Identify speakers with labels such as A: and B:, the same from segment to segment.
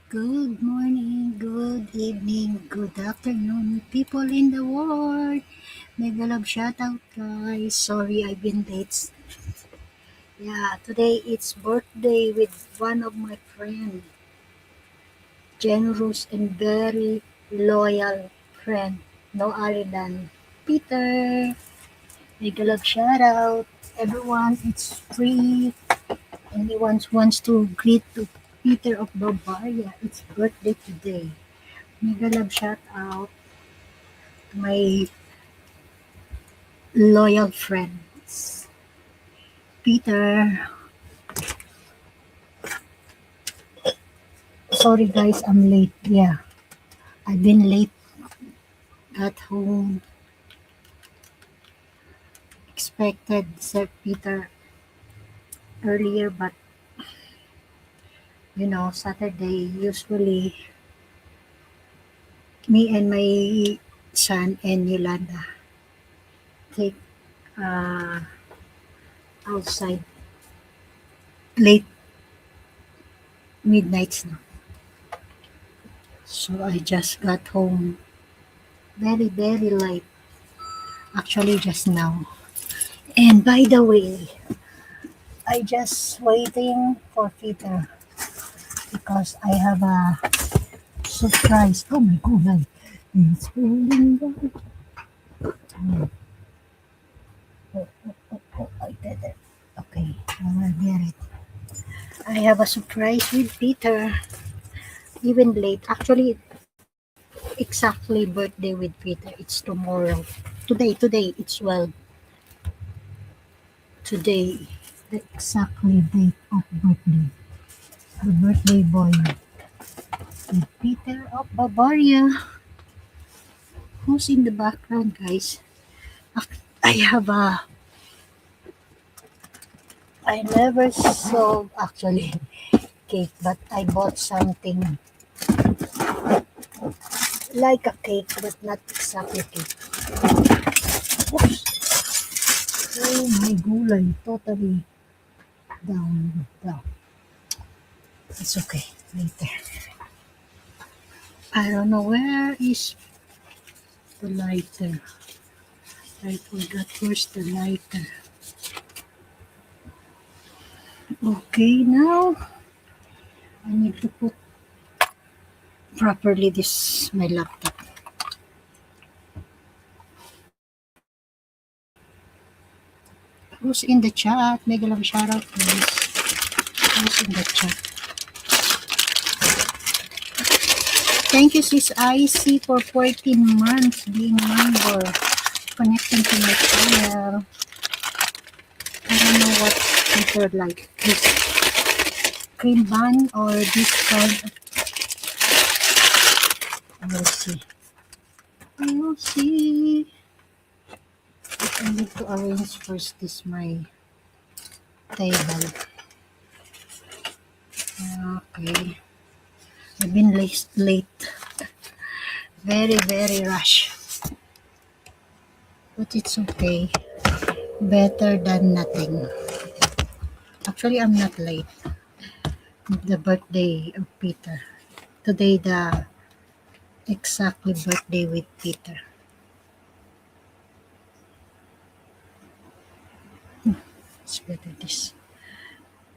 A: Good morning, good evening, good afternoon, people in the world. Mega love shout out, guys. Sorry I've been late. Yeah, today it's birthday with one of my friend, generous and very loyal friend, no other than Peter. Mega love shout out, everyone. It's free. Anyone wants to greet to Peter of Barbaria. It's birthday today. Mega love shout out my loyal friends. Peter, sorry guys, I'm late. Yeah, I've been late at home. Expected Sir Peter earlier, but Saturday usually me and my son and Yolanda take uh, outside late midnights now. So I just got home very, very late. Actually, just now. And by the way, I just waiting for Peter because I have a surprise. Oh my god, it's rolling down. Oh, I did it. Okay, I will get it. I have a surprise with Peter. Even late. Actually, exactly birthday with Peter. It's tomorrow. Today, it's today. The exactly date of birthday. The birthday boy with Peter of Bavaria. Who's in the background, guys? I have a I never saw actually cake, but I bought something like a cake, but not exactly cake. Oops. Oh my gulay, totally down. It's okay, later. I don't know where is the lighter. I forgot where's the lighter. Okay, now I need to put properly this my laptop. Who's in the chat? Mega love shout out, please. Who's in the chat? Thank you, Sis IC, for 14 months being member, connecting to my channel. I don't know what Peter like. This cream bun or this kind. We'll see. We'll see. I need to arrange first this my table. Okay. I've been late. Very, very rush. But it's okay. Better than nothing. Actually, I'm not late. The birthday of Peter. Today, the exactly birthday with Peter. It's better this.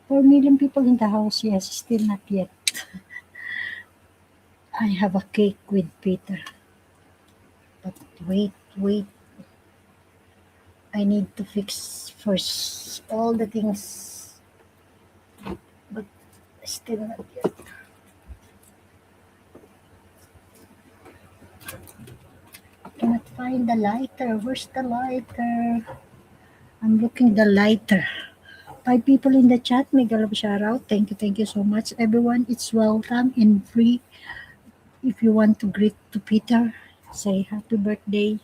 A: 4 million people in the house. Yes, still not yet. I have a cake with Peter. But wait. I need to fix first all the things. But still not yet. I cannot find the lighter. Where's the lighter? I'm looking the lighter. 5 people in the chat. Mega love shout out. Thank you so much, everyone. It's welcome and free. If you want to greet to Peter, say happy birthday.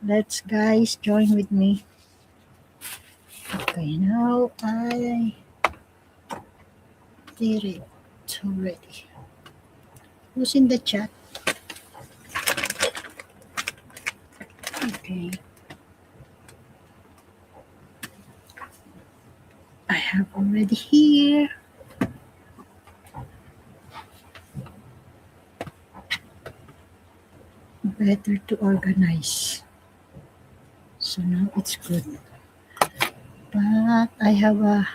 A: Let's guys join with me. Okay, now I did it already. Who's in the chat? Okay. already here. Better to organize. So now it's good. But I have a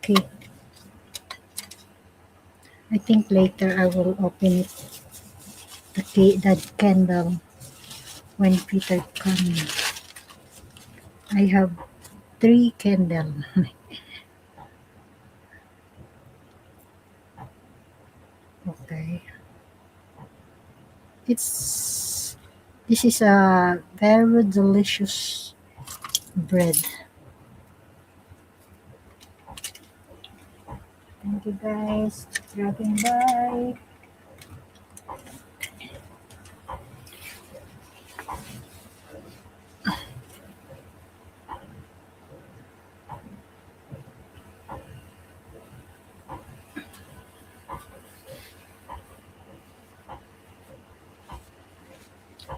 A: cake. I think later I will open it. The candle when Peter comes. I have 3 candles. Okay. This is a very delicious bread. Thank you guys for dropping by.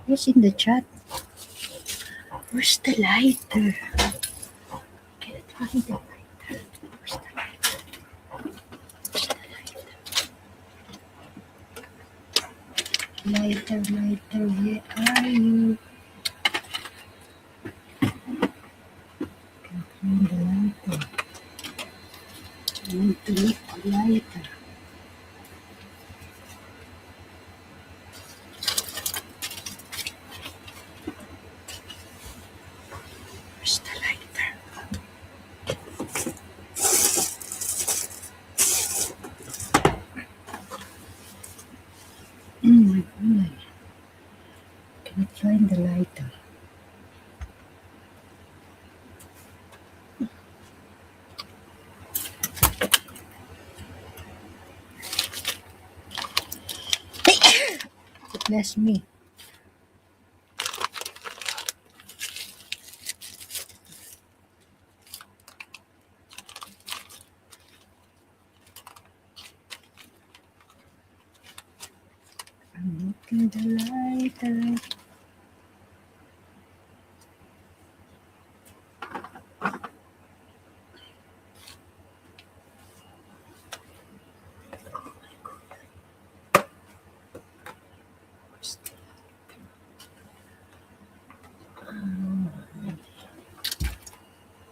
A: Who's in the chat? Where's the lighter? Can't find the lighter. Where's the lighter? Where's the lighter? Lighter, where are you? Can't find the lighter. I need to lick the lighter. Where's the lighter? My God. Can't find the lighter. Bless me. I'm looking the lighter.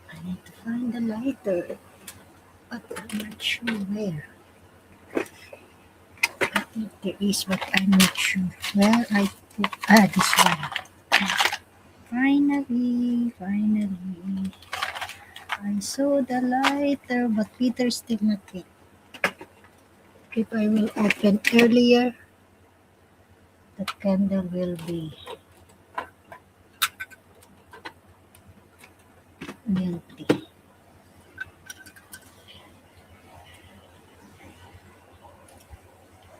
A: I need to find the lighter, but I'm not sure where. I think there is, but I'm not sure where I put. This one. Finally, I saw the lighter, but Peter's still not yet. If I will open earlier, the candle will be empty.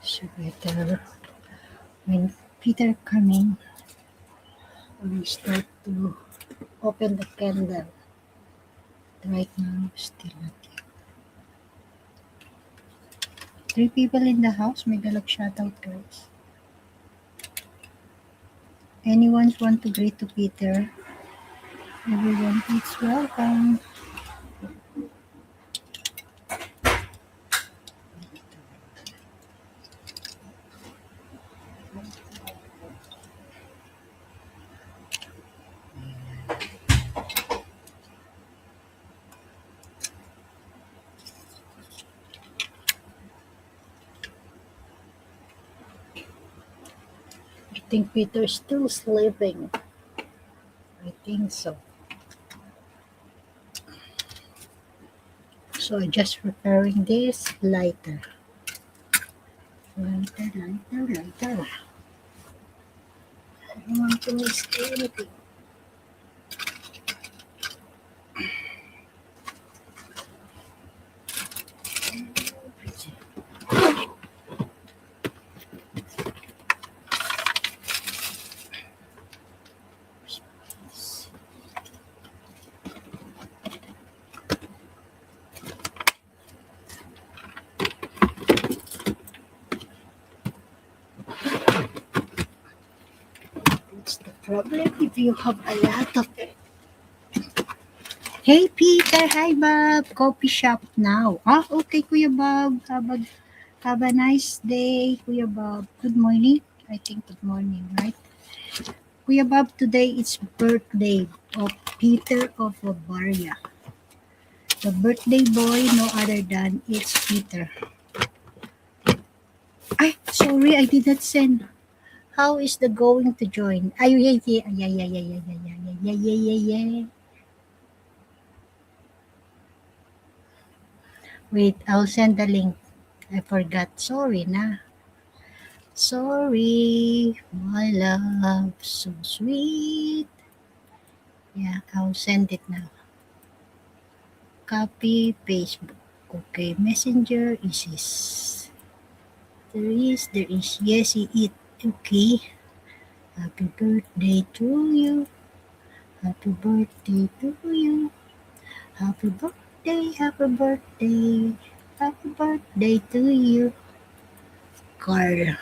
A: So better when Peter coming, we start to open the candle. Right now, still not yet. 3 people in the house. May galak shoutout, guys. Anyone want to greet to Peter? Everyone is welcome. I think Peter's still sleeping. I think so. So I'm just preparing this lighter. Lighter. I don't want to miss anything. What's the problem if you have a lot of it? Hey Peter, hi Bob. Coffee shop now. Ah, okay Kuya Bob. Have a nice day, Kuya Bob. Good morning. I think good morning, right? Kuya Bob, today it's birthday of Peter of Barbaria. The birthday boy, no other than it's Peter. Ay, sorry, I did not send. How is the going to join? Ay, yeah, yeah, yeah, yeah, yeah, yeah, yeah, yeah, yeah, yeah, yeah, yeah. Wait, I'll send the link. I forgot. Sorry na. Sorry, my love, so sweet. Yeah, I'll send it now. Copy Facebook. Okay, Messenger is this. There is. Yes, it. Okay. Happy birthday to you. Happy birthday to you. Happy birthday, happy birthday. Happy birthday to you. Carl.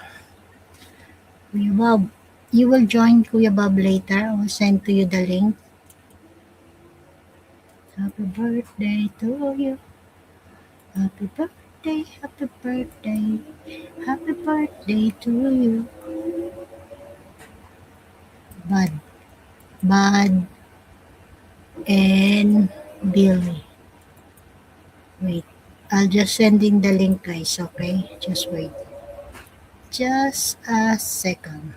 A: Kuya Bob, you will join Kuya Bob later. I will send to you the link. Happy birthday to you. Happy birthday, happy birthday. Happy birthday to you. Bud, Bud, and Billy. Wait, I'll just sending the link guys, okay? Just wait. Just a second.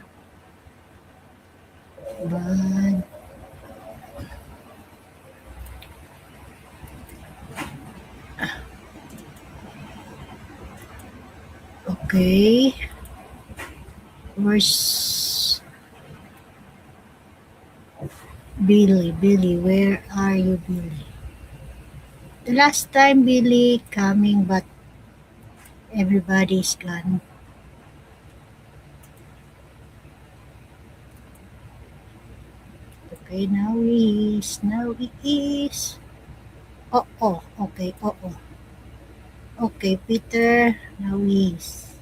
A: Bud, okay. Where's Billy? Billy, where are you, Billy? The last time Billy coming, but everybody's gone. Okay, now he is. Now he is. Oh, oh, okay, oh, oh. Okay, Peter, now he is.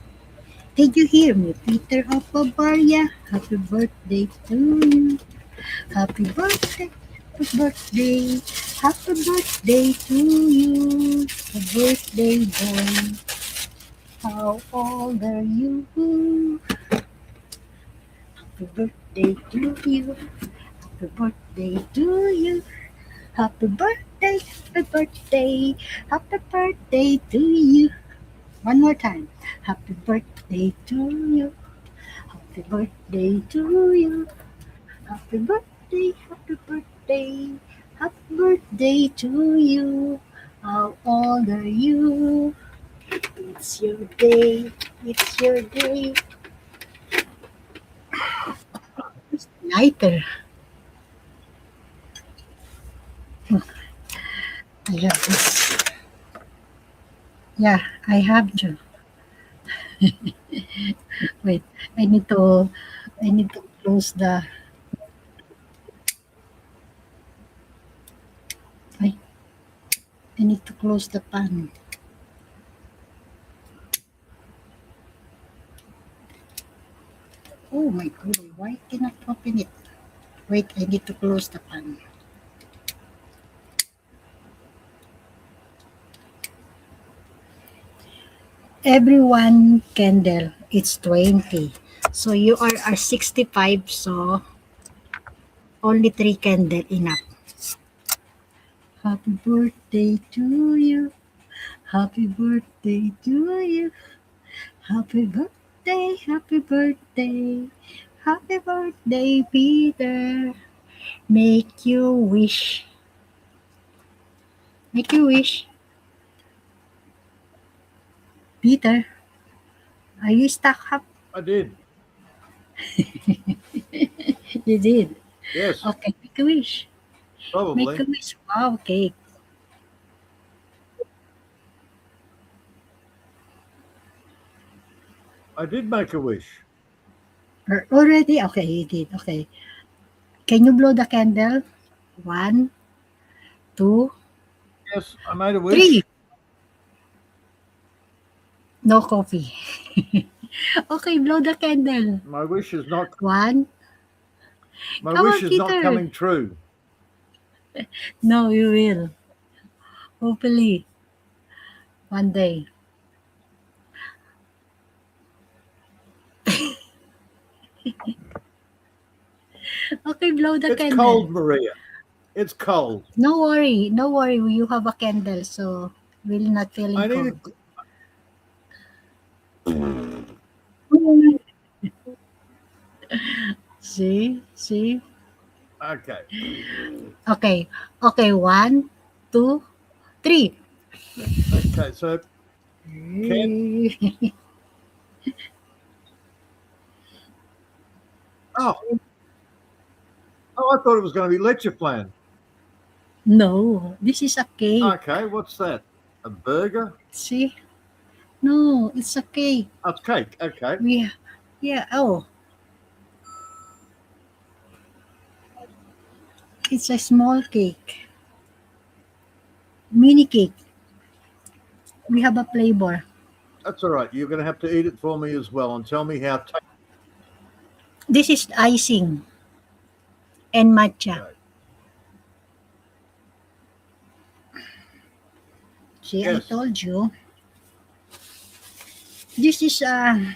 A: Did you hear me, Peter of Barbaria? Happy birthday to you. Happy birthday, happy birthday. Happy birthday to you. A birthday boy. How old are you? Happy birthday to you. Happy birthday to you. Happy birthday, happy birthday, happy birthday to you. One more time. Happy birthday to you. Happy birthday to you. Happy birthday, happy birthday, happy birthday to you. How old are you? It's your day, it's your day. It's lighter. I have this. Yeah, I have to. Wait, I need to I need to close the I, I need to close the pan. Oh my god, why cannot open it? Wait, I need to close the pan. Everyone candle, it's 20. So you are 65, so only 3 candle enough. Happy birthday to you. Happy birthday to you. Happy birthday, happy birthday. Happy birthday, Peter. Make you wish. Make you wish. Peter, are you stuck up?
B: I did.
A: You did.
B: Yes,
A: Okay, make a wish. Make a
B: probably.
A: wish. Wow, cake.
B: I did make a wish.
A: Already? Okay, you did. Okay. Can you blow the candle? One, two,
B: Yes, I made a
A: three.
B: wish.
A: No coffee. Okay, blow the candle.
B: My wish is not
A: One.
B: my
A: Come
B: wish
A: on,
B: is not
A: Peter.
B: coming true.
A: No, you will. Hopefully, one day. Okay, blow the
B: It's
A: candle.
B: cold, Maria. It's cold.
A: No worry, no worry. You have a candle, so really not feeling
B: I need
A: cold.
B: a.
A: See?
B: Okay.
A: Okay, okay. One, two, three.
B: Okay. So can. Oh, oh! I thought it was going to be lecture plan.
A: No, this is a cake.
B: Okay. What's that? A burger?
A: See? No, it's a cake.
B: Oh, it's cake. Okay.
A: We, yeah. Oh, it's a small cake, mini cake. We have a flavor.
B: That's all right. You're going to have to eat it for me as well and tell me how.
A: This is icing and matcha.
B: Okay.
A: See, I
B: Yes.
A: told you. This is
B: My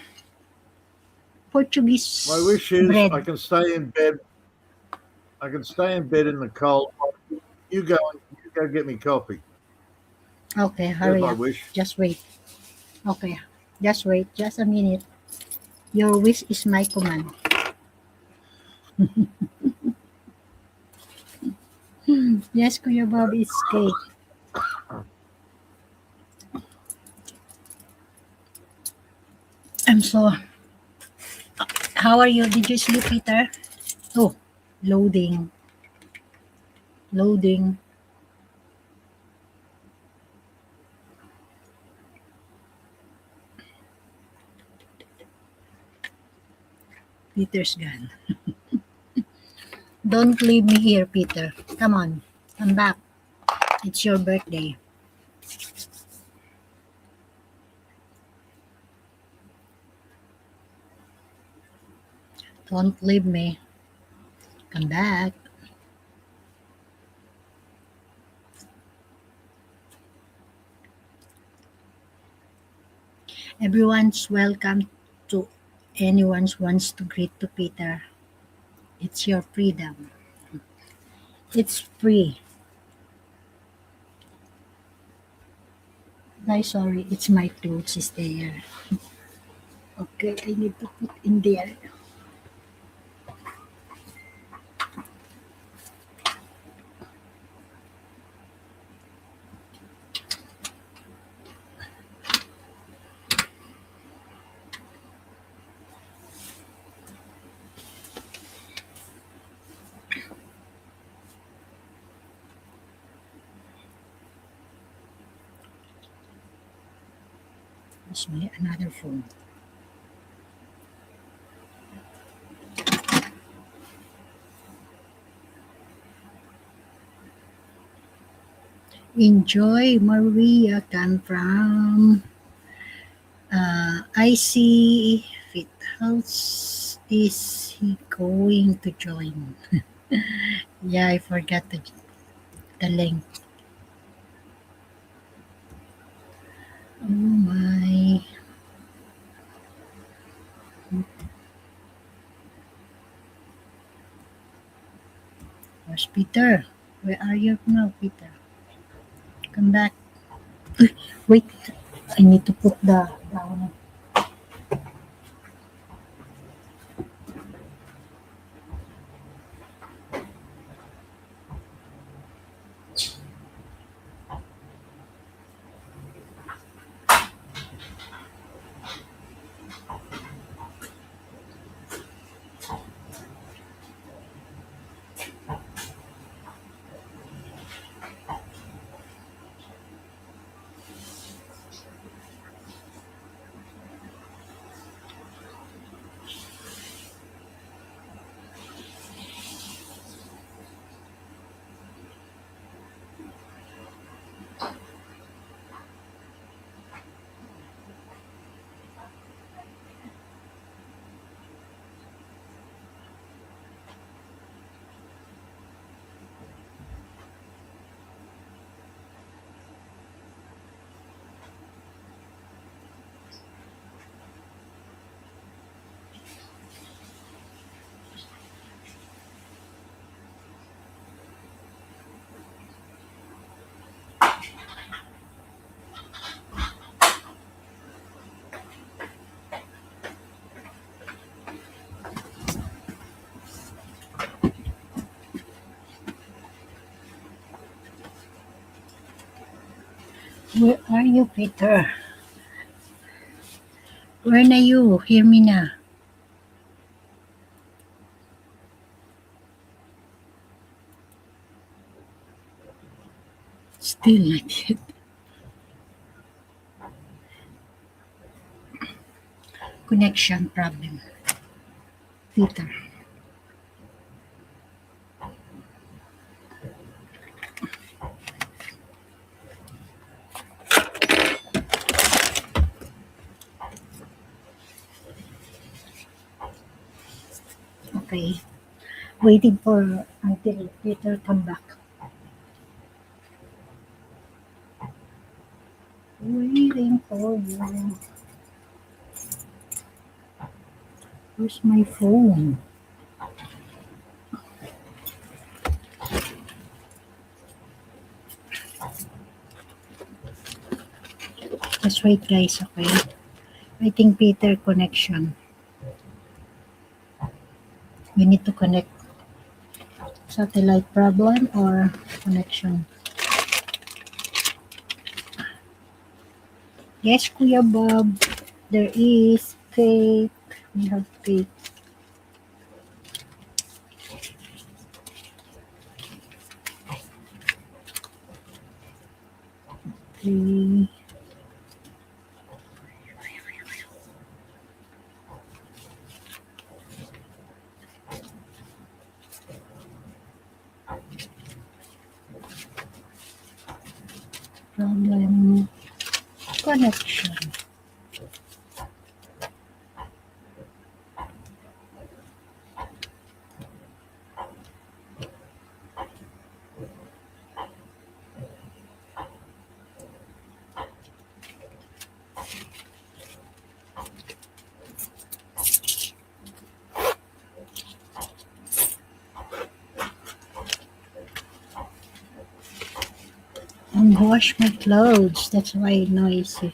A: Portuguese
B: wish is
A: bread.
B: I can stay in bed. I can stay in bed in the cold. You go. You go get me coffee.
A: Okay,
B: There's
A: hurry
B: my
A: up.
B: wish.
A: Just wait. Okay, just wait. Just a minute. Your wish is my command. Yes, Kuya Bob, it's cake. I'm so. How are you? Did you sleep, Peter? Oh, loading. Loading. Peter's gone. Don't leave me here, Peter. Come on. Come back. It's your birthday. Don't leave me. Come back. Everyone's welcome to anyone wants to greet to Peter. It's your freedom. It's free. I'm sorry, it's my clothes is there. Okay, I need to put in there. There's me another phone. Enjoy, Maria come from I see Fit House. Is he going to join? Yeah, I forgot the link. Oh my. Where's Peter? Where are you now, Peter? Come back. Wait, I need to put the down. Where are you, Peter? Where na you? Hear me na. Still not yet. Connection problem. Peter. Okay. Waiting for until Peter come back. Waiting for you. Where's my phone? Just wait, guys, okay? Waiting Peter connection. We need to connect. Satellite problem or connection? Yes, Kuya Bob. There is cake. We have cake. Okay. Problem connection. And wash my clothes. That's why noisy.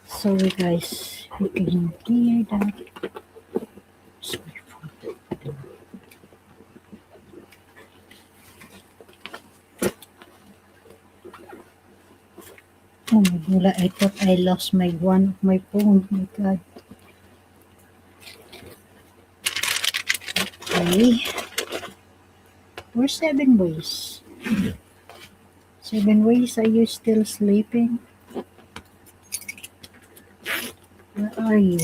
A: Sorry, guys. You can hear that. It's my phone. Oh my God, I thought I lost my one of my phone. My God. Okay. We're 7 ways. 7 ways, are you still sleeping? Where are you?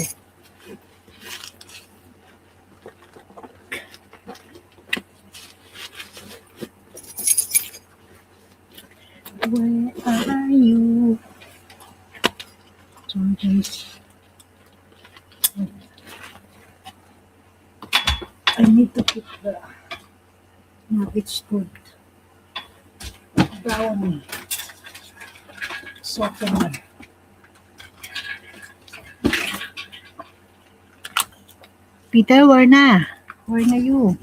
A: Where are you? Sometimes I need to put the. No, it's good. Brownie. Softener. Peter, where na? Where na you?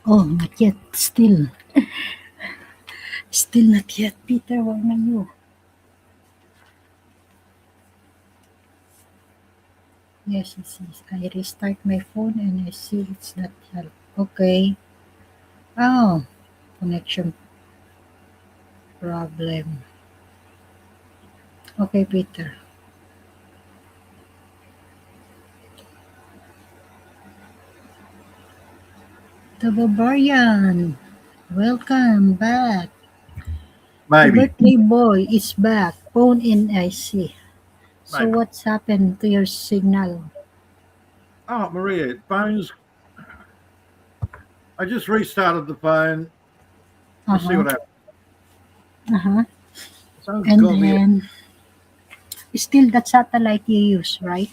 A: Oh, not yet. Still. Still not yet. Peter, where na you? Yes, it says. I restart my phone and I see it's not help. Okay. Oh, connection problem. Okay, Peter. The Barbarian. Welcome back. The
B: Maybe.
A: birthday boy is back. Phone in IC. So what's happened to your signal?
B: Oh, Maria, phones. I just restarted the phone to see
A: Uh-huh.
B: what happened.
A: Uh-huh.
B: Someone's
A: And
B: got me.
A: then still that satellite you use, right?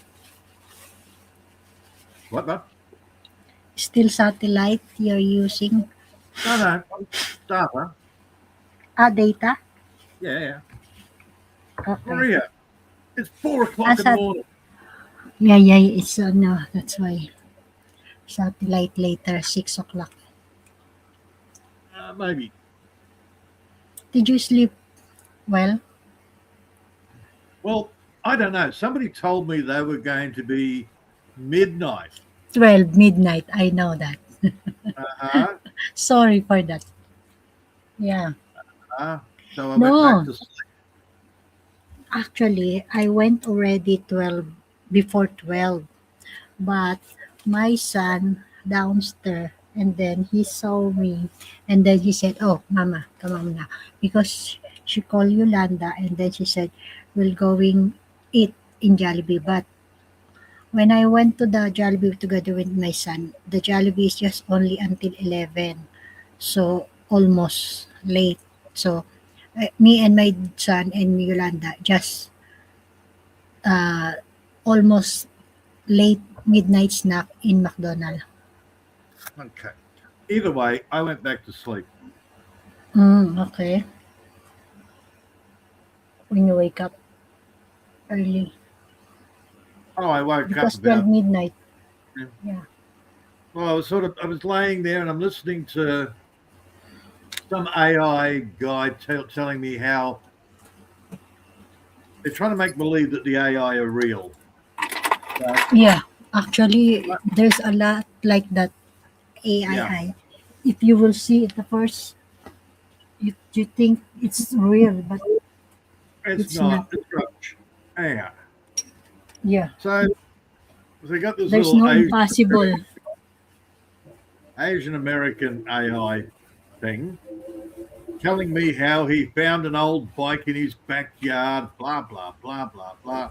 B: What?
A: Still satellite you're using.
B: No. Data.
A: Ah, data?
B: Yeah.
A: Okay.
B: Maria, it's 4 o'clock in the
A: Sat
B: morning.
A: yeah, it's no, that's why. Satellite later, 6 o'clock.
B: Maybe.
A: Did you sleep well?
B: Well, I don't know. Somebody told me they were going to be midnight.
A: 12 midnight, I know that.
B: Uh-huh.
A: Sorry for that. Yeah.
B: So I went back
A: No,
B: to sleep.
A: actually, I went already 12, before 12. But my son downstairs, and then he saw me, and then he said, "Oh, Mama, come on now," because she called Yolanda, and then she said, "We're going eat in Jollibee." But when I went to the Jollibee together with my son, the Jollibee is just only until 11, so almost late. So me and my son and Yolanda just uh, almost late midnight snack in McDonald's.
B: Okay. Either way, I went back to sleep.
A: Okay. When you wake up early.
B: Oh, I woke up
A: Because 12
B: about.
A: midnight. Yeah.
B: Well, I was laying there and I'm listening to some AI guy telling me how they're trying to make believe that the AI are real. But,
A: Yeah. Actually, there's a lot like that
B: yeah,
A: AII. If you will see it the first, you think it's real, but
B: it's
A: it's not.
B: not. It's rubbish. Yeah.
A: Yeah.
B: So they got this
A: There's
B: little
A: no impossible.
B: Asian American AI thing telling me how he found an old bike in his backyard, blah, blah, blah, blah, blah.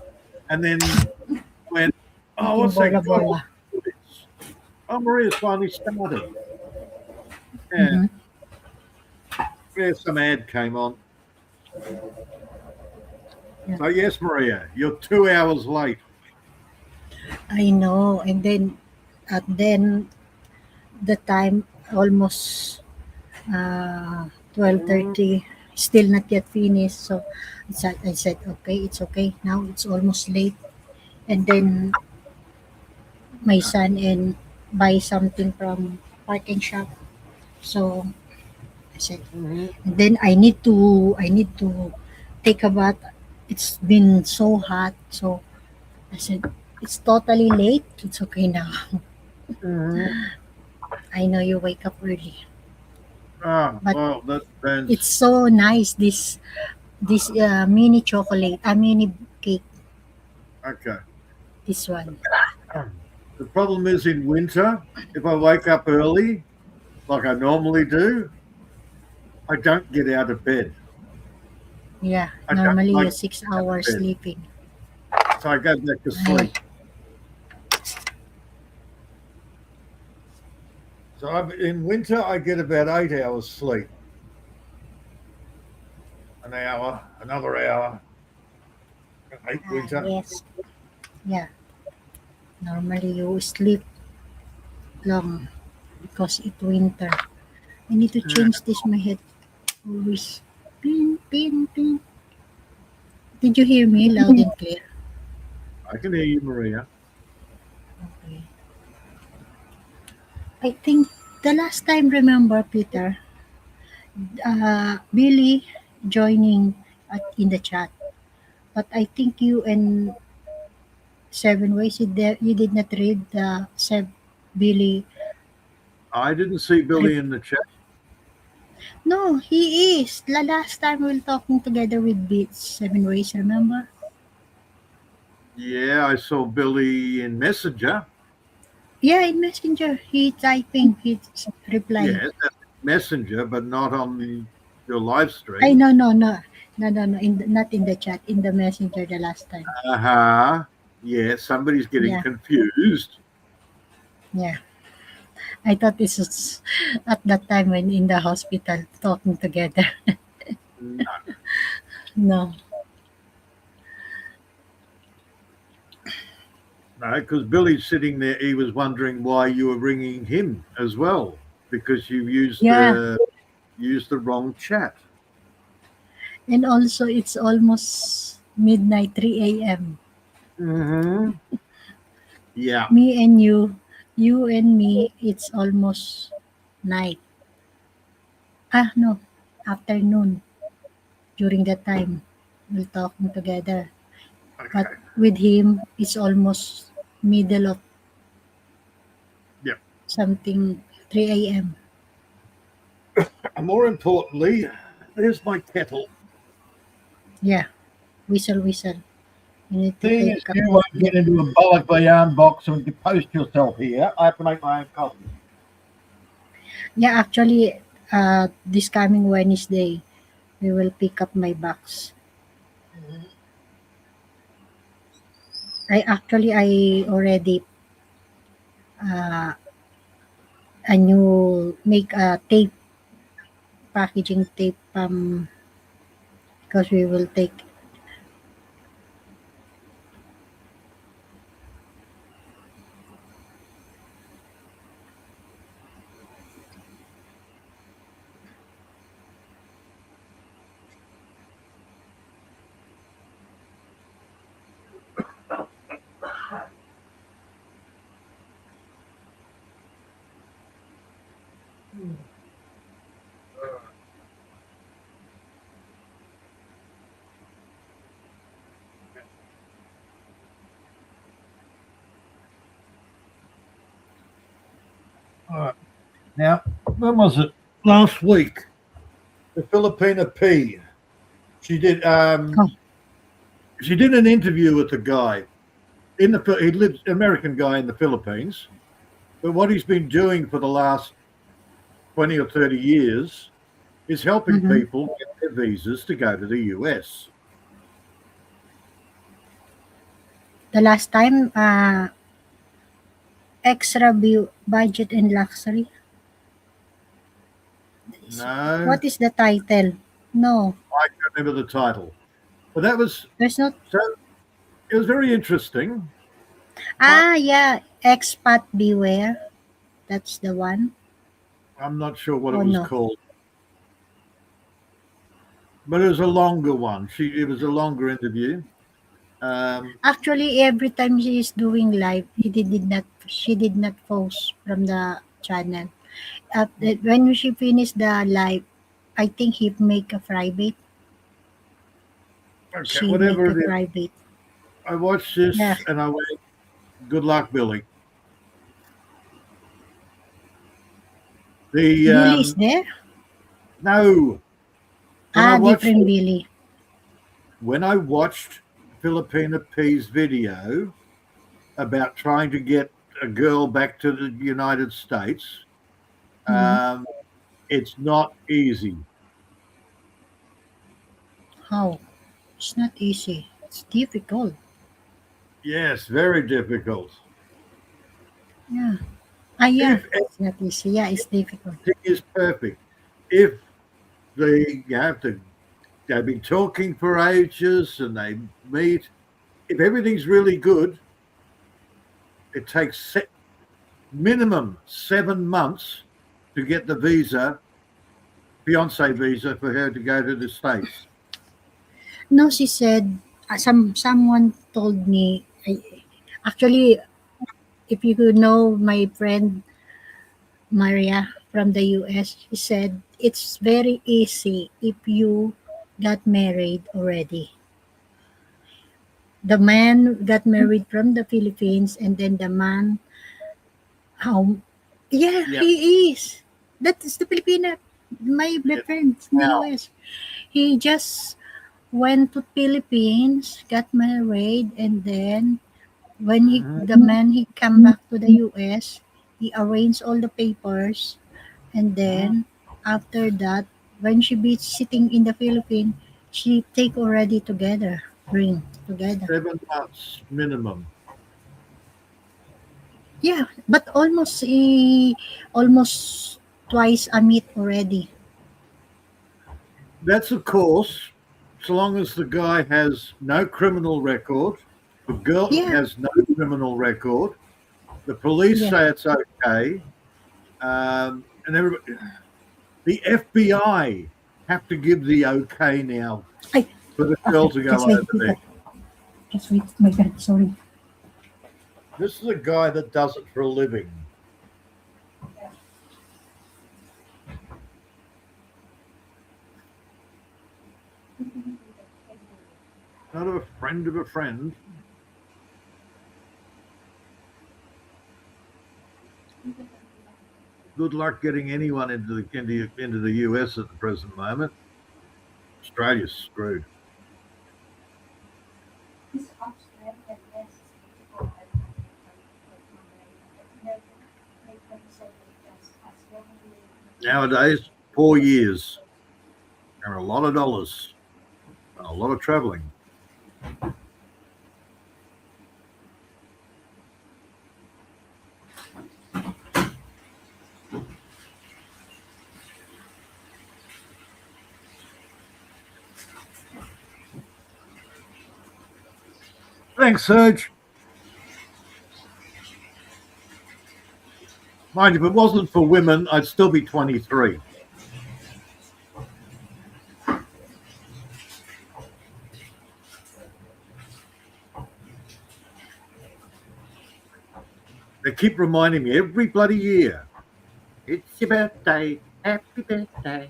B: And then went, oh,
A: Eating
B: what's that
A: bola
B: good old
A: bola.
B: this? Oh, Maria's finally started. Yeah,
A: Mm-hmm.
B: yeah, some ad came on.
A: Yeah.
B: So, yes, Maria, you're 2 hours late.
A: I know. And then, at then the time almost 12:30, still not yet finished. So I said, okay, it's okay. Now it's almost late. And then my son and buy something from parking shop. So I said,
B: Mm-hmm.
A: and then I need to take a bath. It's been so hot. So I said, it's totally late. It's okay now.
B: Mm-hmm.
A: I know you wake up early, but
B: Well, that
A: it's
B: depends.
A: so nice. This mini chocolate, a mini cake.
B: Okay.
A: This one.
B: The problem is in winter, if I wake up early, like I normally do, I don't get out of bed.
A: Yeah,
B: I don't
A: normally
B: like
A: you're
B: to
A: six
B: get out of
A: hours
B: bed.
A: sleeping.
B: So I go back to
A: I,
B: sleep. So in winter, I get about 8 hours sleep. An hour, another hour. I hate winter.
A: yes, yeah. Normally you sleep long because it's winter. I need to
B: Yeah,
A: change this my head. Always pin, pin, pin. Did you hear me loud and clear?
B: I can hear you, Maria.
A: Okay. I think the last time, remember, Peter, Billy joining in the chat. But I think you and Seven Ways, you did not read the Billy.
B: I didn't see Billy in the chat.
A: No, he is. The last time we were talking together with Beats, Seven Ways, remember?
B: Yeah, I saw Billy in Messenger.
A: Yeah, in Messenger. He typing, he's replying.
B: Yes, that's Messenger, but not on your live
A: I
B: stream.
A: no, no, no. No, no, no. Not in the chat. In the messenger the last time.
B: Uh-huh. Yeah, somebody's getting
A: Yeah,
B: confused.
A: yeah. I thought this was at that time when in the hospital talking together.
B: No,
A: No.
B: no, because Billy's sitting there. He was wondering why you were ringing him as well because you
A: Yeah.
B: used the wrong chat.
A: And also it's almost midnight, 3 a.m.
B: Mm-hmm. Yeah.
A: Me and you and me, it's almost night. Ah, no, afternoon. During that time, we're talking together. But
B: Okay.
A: with him, it's almost middle of
B: Yeah.
A: something, 3 a.m.
B: And more importantly, there's my kettle.
A: Yeah, whistle, whistle. You need to
B: Seeing
A: take
B: as
A: a
B: you
A: cold
B: won't get
A: drink.
B: into a bollock yarn box and post yourself here, I have to make my own coffee.
A: Yeah, actually, this coming Wednesday, we will pick up my box. I already uh, a new make a tape packaging tape because we will take.
B: All right. Now, when was it? Last week, the Filipina P. She did
A: Oh,
B: she did an interview with the guy in the he lives American guy in the Philippines, but what he's been doing for the last 20 or 30 years is helping
A: mhm.
B: people get their visas to go to the US.
A: The last time, extra budget and luxury.
B: No,
A: What is the title? No,
B: I can't remember the title, but that was
A: there's not.
B: so. It was very interesting. But
A: Ah, yeah, expat beware. That's the one.
B: I'm not sure what it
A: Oh
B: was
A: no.
B: called. But it was a longer one. It was a longer interview. Um,
A: Actually, every time she is doing live, did not. She did not post from the channel. When she finished the live, I think he make a private.
B: okay,
A: She make
B: whatever
A: a
B: it is,
A: private.
B: I watched
A: Yeah,
B: this and I went, "Good luck, Billy." The
A: Billy is there.
B: no, when I
A: Ah,
B: watched
A: different Billy.
B: when I watched Filipina P's video about trying to get a girl back to the United States,
A: Hmm.
B: um, it's not easy.
A: How? It's not easy. It's difficult.
B: Yes, very difficult.
A: Yeah. Ah, yeah.
B: If
A: It's not easy. Yeah, it's difficult.
B: everything is perfect, if you have to, they've been talking for ages and they meet. If everything's really good, it takes minimum 7 months to get the fiance visa for her to go to the States.
A: No, she said, someone told me, actually, if you could know my friend Maria from the US, she said it's very easy if you got married already. The man got married from the Philippines, and then the man, how, yeah,
B: Yeah.
A: he is. That is the Filipina, my
B: Yeah.
A: friend in the
B: Now,
A: US. He just went to Philippines, got married, and then when the
B: mhm,
A: man he come back to the US, he arranged all the papers, and
B: mhm,
A: then after that, when she be sitting in the Philippines, She take already together, bring together.
B: 7 months minimum.
A: Yeah, but almost twice a meet already.
B: That's of course, so long as the guy has no criminal record, the girl
A: Yeah,
B: has no criminal record, the police
A: yeah.
B: say it's okay, and everybody, the FBI have to give the okay now
A: Ay,
B: for the girl
A: okay,
B: to go
A: just wait,
B: over there.
A: Peter. Just wait. My God, sorry.
B: This is a guy that does it for a living. Not a friend of a friend. Good luck getting anyone into the US at the present moment. Australia's screwed. Nowadays, 4 years and a lot of dollars and a lot of traveling. Thanks, Serge. Mind you, if it wasn't for women, I'd still be 23. They keep reminding me every bloody year. It's your birthday. Happy birthday.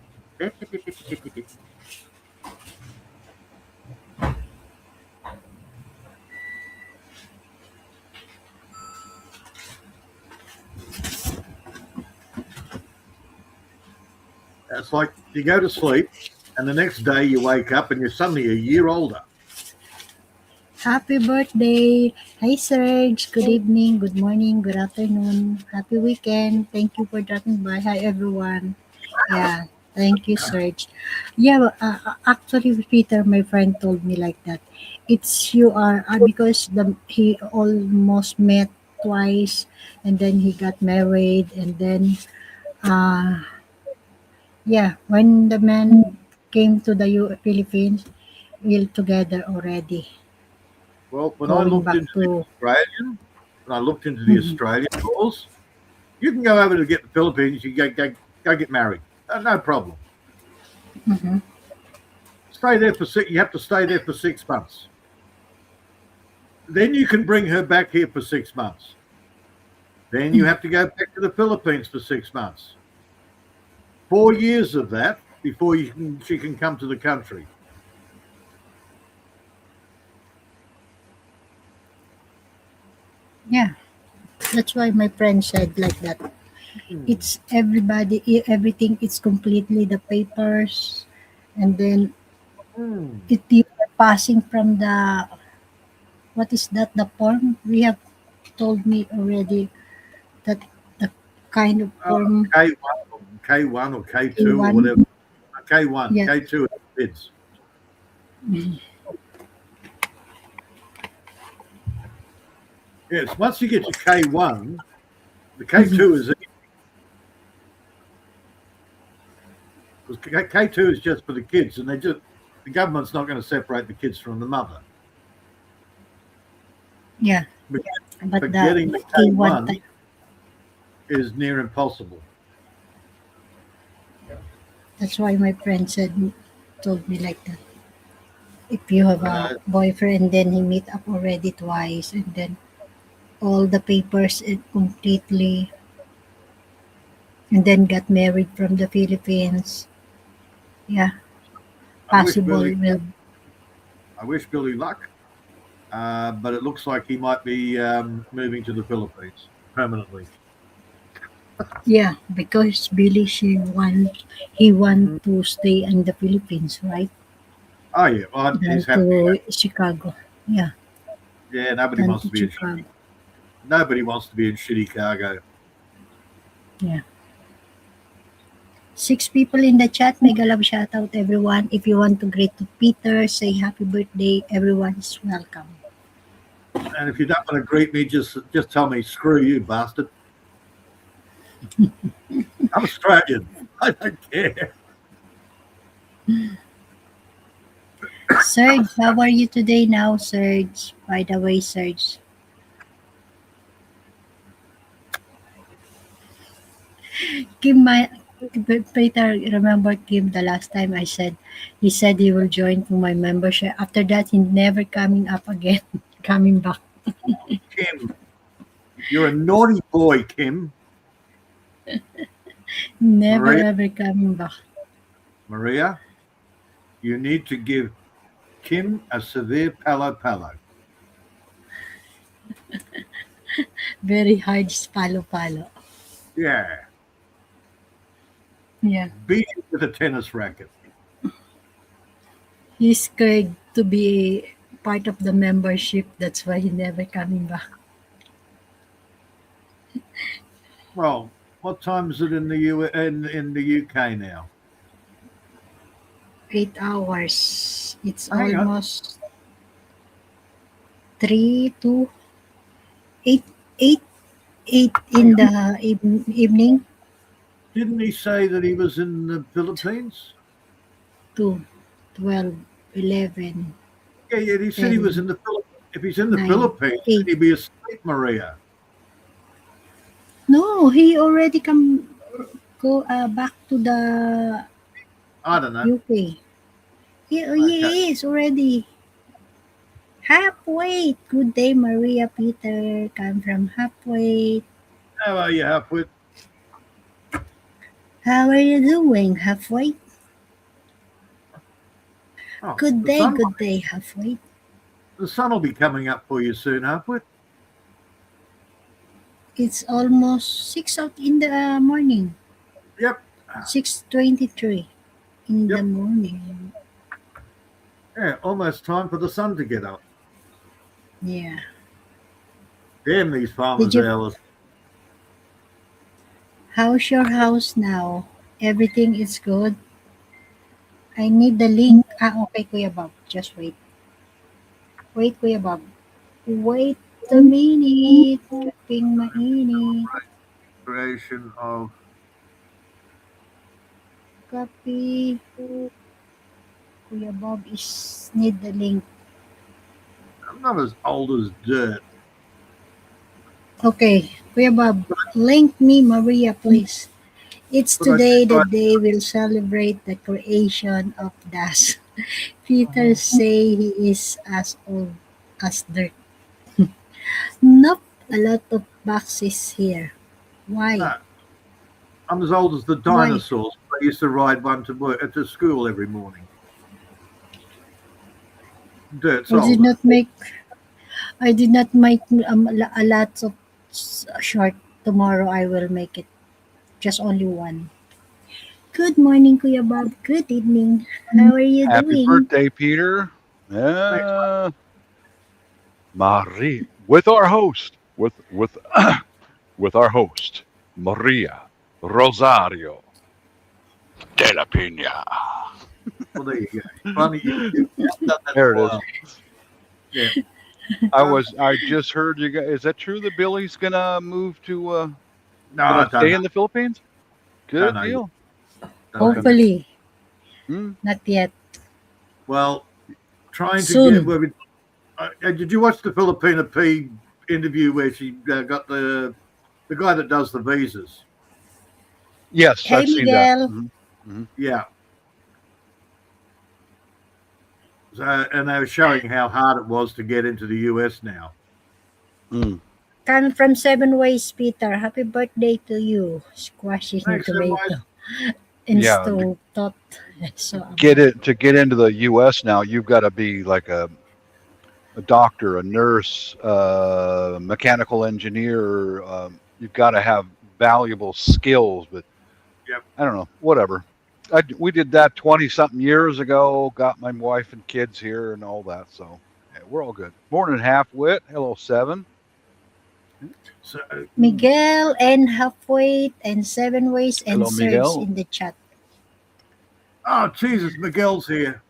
B: It's like you go to sleep and the next day you wake up and you're suddenly a year older.
A: Happy birthday. Hi, Serge. Good evening, good morning, good afternoon. Happy weekend. Thank you for dropping by. Hi, everyone. Yeah, thank you, Serge. Yeah, actually, Peter, my friend told me like that. It's you are because he almost met twice, and then he got married, and then uh yeah, when the man came to the Philippines, we're together already,
B: Well, when I
A: going
B: looked
A: back
B: into the
A: to.
B: Australian, when I looked into the
A: Mhm.
B: Australian laws, you can go over to get the Philippines, you go get married. No problem.
A: Mhm.
B: Stay there for six. You have to stay there for 6 months. Then you can bring her back here for 6 months. Then you have to go back to the Philippines for 6 months. 4 years of that before she can come to the country.
A: Yeah, that's why my friend said like that.
B: Hmm.
A: It's everybody, everything is completely the papers, and then
B: Hmm.
A: it you are passing from the, what is that, the form we have told me already, that the kind of
B: Oh,
A: form
B: K1 or K2 or
A: A1.
B: whatever. K1,
A: Yeah.
B: K2 kids.
A: Mhm.
B: Yes, once you get to K1, the
A: Mhm.
B: K2 is because K2 is just for the kids, and the government's not going to separate the kids from the mother.
A: Yeah,
B: But,
A: but
B: but
A: the
B: getting to
A: K1
B: K1
A: type.
B: is near impossible.
A: That's why my friend told me like that. If you have a
B: Uh,
A: boyfriend, then he meet up already twice, and then all the papers it completely, and then got married from the Philippines. Yeah,
B: I wish
A: possible
B: Billy,
A: will.
B: I wish Billy luck, but it looks like he might be moving to the Philippines permanently.
A: Yeah, because Billy, he
B: Mhm.
A: want to stay in the Philippines, right?
B: Oh yeah, well,
A: Than
B: he's happy.
A: to Chicago. Yeah,
B: Yeah, nobody
A: than
B: wants
A: to
B: to be in
A: Chicago.
B: shitty. Nobody wants to be in shitty cargo.
A: Yeah. 6 people in the chat. Mega love shout out everyone. If you want to greet to Peter, say happy birthday. Everyone is welcome.
B: And if you don't want to greet me, just tell me, screw you, bastard. I'm Australian. I don't care.
A: Serge, how are you today now, Serge? By the way, Serge. Kim, Peter, remember Kim the last time I said, he said he will join to my membership. After that, he never coming up again, coming back.
B: Kim, you're a naughty boy, Kim.
A: Never
B: Maria?
A: ever coming back.
B: Maria, you need to give Kim a severe palo.
A: Very hard palo.
B: Yeah.
A: Yeah.
B: Beat him with a tennis racket.
A: He's scared to be part of the membership. That's why he never coming back.
B: Well, what time is it in the UK now?
A: 8 hours. It's
B: Hang on.
A: almost 3 to 8 in the evening
B: Didn't he say that he was in the Philippines?
A: to 12, 11.
B: Yeah, he said he was in the Philippines. If he's in the
A: 9,
B: Philippines,
A: 8.
B: he'd be asleep, Maria.
A: No, he already go back to the
B: I don't know.
A: UK. He is already halfway. Good day, Maria Peter. Come from halfway.
B: How are you, Halfwit?
A: How are you doing, halfway?
B: Oh,
A: Good day, halfway.
B: The sun will be coming up for you soon, Halfwit.
A: It's almost 6 out in the morning.
B: Yep.
A: 6:23 in the
B: Yep.
A: morning.
B: Yeah, almost time for the sun to get up.
A: Yeah.
B: Damn these farmers' hours.
A: How's your house now? Everything is good? I need the link. Okay, Kuya Bob. Just wait. Wait, Kuya Bob. Wait a minute. Kaping mainit.
B: Creation of
A: Copy. Kuya Bob is need the link.
B: I'm not as old as dirt.
A: Okay, Kuya Bob, link me Maria, please. It's
B: But I
A: today
B: think
A: that they will celebrate the creation of Das. Peter say he is as old as dirt. Nope, a lot of boxes here. Why?
B: No, I'm as old as the
A: Why?
B: dinosaurs. I used to ride one to work to school every morning. Dirt's
A: I did
B: older.
A: not make a lot of short. Tomorrow I will make it. Just only one. Good morning, Kuya Bob. Good evening. How are you
C: Happy
A: doing?
C: birthday, Peter. Marie, with our host, with with our host, Maria Rosario de la Pina.
B: Well, there you go. Funny, you've done that
C: There
B: for
C: it
B: a
C: is.
B: while. Yeah.
C: I just heard you guys. Is that true that Billy's gonna move to
B: No,
C: gonna
B: I don't
C: stay
B: know.
C: in the Philippines? Good
B: Don't know.
C: deal.
B: Don't know.
A: Hopefully,
C: Hmm.
A: not yet.
B: Well, trying to
A: Soon.
B: get where we. Did you watch the Filipina P interview where she got the guy that does the visas?
C: Yes,
A: Hey,
C: I've seen that.
A: Miguel.
C: Mhm.
B: Yeah. So, and they were showing how hard it was to get into the US now.
C: Mm.
A: Coming from Seven Ways, Peter. Happy birthday to you. Squashes and
B: Thanks, everyone.
A: tomato. And
C: Yeah,
A: stove tot. So,
C: get into the U.S. now. You've got to be like a doctor, a nurse, mechanical engineer. You've got to have valuable skills, but
B: Yep.
C: I don't know, whatever. We did that 20-something years ago, got my wife and kids here and all that. So yeah, we're all good. Morning, Half-Wit. Hello, 7.
B: So,
A: Miguel and Halfway and Seven Ways and
C: Hello,
A: Serge
C: Miguel.
A: in the chat.
B: Oh, Jesus, Miguel's here.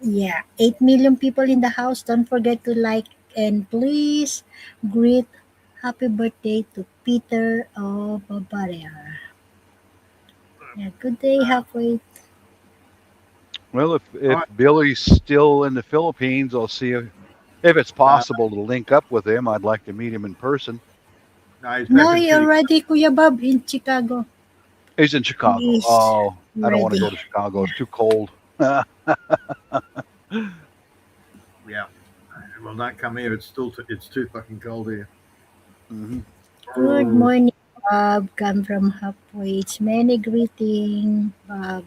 A: Yeah, 8 million people in the house. Don't forget to like and please greet happy birthday to Peter of Barbaria. Yeah, good day, halfway.
C: Well,
B: All
C: if
B: right.
C: Billy's still in the Philippines, I'll see if it's possible to link up with him. I'd like to meet him in person.
B: No, he's
A: No,
B: back in
A: he
B: Chile.
A: already, Kuya Bob, in Chicago.
C: He's in Chicago.
A: He's
C: Oh, I don't want to
A: ready.
C: go to Chicago. It's too cold.
B: Yeah. Well, don't come here. It's still it's too fucking cold here.
C: Mhm.
A: Good morning, Bob. Come from halfway. It's many greeting, Bob.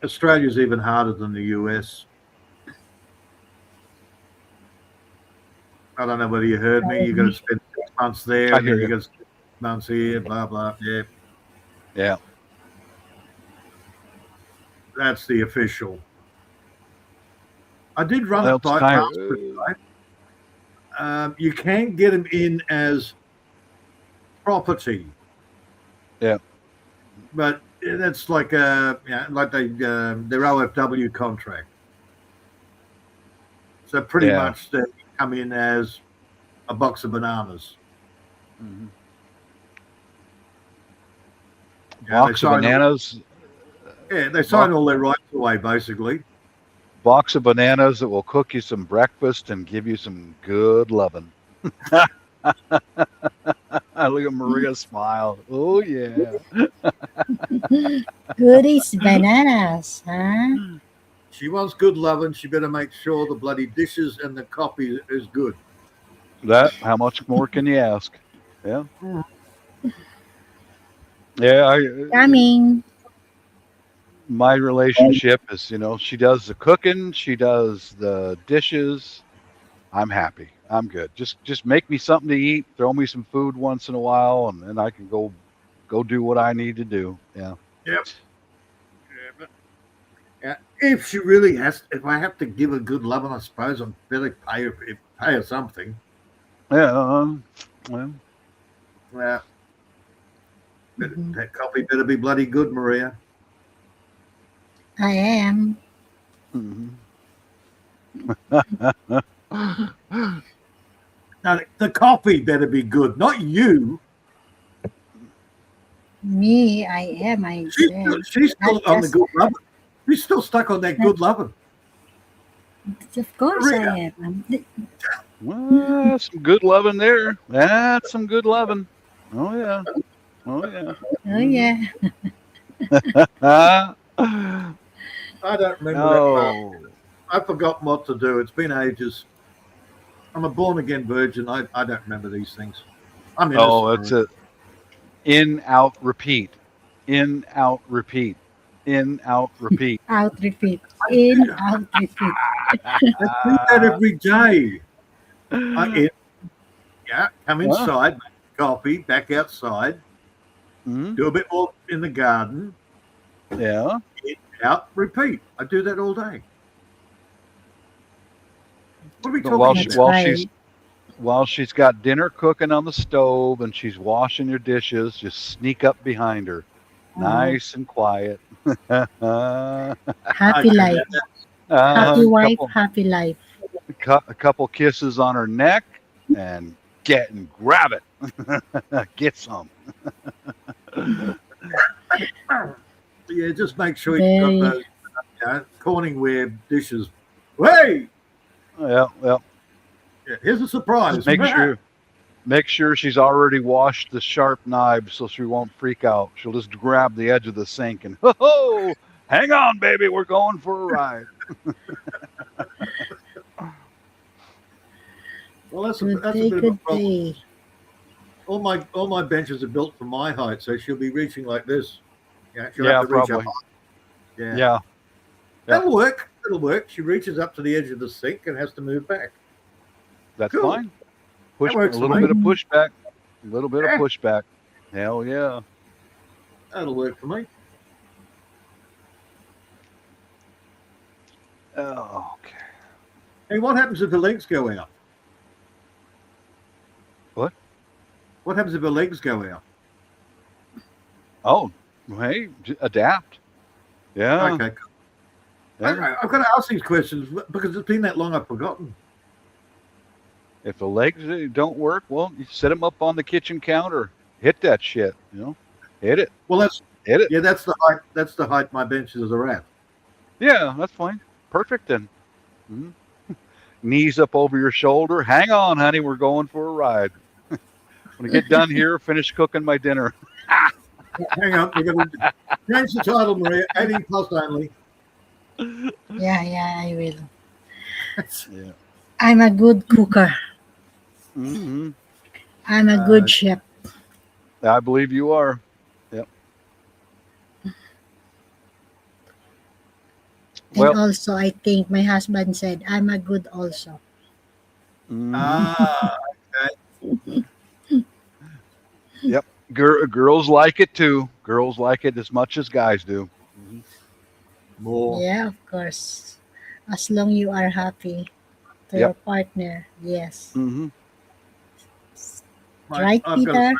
B: Australia's even harder than the US. I don't know whether you heard me. You're going to spend 6 months there,
C: I
B: and
C: hear
B: then you're
C: you.
B: going to spend 6 months here. Blah blah. Yeah,
C: Yeah.
B: that's the official. I did run
C: Well,
B: it
C: it's
B: by
C: kind
B: past, right? You can get them in as property,
C: yeah.
B: but that's like like their OFW contract. So pretty
C: Yeah.
B: much they come in as a box of bananas.
C: Mhm.
B: Yeah,
C: Box of bananas.
B: they sign
C: Box,
B: all their rights away, basically.
C: box of bananas that will cook you some breakfast and give you some good loving. Look at Maria smile. Oh yeah.
A: Goodies, bananas, huh?
B: She wants good loving. She better make sure the bloody dishes and the coffee is good.
C: That. How much more can you ask? Yeah.
B: Mhm.
C: Yeah.
A: Coming.
C: My relationship is, she does the cooking, she does the dishes. I'm happy. I'm good. Just make me something to eat, throw me some food once in a while, and then I can go do what I need to do. Yeah.
B: Yep. Yeah, but, yeah, if she really has, if I have to give her good loving, I suppose I better pay her something.
C: Yeah. Well,
B: Yeah, but
A: Mhm.
B: that coffee better be bloody good, Maria.
A: I am.
C: mhm.
B: Now the coffee better be good, not you.
A: Me, I am, I said.
B: She's
A: Not
B: still on the
A: just,
B: good loving. She's still stuck on that
A: not,
B: good loving.
A: of course I
B: Maria,
A: am.
C: Well, some good loving there. That's some good loving. Oh yeah. Oh yeah.
A: Oh, yeah.
C: Ah,
B: I don't remember that part.
C: no.
B: I've forgotten what to do. It's been ages. I'm a born again virgin. I don't remember these things. I'm
C: Oh,
B: innocent,
C: that's
B: Maria.
C: it. In, out, repeat. In, out, repeat. In, out, repeat.
A: Out, repeat. In, out, repeat.
B: I do that every day. I in, yeah, come
C: Huh?
B: inside, make coffee, back outside,
C: Mhm.
B: do a bit more in the garden,
C: Yeah.
B: in, out, repeat. I do that all day. What are we
C: But
B: talking
A: That's
B: about?
A: right.
C: while she's got dinner cooking on the stove and she's washing your dishes, just sneak up behind her,
A: Oh,
C: nice and quiet.
A: happy
B: Okay,
A: life. Happy
C: A
A: wife,
C: couple,
A: happy life.
C: a couple kisses on her neck, and get and grab it. Get some.
B: yeah, just make sure you've got
A: Very.
B: those Corningware dishes. Hey,
C: Yeah, well,
B: yeah, here's a surprise.
C: make sure she's already washed the sharp knives so she won't freak out. She'll just grab the edge of the sink and ho, hang on, baby, we're going for a ride.
B: Well, that's
A: Good
B: a
A: day,
B: bit of a
A: good
B: problem.
A: day.
B: All my benches are built for my height, so she'll be reaching like this. Yeah, she'll
C: Yeah,
B: have to reach up.
C: probably.
B: Yeah.
C: Yeah.
B: That'll work. It'll work. She reaches up to the edge of the sink and has to move back.
C: That's
B: Cool.
C: fine. Push
B: That
C: a
B: works for
C: little
B: me.
C: bit of pushback. A little bit of
B: Yeah.
C: pushback. Hell yeah.
B: That'll work for me.
C: Oh, okay.
B: Hey, what happens if the legs go out?
C: What?
B: What happens if her legs go out?
C: Oh, hey, adapt. Yeah,
B: Okay.
C: yeah.
B: I've got to ask these questions because it's been that long I've forgotten.
C: If the legs don't work, well, you set them up on the kitchen counter. Hit that shit. Hit it.
B: Well,
C: Hit it.
B: that's the height. That's the height my benches are at.
C: Yeah, that's fine. Perfect then. Mhm. Knees up over your shoulder. Hang on, honey. We're going for a ride. When I get done here, finish cooking my dinner.
B: Hang on, we're going to change the title, Maria. 18 plus only.
A: Yeah, I will.
C: Yeah.
A: I'm a good cooker.
C: Hmm.
A: I'm a good chef.
C: I believe you are. Yep.
A: And
C: Well,
A: also, I think my husband said, I'm a good also.
C: mhm.
B: Ah,
C: Yep. Girls like it too. Girls like it as much as guys do. Hmm.
B: more.
A: Yeah, of course. As long you are happy to
C: Yep.
A: your partner. Yes.
C: Hmm.
B: Mate,
A: Right,
B: I've got to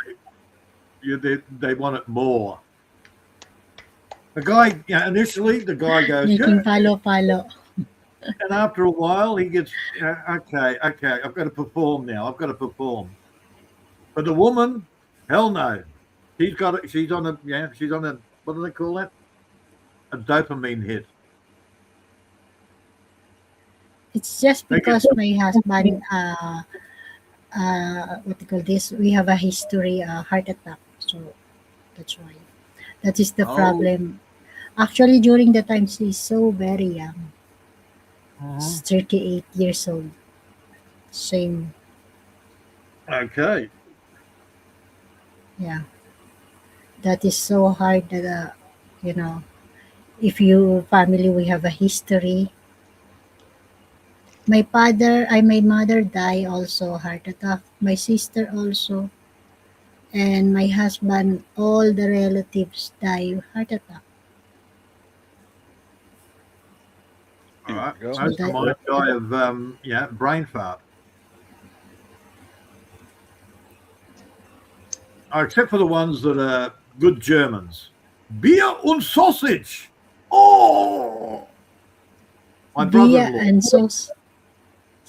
A: Peter?
B: say, they want it more. The guy, initially, the guy goes, yeah,
A: Making palo-palo.
B: and after a while, he gets, okay, I've got to perform now. I've got to perform. But the woman, hell no. She's on a, what do they call that? A dopamine hit.
A: It's just
B: They get,
A: because my husband, what do you call this? We have a history, heart attack. So that's why. That is the
B: oh,
A: problem. Actually, during the time, she's so very young.
B: uh-huh.
A: She's 38 years old. Same.
B: Okay.
A: Yeah. That is so hard that, you know, if you family, we have a history. My mother died also heart attack. My sister also, and my husband, all the relatives die heart attack.
B: All
C: There
B: right.
C: you go.
A: So
B: Most of
A: that
B: mine die of, brain fart. Except for the ones that are good Germans. Beer and sausage. Oh, my
A: beer
B: brother-in-law.
A: and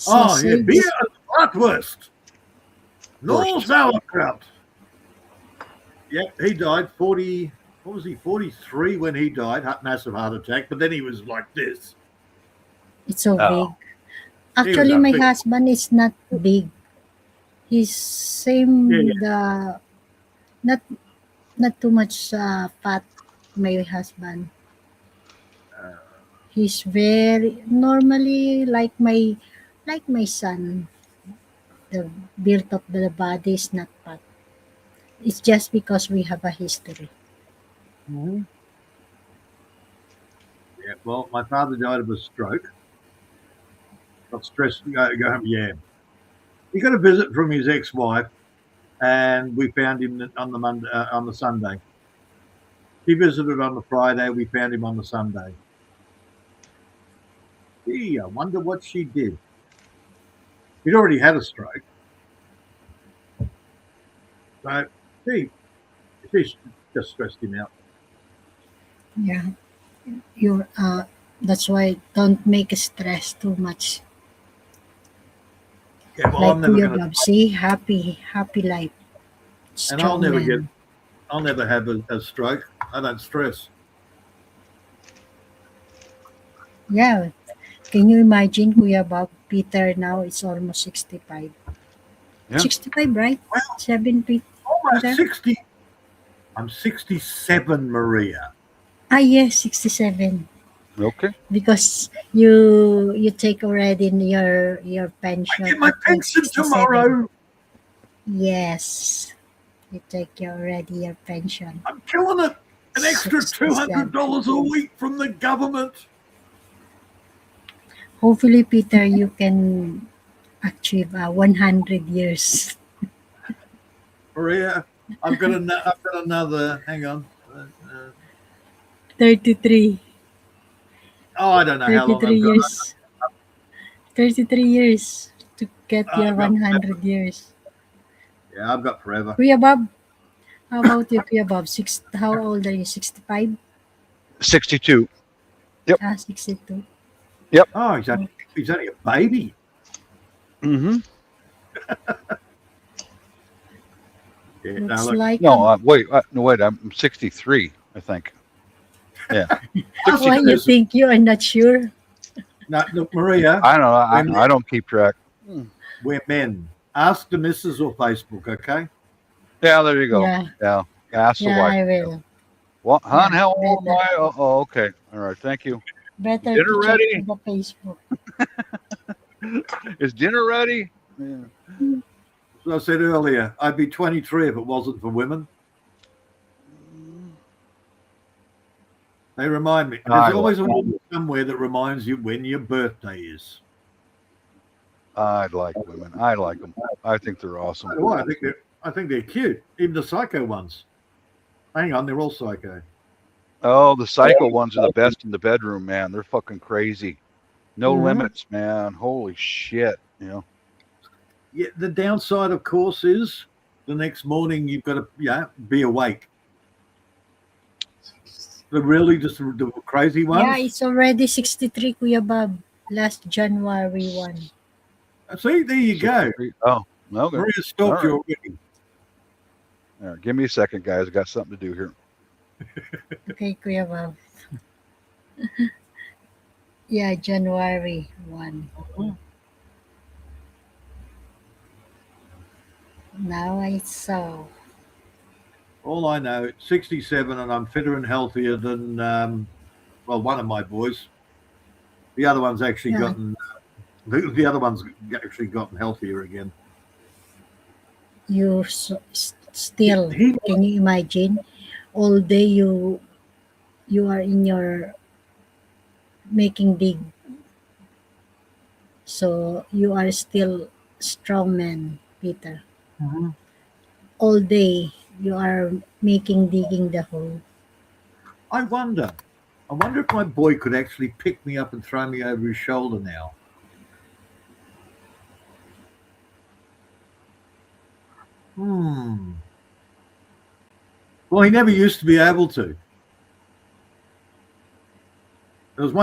B: Oh, yeah, beer
A: sausage.
B: and bratwurst. No
C: Worst.
B: sauerkraut. Yep, he died 40, what was he, 43 when he died, massive heart attack, but then he was like this.
A: It's so
C: Oh.
A: big.
B: He was
A: Actually,
B: a
A: my
B: big,
A: husband is not big. He's
B: yeah,
A: same the not not too much fat. My husband.
B: uh,
A: He's very normally like my son. The build of the body is not fat. It's just because we have a history.
B: mhm. Yeah, well, my father died of a stroke. Got stressed, yeah. He got a visit from his ex-wife, and we found him on the Monday, on the Sunday. He visited on the Friday. We found him on the Sunday. Gee, I wonder what she did. He'd already had a stroke, so she she just stressed him out.
A: Yeah, you're. That's why don't make stress too much.
B: Yeah, well, I'm
A: Like
B: never
A: Kuya
B: going to,
A: Bob, say happy life,
B: and I'll
A: strong
B: never
A: man.
B: I'll never have a stroke. I don't stress.
A: Yeah, can you imagine Kuya Bob? Peter now it's almost 65.
C: Yeah.
A: 65, right?
B: Well,
A: 7 feet,
B: almost
A: Peter?
B: 60. I'm 67, Maria.
A: Ah, yes, 67.
C: Okay.
A: Because you take already your
B: I
A: pension,
B: get
A: I
B: my
A: think
B: pension
A: 67.
B: tomorrow.
A: Yes, you take already your pension.
B: I'm killing it. An extra
A: 67.
B: $200 a week from the government.
A: Hopefully, Peter, you can achieve 100 years.
B: Maria, I've got another. Hang on.
A: 33.
B: I don't know how long
A: 33
B: I've got.
A: years. 33 years to get your
B: I've got
A: 100 years.
B: Yeah, I've got forever.
A: Kuya Bob, How about you, Kuya Bob? How old are you? 65?
C: 62. Yep.
A: 62.
B: Oh, he's only a baby.
C: Mm-hmm.
B: Yeah,
A: Looks
B: look,
A: like
C: No, wait. I'm 63. I think. Yeah.
A: why you think you are not sure?
B: no, look, Maria,
C: I don't know.
B: When-
C: I don't keep track.
B: we're men. Ask the missus or Facebook, okay?
C: Yeah, there you go.
A: Yeah,
C: Yeah. Ask the
A: yeah,
C: wife.
A: I will.
C: What, hon?
A: Yeah,
C: How old am
A: better.
C: I? Oh, okay. All right. Thank you.
A: Better to
C: Dinner
A: check
C: ready?
A: to the Facebook.
C: Is dinner ready? Yeah.
B: As I said earlier, I'd be 23 if it wasn't for women. They remind me. There's always a woman somewhere that reminds you when your birthday is.
C: I like women. I like them. I think they're awesome.
B: Well, I think they're cute. Even the psycho ones. Hang on, they're all psycho.
C: Oh, the psycho ones are the best in the bedroom, man. They're fucking crazy. No limits, man. Holy shit. You know.
B: Yeah, the downside, of course, is the next morning you've got to be awake. The really just the crazy ones.
A: Yeah, it's already 63, Kuya Bob. Last January 1.
B: See, there you go.
C: Oh, okay.
B: Maria stalked you
C: All
B: already.
C: right, give me a second, guys. I got something to do here.
A: Okay, Kuya Bob. Yeah, January 1. Now I saw.
B: All I know, 67, and I'm fitter and healthier than one of my boys. The other one's actually
A: Yeah.
B: gotten. The other one's actually gotten healthier again.
A: You still, can you imagine? All day you are in your making big. So you are still strong man, Peter. All day you are digging the hole.
B: I wonder if my boy could actually pick me up and throw me over his shoulder now. Well, he never used to be able to. There was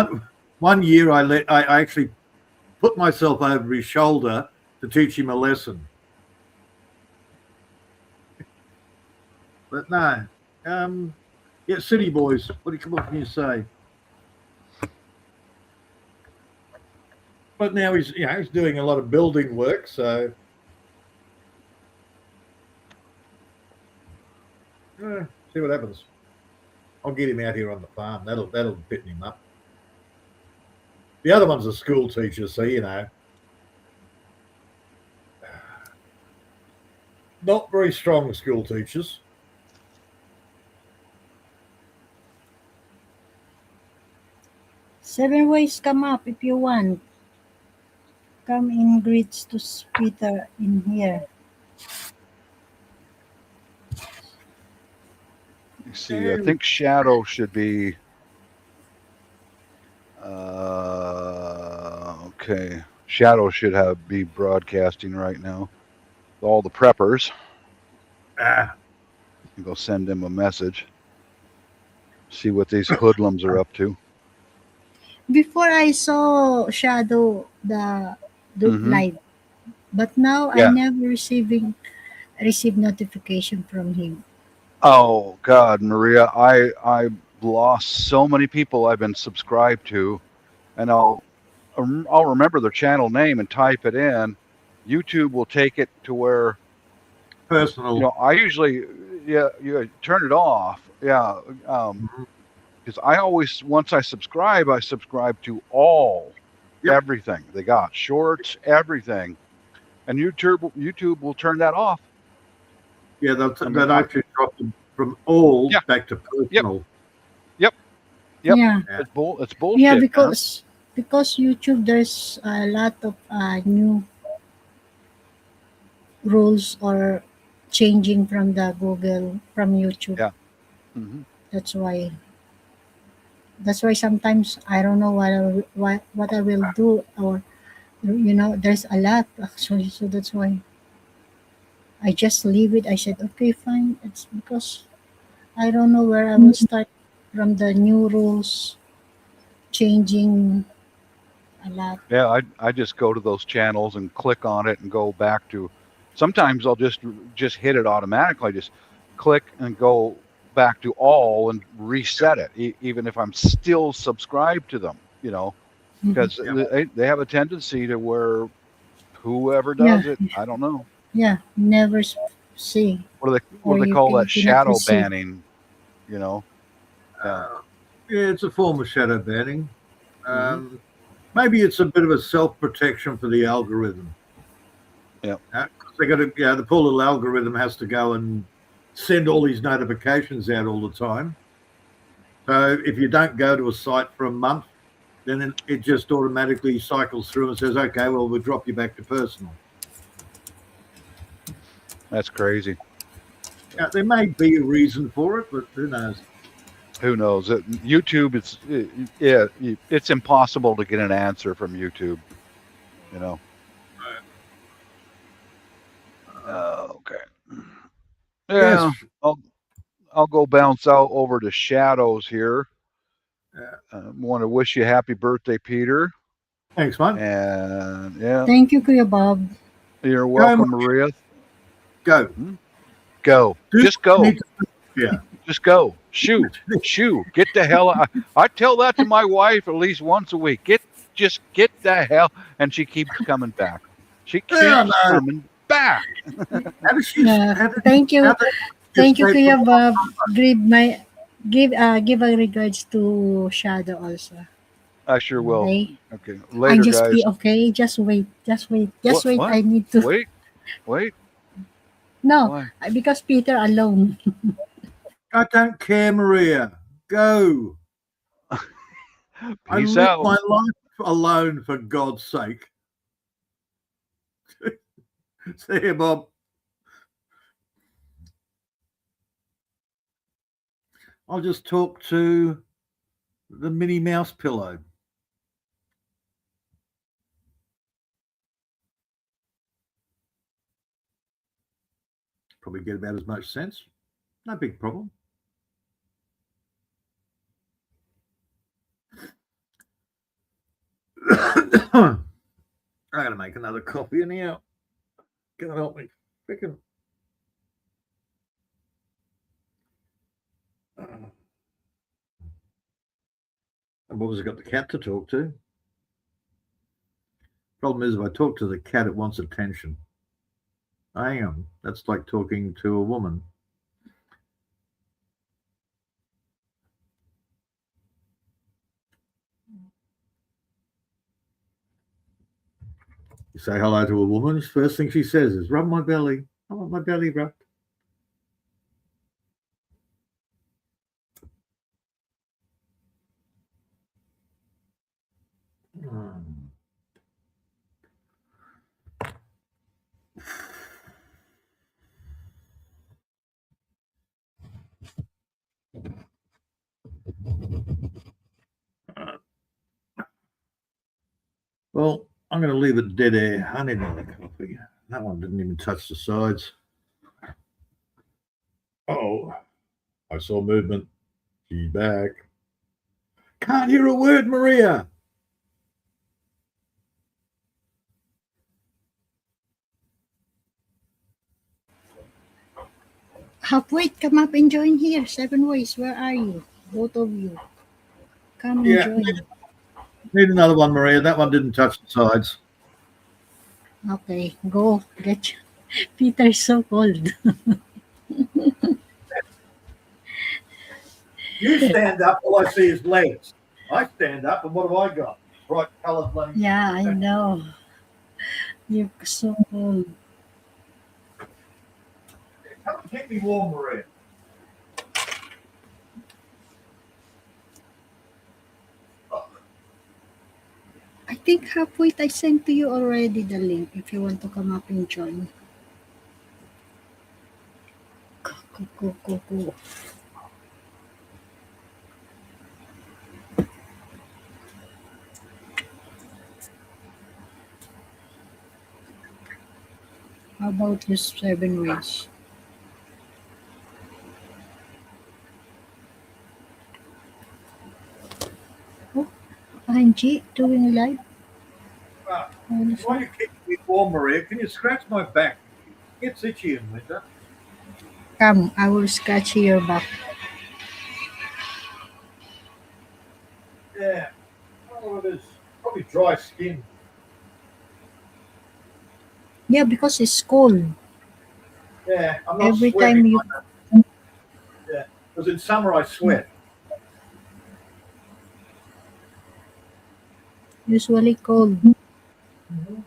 B: one year I actually put myself over his shoulder to teach him a lesson. But no, yeah, city boys. What can you say? But now he's doing a lot of building work, so see what happens. I'll get him out here on the farm. That'll bitten him up. The other one's a school teacher, so not very strong school teachers.
A: Seven ways come up if you want. Come in greets to Peter in here.
C: You see, I think Shadow should be. Okay. Shadow should be broadcasting right now. All the preppers. You go send him a message. See what these hoodlums are up to.
A: Before I saw Shadow the live, but now I never received notification from him.
C: Oh God, Maria, I lost so many people I've been subscribed to, and I'll remember their channel name and type it in. YouTube will take it to where
B: personal.
C: I usually you turn it off. Yeah, because I always once I subscribe to all everything they got, shorts, everything, and YouTube will turn that off.
B: Yeah, they'll actually drop them from all back to personal.
C: Yep.
A: Yeah.
C: It's bullshit.
A: Yeah, because YouTube there's a lot of new rules or changing from the Google from YouTube.
C: Yeah.
A: That's why sometimes I don't know what I will do, or there's a lot actually, so that's why I just leave it. I said, okay, fine. It's because I don't know where I will start from the new rules changing a lot.
C: Yeah, I just go to those channels and click on it and go back to. Sometimes I'll just hit it automatically. I just click and go back to all and reset it, even if I'm still subscribed to them.
A: Mhm.
C: Because they have a tendency to where whoever
A: Yeah,
C: does it, I don't know.
A: yeah. Never see,
C: What
A: or
C: do they
A: you
C: call that?
A: cannot
C: Shadow
A: receive.
C: banning. You know. Yeah.
B: Yeah, it's a form of shadow banning.
C: Hmm.
B: Maybe it's a bit of a self protection for the algorithm.
C: Yeah.
B: 'Cause they got to, the poor little algorithm has to go and send all these notifications out all the time. So if you don't go to a site for a month, then it just automatically cycles through and says, okay, well, we'll drop you back to personal.
C: That's crazy.
B: Now, there may be a reason for it, but who knows?
C: Who knows? YouTube, it's impossible to get an answer from YouTube. You know. Okay.
B: Yes.
C: Yeah. I'll go bounce out over to Shadows here. Want to wish you happy birthday, Peter.
B: Thanks, mate.
C: And yeah,
A: Thank you, Kuya Bob.
C: you're
B: Go,
C: welcome, Maria.
B: go.
C: Go.
B: Do
C: Just
B: what you
C: go.
B: need to do. Yeah.
C: Just go. Shoo. Shoo. Get the hell out. I tell that to my wife at least once a week. Just get the hell. And she keeps coming back. She
B: Yeah,
C: keeps
B: no.
C: coming back.
B: How does she, how did,
A: Thank
B: how
A: you,
B: did you
A: thank you,
B: escape from
A: Kuya Bob. Give a regards to Shadow also.
C: I sure will.
A: Okay,
C: Okay.
A: and
C: Later,
A: just
C: guys.
A: be okay. Just
C: What?
A: wait.
C: What?
A: I need to.
C: Wait. Wait.
A: No,
C: Why?
A: because Peter alone.
B: I don't care, Maria. Go. I
C: Peace
B: live
C: out.
B: my life alone, for God's sake. See you, Bob. I'll just talk to the Minnie Mouse pillow. Probably get about as much sense. No big problem. I gotta make another coffee in here. Gonna help me. Freaking. I've obviously got the cat to talk to. Problem is, if I talk to the cat, it wants attention. Hang on. That's like talking to a woman. You say hello to a woman, first thing she says is, rub my belly. I want my belly rubbed. Hmm. Well, I'm going to leave it dead air. I need another coffee. That one didn't even touch the sides. Oh, I saw movement. She's back. Can't hear a word, Maria.
A: Wait, come up and join here. Seven Ways, where are you? Both of you. Come and
B: Yeah,
A: join.
B: need another one, Maria. That one didn't touch the sides.
A: Okay, go. Get you. Peter's so cold.
B: You stand up, all I see is legs. I stand up, and what have I got? Bright coloured bloody.
A: Yeah, I know. You're so cold.
B: Come and keep me warm, Maria.
A: I think halfway I sent to you already the link if you want to come up and join. Go. How about you 7 ways? Oh, Angie doing live? Holy
B: Why
A: shit.
B: you keep me warm, Maria? Can you scratch my back? It gets itchy in winter.
A: Come, I will scratch your back.
B: Yeah. Oh, it is. Probably dry skin.
A: Yeah, because it's cold.
B: Yeah, I'm not
A: Every
B: sweating
A: time you
B: like that. Because in summer I sweat.
A: usually cold.
B: Mm-hmm.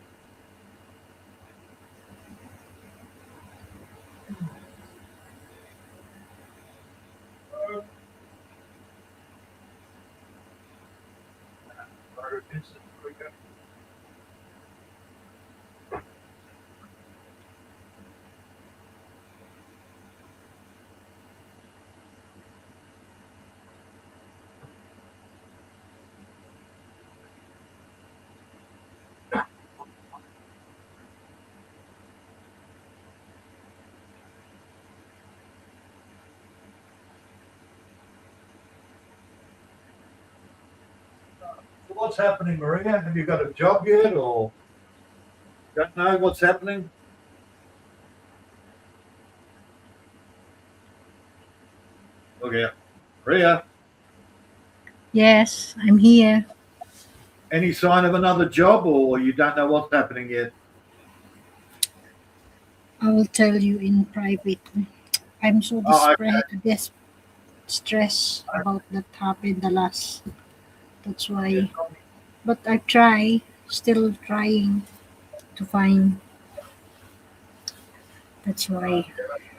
B: So what's happening, Maria? Have you got a job yet, or don't know what's happening? Okay, Maria.
A: Yes, I'm here.
B: Any sign of another job, or you don't know what's happening yet?
A: I will tell you in private. I'm so
B: Oh, okay.
A: stressed about that happened the last. That's
B: Yeah,
A: why. But I try, still trying to find. That's why.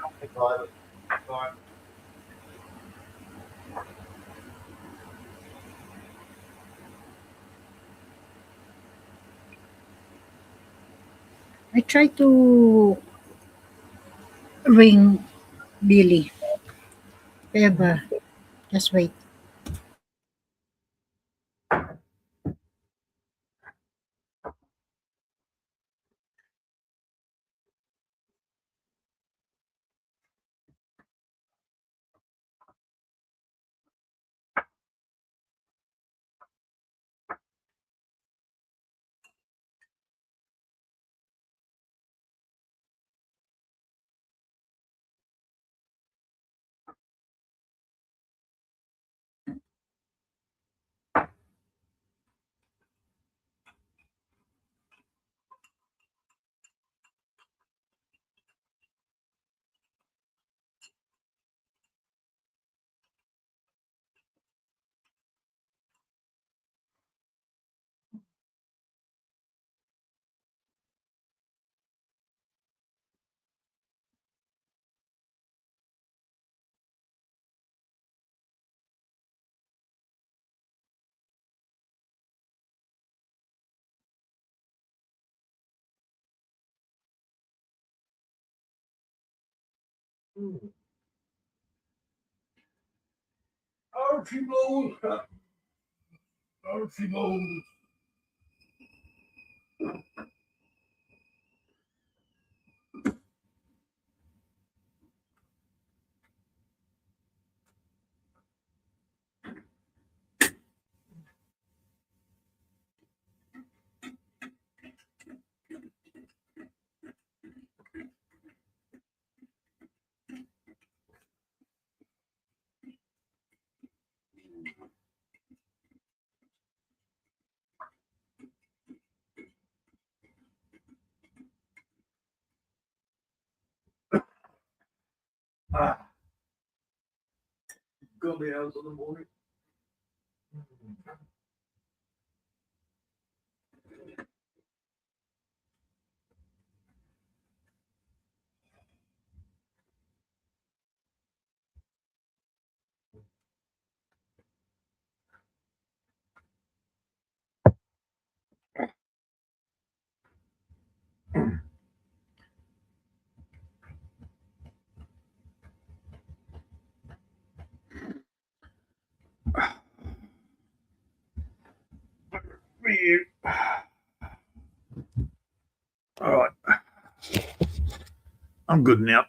B: company private. Fine.
A: I try to ring Billy. Ever. Just wait.
B: Archibald, Archibald. Ah, got the hours in the morning. All right. I'm good now.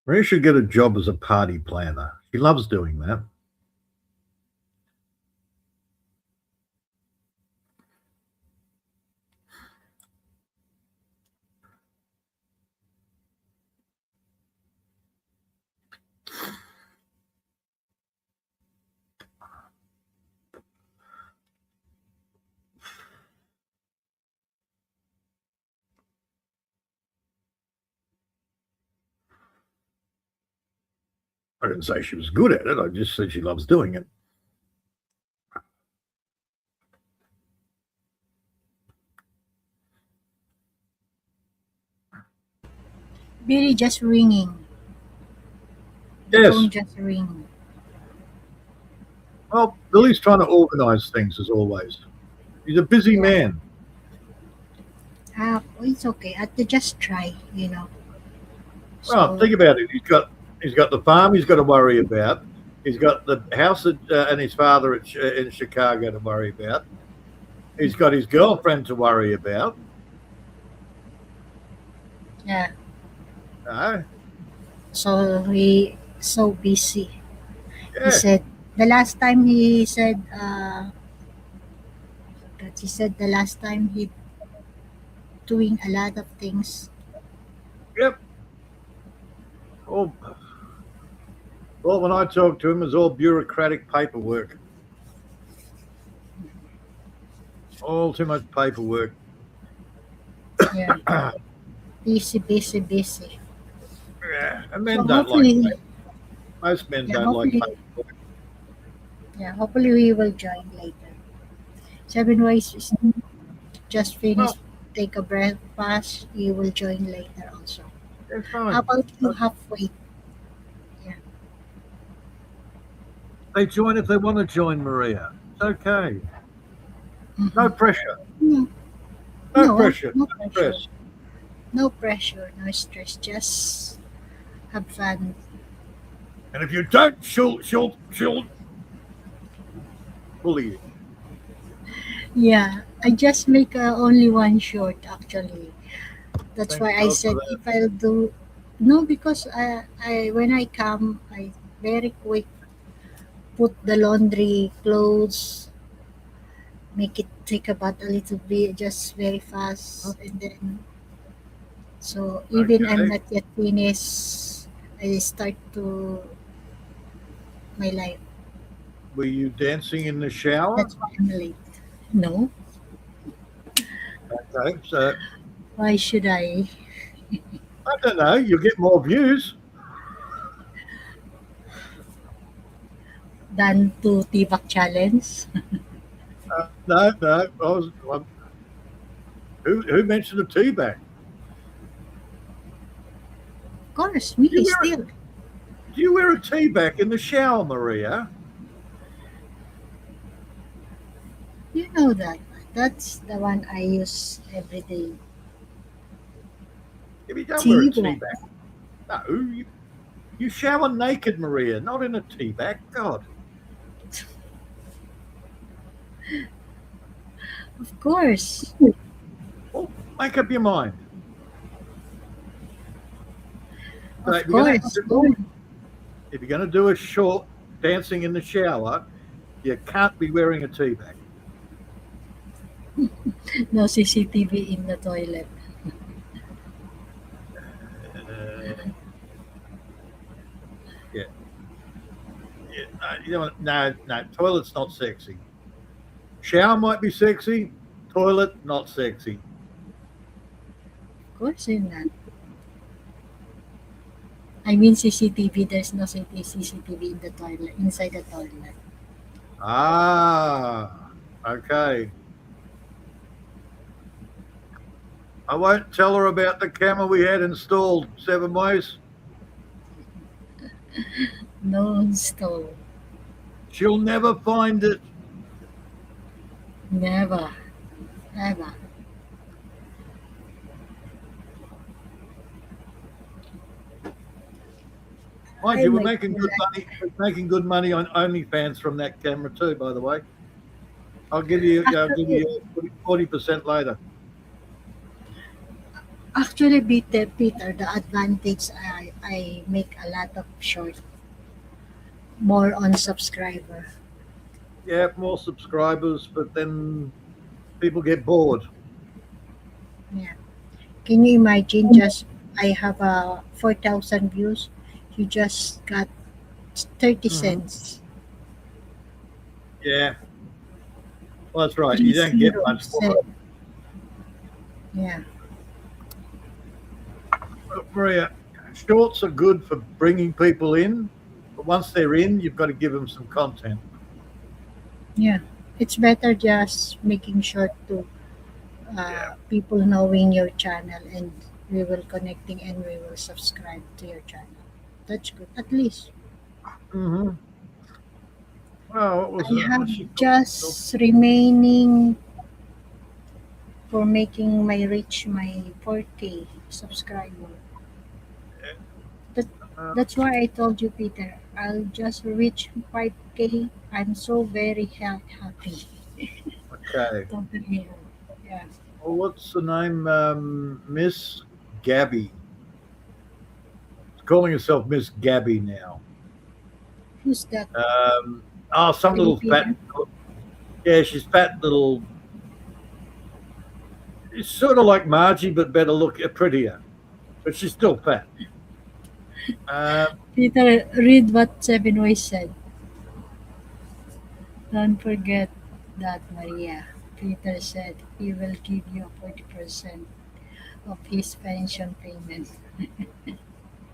B: Maria should get a job as a party planner. She loves doing that. I didn't say she was good at it. I just said she loves doing it.
A: Billy just ringing. The
B: Yes.
A: phone just ringing.
B: Well, Billy's trying to organise things as always. He's a busy man.
A: It's okay. I have to just try, you know.
B: Well, think about it. He's got the farm he's got to worry about. He's got the house and his father in Chicago to worry about. He's got his girlfriend to worry about.
A: Yeah.
B: No.
A: So he so busy.
B: Yeah.
A: He said the last time he said the last time he doing a lot of things.
B: Yep. Well, when I talked to him, it was all bureaucratic paperwork. All too much paperwork.
A: Yeah. Busy.
B: Yeah, and men
A: So
B: don't like
A: hopefully,
B: paperwork. Most men
A: Yeah,
B: don't like
A: hopefully-
B: paperwork.
A: yeah, hopefully we will join later. 7 ways is just finish, take a breakfast. You will join later also.
B: It's fine.
A: How about you halfway?
B: They join if they want to join, Maria. It's okay. No pressure.
A: No,
B: No pressure.
A: No
B: No
A: pressure.
B: stress.
A: No pressure, no stress. Just have fun.
B: And if you don't, she'll bully you.
A: Yeah, I just make only one short actually. That's
B: Thank
A: why I
B: God for
A: said
B: that.
A: if I'll do no because I when I come I very quick put the laundry clothes, make it take about a little bit, just very fast, and then so even I'm
B: Okay.
A: not yet finished, I start to my life.
B: Were you dancing in the shower?
A: That's why I'm late. No,
B: Okay, so
A: why should I?
B: I don't know. You'll get more views.
A: Done to Tibak challenge.
B: No. Who mentioned a tea bag?
A: Of course, me
B: You wear
A: still.
B: Do you wear a tea bag in the shower, Maria?
A: You know that. That's the one I use every day.
B: If you don't wear a
A: Tea
B: tea
A: bag.
B: bag, no, you shower naked, Maria, not in a tea bag. God,
A: Of course.
B: well, make up your mind. So
A: Of course.
B: if you're going to do a short dancing in the shower, you can't be wearing a tea bag.
A: No CCTV in the toilet.
B: Yeah. No, toilet's not sexy. Shower might be sexy, toilet not sexy.
A: Of course not. I mean CCTV, there's no CCTV in the toilet, inside the toilet.
B: Ah, okay. I won't tell her about the camera we had installed 7 ways.
A: No stove.
B: She'll never find it.
A: Never. Ever.
B: Mind
A: I
B: you, we're
A: like
B: making good money. We're making good money on OnlyFans from that camera too. By the way, I'll give you 40% later.
A: Actually, Peter, the advantage I make a lot of short, more on subscriber.
B: Yeah, more subscribers, but then people get bored.
A: Yeah. Can you imagine? Just I have a 4,000 views. You just got 30
B: Mhm.
A: cents.
B: Yeah, well, that's right. You don't get
A: 30
B: much for
A: cents.
B: it.
A: Yeah.
B: Maria, shorts are good for bringing people in, but once they're in, you've got to give them some content.
A: Yeah. It's better just making sure to
B: Yeah.
A: people knowing your channel, and we will connecting and we will subscribe to your channel. That's good. At least
B: Mm-hmm. Well, what was
A: I
B: it?
A: have
B: What's she called?
A: just remaining for making my reach my 4K subscriber.
B: Uh,
A: That's why I told you, Peter. I'll just reach 5K. I'm so very happy.
B: okay.
A: Totally. Yeah.
B: Well, what's the name? Miss Gabby. She's calling herself Miss Gabby now.
A: Who's that?
B: Some little fat.
A: Filipino?
B: Yeah, she's fat little. It's sort of like Margie, but better look, prettier. But she's still fat.
A: Peter, read what Seven Ways said. Don't forget that, Maria. Peter said he will give you 40% of his pension payment.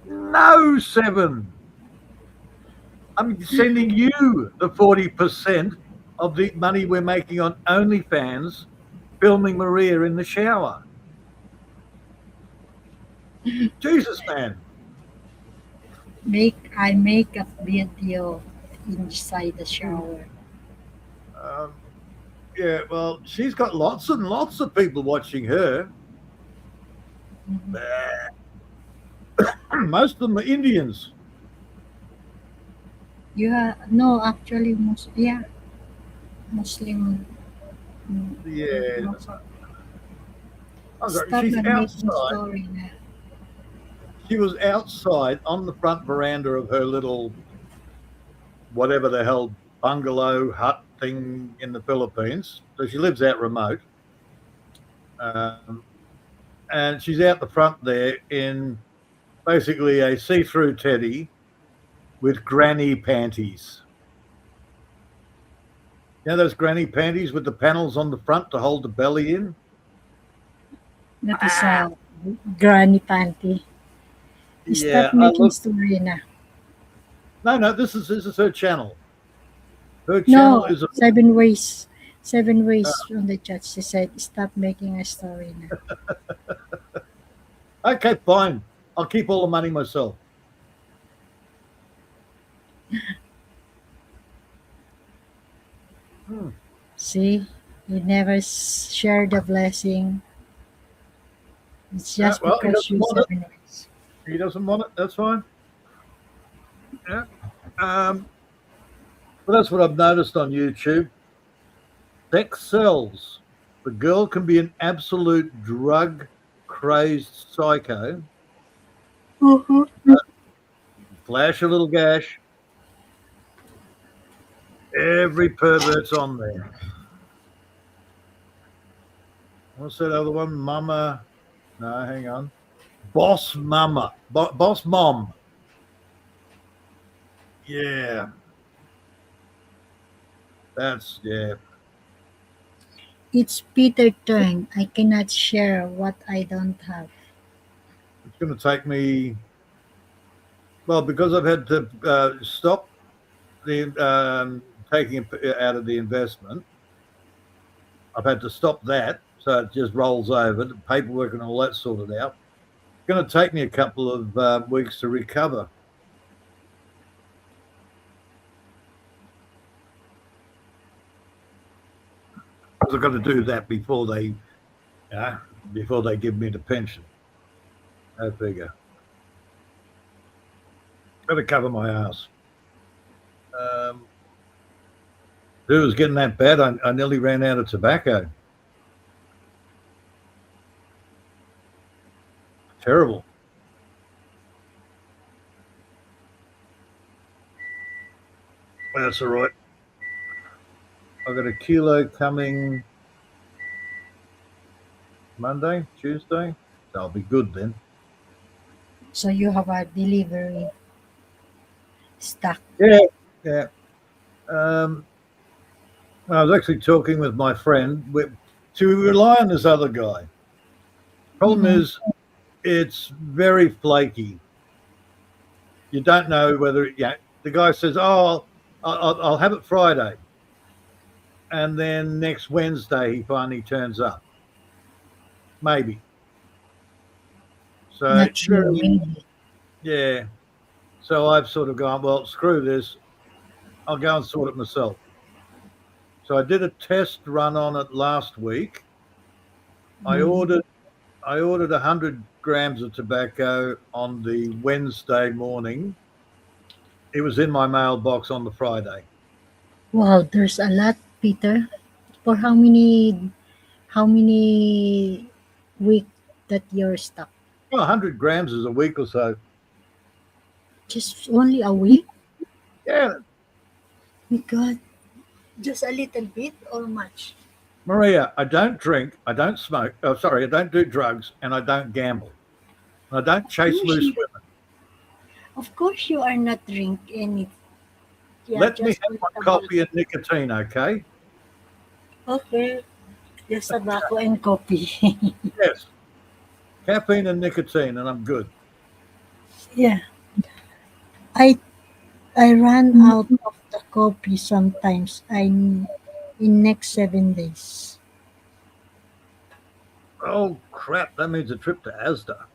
B: No, 7. I'm sending you the 40% of the money we're making on OnlyFans, filming Maria in the shower. Jesus, man.
A: I make a video inside the shower.
B: Um, yeah, well, she's got lots and lots of people watching her.
A: Mhm.
B: Most of them are Indians.
A: No, actually, Muslim.
B: Yeah.
A: Also.
B: Okay,
A: Stop
B: she's
A: and making
B: outside.
A: story na.
B: She was outside on the front veranda of her little, whatever the hell, bungalow hut thing in the Philippines. So she lives out remote. And she's out the front there in basically a see-through teddy with granny panties. You know those granny panties with the panels on the front to hold the belly in?
A: That is a granny panty.
B: Yeah,
A: Stop making story na.
B: No, this is her channel. Her channel
A: No,
B: is a
A: 7 ways. 7 ways on the chat. She said, stop making a story na.
B: okay, fine. I'll keep all the money myself.
A: See, you never share the blessing. It's just
B: Well, he
A: because
B: doesn't
A: you
B: want it.
A: 7 ways.
B: He doesn't want it. That's fine. Yeah. But that's what I've noticed on YouTube. Sex sells. The girl can be an absolute drug crazed psycho. Flash a little gash. Every pervert's on there. What's that other one? Mama. No, hang on. Boss Mama. Boss Mom. Yeah. Yeah.
A: It's Peter turn. I cannot share what I don't have.
B: It's going to take me, well, because I've had to stop the taking it out of the investment. I've had to stop that, so it just rolls over. The paperwork and all that sorted out. It's going to take me a couple of weeks to recover. Because I've got to do that before they give me the pension. Go figure. Got to cover my ass. It was getting that bad. I nearly ran out of tobacco. Terrible. That's all right. I've got a kilo coming Monday, Tuesday. So I'll be good then.
A: So you have a delivery stuck.
B: Yeah. I was actually talking with my friend. To rely on this other guy. Problem is, it's very flaky. You don't know whether the guy says, "Oh, I'll have it Friday," and then next Wednesday he finally turns up. Maybe. So
A: Not sure, maybe.
B: yeah. So I've sort of gone, well, screw this. I'll go and sort it myself. So I did a test run on it last week. I ordered 100 grams of tobacco on the Wednesday morning. It was in my mailbox on the Friday.
A: Wow, there's a lot, Peter. For how many week that you're stuck?
B: Well, 100 grams is a week or so.
A: Just only a week?
B: Yeah.
A: My God. Just a little bit or much?
B: Maria, I don't drink, I don't smoke. Oh, sorry, I don't do drugs, and I don't gamble. I don't chase loose women.
A: Of course you are not drink any. Yeah,
B: Let me
A: just
B: have my coffee and nicotine, okay?
A: Okay. Just tobacco and coffee.
B: Yes. Caffeine and nicotine, and I'm good.
A: Yeah. I run out of the coffee sometimes. I'm in next 7 days.
B: Oh, crap. That means a trip to Asda.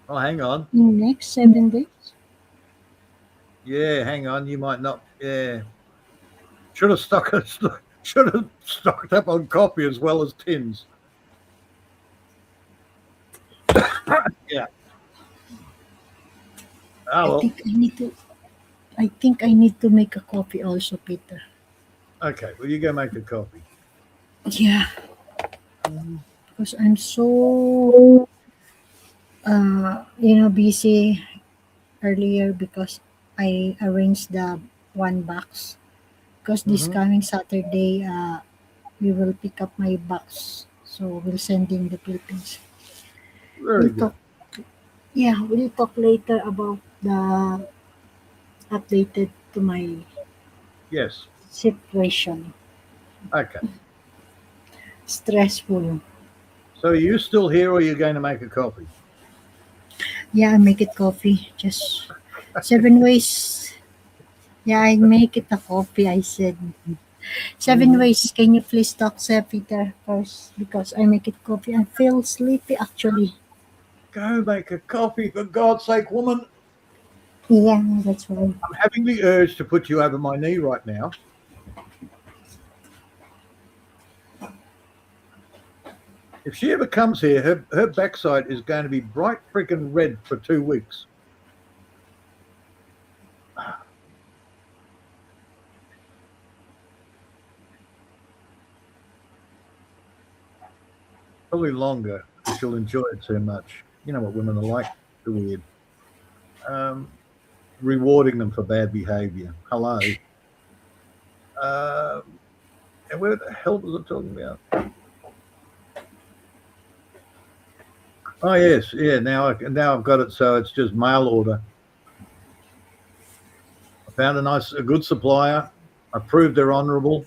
B: Oh, hang on.
A: In next 7 days?
B: Yeah, hang on. You might not. Yeah. Should have stocked up on coffee as well as tins. Yeah. Oh, well.
A: I think I need to make a coffee also, Peter.
B: Okay. Well, you go make a coffee.
A: Yeah. Because I'm so busy earlier because I arranged the one box. Because this coming Saturday, we will pick up my box. So we'll send in the Philippines.
B: Very good.
A: We'll talk later about the updated to my
B: Yes.
A: situation.
B: Okay.
A: Stressful.
B: So are you still here, or are you going to make a coffee?
A: Yeah, I make it coffee. Just 7 ways. Yeah, I make it a coffee, I said. 7 ways. Can you please talk, Sir Peter, first? Because I make it coffee. I feel sleepy, actually.
B: Go make a coffee, for God's sake, woman.
A: Yeah, that's why.
B: I'm having the urge to put you over my knee right now. If she ever comes here, her backside is going to be bright freaking red for 2 weeks. Probably longer, because she'll enjoy it too much. You know what women are like. They're weird. Rewarding them for bad behavior. Hello. And where the hell was I talking about? Oh yes, yeah. Now I've got it. So it's just mail order. I found a good supplier. I prove they're honourable.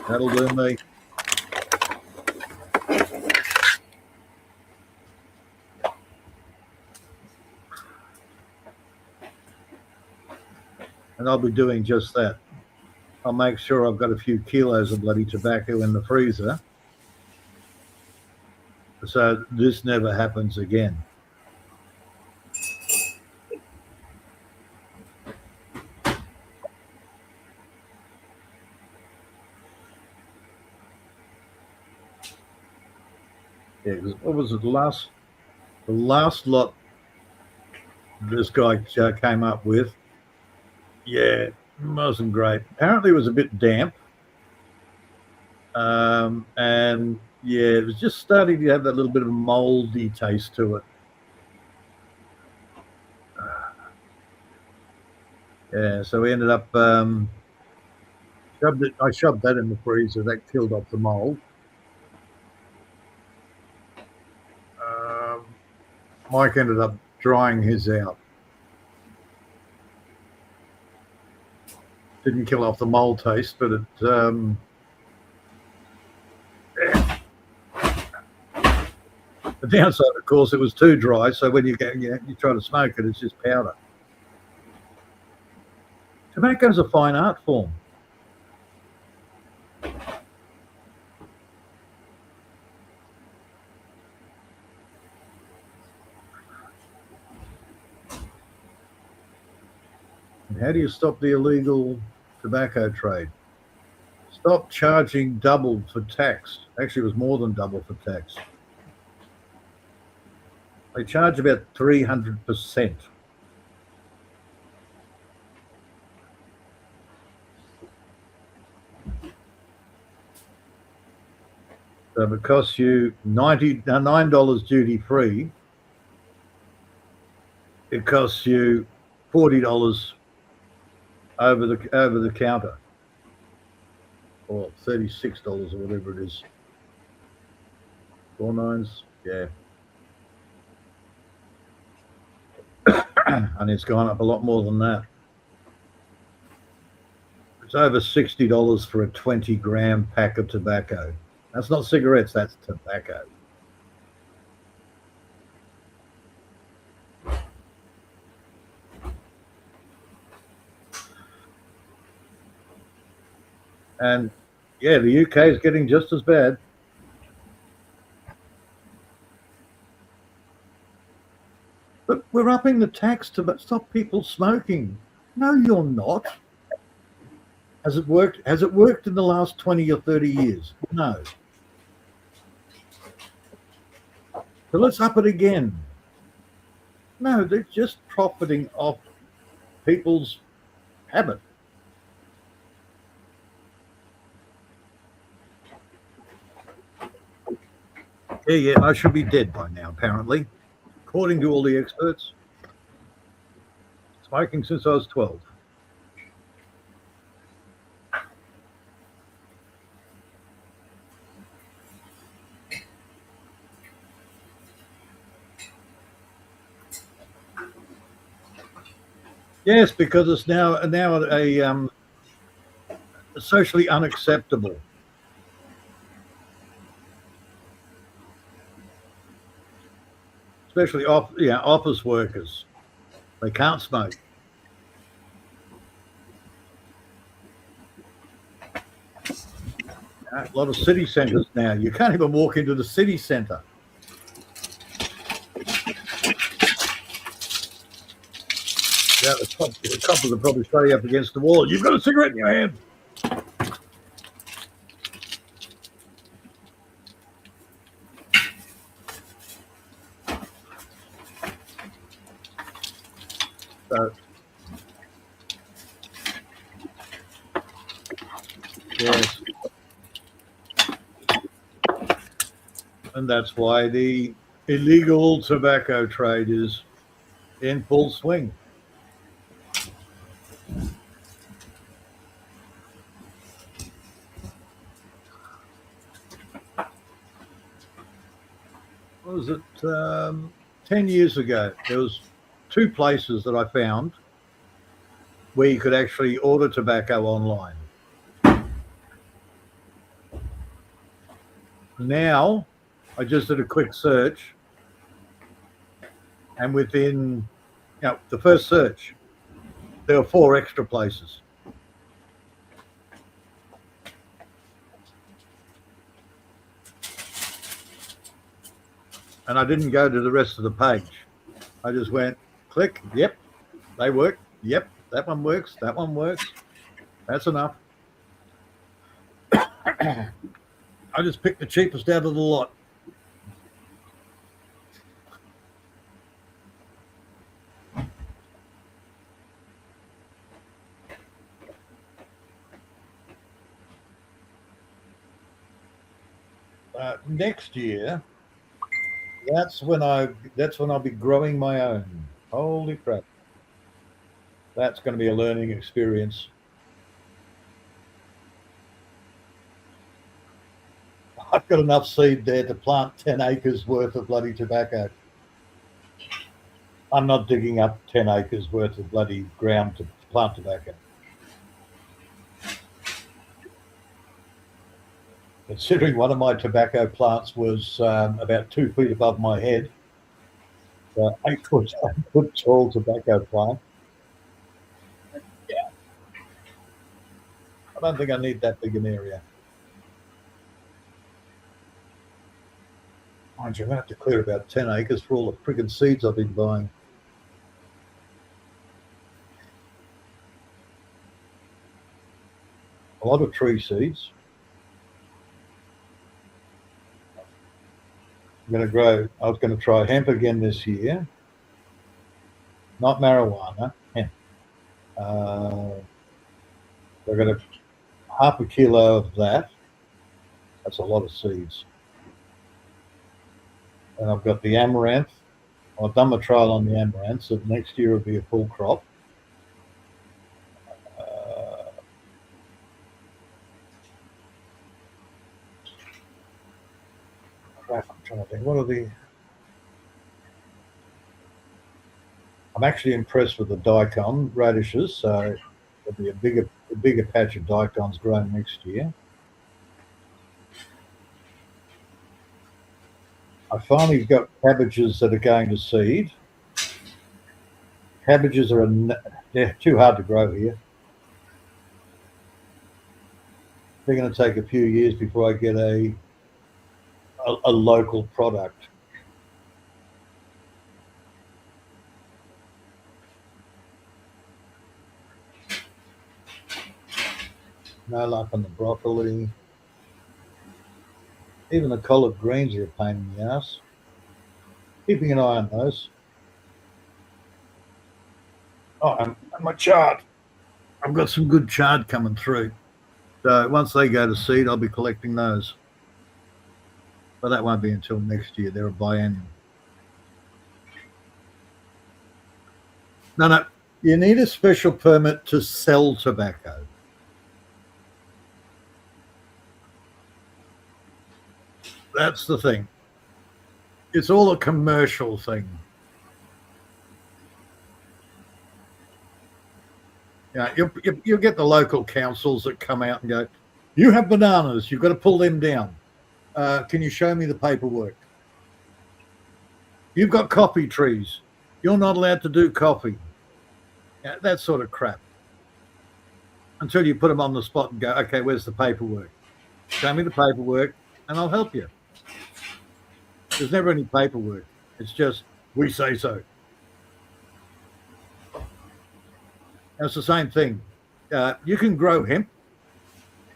B: That'll do me. And I'll be doing just that. I'll make sure I've got a few kilos of bloody tobacco in the freezer, so this never happens again. Yeah, what was it? The last lot this guy came up with, yeah, wasn't great. Apparently, it was a bit damp, and yeah, it was just starting to have that little bit of a mouldy taste to it. Yeah, so we ended up I shoved that in the freezer. That killed off the mold. Mike ended up drying his out. Didn't kill off the mold taste, but it the downside, of course, it was too dry. So when you try to smoke it, it's just powder. Tobacco's a fine art form. And how do you stop the illegal tobacco trade? Stop charging double for tax. Actually, it was more than double for tax. They charge about 300%. So it costs you $9 duty free. It costs you $40 over the counter, or $36 or whatever it is. 4 nines, yeah. And it's gone up a lot more than that. It's over $60 for a 20-gram pack of tobacco. That's not cigarettes, that's tobacco. And yeah, the UK is getting just as bad. But we're upping the tax to stop people smoking. No, you're not. Has it worked? Has it worked in the last 20 or 30 years? No. So let's up it again. No, they're just profiting off people's habit. Yeah, I should be dead by now, apparently, according to all the experts. Smoking since I was 12. Yes, because it's now a socially unacceptable. Especially office workers. They can't smoke. A lot of city centres now. You can't even walk into the city centre. Yeah, the coppers will probably throw you up against the wall. You've got a cigarette in your hand. So, yes. And that's why the illegal tobacco trade is in full swing. What was it? 10 years ago, there was 2 places that I found where you could actually order tobacco online. Now, I just did a quick search, and within the first search, there were 4 extra places. And I didn't go to the rest of the page. I just went, click, yep, they work. Yep, that one works. That one works. That's enough. I just picked the cheapest out of the lot. Next year, that's when I'll be growing my own. Holy crap! That's going to be a learning experience. I've got enough seed there to plant 10 acres worth of bloody tobacco. I'm not digging up 10 acres worth of bloody ground to plant tobacco. Considering one of my tobacco plants was about 2 feet above my head, 8 foot tall tobacco plant. Yeah, I don't think I need that big an area. Mind you, I'm going to have to clear about 10 acres for all the friggin' seeds I've been buying. A lot of tree seeds. I was going to try hemp again this year. Not marijuana, hemp. I got a half a kilo of that. That's a lot of seeds. And I've got the amaranth. I've done my trial on the amaranth, so next year will be a full crop. I'm trying to think. I'm actually impressed with the daikon radishes, so there'll be a bigger patch of daikons grown next year. I finally got cabbages that are going to seed. Cabbages they're too hard to grow here. They're going to take a few years before I get a local product. No luck on the broccoli. Even the collard greens are a pain in the ass. Keeping an eye on those. Oh, and my chard. I've got some good chard coming through. So once they go to seed, I'll be collecting those. But that won't be until next year. They're a biennial. No. You need a special permit to sell tobacco. That's the thing. It's all a commercial thing. Yeah, you'll get the local councils that come out and go, you have bananas, you've got to pull them down. Can you show me the paperwork? You've got coffee trees. You're not allowed to do coffee. Yeah, that sort of crap. Until you put them on the spot and go, okay, where's the paperwork? Show me the paperwork and I'll help you. There's never any paperwork. It's just, we say so. And it's the same thing. You can grow hemp.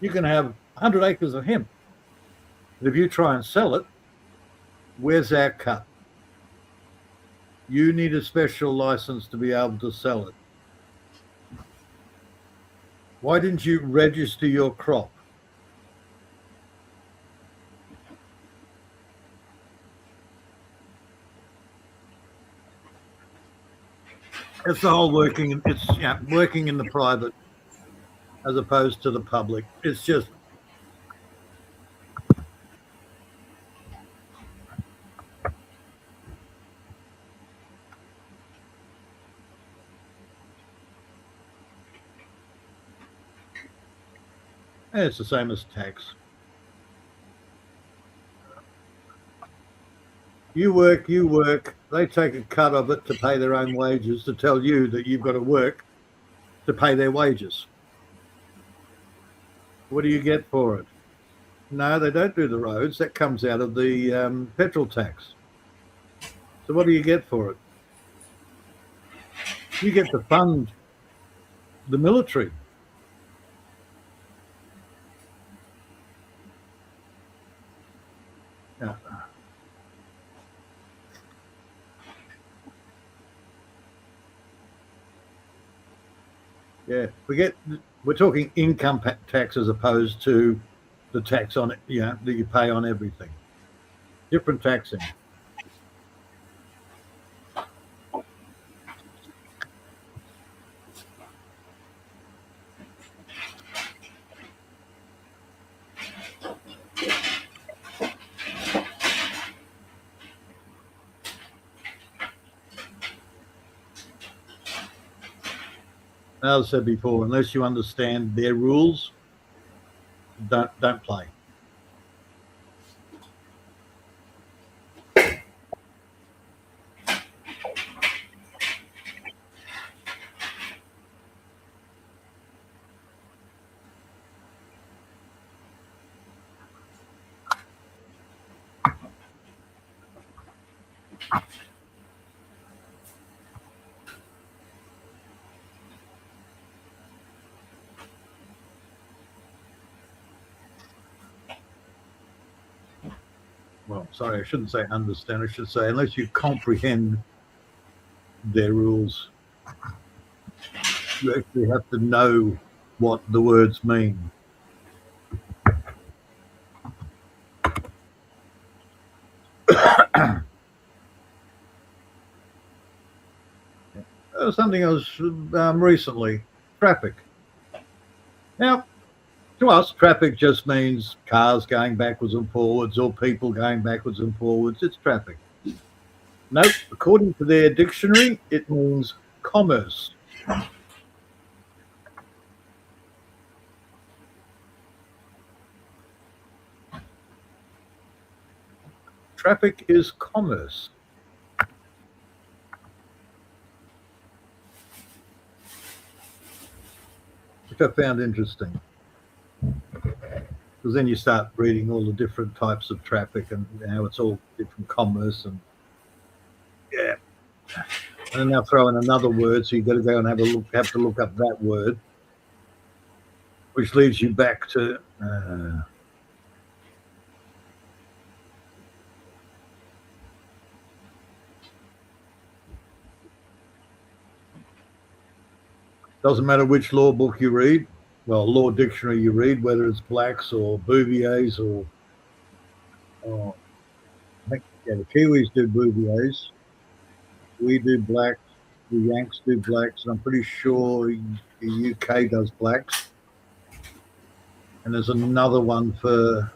B: You can have 100 acres of hemp. But if you try and sell it, where's our cut? You need a special license to be able to sell it. Why didn't you register your crop? It's the whole working in the private as opposed to the public. It's just It's the same as tax. You work, they take a cut of it to pay their own wages, to tell you that you've got to work to pay their wages. What do you get for it? No, they don't do the roads. That comes out of the petrol tax. So what do you get for it? You get to fund the military. Yeah. Yeah, we're talking income tax as opposed to the tax on it, that you pay on everything. Different taxing. As I said before, unless you understand their rules, don't play. Well, sorry, I shouldn't say understand. I should say unless you comprehend their rules, you actually have to know what the words mean. Something else recently, traffic. Now, to us, traffic just means cars going backwards and forwards or people going backwards and forwards. It's traffic. Nope, according to their dictionary, it means commerce. Traffic is commerce. Which I found interesting. Because then you start reading all the different types of traffic and how it's all different commerce and yeah. And then they'll throw in another word, so you've got to go and have to look up that word, which leads you back to doesn't matter which law book you read, well, law dictionary you read, whether it's Black's or Bouvier's or I think the Kiwis do Bouvier's, we do Blacks, the Yanks do Blacks, and I'm pretty sure the UK does Blacks. And there's another one for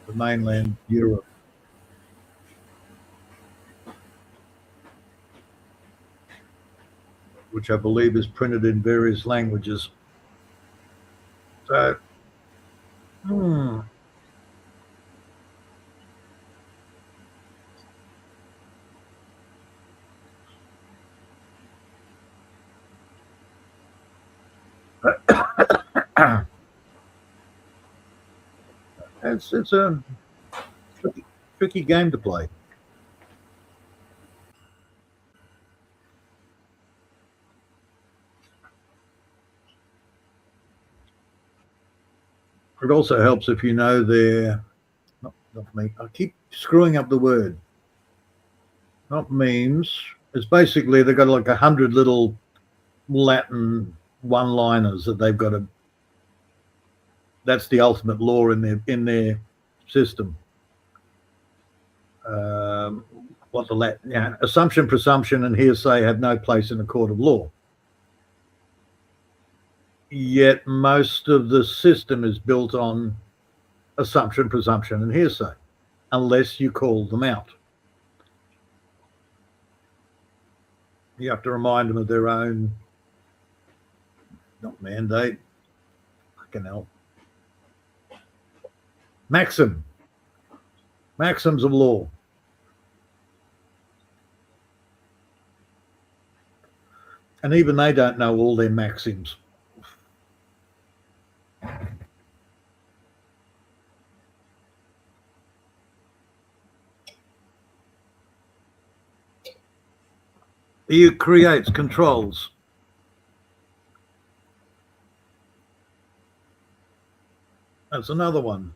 B: the mainland Europe. Which I believe is printed in various languages. So, it's a tricky game to play. It also helps if you know their, not me, I keep screwing up the word. Not memes. It's basically they've got like 100 little Latin one-liners that they've got to. That's the ultimate law in their system. What the Latin, assumption, presumption, and hearsay have no place in a court of law. Yet most of the system is built on assumption, presumption, and hearsay, unless you call them out. You have to remind them of their own, not mandate, fucking hell. Maxims of law. And even they don't know all their maxims. EU creates controls. That's another one.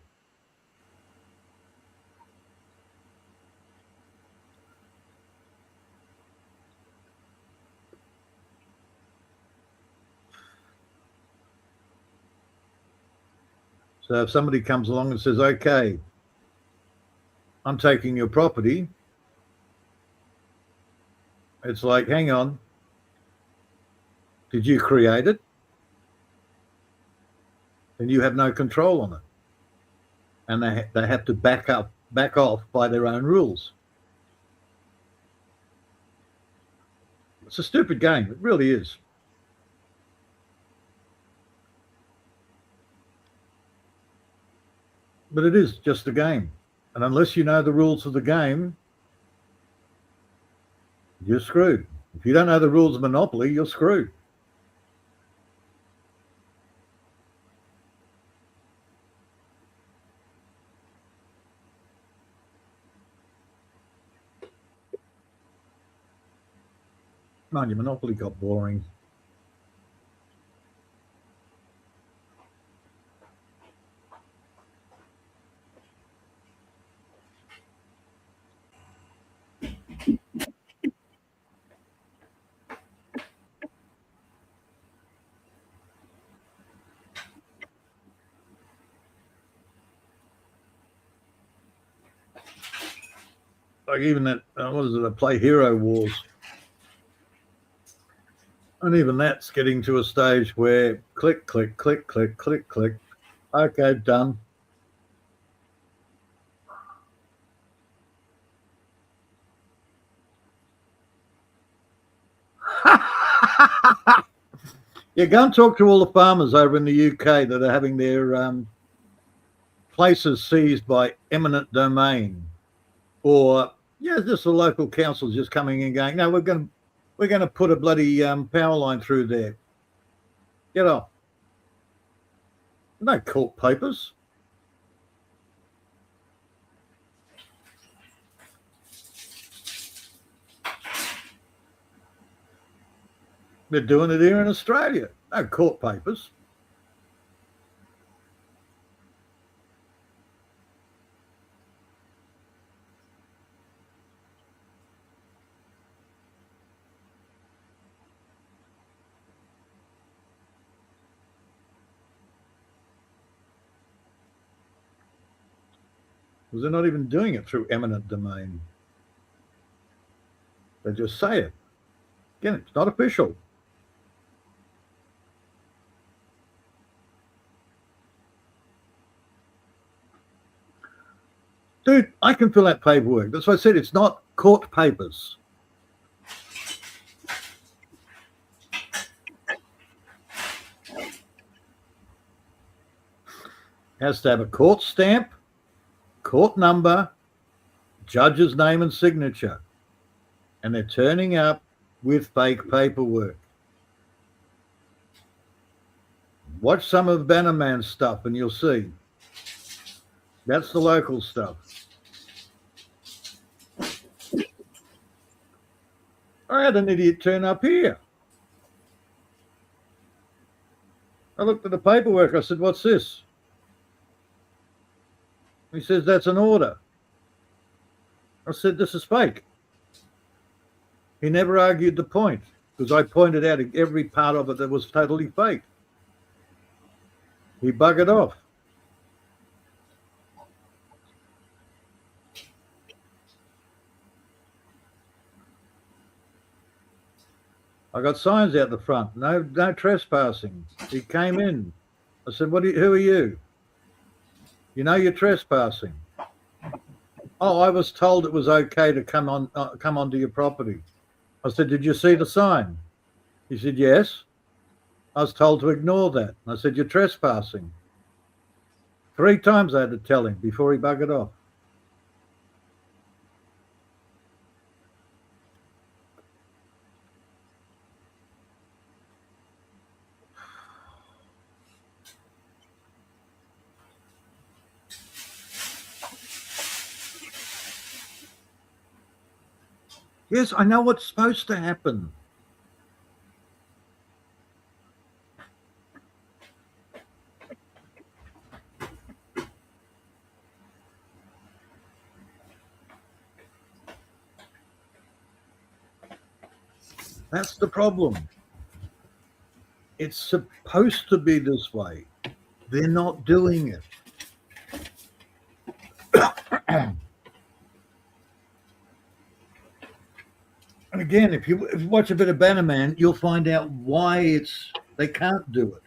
B: So if somebody comes along and says, okay, I'm taking your property, it's like, hang on, did you create it? Then you have no control on it. And they have to back off by their own rules. It's a stupid game. It really is. But it is just a game. And unless you know the rules of the game, you're screwed. If you don't know the rules of Monopoly, you're screwed. Mind you, Monopoly got boring. Like even that, what is it, I play Hero Wars. And even that's getting to a stage where click, click, click, click, click, click. Okay, done. Yeah, go and talk to all the farmers over in the UK that are having their places seized by eminent domain, or just the local councils just coming and going, no, we're going to put a bloody power line through there. Get off. No court papers. They're doing it here in Australia. No court papers. Because they're not even doing it through eminent domain. They just say it. Again, it's not official. Dude, I can fill out paperwork. That's why I said it's not court papers. Has to have a court stamp, court number, judge's name and signature. And they're turning up with fake paperwork. Watch some of Bannerman's stuff and you'll see. That's the local stuff. I had an idiot turn up here. I looked at the paperwork. I said, what's this? He says, that's an order. I said, this is fake. He never argued the point because I pointed out every part of it that was totally fake. He buggered off. I got signs out the front. No trespassing. He came in. I said, who are you? You know you're trespassing. Oh, I was told it was okay to come onto your property. I said, did you see the sign? He said, yes. I was told to ignore that. I said, you're trespassing. 3 times I had to tell him before he buggered off. Yes, I know what's supposed to happen. That's the problem. It's supposed to be this way. They're not doing it. And again, if you watch a bit of Bannerman, you'll find out why they can't do it.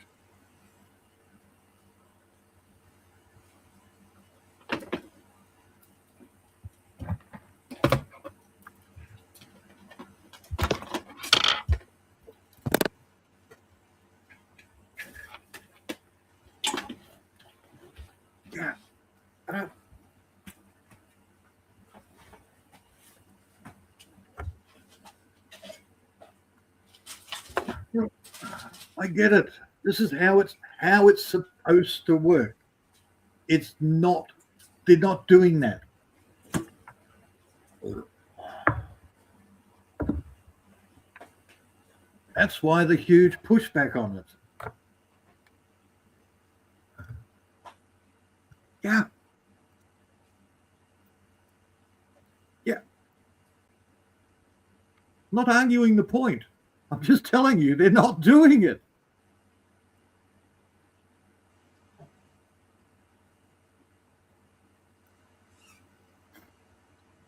B: Yeah. I get it. This is how it's supposed to work. It's not. They're not doing that. That's why the huge pushback on it. Yeah. Yeah. Not arguing the point. I'm just telling you, they're not doing it.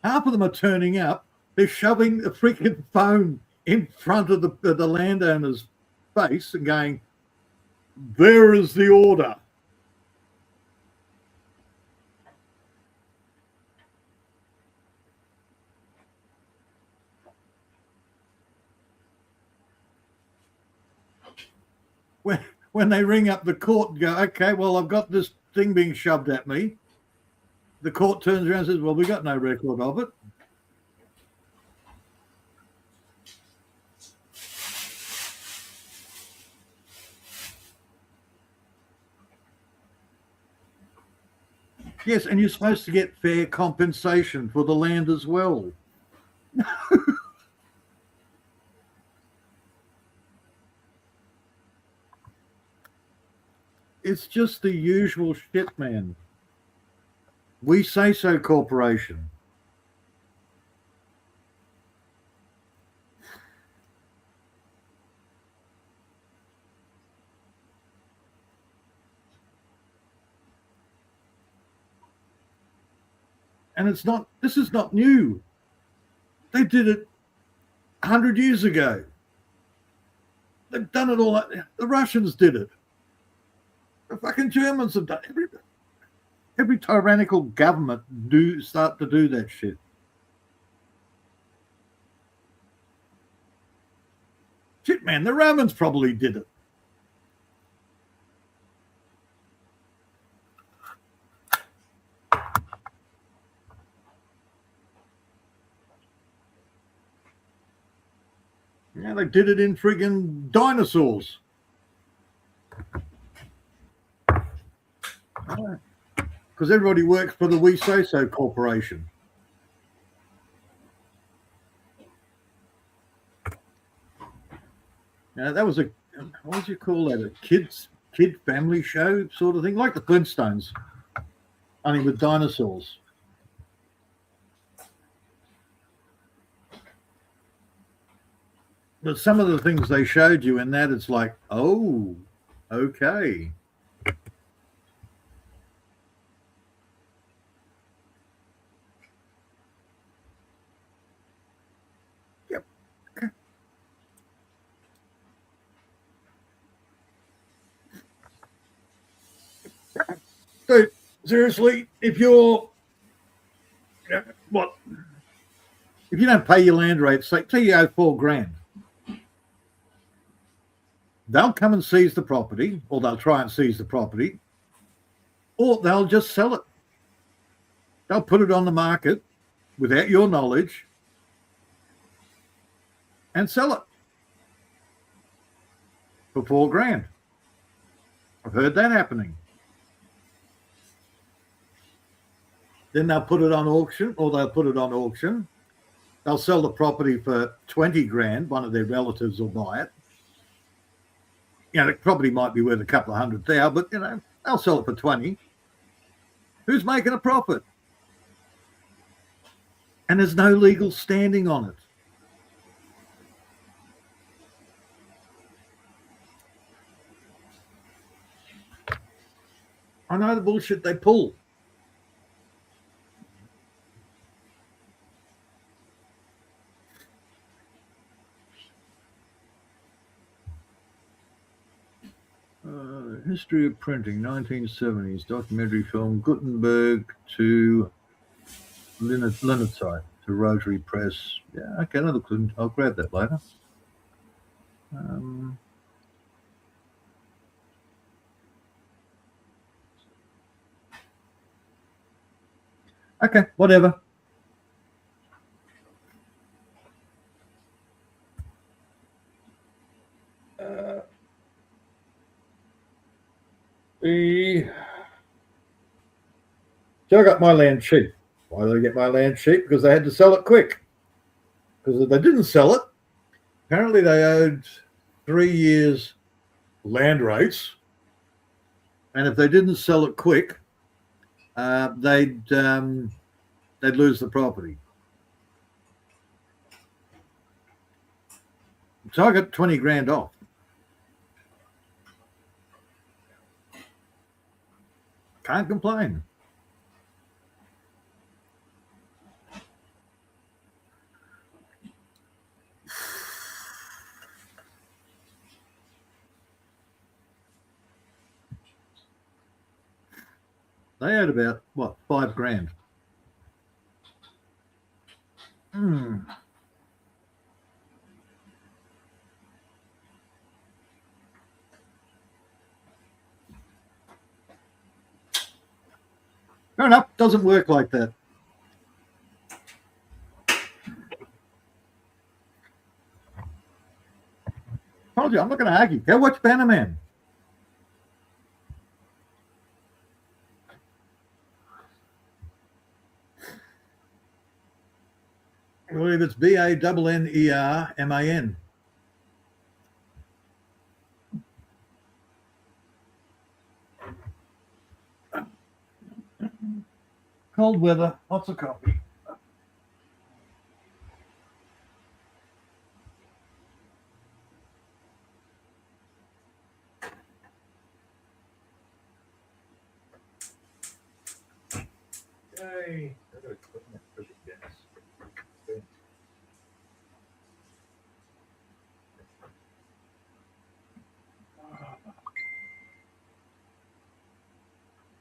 B: Half of them are turning up. They're shoving a freaking phone in front of the landowner's face and going, "There is the order." When they ring up the court and go, "Okay, well, I've got this thing being shoved at me," the court turns around and says, "Well, we got no record of it." Yes, and you're supposed to get fair compensation for the land as well. It's just the usual shit, man. We Say So Corporation. And this is not new. They did it 100 years ago. They've done it all. The Russians did it. The fucking Germans have done it. Every tyrannical government start to do that shit. Shit, man, the Romans probably did it. Yeah, they did it in friggin' dinosaurs. Because everybody works for the We Say So Corporation. Now, that was what would you call that? A kid family show sort of thing, like the Flintstones, only with dinosaurs. But some of the things they showed you in that, it's like, oh, okay. Yep. Dude, seriously, if you don't pay your land rates, say you owe $4,000, they'll come and seize the property, or they'll try and seize the property. or they'll just sell it. They'll put it on the market without your knowledge and sell it for $4,000. I've heard that happening. Then they'll put it on auction, or they'll put it on auction. They'll sell the property for $20,000. One of their relatives will buy it. You know, the property might be worth a couple of $100,000, but you know, they'll sell it for 20. Who's making a profit? And there's no legal standing on it. I know the bullshit they pull. History of printing, 1970s, documentary film, Gutenberg to Linotype to Rotary Press. Yeah, okay, another clue. I'll grab that later. Okay, whatever. So I got my land cheap. Why did I get my land cheap? Because they had to sell it quick. Because if they didn't sell it, apparently they owed 3 years land rates. And if they didn't sell it quick, they'd lose the property. So I got $20,000 off. Can't complain. They owed about, what, $5,000. Fair enough. Doesn't work like that. Told you, I'm not going to argue. Go watch Bannerman. I believe it's Bannerman. Cold weather, lots of coffee. Yay.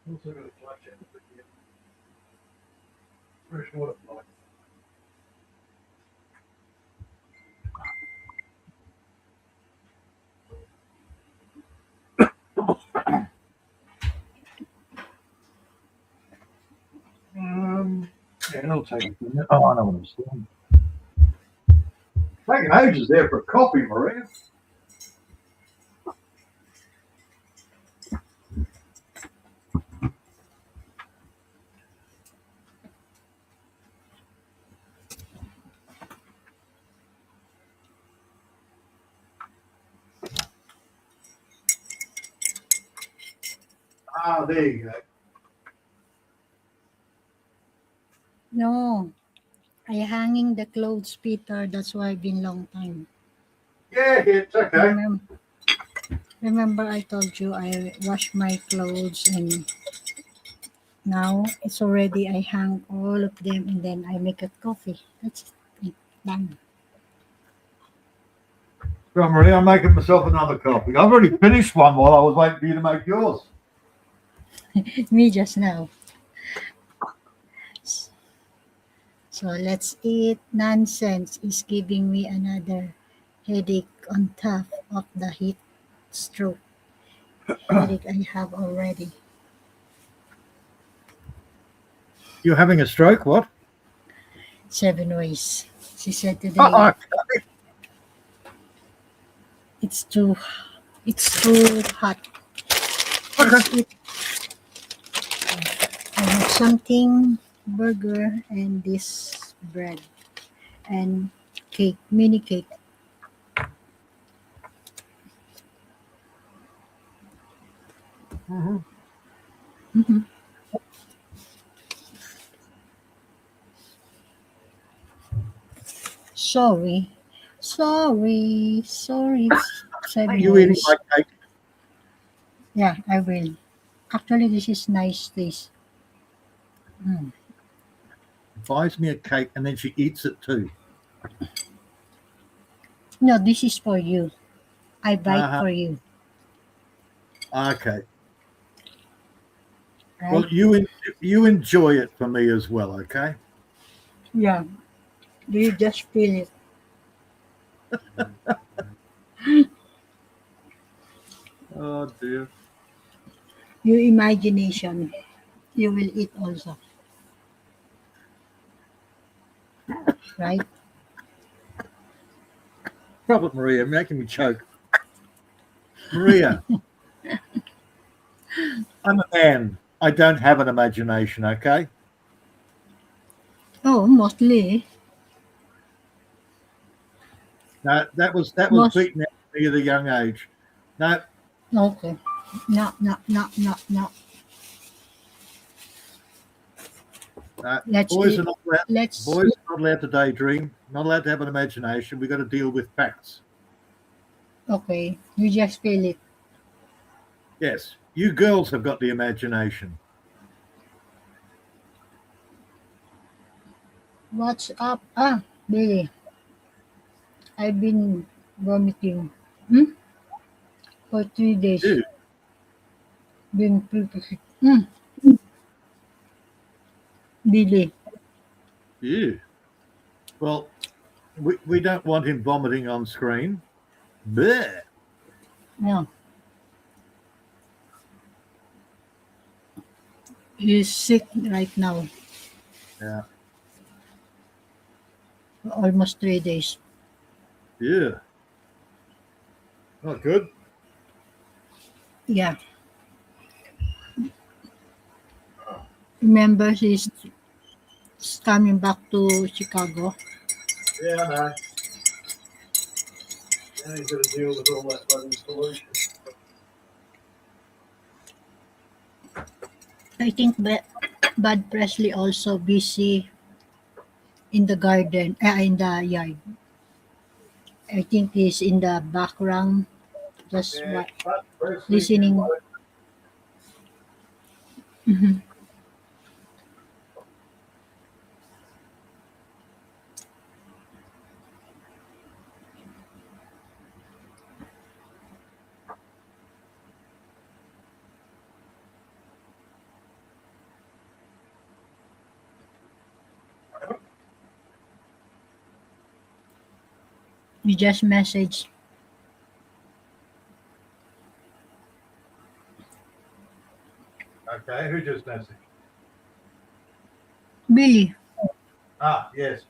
B: Also got a flush out of it here. Fresh water flush. Yeah, it'll take a minute. Oh, I know what I'm saying. Taking ages there for coffee, Maria. Ah, there you go.
A: No, I hanging the clothes, Peter. That's why it's been long time.
B: Yeah, it's okay.
A: Remember I told you I wash my clothes and now it's already, I hang all of them and then I make a coffee. That's it. Done.
B: Well, Maria, I'm making myself another coffee. I've already finished one while I was waiting for you to make yours.
A: Me just now. So let's eat. Nonsense is giving me another headache on top of the heat stroke headache I have already.
B: You're having a stroke? What?
A: 7 ways. She said today
B: Oh,
A: it's too hot. Let's
B: okay.
A: eat. I have something burger and this bread and cake, mini cake.
B: Mhm.
A: Mhm. Sorry, sorry. It's
B: Are
A: 7
B: you eating my
A: ways.
B: cake?
A: Yeah, I will. Actually, this is nice taste. Mm.
B: Buys me a cake and then she eats it too.
A: No, this is for you. I buy it
B: Uh-huh.
A: for you,
B: Okay. Well,
A: right?
B: you enjoy it for me as well, okay?
A: Yeah. Do you just feel it?
B: Oh dear.
A: Your imagination. You will eat also, right?
B: Stop it, Maria. You're making me choke. Maria, I'm a man. I don't have an imagination, okay?
A: Oh, mostly.
B: No, that was
A: Most.
B: beaten out of me at a young age. No,
A: Okay. No, no, no, no, no.
B: no.
A: Let's
B: Boys
A: eat.
B: are not allowed.
A: Let's.
B: Boys are not allowed to daydream. Not allowed to have an imagination. We've got to deal with facts.
A: Okay. You just feel it.
B: Yes, you girls have got the imagination.
A: What's up? Ah, Billy. I've been vomiting. For 3 days.
B: You,
A: Been pretty sick. Billy.
B: you. Well, we don't want him vomiting on screen. Bleh.
A: No. He's sick right now.
B: Yeah,
A: For almost 3 days.
B: yeah. Not good.
A: Yeah. Remember, he's coming back to Chicago.
B: Yeah, I know. Now he's got to deal with all that bloody pollution.
A: I think Bud Presley also busy in the garden, in the yard. I think he's in the background, just
B: Yeah,
A: what
B: but Presley is
A: listening. Mhm. You just message
B: okay. Who just messaged?
A: Billy.
B: Ah, yes.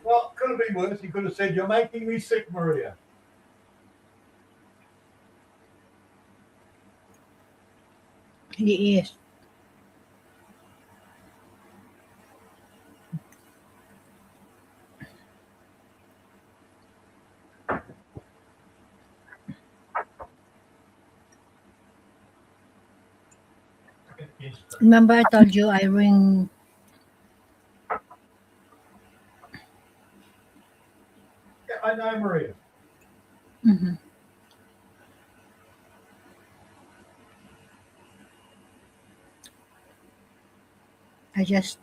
B: Well, could have been worse. He could have said, "You're making me sick, Maria."
A: He is. Remember, I told you I ring.
B: Yeah, I know, Maria.
A: Mhm. I just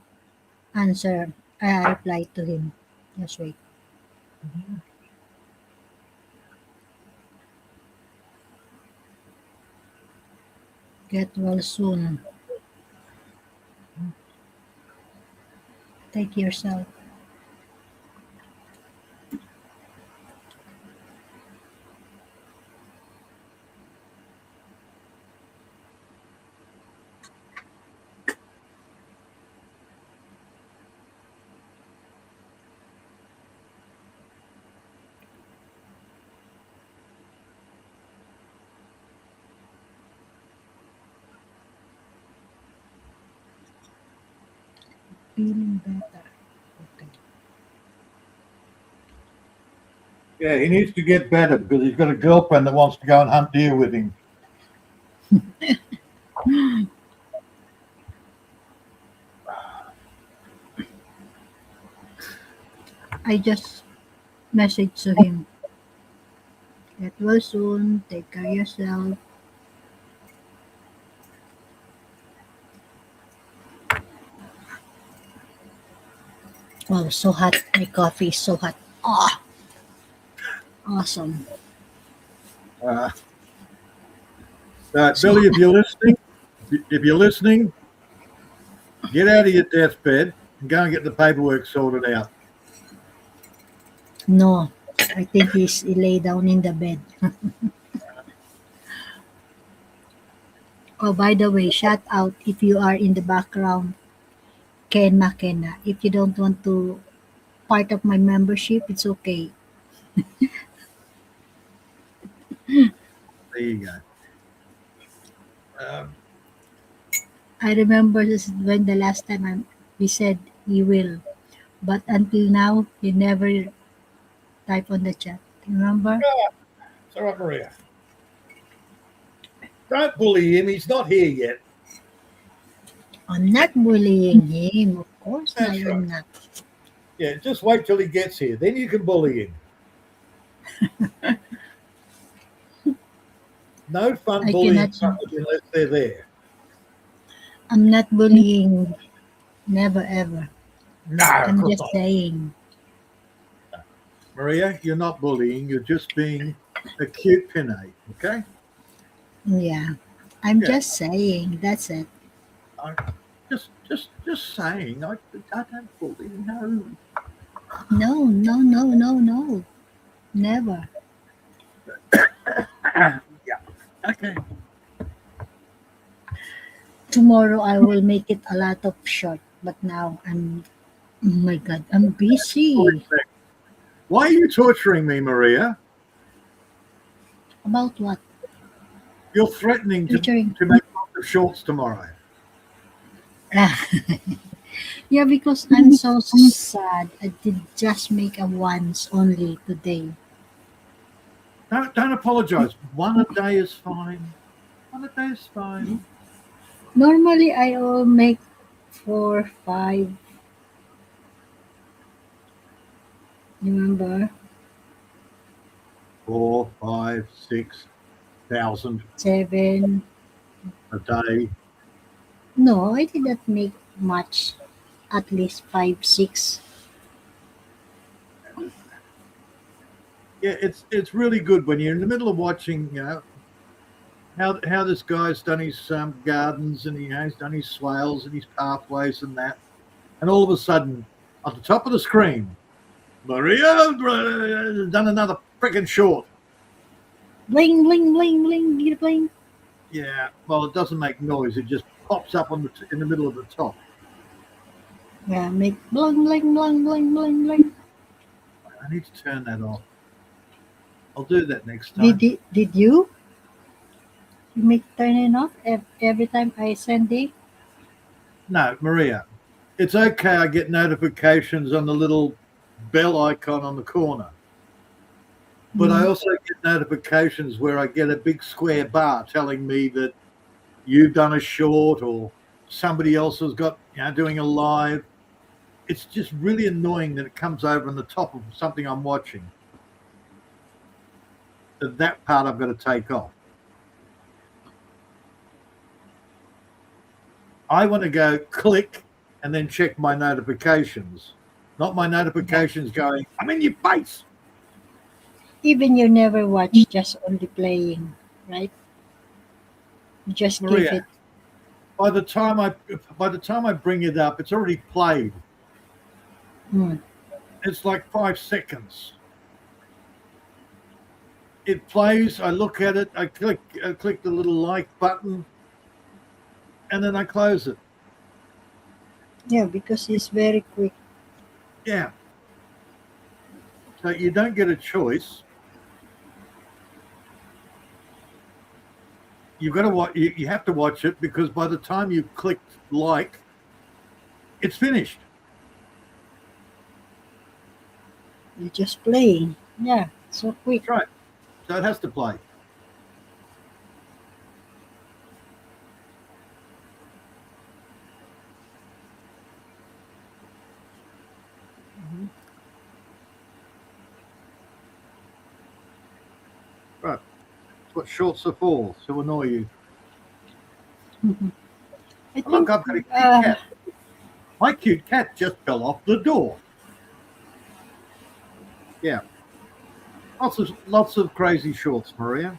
A: answer. I reply to him. Just wait. Get well soon. Take yourself. feeling better. Okay.
B: Yeah, he needs to get better because he's got a girlfriend that wants to go and hunt deer with him.
A: I just messaged to him. Get well soon. Take care of yourself. Oh, so hot. My coffee is so hot. Oh, awesome.
B: Uh, Billy, if you're listening, get out of your deathbed and go and get the paperwork sorted out.
A: No, I think he lay down in the bed. Oh, by the way, shout out if you are in the background, Ken McKenna. If you don't want to part of my membership, it's okay.
B: There you go.
A: I remember this is when the last time we said he will, but until now he never type on the chat. Remember?
B: It's all right, Maria. Don't bully him. He's not here yet.
A: I'm not bullying him. Of course, I
B: That's
A: am
B: right.
A: not.
B: Yeah, just wait till he gets here. Then you can bully him. No fun
A: I
B: bullying
A: cannot.
B: somebody unless they're there.
A: I'm not bullying. Never ever.
B: No, of
A: I'm
B: course
A: just
B: not.
A: saying.
B: Maria, you're not bullying. You're just being a cute pinay, okay?
A: Yeah, I'm
B: Yeah.
A: just saying. That's it.
B: I, just saying. I don't bully. No.
A: No, no, no, no, no. Never.
B: Yeah. Okay.
A: Tomorrow I will make it a lot of short. But now oh my God, I'm busy.
B: Why are you torturing me, Maria?
A: About what?
B: You're threatening to
A: Featuring.
B: make lots of shorts tomorrow.
A: Yeah, because I'm so sad. I did just make a once only today.
B: Don't apologize. One a day is fine. One a day is fine.
A: Normally I will make 4, 5. Remember?
B: 4, 5, 6,000
A: 7.
B: a day.
A: No, I did not make much. At least 5, 6.
B: Yeah, it's really good when you're in the middle of watching, how this guy's done his gardens and he's done his swales and his pathways and that, and all of a sudden, at the top of the screen, Maria done another freaking short.
A: Bling, bling, bling, bling, bling, bling.
B: Yeah, well, it doesn't make noise. It just pops up in the middle of the top.
A: Yeah, make bling, bling, bling, bling, bling, bling.
B: I need to turn that off. I'll do that next time.
A: Did you? You make turn it off every time I send it?
B: No, Maria, it's okay. I get notifications on the little bell icon on the corner. But I also get notifications where I get a big square bar telling me that you've done a short or somebody else has got, doing a live. It's just really annoying that it comes over on the top of something I'm watching. That part I've got to take off. I want to go click and then check my notifications, not my notifications going, I'm in your face.
A: Even you never watch, just only playing, right? You just give
B: Maria,
A: it.
B: by the time I bring it up, it's already played.
A: Hmm.
B: It's like 5 seconds. It plays. I look at it. I click the little like button, and then I close it.
A: Yeah, because it's very quick.
B: Yeah. So you don't get a choice. You've got to watch. You have to watch it because by the time you click like, it's finished.
A: You're just playing. Yeah, so quick.
B: That's right. So it has to play. Right. That's what shorts are for, to annoy you.
A: I
B: Oh, look,
A: think
B: I've got a cute cat. My cute cat just fell off the door. Yeah. Lots of crazy shorts, Maria.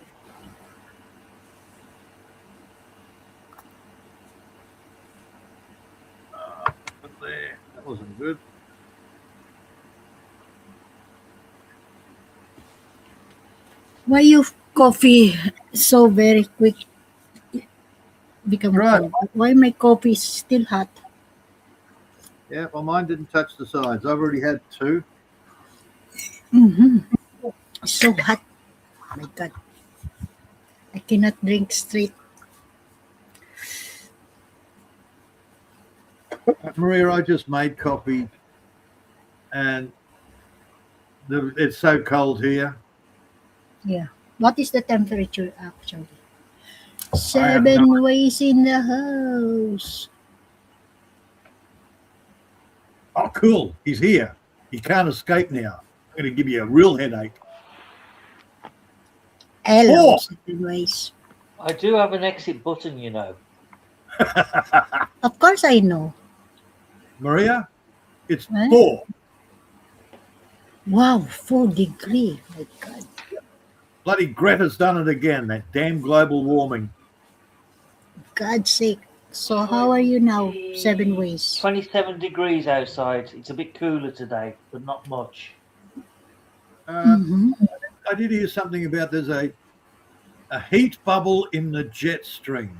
B: But there. That wasn't good.
A: why you coffee so very quick become
B: Right.
A: cold? Why my coffee is still hot?
B: Yeah, well, mine didn't touch the sides. I've already had two.
A: Mm-hmm. So hot. My God. I cannot drink straight.
B: Maria, I just made coffee, and it's so cold here.
A: Yeah. What is the temperature actually?
B: I have no.
A: 7 ways in the house.
B: Oh, cool. He's here. He can't escape now. I'm going to give you a real headache.
A: Hello,
B: Four.
A: 7 ways.
D: I do have an exit button, you know.
A: Of course I know.
B: Maria, it's
A: Huh?
B: 4.
A: Wow, 4 degrees. My God.
B: Bloody Greta's done it again. That damn global warming.
A: God's sake. So how are you now? 7 ways.
D: 27 degrees outside. It's a bit cooler today, but not much.
A: Mm-hmm.
B: I did hear something about there's a heat bubble in the jet stream.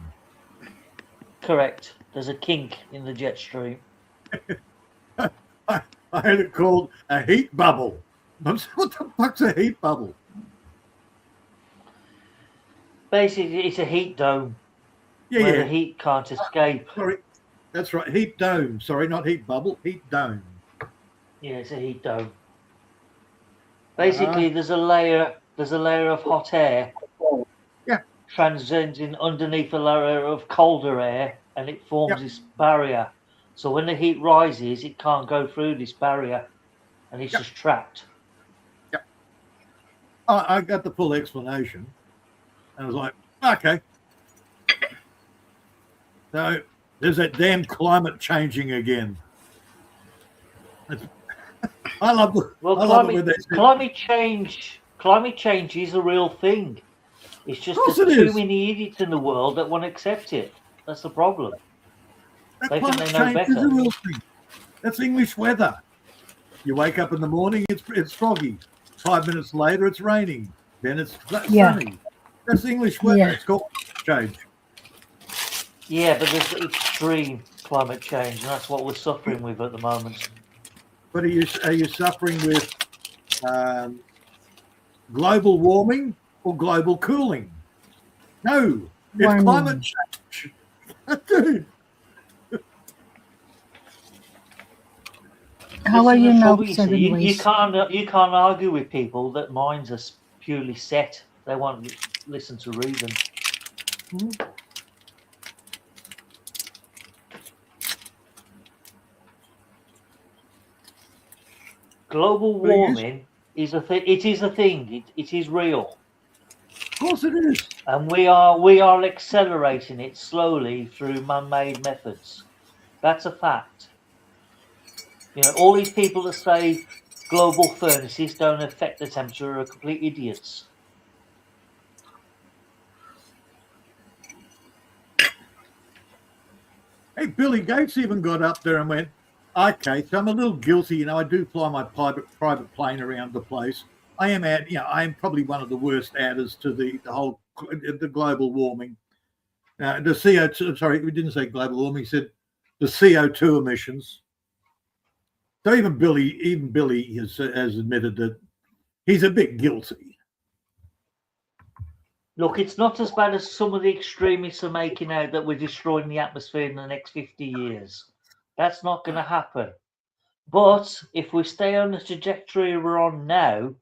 D: Correct. There's a kink in the jet stream.
B: I had it called a heat bubble. What the fuck's a heat bubble?
D: Basically, it's a heat dome where the heat can't escape.
B: Sorry, that's right. Heat dome. Sorry, not heat bubble. Heat dome.
D: Yeah, it's a heat dome. Basically, there's a layer of hot air.
B: Yeah.
D: Transcending underneath a layer of colder air, and it forms this barrier. So when the heat rises, it can't go through this barrier, and it's just trapped.
B: Yeah. I got the full explanation. And I was like, okay. So there's that damn climate changing again. I love it.
D: Well, climate change is a real thing. It's just there's too many idiots in the world that won't accept it. That's the problem. They think they know better.
B: Is a real thing. That's English weather. You wake up in the morning, it's foggy. 5 minutes later, it's raining. Then it's sunny. That's English weather. It's called change.
D: Yeah, but there's extreme climate change, and that's what we're suffering with at the moment.
B: But are you suffering with global warming or global cooling? No, it's climate change. Dude.
A: How are you now?
D: You can't argue with people that minds are purely set. They won't listen to reason.
B: Mm-hmm.
D: Global warming is a thing. It is a thing. It is real.
B: Of course it is.
D: And we are accelerating it slowly through man-made methods. That's a fact. You know, all these people that say global furnaces don't affect the temperature are complete idiots.
B: Hey, Billy Gates even got up there and went, okay, so I'm a little guilty. You know, I do fly my private plane around the place. I am probably one of the worst adders to the global warming. The CO2, sorry, we didn't say global warming, he said the CO2 emissions. So even Billy has admitted that he's a bit guilty.
D: Look, it's not as bad as some of the extremists are making out that we're destroying the atmosphere in the next 50 years. That's not going to happen. But if we stay on the trajectory we're on now,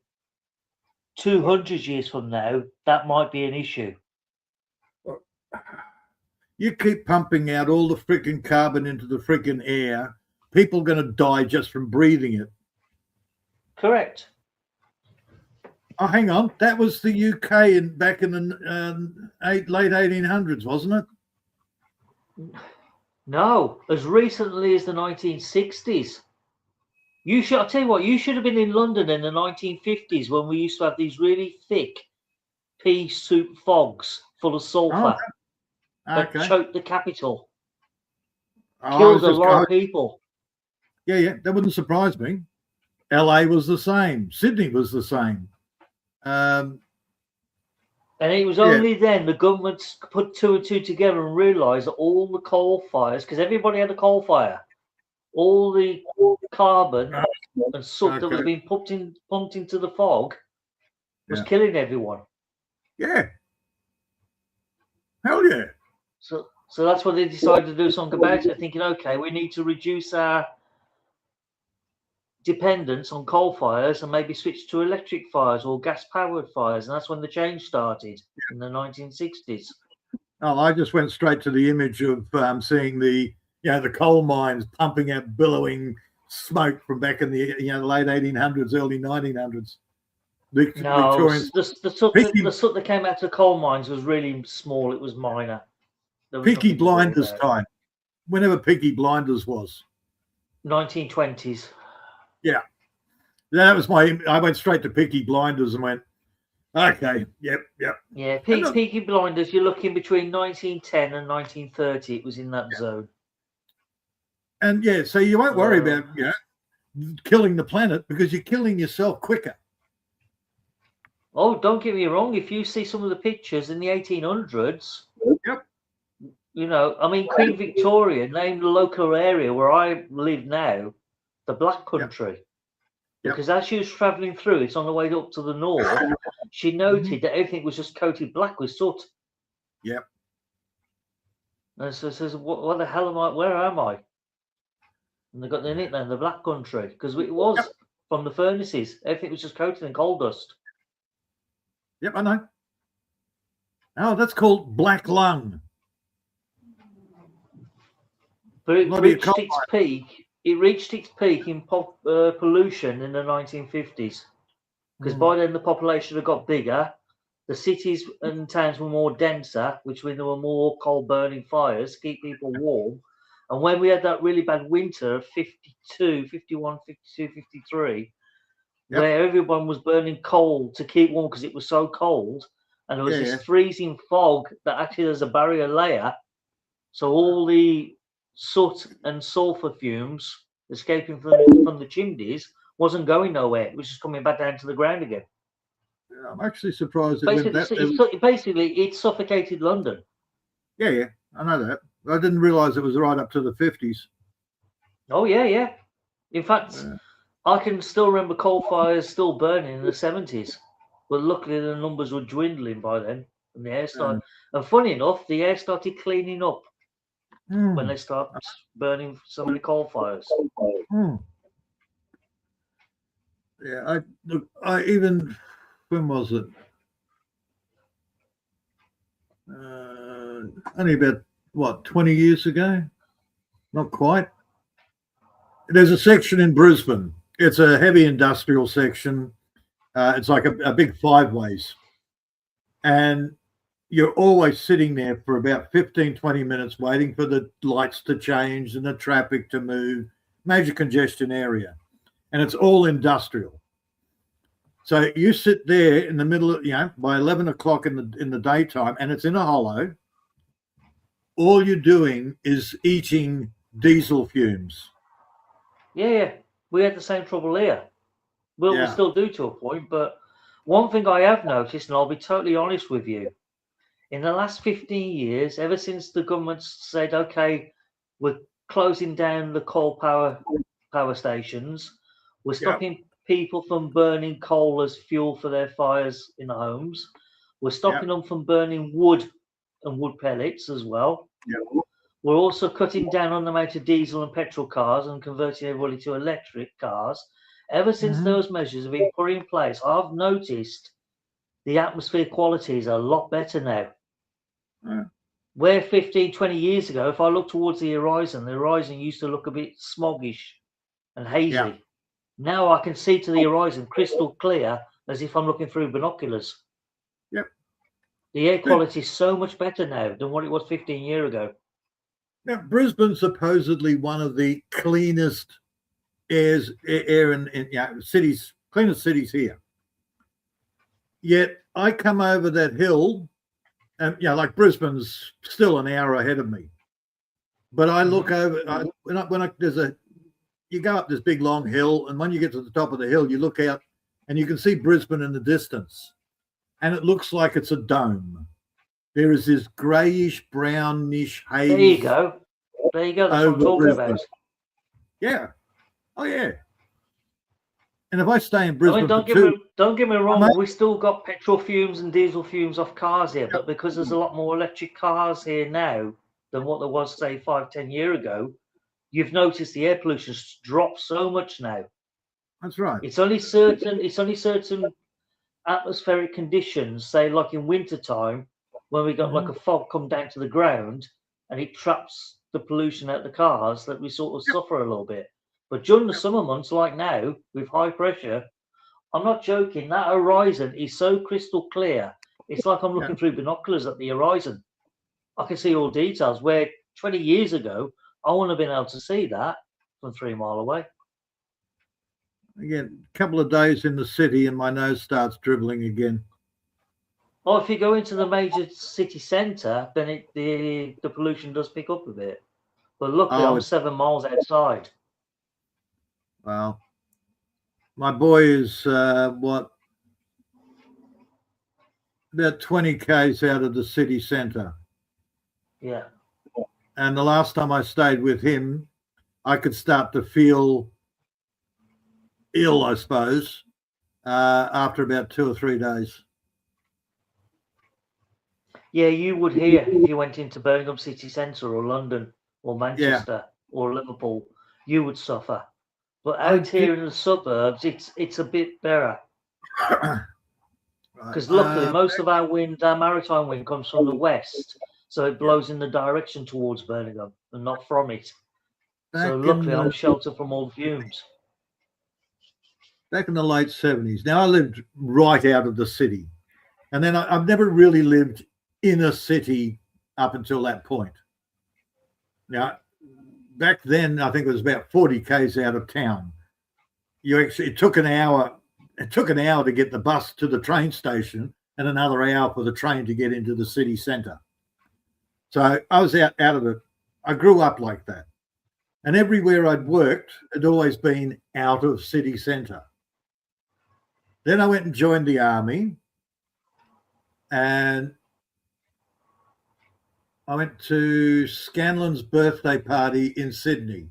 D: 200 years from now, that might be an issue.
B: You keep pumping out all the freaking carbon into the freaking air, people are going to die just from breathing it.
D: Correct.
B: Oh, hang on. That was the UK back in the late 1800s, wasn't it?
D: No, as recently as the 1960s. I'll tell you what, you should have been in London in the 1950s when we used to have these really thick pea soup fogs full of sulphur that choked the capital. Killed a lot of people.
B: Yeah, that wouldn't surprise me. LA was the same. Sydney was the same.
D: And it was only then the government put two and two together and realised that all the coal fires, because everybody had a coal fire, all the carbon and soot that was being pumped into the fog was killing everyone.
B: Yeah. Hell yeah.
D: So that's why they decided to do something about it, thinking, okay, we need to reduce our dependence on coal fires and maybe switch to electric fires or gas-powered fires. And that's when the change started in the 1960s.
B: Oh, I just went straight to the image of seeing the coal mines pumping out billowing smoke from back in the late 1800s, early 1900s.
D: No, the soot that came out of coal mines was really small. It was minor.
B: Peaky Blinders time. Whenever Peaky Blinders was.
D: 1920s.
B: Yeah. That was I went straight to Peaky Blinders and went, okay, yep.
D: Yeah, Peaky Blinders, you're looking between 1910 and 1930. It was in that zone.
B: And so you won't worry about killing the planet because you're killing yourself quicker.
D: Oh, don't get me wrong. If you see some of the pictures in the 1800s, Queen Victoria named the local area where I live now the Black Country. Because as she was travelling through, it's on the way up to the north, she noted that everything was just coated black with soot.
B: Yep.
D: And so says, what the hell am I? Where am I? And they got the nickname, the Black Country, because it was from the furnaces. Everything was just coated in coal dust.
B: Yep, I know. Oh, that's called black lung.
D: But it reached its peak. It reached its peak in pollution in the 1950s, because by then the population had got bigger, the cities and towns were more denser, which meant there were more coal-burning fires to keep people warm. And when we had that really bad winter of 52, 51, 52, 53, where everyone was burning coal to keep warm because it was so cold, and there was this freezing fog that acted as a barrier layer, so all the soot and sulfur fumes escaping from the chimneys wasn't going nowhere. It was just coming back down to the ground again.
B: Yeah, I'm actually surprised.
D: Basically, it suffocated London.
B: Yeah, I know that. I didn't realise it was right up to the 50s.
D: Oh, yeah. In fact, I can still remember coal fires still burning in the 70s. But luckily, the numbers were dwindling by then. And the air started. And funny enough, the air started cleaning up when they stopped burning so many coal fires.
B: Yeah, I even, when was it? Only about 20 years ago? Not quite. There's a section in Brisbane. It's a heavy industrial section. It's like a big 5-ways. And you're always sitting there for about 15, 20 minutes waiting for the lights to change and the traffic to move. Major congestion area. And it's all industrial. So you sit there in the middle of, by 11 o'clock in the daytime, and it's in a hollow. All you're doing is eating diesel fumes.
D: Yeah. We had the same trouble here. Well, we still do to a point, but one thing I have noticed, and I'll be totally honest with you, in the last 15 years, ever since the government said, okay, we're closing down the coal power stations, we're stopping people from burning coal as fuel for their fires in the homes, we're stopping them from burning wood and wood pellets as well. We're also cutting down on the amount of diesel and petrol cars and converting everybody to electric cars. Ever since those measures have been put in place, I've noticed the atmosphere quality is a lot better now. Where 15, 20 years ago, if I look towards the horizon used to look a bit smoggish and hazy.
B: Yeah.
D: Now I can see to the horizon crystal clear as if I'm looking through binoculars.
B: Yep.
D: The air quality is so much better now than what it was 15 years ago.
B: Now, Brisbane's supposedly one of the cleanest air in cities, cleanest cities here. Yet I come over that hill, and like Brisbane's still an hour ahead of me. But I look over you go up this big long hill, and when you get to the top of the hill, you look out, and you can see Brisbane in the distance, and it looks like it's a dome. There is this greyish, brownish haze.
D: There you go. There you go. That's what I'm talking about.
B: Yeah. Oh, yeah. And if I stay in Brisbane,
D: don't get me wrong. We still got petrol fumes and diesel fumes off cars here, but because there's a lot more electric cars here now than what there was, say, 5-10 years ago, you've noticed the air pollution's dropped so much now.
B: That's right.
D: It's only certain atmospheric conditions, say like in wintertime, when we got like a fog come down to the ground and it traps the pollution out the cars, that we sort of suffer a little bit. But during the summer months, like now, with high pressure, I'm not joking, that horizon is so crystal clear. It's like I'm looking through binoculars at the horizon. I can see all details, where 20 years ago, I wouldn't have been able to see that from 3 miles away.
B: Again, a couple of days in the city and my nose starts dribbling again.
D: Oh, if you go into the major city centre, then the pollution does pick up a bit. But luckily, I'm 7 miles outside.
B: Well, my boy is, about 20 k's out of the city centre.
D: Yeah.
B: And the last time I stayed with him, I could start to feel ill, I suppose, after about 2 or 3 days.
D: Yeah, you would hear if you went into Birmingham city centre or London or Manchester or Liverpool, you would suffer. But out here in the suburbs, it's a bit better. Because luckily, most of our maritime wind comes from the west, so it blows in the direction towards Birmingham and not from it. So luckily, I'm sheltered from all the fumes.
B: Back in the late 70s. Now, I lived right out of the city. And then I've never really lived in a city up until that point. Now, back then, I think it was about 40 k's out of town. It took an hour. It took an hour to get the bus to the train station and another hour for the train to get into the city centre. So I was out of it. I grew up like that. And everywhere I'd worked had always been out of city centre. Then I went and joined the army, and I went to Scanlon's birthday party in Sydney.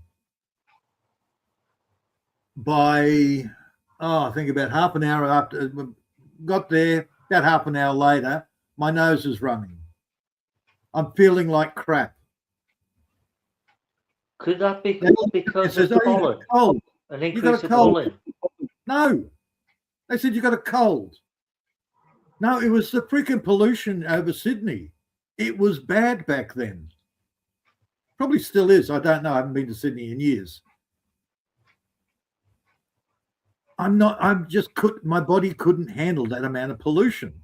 B: By, I think about half an hour after, got there, about half an hour later, my nose is running. I'm feeling like crap.
D: Could that be because of the pollen?
B: Cold.
D: An increase of pollen?
B: No. They said you got a cold. No, it was the freaking pollution over Sydney. It was bad back then. Probably still is. I don't know. I haven't been to Sydney in years. My body couldn't handle that amount of pollution.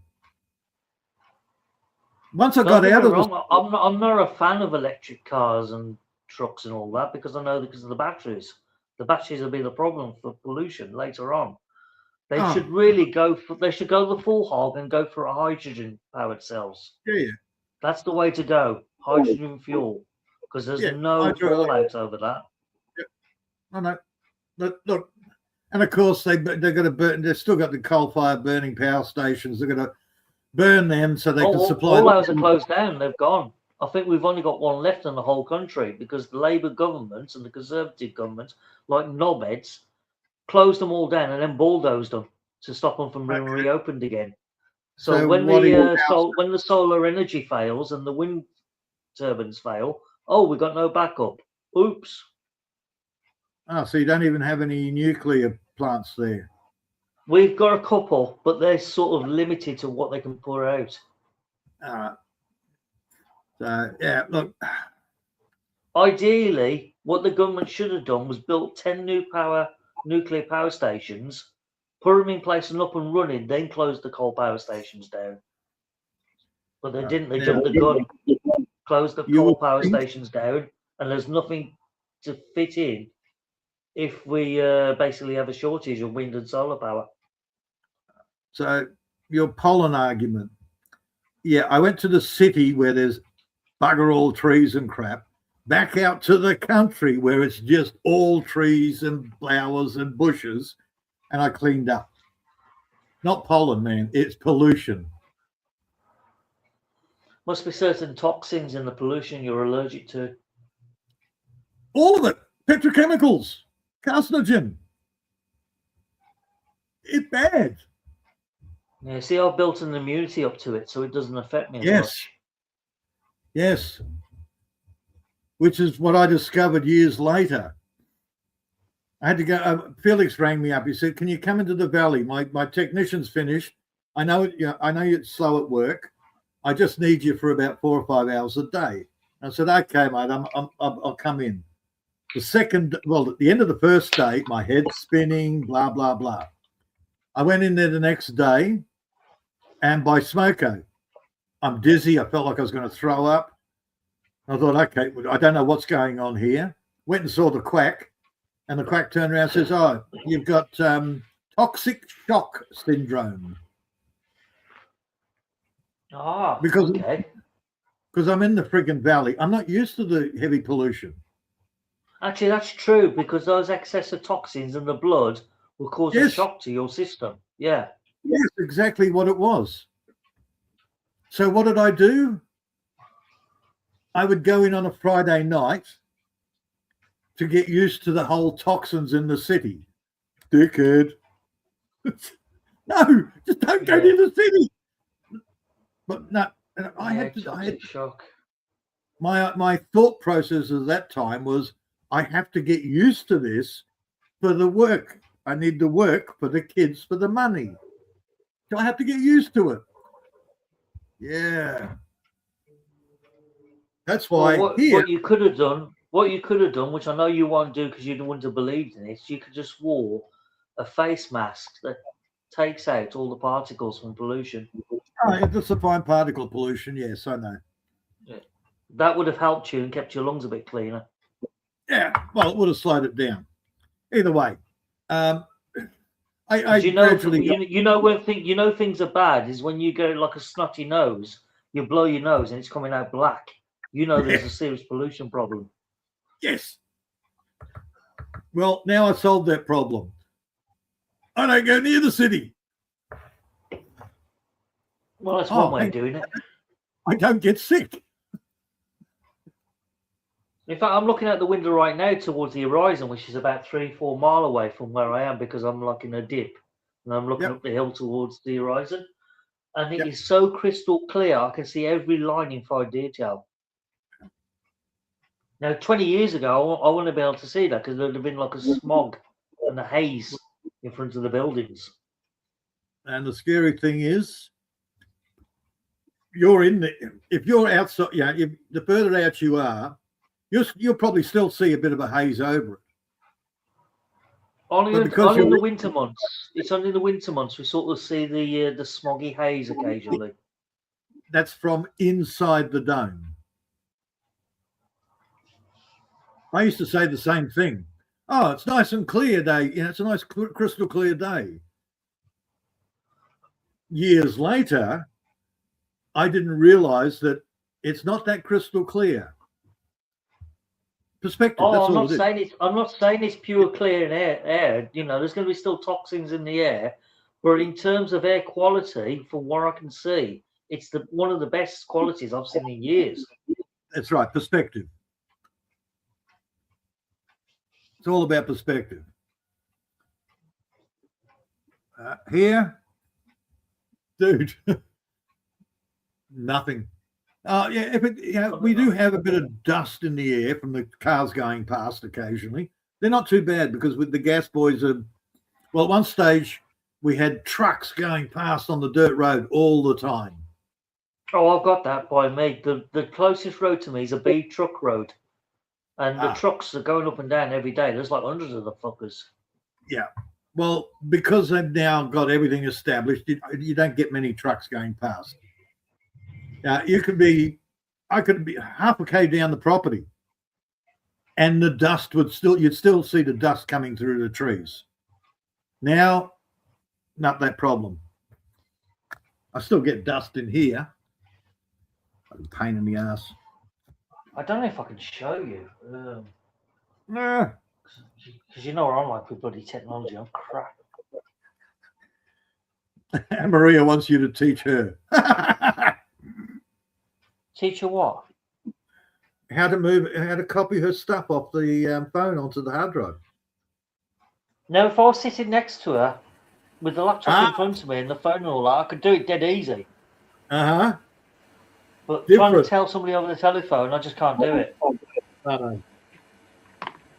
B: Once I got out of
D: I'm not a fan of electric cars and trucks and all that, because I know because of the batteries. The batteries will be the problem for pollution later on. They should really go the full hog and go for a hydrogen powered cells.
B: Yeah.
D: That's the way to go. Hydrogen fuel, because there's no fallout over that.
B: Yeah. I know. Look, and of course they're going to burn. They've still got the coal-fired burning power stations. They're going to burn them so they can supply.
D: All those are closed down. They've gone. I think we've only got one left in the whole country, because the Labour governments and the Conservative governments, like knobheads, closed them all down and then bulldozed them to stop them from being reopened again. So when the solar energy fails and the wind turbines fail, Oh, we got no backup. Oops.
B: Oh, so you don't even have any nuclear plants there.
D: We've got a couple, but they're sort of limited to what they can pour out.
B: So yeah, look.
D: Ideally, what the government should have done was built 10 nuclear power stations, put them in place and up and running, then close the coal power stations down. But they didn't. They jumped the gun, closed the coal power stations down, and there's nothing to fit in if we basically have a shortage of wind and solar power.
B: So your pollen argument. Yeah, I went to the city where there's bugger all trees and crap, back out to the country where it's just all trees and flowers and bushes, and I cleaned up. Not pollen, man, it's pollution.
D: Must be certain toxins in the pollution you're allergic to.
B: All of it. Petrochemicals, carcinogen. It's bad.
D: Yeah, see, I've built an immunity up to it, so it doesn't affect me as much.
B: Yes. Which is what I discovered years later. I had to go. Felix rang me up. He said, "Can you come into the valley? My technician's finished. I know you're slow at work. I just need you for about 4 or 5 hours a day." I said, "Okay, mate. I'll come in." At the end of the first day, my head's spinning. Blah blah blah. I went in there the next day, and by smoko, I'm dizzy. I felt like I was going to throw up. I thought, okay, I don't know what's going on here. Went and saw the quack, and the quack turned around and says, "Oh, you've got toxic shock syndrome."
D: Because
B: I'm in the friggin' valley. I'm not used to the heavy pollution.
D: Actually, that's true, because those excess of toxins in the blood will cause a shock to your system. Yeah.
B: Yes, exactly what it was. So what did I do? I would go in on a Friday night to get used to the whole toxins in the city. Dickhead. No, just don't go near the city. But no, I had
D: shock.
B: My thought process at that time was, I have to get used to this for the work. I need to work for the kids for the money. So I have to get used to it. Yeah. That's why
D: what you could have done, which I know you won't do because you don't want to believe in it, you could just wear a face mask that takes out all the particles from pollution.
B: Oh, it's a fine particle pollution. Yes, I know.
D: Yeah. That would have helped you and kept your lungs a bit cleaner.
B: Yeah, well, it would have slowed it down. Either way,
D: things are bad is when you go like a snotty nose, you blow your nose and it's coming out black. There's a serious pollution problem.
B: Yes. Well, now I solved that problem. I don't go near the city.
D: Well, that's one way of doing it.
B: I don't get sick.
D: In fact, I'm looking out the window right now towards the horizon, which is about 3-4 miles away from where I am, because I'm like in a dip and I'm looking up the hill towards the horizon. And it is so crystal clear, I can see every line in fine detail. Now, 20 years ago, I wouldn't have been able to see that because there would have been like a smog and a haze in front of the buildings.
B: And the scary thing is, if you're outside, if the further out you are, you'll probably still see a bit of a haze over it.
D: Only in the winter months. It's only in the winter months we sort of see the smoggy haze occasionally.
B: That's from inside the dome. I used to say the same thing. Oh, it's nice and clear day. It's a nice crystal clear day. Years later, I didn't realize that it's not that crystal clear. Perspective.
D: Oh, I'm not saying it's pure clear air. There's going to be still toxins in the air, but in terms of air quality, from what I can see, it's one of the best qualities I've seen in years.
B: That's right, perspective. It's all about perspective. Here, dude, nothing. Yeah, if it, we do have a bit of dust in the air from the cars going past occasionally. They're not too bad because with the gas boys well, at one stage we had trucks going past on the dirt road all the time.
D: Oh, I've got that by me. The closest road to me is a B truck road. And the trucks are going up and down every day. There's like hundreds of the fuckers.
B: Yeah. Well, because they've now got everything established, you don't get many trucks going past. Now, I could be half a K down the property and the dust you'd still see the dust coming through the trees. Now, not that problem. I still get dust in here. Pain in the ass.
D: I don't know if I can show you.
B: Nah.
D: Because you know what I'm like with bloody technology. I'm crap.
B: And Maria wants you to teach her.
D: Teach her what?
B: How to copy her stuff off the phone onto the hard drive.
D: No, if I was sitting next to her with the laptop in front of me and the phone and all that, I could do it dead easy.
B: Uh-huh.
D: But trying to tell somebody over the telephone, I just can't do it.
B: No.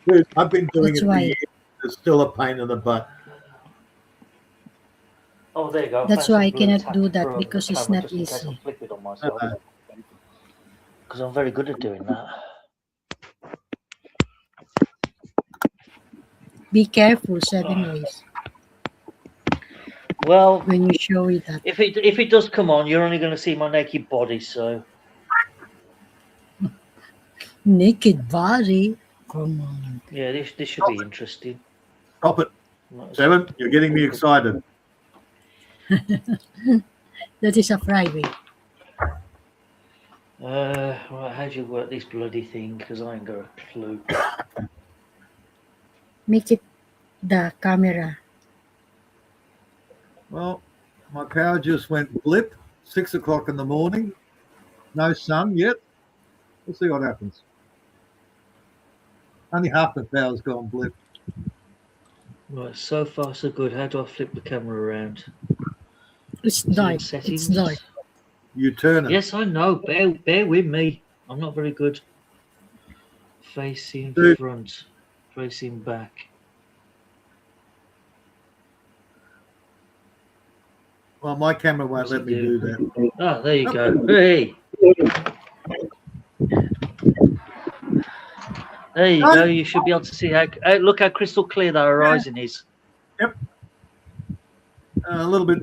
B: Dude, I've been doing it for years. It's still a pain in the butt.
D: Oh, there you go.
A: That's why I cannot do that because it's not easy.
D: Because I'm very good at doing that.
A: Be careful, 7 ways.
D: Well,
A: when you show it that.
D: If it does come on, you're only going to see my naked body, so.
A: Naked body? Come on.
D: Yeah, this should be interesting.
B: Stop it. 7, you're getting me excited.
A: That is a Friday.
D: Right, how do you work this bloody thing? Because I ain't got a clue.
A: Make it the camera.
B: Well, my power just went blip. 6 o'clock in the morning. No sun yet. We'll see what happens. Only half the power's gone blip.
D: Right, so far so good. How do I flip the camera around?
A: It's dark. It's dark.
B: You turn it.
D: Yes, I know. Bear with me. I'm not very good. Facing front, facing back.
B: Well, my camera won't let me do that.
D: Oh, there you go. Hey. There you go. You should be able to see how. Look how crystal clear that horizon is.
B: Yep. A little bit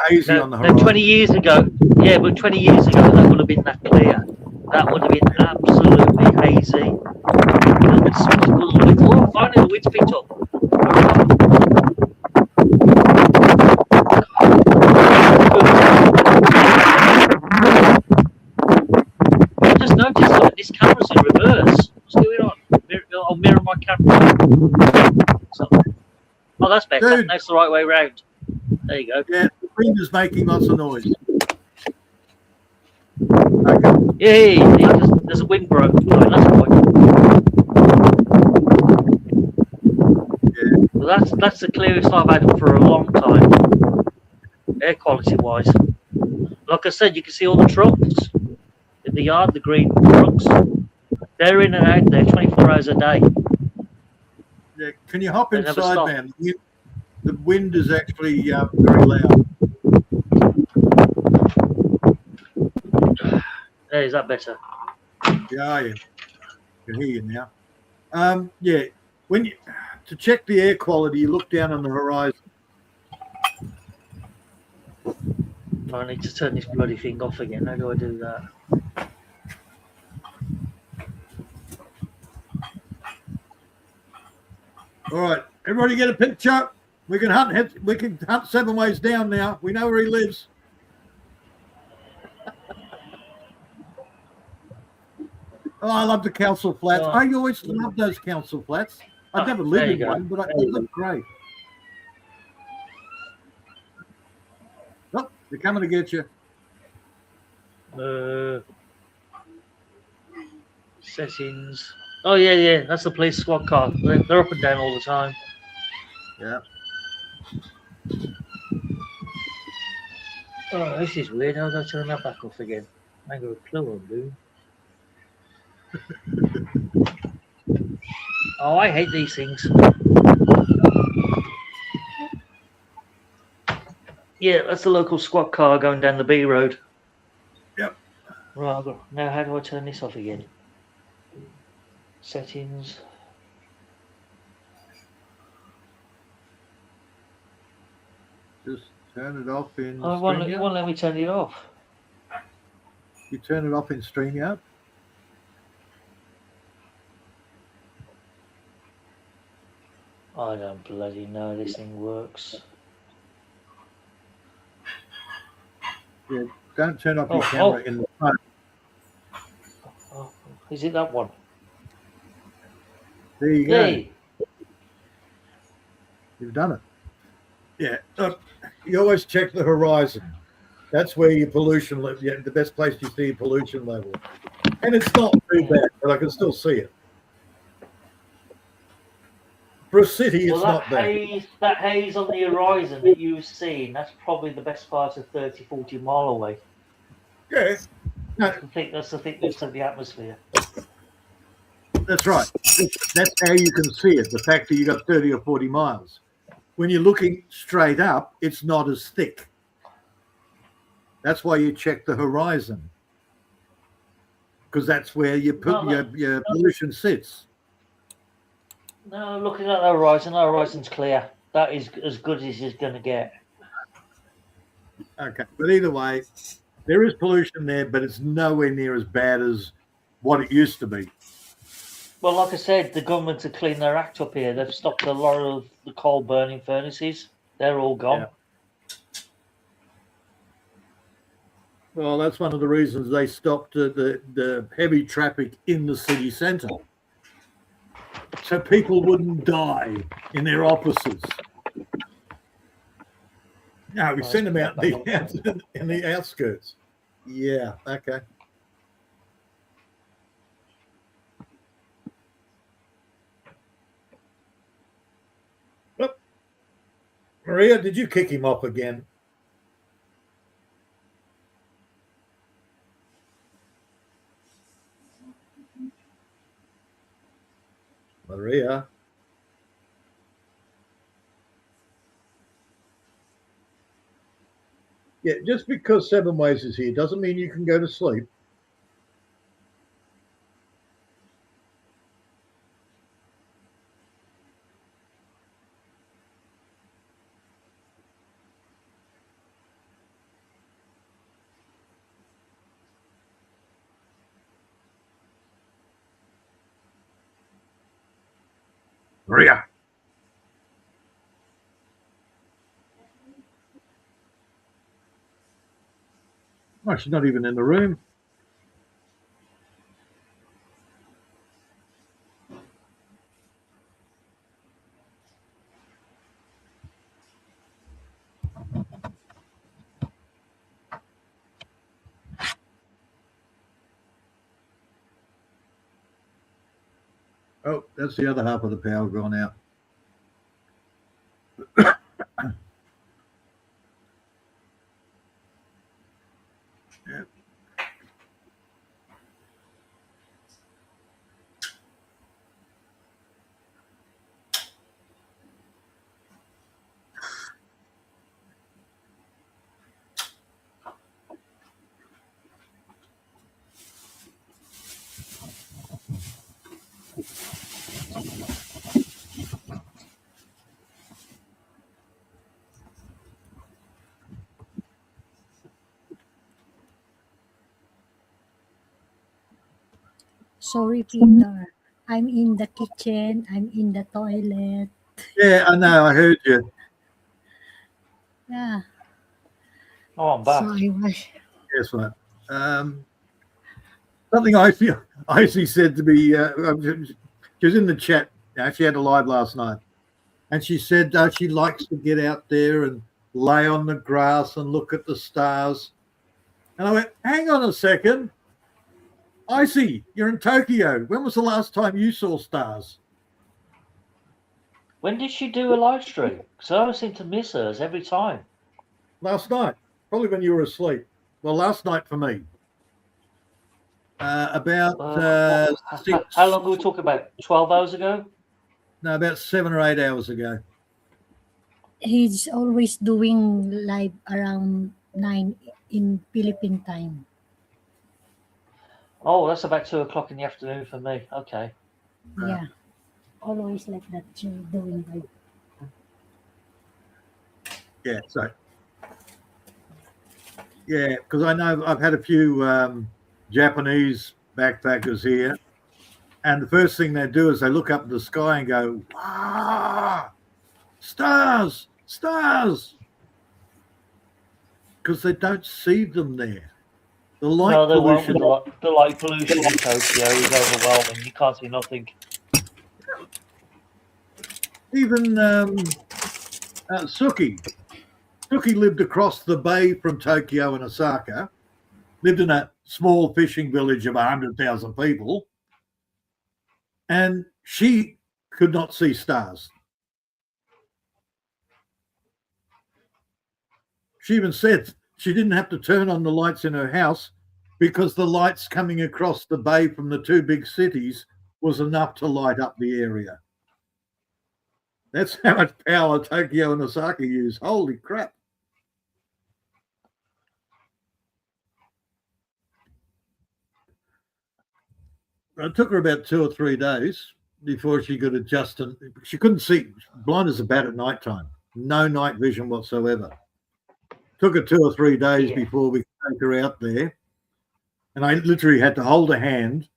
B: hazy on the
D: now,
B: horizon.
D: 20 years ago, yeah, but 20 years ago that would have been that clear. That would have been absolutely hazy. Oh, finally the wind's picked up. I just noticed that this camera's in reverse. What's going on? I'll mirror my camera. So, oh, that's better.
B: Dude.
D: That's the right way round. There you go.
B: Yeah, the wind is making lots of noise. Okay.
D: Yay! There's a wind broke. Oh, that's good.
B: Yeah.
D: Well, that's the clearest I've had for a long time, air quality wise. Like I said, you can see all the trucks in the yard, the green trucks. They're in and out there 24 hours a day.
B: Yeah. Can you hop
D: They never
B: inside,
D: stop.
B: man? The wind is actually very loud.
D: Hey, is that better?
B: Yeah, I can hear you now. Yeah, to check the air quality, you look down on the horizon.
D: I need to turn this bloody thing off again. How do I do that?
B: All right, everybody get a picture. We can hunt 7 ways down now. We know where he lives. Oh, I love the council flats.
D: Oh.
B: I always love those council flats. I've never lived in one, but they look great. Oh, they're coming to get you.
D: Settings. Oh yeah, that's the police squad car. They're up and down all the time.
B: Yeah.
D: Oh, this is weird. How do I turn that back off again? I ain't got a clue on dude. Oh, I hate these things. Yeah, that's the local squad car going down the B road.
B: Yep.
D: Right, now how do I turn this off again? Settings.
B: Just turn it off in
D: Oh, it won't
B: StreamYard.
D: let me turn it off.
B: You turn it off in StreamYard.
D: I don't bloody know this thing works.
B: Yeah, don't turn off your
D: Oh,
B: camera
D: oh.
B: in the front.
D: Oh, is it that one?
B: There you go.
D: Hey,
B: You've done it. Yeah. Look, you always check the horizon. That's where your pollution level. Yeah, the best place you see your pollution level. And it's not too bad, but I can still see it. For a city,
D: well,
B: it's not bad.
D: that haze on the horizon that you were seeing, that's probably the best part of 30, 40 mile away.
B: Yeah. No,
D: That's the thickness of the atmosphere.
B: that's right. That's how you can see it. The fact that you got 30 or 40 miles. When you're looking straight up, it's not as thick. That's why you check the horizon, because that's where your pollution sits.
D: No, looking at the horizon's clear. That is as good as it's going to get.
B: Okay, but either way, there is pollution there, but it's nowhere near as bad as what it used to be.
D: Well, like I said, the government have cleaned their act up here. They've stopped a lot of the coal burning furnaces. They're all gone.
B: Yeah. Well, that's one of the reasons they stopped the heavy traffic in the city centre, so people wouldn't die in their offices. No, we send them out in the outskirts. Yeah, okay. Oh, Maria, did you kick him off again? Maria? Yeah, just because Seven Ways is here doesn't mean you can go to sleep. Maria. Oh, she's not even in the room. Oh, that's the other half of the power gone out. Yeah.
A: Sorry, Peter. I'm in the kitchen. I'm in the toilet.
B: Yeah, I know. I heard you.
A: Yeah.
D: Oh, I'm
A: So
D: back.
A: I was.
B: Guess what? Something Icy said to me. She was in the chat. She had a live last night, and she said she likes to get out there and lay on the grass and look at the stars. And I went, hang on a second. Icy, you're in Tokyo. When was the last time you saw stars?
D: When did she do a live stream? Because I always seem to miss hers every time.
B: Last night. Probably when you were asleep. Well, last night for me. About
D: how long are we talking about? 12 hours ago?
B: No, about 7 or 8 hours ago.
A: He's always doing live around 9 in Philippine time.
D: Oh, that's about 2 o'clock in the afternoon for me. Okay.
A: Yeah. Always like that, doing live.
B: Yeah, so yeah, because I know I've had a few Japanese backpackers here, and the first thing they do is they look up at the sky and go, "Wow, stars, stars," because they don't see them there. The light
D: No, they won't.
B: pollution.
D: The light pollution in Tokyo is overwhelming. You can't see nothing.
B: Even Suki lived across the bay from Tokyo and Osaka, lived in a small fishing village of 100,000 people, and she could not see stars. She even said she didn't have to turn on the lights in her house because the lights coming across the bay from the two big cities was enough to light up the area. That's how much power Tokyo and Osaka use. Holy crap. It took her about 2 or 3 days before she could adjust, and she couldn't see. Blind as a bat at night time. No night vision whatsoever. Took her 2 or 3 days before we could take her out there. And I literally had to hold her hand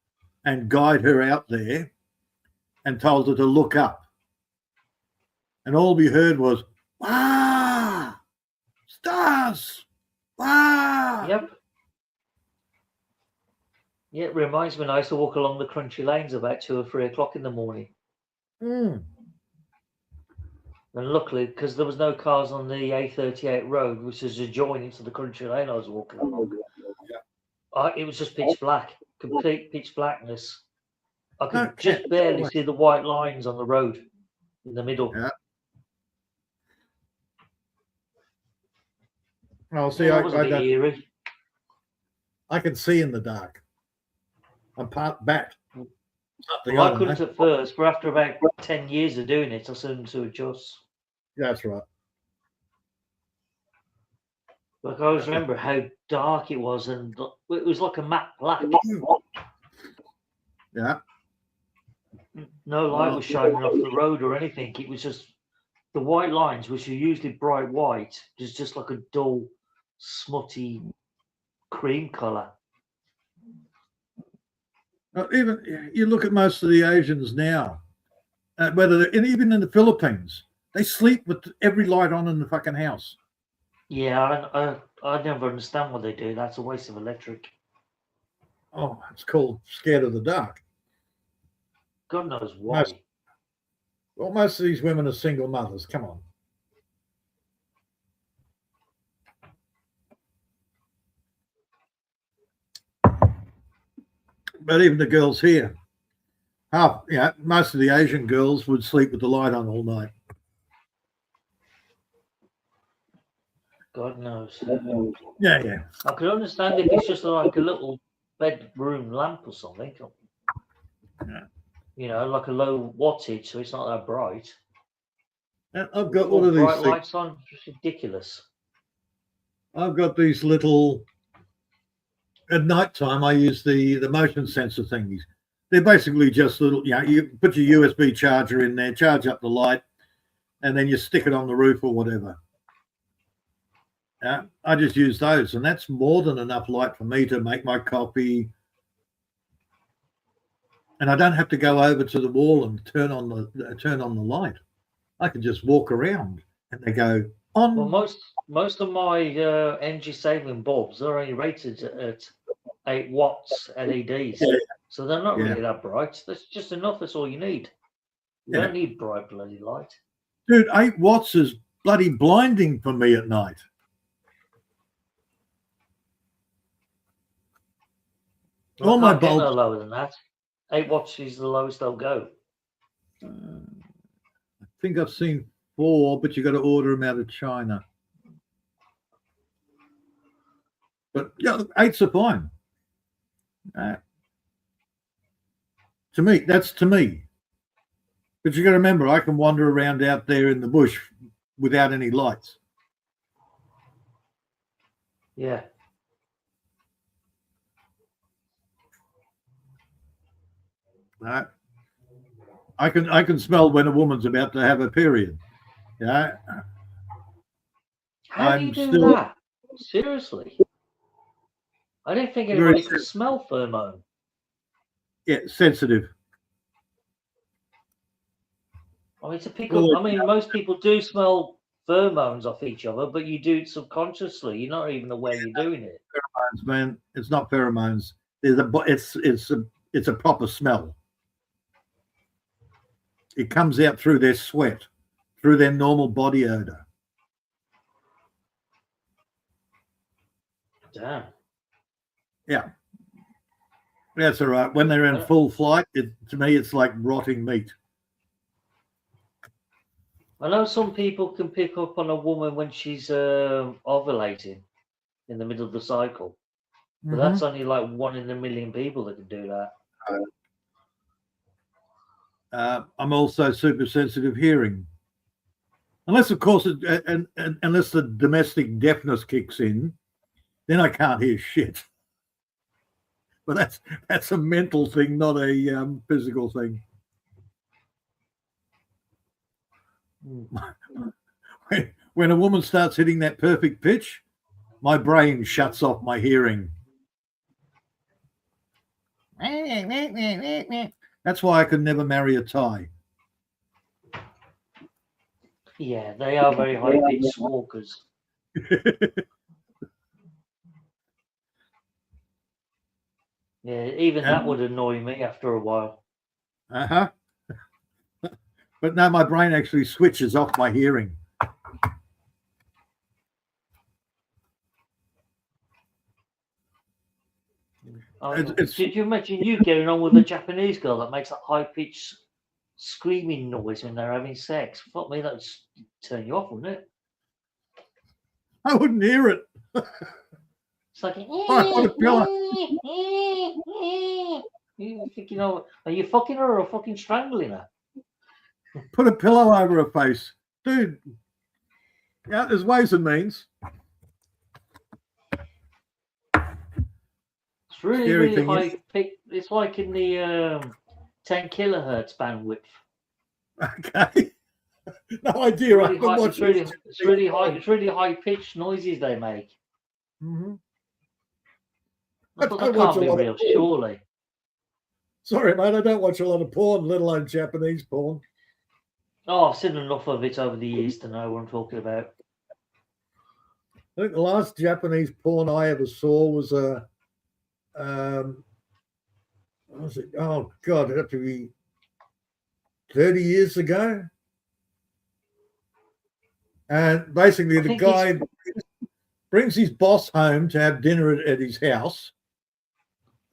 B: and guide her out there and told her to look up. And all we heard was, "Wow, stars, wow."
D: Yep. Yeah, it reminds me when I used to walk along the crunchy lanes about 2 or 3 o'clock in the morning.
B: Mm.
D: And luckily, because there was no cars on the A38 road, which is adjoining to the country lane I was walking along, it was just pitch black, complete pitch blackness. I could just barely see the white lines on the road in the middle.
B: Yeah. Well, see,
D: Yeah, it was a bit eerie.
B: I can see in the dark. I'm part back.
D: Well, I couldn't at first, but after about 10 years of doing it, I started to adjust.
B: That's right.
D: Like, I always remember how dark it was, and it was like a matte black.
B: Yeah.
D: No light was shining off the road or anything. It was just the white lines, which are usually bright white, just like a dull, smutty cream color.
B: Even you look at most of the Asians now, even in the Philippines, they sleep with every light on in the fucking house.
D: Yeah, I never understand what they do. That's a waste of electric.
B: Oh, it's called scared of the dark.
D: God knows why.
B: Most of these women are single mothers. Come on. But even the girls here, most of the Asian girls would sleep with the light on all night.
D: God knows.
B: Yeah.
D: I could understand if it's just like a little bedroom lamp or something.
B: Yeah.
D: You know, like a low wattage, so it's not that bright.
B: And I've got one of these
D: bright lights on. It's ridiculous.
B: I've got these little. At night time, I use the motion sensor thingies. They're basically just little. You put your USB charger in there, charge up the light, and then you stick it on the roof or whatever. I just use those, and that's more than enough light for me to make my coffee. And I don't have to go over to the wall and turn on the light. I can just walk around, and they go on.
D: Well, most of my energy saving bulbs are only rated at 8 watts LEDs, so they're not really that bright. That's just enough. That's all you need. You don't need bright bloody light.
B: Dude, 8 watts is bloody blinding for me at night.
D: All my bulbs no lower than that. 8 watts is the lowest they'll go.
B: I think I've seen 4, but you got to order them out of China. But yeah, 8's are fine. To me, that's to me. But you got to remember, I can wander around out there in the bush without any lights.
D: Yeah.
B: Right? I can smell when a woman's about to have a period. Yeah.
D: How do you
B: I'm
D: do
B: still
D: that? Seriously. I don't think
B: very
D: anybody could smell pheromone.
B: sensitive.
D: I mean, to pick up, I mean, most people do smell pheromones off each other, but you do it subconsciously. You're not even aware you're doing it.
B: Pheromones, man. It's not pheromones. It's a proper smell. It comes out through their sweat, through their normal body odor.
D: Damn.
B: Yeah. That's all right. When they're in full flight, to me, it's like rotting meat.
D: I know some people can pick up on a woman when she's ovulating in the middle of the cycle, but that's only like 1 in a million people that can do that.
B: I'm also super sensitive hearing, unless, of course, unless the domestic deafness kicks in, then I can't hear shit. But that's a mental thing, not a physical thing. When a woman starts hitting that perfect pitch, my brain shuts off my hearing. That's why I could never marry a Thai.
D: Yeah, they are very high-pitched squawkers. Yeah, even that would annoy me after a while.
B: But no, my brain actually switches off my hearing.
D: Did you imagine you getting on with a Japanese girl that makes that high-pitched screaming noise when they're having sex? Fuck me, that'd turn you off, wouldn't it?
B: I wouldn't hear it.
D: It's like, you thinking, are you fucking her or fucking strangling her?
B: Put a pillow over her face, dude. Yeah, there's ways and means.
D: It's really high pitch. It's like in the 10 kilohertz bandwidth.
B: Okay. No idea.
D: It's really high pitched noises they make. But that can't be real, surely.
B: Sorry, mate, I don't watch a lot of porn, let alone Japanese porn.
D: Oh, I've seen enough of it over the years to know what I'm talking about.
B: I think the last Japanese porn I ever saw was what was it? Oh God, it'd have to be 30 years ago. And basically the guy brings his boss home to have dinner at his house.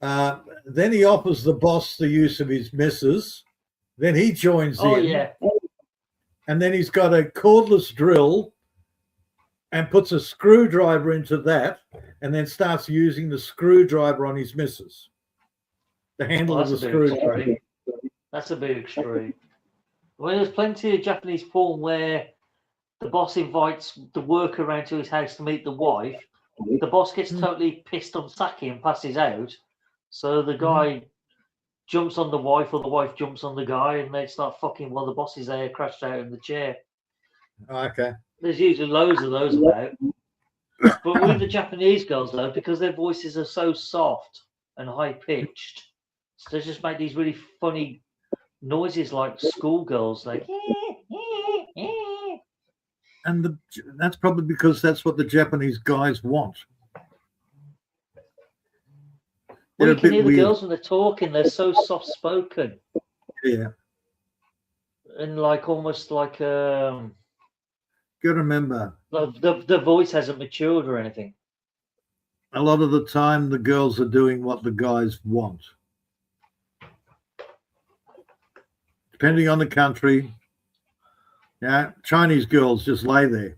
B: Then he offers the boss the use of his missus. Then he joins in.
D: Yeah.
B: And then he's got a cordless drill and puts a screwdriver into that and then starts using the screwdriver on his missus. The handle of the screwdriver.
D: That's a bit extreme. Well, there's plenty of Japanese porn where the boss invites the worker around to his house to meet the wife. The boss gets totally pissed on sake and passes out. So the guy jumps on the wife or the wife jumps on the guy and they start fucking while the boss is there crashed out in the chair.
B: Okay.
D: There's usually loads of those about. But with the Japanese girls, though, because their voices are so soft and high-pitched, so they just make these really funny noises like schoolgirls, like...
B: And that's probably because that's what the Japanese guys want.
D: Well, you can hear the girls when they're talking, they're so soft-spoken.
B: Yeah.
D: And like almost like...
B: Got to remember.
D: The voice hasn't matured or anything.
B: A lot of the time, the girls are doing what the guys want. Depending on the country. Yeah, Chinese girls just lay there.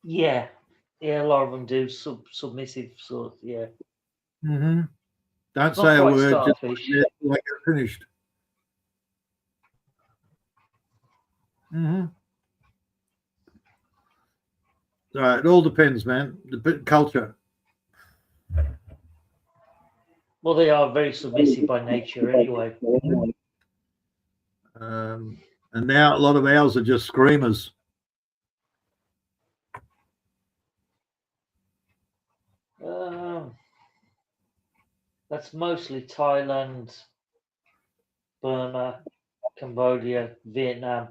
D: Yeah. Yeah, a lot of them do submissive sort of, yeah.
B: Don't
D: Not
B: say a
D: quite
B: word. Just
D: starfish.
B: like it's finished. It all depends, man. The culture.
D: Well, they are very submissive by nature anyway.
B: And now a lot of ours are just screamers.
D: That's mostly Thailand, Burma, Cambodia, Vietnam.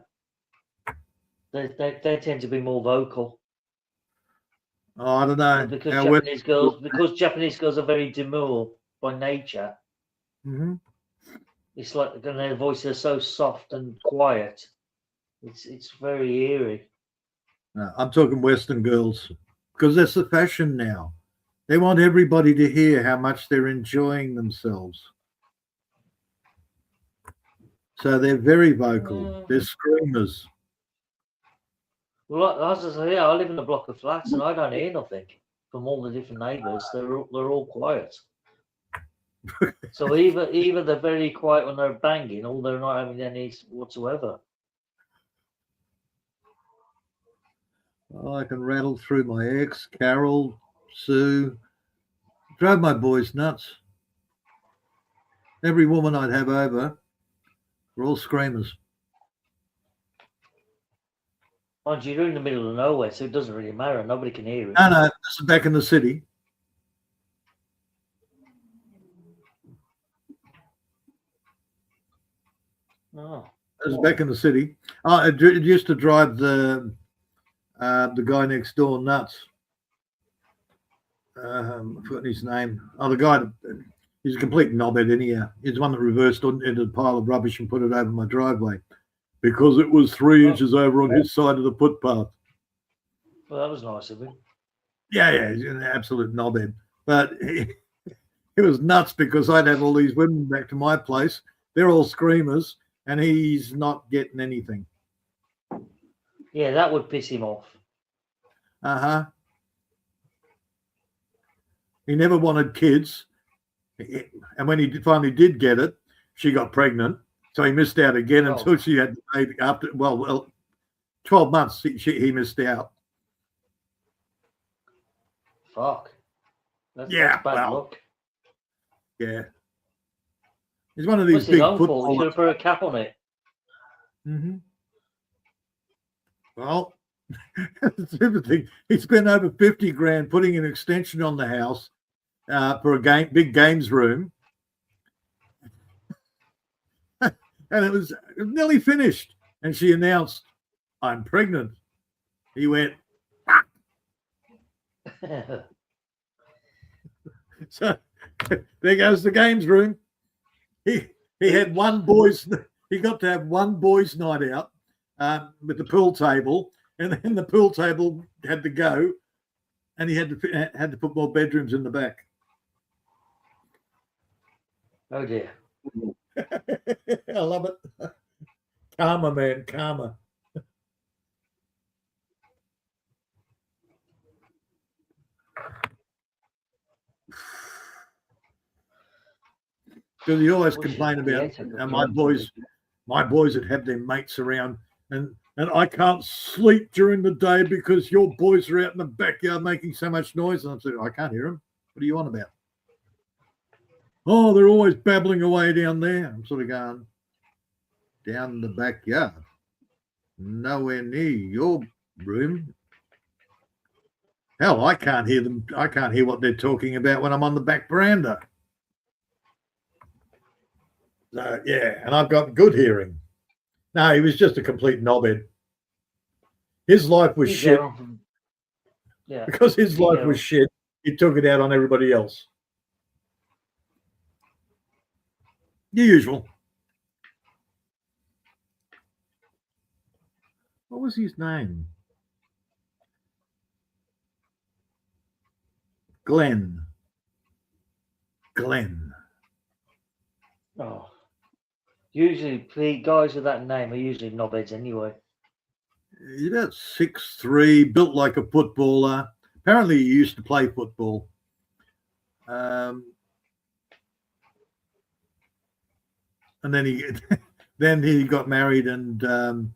D: They tend to be more vocal.
B: Oh, I don't know.
D: Because Japanese girls are very demure by nature. It's like their voices are so soft and quiet. It's very eerie.
B: No, I'm talking Western girls because that's the fashion now. They want everybody to hear how much they're enjoying themselves. So they're very vocal. They're screamers.
D: Well, as I say, I live in a block of flats and I don't hear nothing from all the different neighbours. They're all quiet. So either they're very quiet when they're banging, or they're not having any whatsoever.
B: Oh, I can rattle through my ex, Carol, Sue. Drove my boys nuts. Every woman I'd have over were all screamers.
D: Mind you, you're in the middle of nowhere, so it doesn't really matter. Nobody can hear it.
B: No, this is back in the city.
D: Oh.
B: It was back in the city. Oh, it used to drive the guy next door nuts. I've forgotten his name. Oh, the guy, he's a complete knobhead anyhow. He's the one that reversed into the pile of rubbish and put it over my driveway because it was 3 inches over on his side of the footpath.
D: Well, that was nice of him.
B: Yeah, he's an absolute knobhead. But he was nuts because I'd have all these women back to my place. They're all screamers, and he's not getting anything.
D: Yeah, that would piss him off.
B: He never wanted kids. And when he finally did get it, she got pregnant. So he missed out again until she had the baby. After, 12 months, he missed out.
D: Fuck. That's bad luck.
B: Yeah. He's one of these
D: big
B: footballers.
D: He should have put a cap on it.
B: Well, he spent over 50 grand putting an extension on the house for a big games room. And it was nearly finished. And she announced, "I'm pregnant." He went, so there goes the games room. He had he got to have one boys' night out with the pool table, and then the pool table had to go, and he had to put more bedrooms in the back.
D: Oh dear.
B: I love it. Calma, man, calma. Because he always complained about my boys would have their mates around, and I can't sleep during the day because your boys are out in the backyard making so much noise. And I said, I can't hear them. What are you on about? Oh, they're always babbling away down there. I'm sort of going, down in the backyard, nowhere near your room. Hell, I can't hear them. I can't hear what they're talking about when I'm on the back veranda. So, yeah, and I've got good hearing. No, he was just a complete knobhead. His life was shit.
D: Yeah.
B: Because his life was shit, he took it out on everybody else. The usual. What was his name? Glenn.
D: Oh. Usually, guys with that name are usually knobheads anyway.
B: He's about 6'3", built like a footballer. Apparently, he used to play football. and then he then he got married, and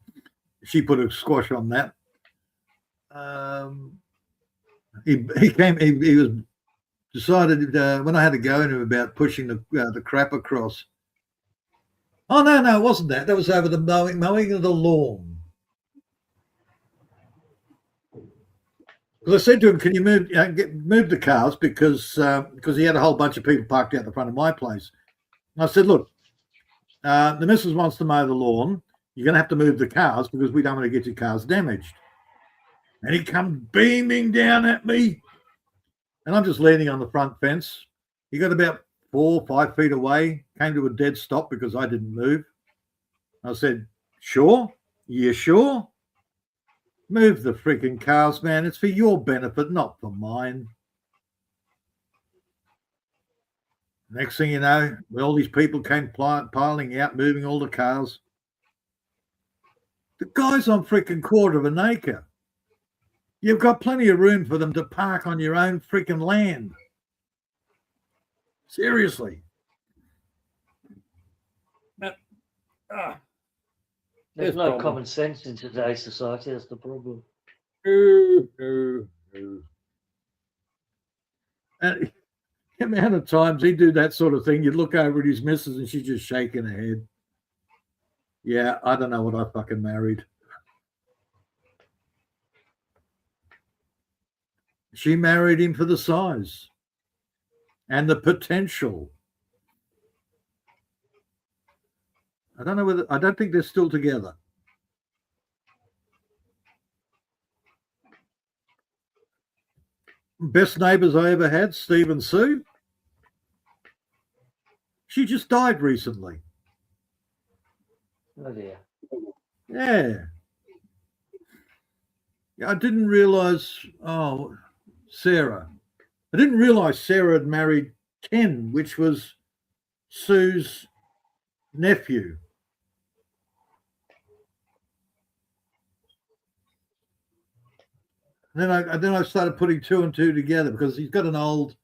B: she put a squash on that. He was decided when I had to go into him about pushing the crap across. Oh no, it wasn't that. That was over the mowing of the lawn. Because I said to him, "Can you move the cars?" Because he had a whole bunch of people parked out the front of my place. And I said, "Look, the missus wants to mow the lawn. You're going to have to move the cars because we don't want to get your cars damaged." And he comes beaming down at me, and I'm just leaning on the front fence. He got about 4 or 5 feet away, came to a dead stop because I didn't move. I said, "Sure? You sure? Move the freaking cars, man. It's for your benefit, not for mine." Next thing you know, all these people came piling out, moving all the cars. The guy's on freaking quarter of an acre. You've got plenty of room for them to park on your own freaking land. Seriously.
D: There's no common sense in today's society. That's the problem.
B: And the amount of times he'd do that sort of thing, you'd look over at his missus and she's just shaking her head. Yeah, I don't know what I fucking married. She married him for the size and the potential. I don't think they're still together. Best neighbors I ever had, Steve and Sue. She just died recently.
D: Oh dear.
B: Yeah. I didn't realize, Sarah. I didn't realize Sarah had married Ken, which was Sue's nephew. Then I started putting 2 and 2 together because he's got an old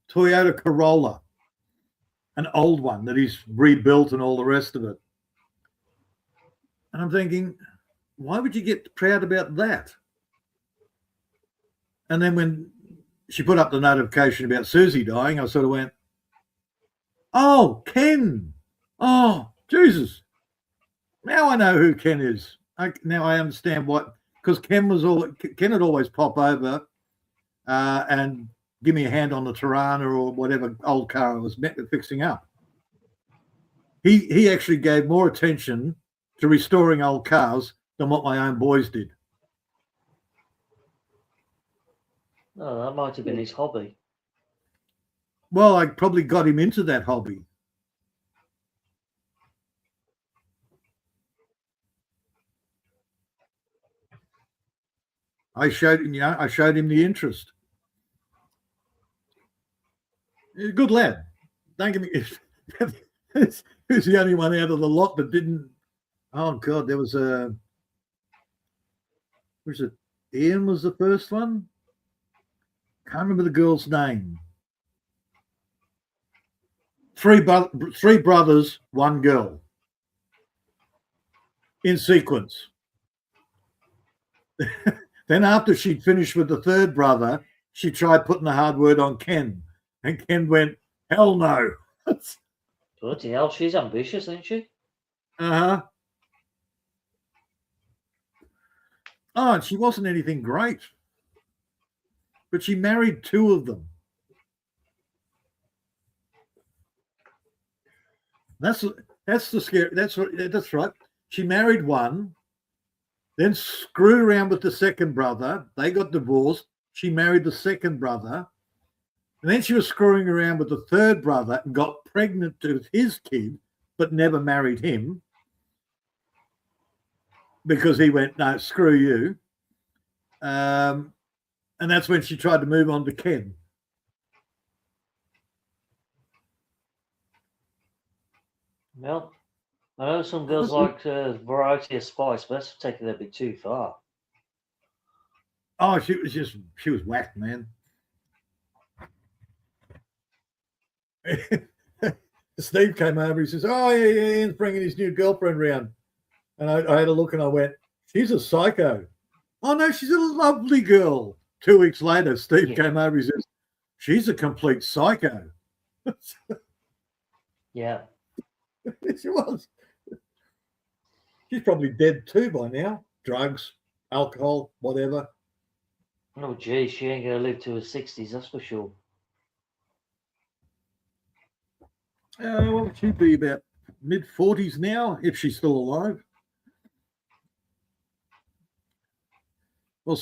B: Toyota Corolla, an old one that he's rebuilt and all the rest of it. And I'm thinking, why would you get proud about that? And then when she put up the notification about Susie dying, I sort of went, "Oh, Ken. Oh, Jesus. Now I know who Ken is. Now I understand what." Because Ken had always pop over and give me a hand on the Tirana or whatever old car I was fixing up. He actually gave more attention to restoring old cars than what my own boys did.
D: Oh, that might have been his hobby.
B: Well, I probably got him into that hobby. I showed him the interest. He's a good lad. Don't get me. He's the only one out of the lot that didn't. Oh God, there was a. Was it Ian? Was the first one? Can't remember the girl's name. 3 brothers, 1 girl. In sequence. Then after she'd finished with the 3rd brother, she tried putting the hard word on Ken. And Ken went, "Hell no."
D: Bloody hell, she's ambitious, isn't she?
B: Uh-huh. Oh, and she wasn't anything great. But she married 2 of them. That's the scary. That's right. She married 1, then screwed around with the 2nd brother. They got divorced. She married the 2nd brother. And then she was screwing around with the 3rd brother and got pregnant with his kid, but never married him because he went, "No, screw you." And that's when she tried to move on to Ken.
D: Well, I know some girls like a variety of spice, but that's taking it a bit too far.
B: Oh, she was whacked, man. Steve came over. He says, "Oh, yeah, Ian's bringing his new girlfriend round." And I had a look and I went, "She's a psycho." "Oh, no, she's a lovely girl." 2 weeks later, Steve came over. He says, "She's a complete psycho."
D: Yeah.
B: She was. She's probably dead too by now. Drugs, alcohol, whatever.
D: Oh, geez, she ain't going to live to her 60s, that's for sure.
B: What would she be, about mid-40s now, if she's still alive? Well,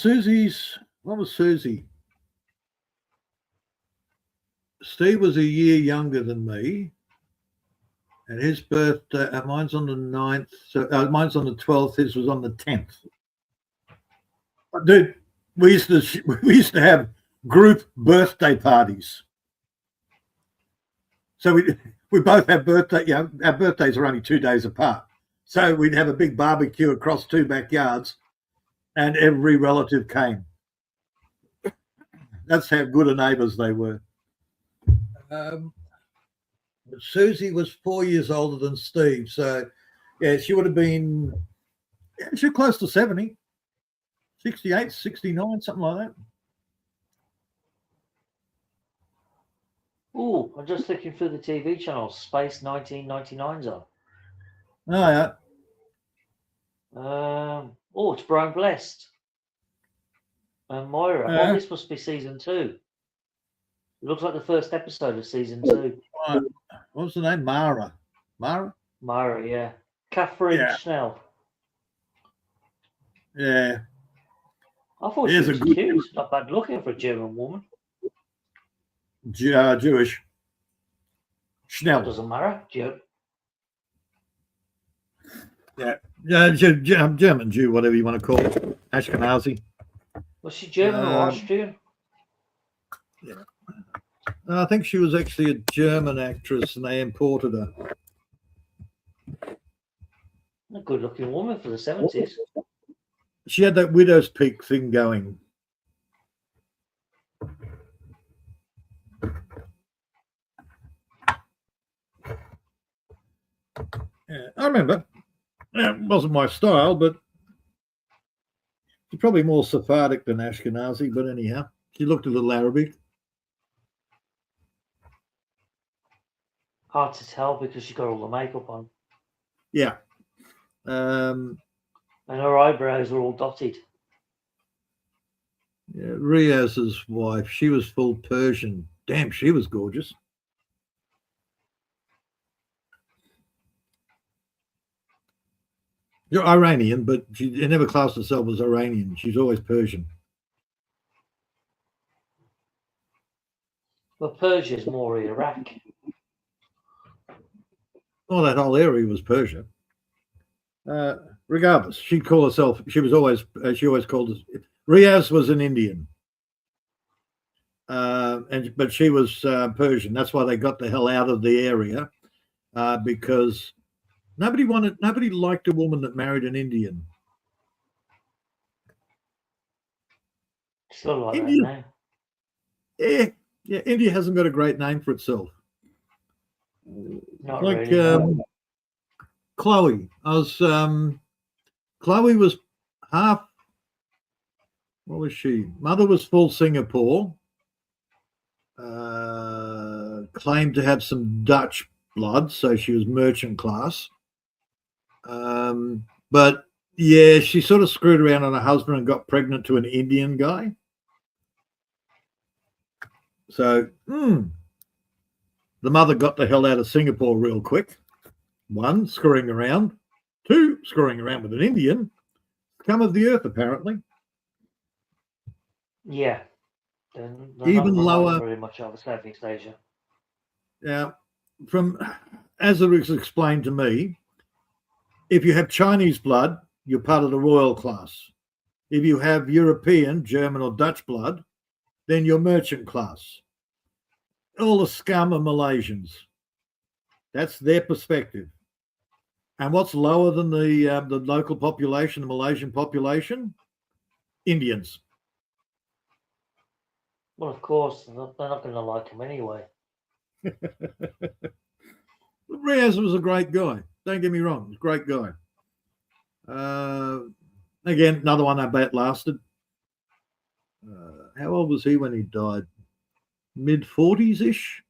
B: what was Susie? Steve was a year younger than me, and his birthday, mine's on the 9th, so mine's on the 12th, his was on the 10th. Dude, we used to have group birthday parties. So we both have birthday, our birthdays are only 2 days apart. So we'd have a big barbecue across 2 backyards, and every relative came. That's how good of neighbours they were. Susie was 4 years older than Steve, so yeah, she would have been, she's close to 70, 68, 69, something like that.
D: Oh, I'm just looking through the TV channels. Space 1999's on.
B: Oh, yeah.
D: Oh, it's Brian Blessed and Moira. Oh, this must be season 2. It looks like the first episode of season 2.
B: What was the name? Mara,
D: yeah. Catherine Schnell.
B: Yeah.
D: I thought she was cute. Not bad looking for a German woman.
B: Jewish. Schnell.
D: Doesn't matter.
B: Yeah, German Jew, whatever you want to call it. Ashkenazi.
D: Was she German or Austrian?
B: Yeah. I think she was actually a German actress, and they imported her.
D: A good-looking woman for the 70s.
B: She had that widow's peak thing going. Yeah, I remember. It wasn't my style, but she's probably more Sephardic than Ashkenazi. But anyhow, she looked a little Arabic.
D: Hard to tell because she got all the makeup on.
B: Yeah.
D: And her eyebrows are all dotted.
B: Yeah, Riaz's wife, she was full Persian. Damn, she was gorgeous. You're Iranian, but she never classed herself as Iranian. She's always Persian.
D: Well, Persia's more Iraq.
B: Well, that whole area was Persia. Regardless, she'd call herself. She always called us. Riaz was an Indian, but she was Persian. That's why they got the hell out of the area, because nobody liked a woman that married an Indian.
D: Still like India,
B: that name. India hasn't got a great name for itself.
D: Not
B: like
D: really.
B: Chloe. Chloe was half. What was she? Mother was full Singapore. Claimed to have some Dutch blood, so she was merchant class. But yeah, she sort of screwed around on her husband and got pregnant to an Indian guy. So the mother got the hell out of Singapore real quick. 1, screwing around. 2, screwing around with an Indian. Scum of the earth, apparently.
D: Yeah.
B: Even lower.
D: Very much over Southeast Asia.
B: Yeah. As it was explained to me, if you have Chinese blood, you're part of the royal class. If you have European, German, or Dutch blood, then you're merchant class. All the scum are Malaysians. That's their perspective. And what's lower than the local population, the Malaysian population? Indians.
D: Well, of course, they're not going to like them anyway.
B: Riaz was a great guy. Don't get me wrong, he was a great guy. Again, another one I bet lasted. How old was he when he died? Mid-40s-ish?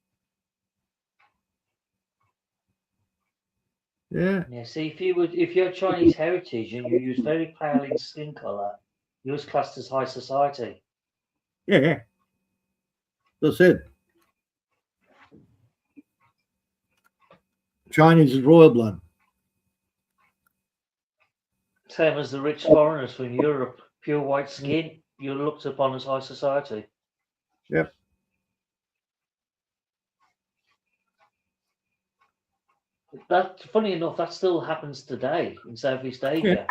B: Yeah.
D: Yeah, see, if you had Chinese heritage and you use very pale in skin color, you was classed as high society.
B: Yeah. As I said, Chinese is royal blood.
D: Same as the rich foreigners from Europe, pure white skin, you're looked upon as high society.
B: Yep.
D: That, funny enough, that still happens today in Southeast Asia.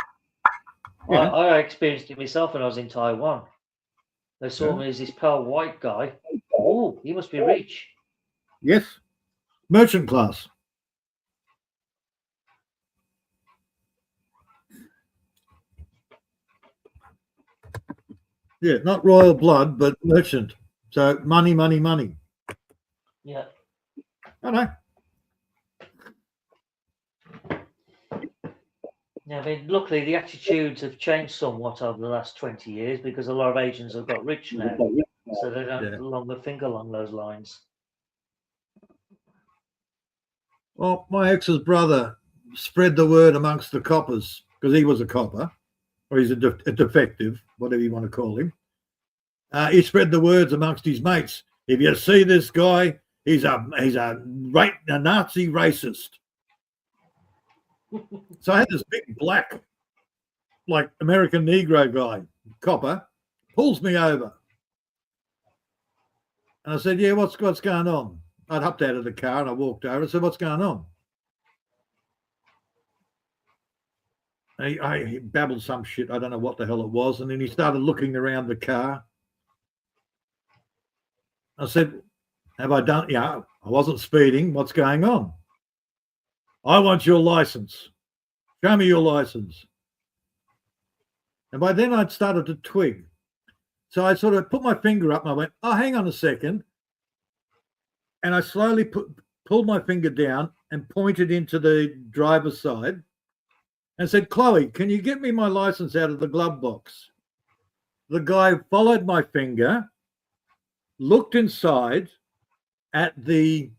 B: Yeah.
D: I experienced it myself when I was in Taiwan. They saw me as this pale white guy. Oh, he must be rich.
B: Yes. Merchant class. Yeah, not royal blood, but merchant. So money, money, money.
D: Yeah.
B: I know.
D: Yeah, I mean, luckily the attitudes have changed somewhat over the last 20 years because a lot of Asians have got rich now, so they don't no longer think along those lines.
B: Well, my ex's brother spread the word amongst the coppers because he was a copper, or he's a defective, whatever you want to call him. He spread the words amongst his mates. If you see this guy, he's a Nazi racist. So I had this big black, like American Negro guy, copper, pulls me over. And I said, yeah, what's going on? I'd hopped out of the car and I walked over and said, what's going on? And he babbled some shit. I don't know what the hell it was. And then he started looking around the car. I said, have I done? Yeah, I wasn't speeding. What's going on? I want your license. Show me your license. And by then I'd started to twig. So I sort of put my finger up and I went, oh, hang on a second. And I slowly pulled my finger down and pointed into the driver's side and said, Chloe, can you get me my license out of the glove box? The guy followed my finger, looked inside at the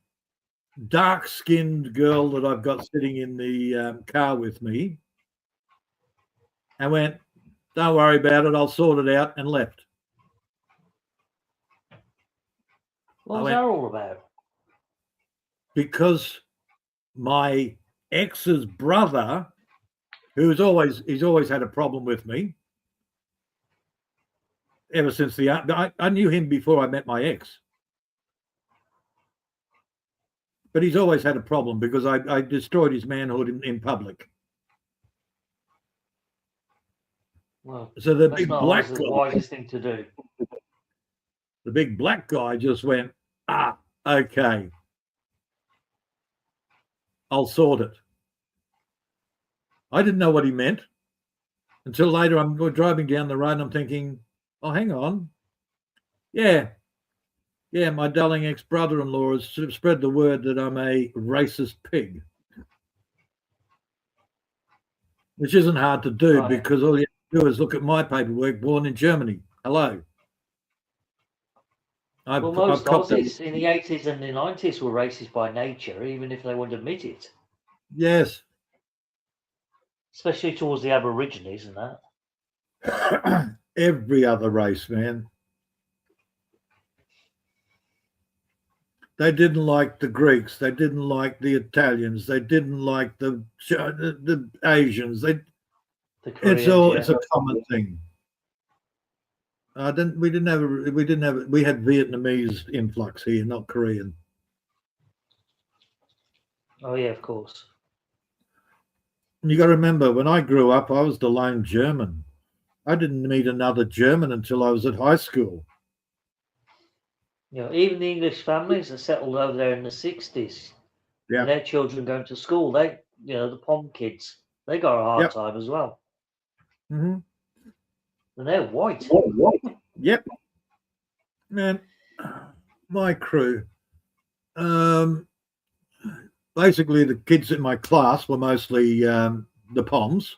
B: dark-skinned girl that I've got sitting in the car with me and went, don't worry about it, I'll sort it out, and left.
D: What was that all about?
B: Because my ex's brother, he's always had a problem with me ever since I knew him before I met my ex. But he's always had a problem because I destroyed his manhood in public.
D: Well,
B: so the big black
D: guy, the wisest thing to do.
B: The big black guy just went, okay, I'll sort it. I didn't know what he meant until later. I'm driving down the road and I'm thinking, oh, hang on. Yeah, my darling ex-brother-in-law has sort of spread the word that I'm a racist pig. Which isn't hard to do because all you have to do is look at my paperwork, born in Germany. Hello.
D: Well, most Aussies in the 80s and the 90s were racist by nature, even if they wouldn't admit it.
B: Yes.
D: Especially towards the Aborigines and that.
B: Every other race, man. They didn't like the Greeks. They didn't like the Italians. They didn't like the Asians. It's a common thing. We had Vietnamese influx here, not Korean.
D: Oh yeah, of course.
B: And you got to remember, when I grew up, I was the lone German. I didn't meet another German until I was at high school.
D: You know, even the English families that settled over there in the 60s, and their children going to school, the POM kids, they got a hard time as well.
B: Mm-hmm.
D: And they're white.
B: Yep. Man, my crew. basically the kids in my class were mostly the Poms,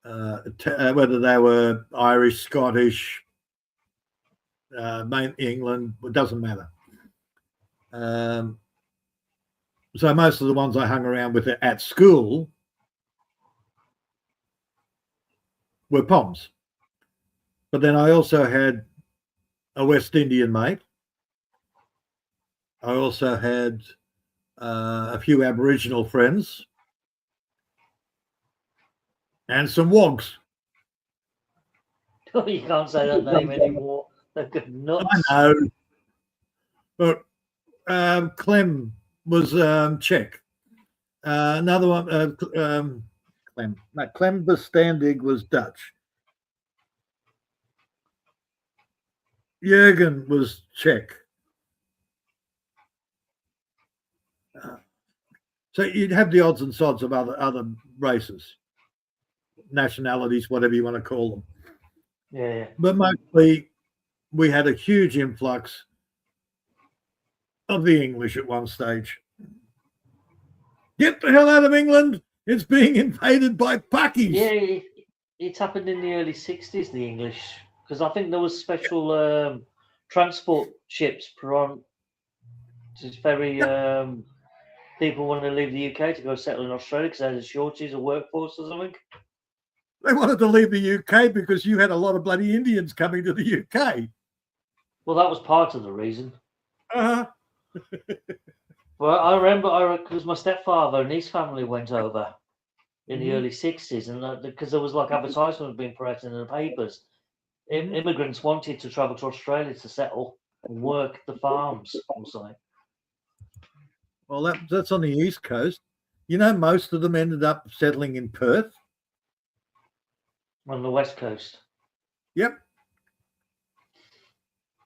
B: whether they were Irish, Scottish, main England, it doesn't matter. So most of the ones I hung around with at school were Poms. But then I also had a West Indian mate. I also had a few Aboriginal friends and some Wogs.
D: You can't say that name anymore. They're good nuts.
B: I know. But Clem was Czech. Another one, Clem. No, Clem Verstandig was Dutch. Jürgen was Czech. So you'd have the odds and sods of other races, nationalities, whatever you want to call them.
D: Yeah.
B: But mostly we had a huge influx of the English at one stage. Get the hell out of England. It's being invaded by Pakis.
D: Yeah, it happened in the early 60s, the English, because I think there was special transport ships put on to ferry people want to leave the UK to go settle in Australia because there's a shortage of workforce or something.
B: They wanted to leave the UK because you had a lot of bloody Indians coming to the UK.
D: Well, that was part of the reason.
B: Uh-huh.
D: Well, I remember because my stepfather and his family went over in the early 60s, and because there was like advertisements being put out in the papers, immigrants wanted to travel to Australia to settle and work the farms or something.
B: Well, that's on the East Coast. You know, most of them ended up settling in Perth.
D: On the West Coast.
B: Yep.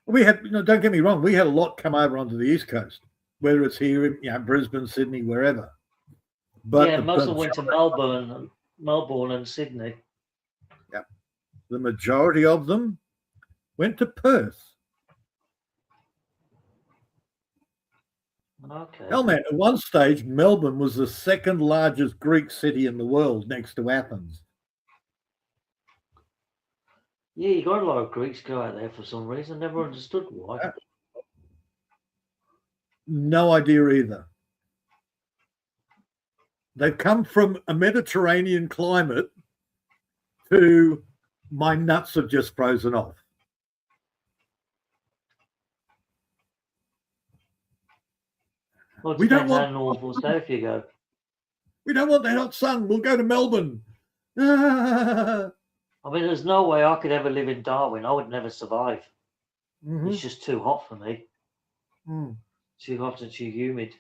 B: We had, don't get me wrong, we had a lot come over onto the East Coast, whether it's here in Brisbane, Sydney, wherever. But
D: yeah, most of them went to Melbourne and Sydney.
B: Yep. The majority of them went to Perth.
D: Okay.
B: Hell, man, at one stage, Melbourne was the second largest Greek city in the world next to Athens.
D: Yeah, you got a lot of Greeks go out there for some reason. Never understood why.
B: No idea either. They've come from a Mediterranean climate to my nuts have just frozen off.
D: Well, it
B: We don't
D: depends how
B: want-
D: north or south you go.
B: We don't want that hot sun. We'll go to Melbourne. Mhm.
D: I mean, there's no way I could ever live in Darwin. I would never survive. It's just too hot for me. Too hot and too humid.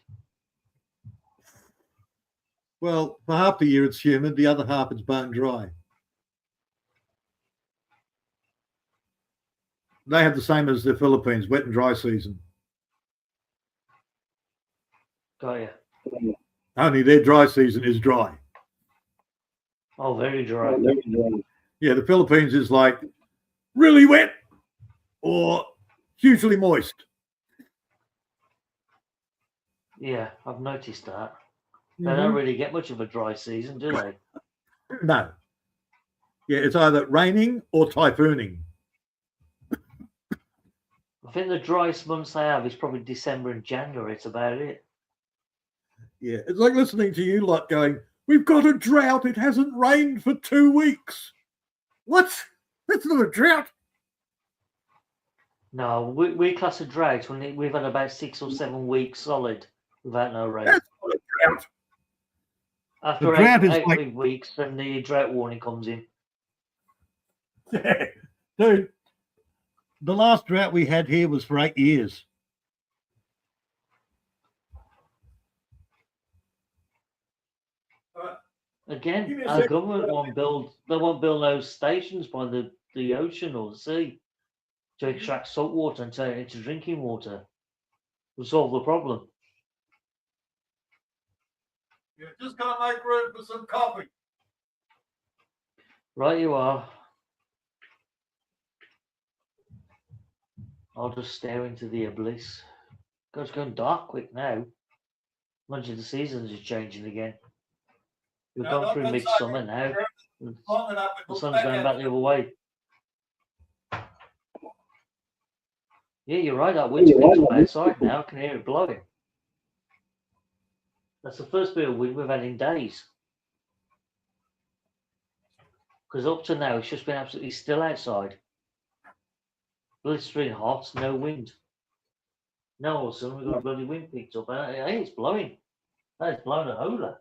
B: Well, for half the year it's humid, the other half it's bone dry. They have the same as the Philippines, wet and dry season.
D: Got you.
B: Only their dry season is dry.
D: Oh, very dry.
B: Yeah, the Philippines is like really wet or hugely moist.
D: Yeah, I've noticed that. They don't really get much of a dry season, do they?
B: No. Yeah, it's either raining or typhooning.
D: I think the driest months they have is probably December and January. It's about it.
B: Yeah, it's like listening to you lot going, we've got a drought. It hasn't rained for 2 weeks. What? That's not a drought.
D: No, we class a drought when we've had about 6 or 7 weeks solid without no rain.
B: That's not a drought.
D: After
B: The drought is
D: 8
B: like-
D: weeks, then the drought warning comes in.
B: Yeah. Dude, the last drought we had here was for 8 years.
D: Again,
B: Give me a
D: our
B: second.
D: government won't build no stations by the ocean or the sea to extract salt water and turn it into drinking water to solve the problem.
B: You're just going to make room for some coffee.
D: Right you are. I'll just stare into the abyss. God, it's going dark quick now. Imagine the seasons are changing again. We've
B: No,
D: gone
B: not
D: through
B: good
D: midsummer
B: cycling.
D: now.
B: Long enough, it
D: The
B: looks
D: sun's
B: back
D: going
B: at
D: back the other way. Yeah, you're right. That wind's picked up outside now. I can hear it blowing. That's the first bit of wind we've had in days. Because up to now, it's just been absolutely still outside. Blistering hot, no wind. Now all of a sudden we've got a bloody wind picked up. And hey, it's blowing. It's blowing a howler.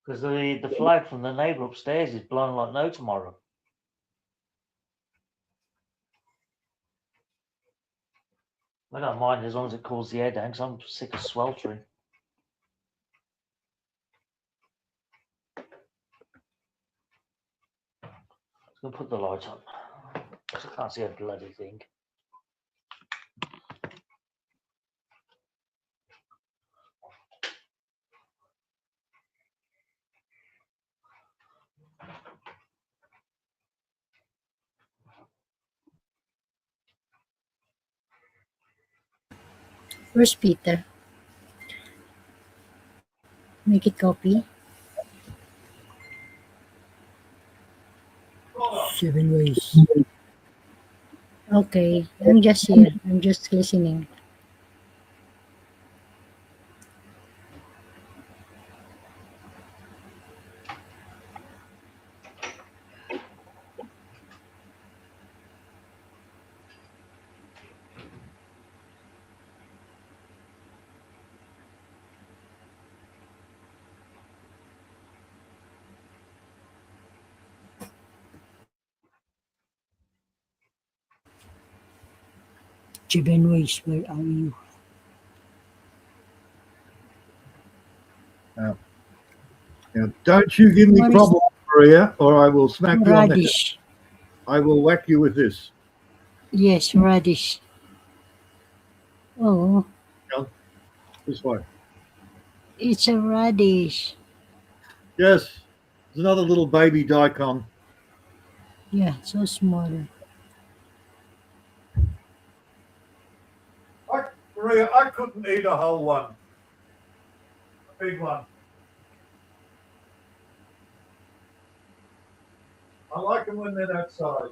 D: Because the flag from the neighbour upstairs is blowing like no tomorrow. I don't mind as long as it cools the air down, because I'm sick of sweltering. I'm going to put the light on. I can't see a bloody thing.
A: Where's Peter? Make it copy. 7 ways. Okay, I'm just here. I'm just listening. Seven ways, where are you?
B: Now, don't you give me
A: What is
B: problems, Maria, or I will smack you on the head.
A: radish?
B: I will whack you with this.
A: Yes, radish. Oh,
B: This way.
A: it's a radish.
B: Yes. There's another little baby daikon.
A: Yeah, so small.
B: Maria, I couldn't eat a whole one. A big one. I like them when they're that size.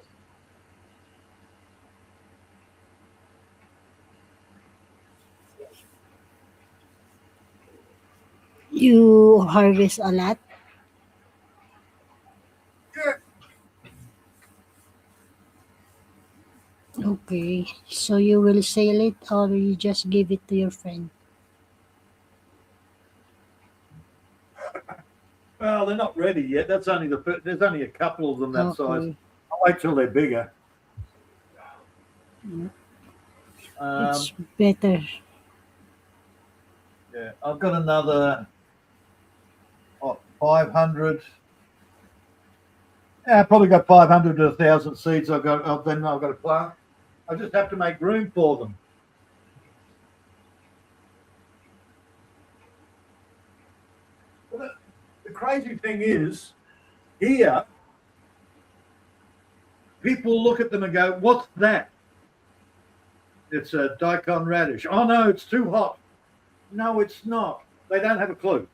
A: You harvest a lot?
B: Yeah.
A: Okay, so you will sell it or you just give it to your friend?
B: Well, they're not ready yet. That's only there's only a couple of them that size.
A: Okay.
B: I'll wait till they're bigger.
A: It's better.
B: Yeah, I've got another 500. Yeah, I probably got 500 to 1,000 seeds. Then I've got to plant. I just have to make room for them. But the crazy thing is, here, people look at them and go, "What's that?" It's a daikon radish. Oh no, it's too hot. No, it's not. They don't have a clue.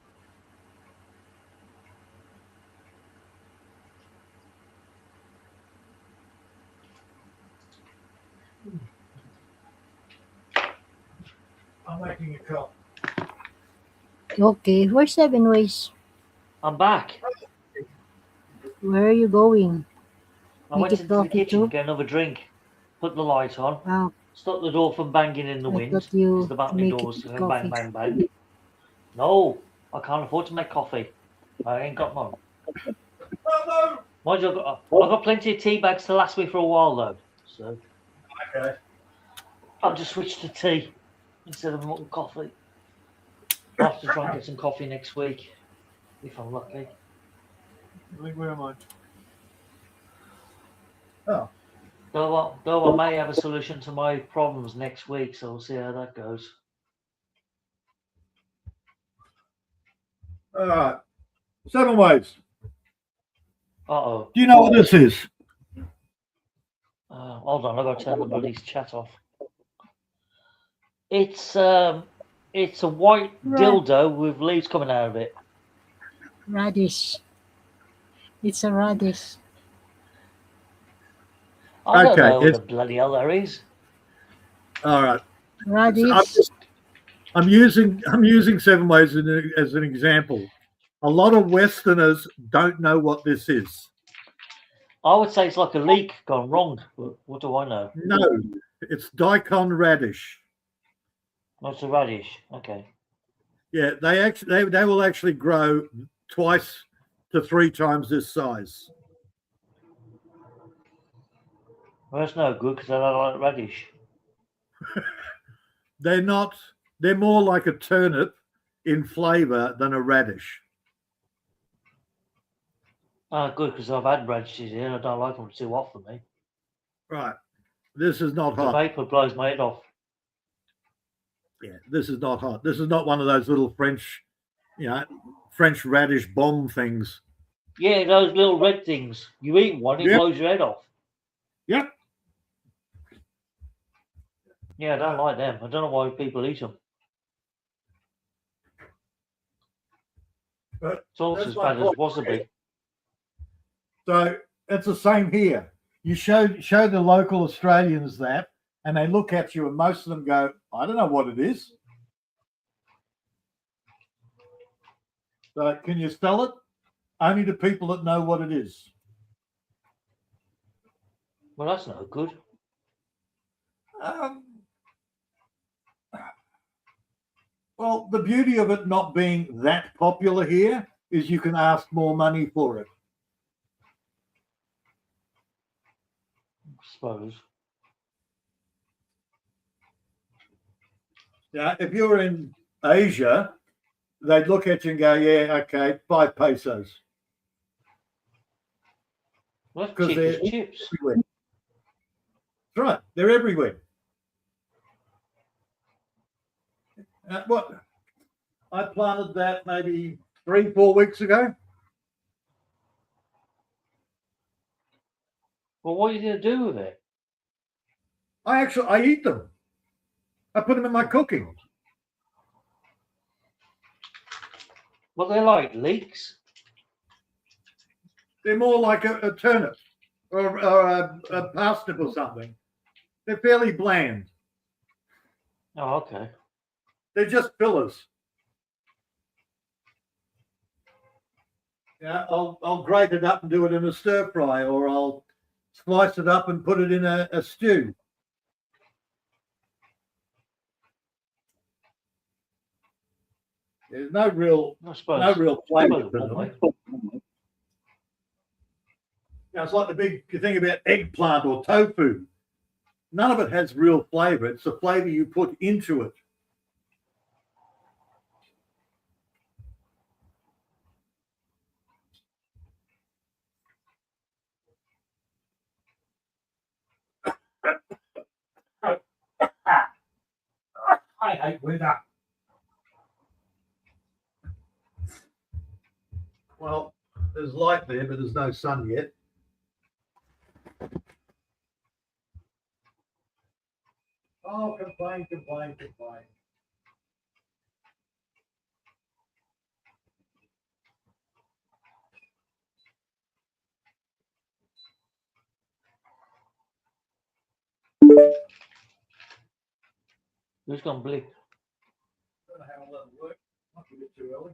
B: I'm making a cup.
A: Okay, where's 7 ways?
D: I'm back.
A: Where are you going?
D: I
A: Make
D: went
A: it
D: into the
A: coffee
D: kitchen
A: too?
D: to get another drink. Put the light on.
A: Wow,
D: Stop the door from banging in the
A: I
D: wind.
A: thought you
D: Because the balcony
A: make
D: doors
A: it
D: go bang,
A: coffee.
D: bang, bang. No, I can't afford to make coffee. I ain't got none.
B: Oh no.
D: Mind you, I've got plenty of tea bags to last me for a while though. So
B: Okay.
D: I'll just switch to tea instead of mutton coffee. I'll have to try and get some coffee next week if I'm lucky.
B: Where am I? Oh.
D: Though I may have a solution to my problems next week, so we'll see how that goes.
B: All right. 7 ways.
D: Uh-oh.
B: Do you know what this is?
D: Hold on, I've got to turn the bloody chat off. It's a white
A: Right.
D: dildo with leaves coming out of it.
A: Radish. It's a radish.
D: I don't
B: Okay,
D: know what
B: it's-
D: the bloody hell there is.
B: All right.
A: Radish.
B: I'm using 7 Ways as an example. A lot of Westerners don't know what this is.
D: I would say it's like a leek gone wrong. But what do I know?
B: No, it's daikon radish.
D: That's a radish. Okay.
B: Yeah, they will actually grow twice to 3 times this size.
D: Well, that's no good because I don't like radish.
B: They're more like a turnip in flavour than a radish.
D: Ah, good because I've had radishes here and I don't like them too often. Me.
B: Right. This is not
D: The
B: hot.
D: vapour blows my head off.
B: Yeah, this is not hot. This is not one of those little French radish bomb things.
D: Yeah, those little red things. You eat one, it
B: Yep.
D: blows your head off.
B: Yep.
D: Yeah, I don't like them. I don't know why people eat them.
B: But
D: It's almost
B: that's
D: as
B: my
D: bad as
B: point.
D: wasabi.
B: So it's the same here. You show the local Australians that, and they look at you, and most of them go, "I don't know what it is." So can you spell it? Only to people that know what it is.
D: Well, that's no good.
B: Well, the beauty of it not being that popular here is you can ask more money for it.
D: I suppose.
B: Yeah, if you were in Asia, they'd look at you and go, "Yeah, okay, 5 pesos."
D: Well, that's
B: 'Cause
D: cheap
B: they're-
D: as chips.
B: Everywhere. That's right, they're everywhere. What? I planted that maybe 3-4 weeks ago.
D: Well, what are you going to do with it?
B: I eat them. I put them in my cooking.
D: Well, they're like leeks.
B: They're more like a turnip or a parsnip or something. They're fairly bland.
D: Oh, okay.
B: They're just fillers. Yeah, I'll grate it up and do it in a stir fry, or I'll slice it up and put it in a stew. There's no real
D: I suppose.
B: flavour to
D: suppose
B: them.
D: one way.
B: It's like the big thing about eggplant or tofu. None of it has real flavour. It's the flavour you put into it. I hate winter. Well, there's light there, but there's no sun yet. Oh, complain.
D: Who's gone blue?
B: Don't know how that'll work. Might be a bit too early.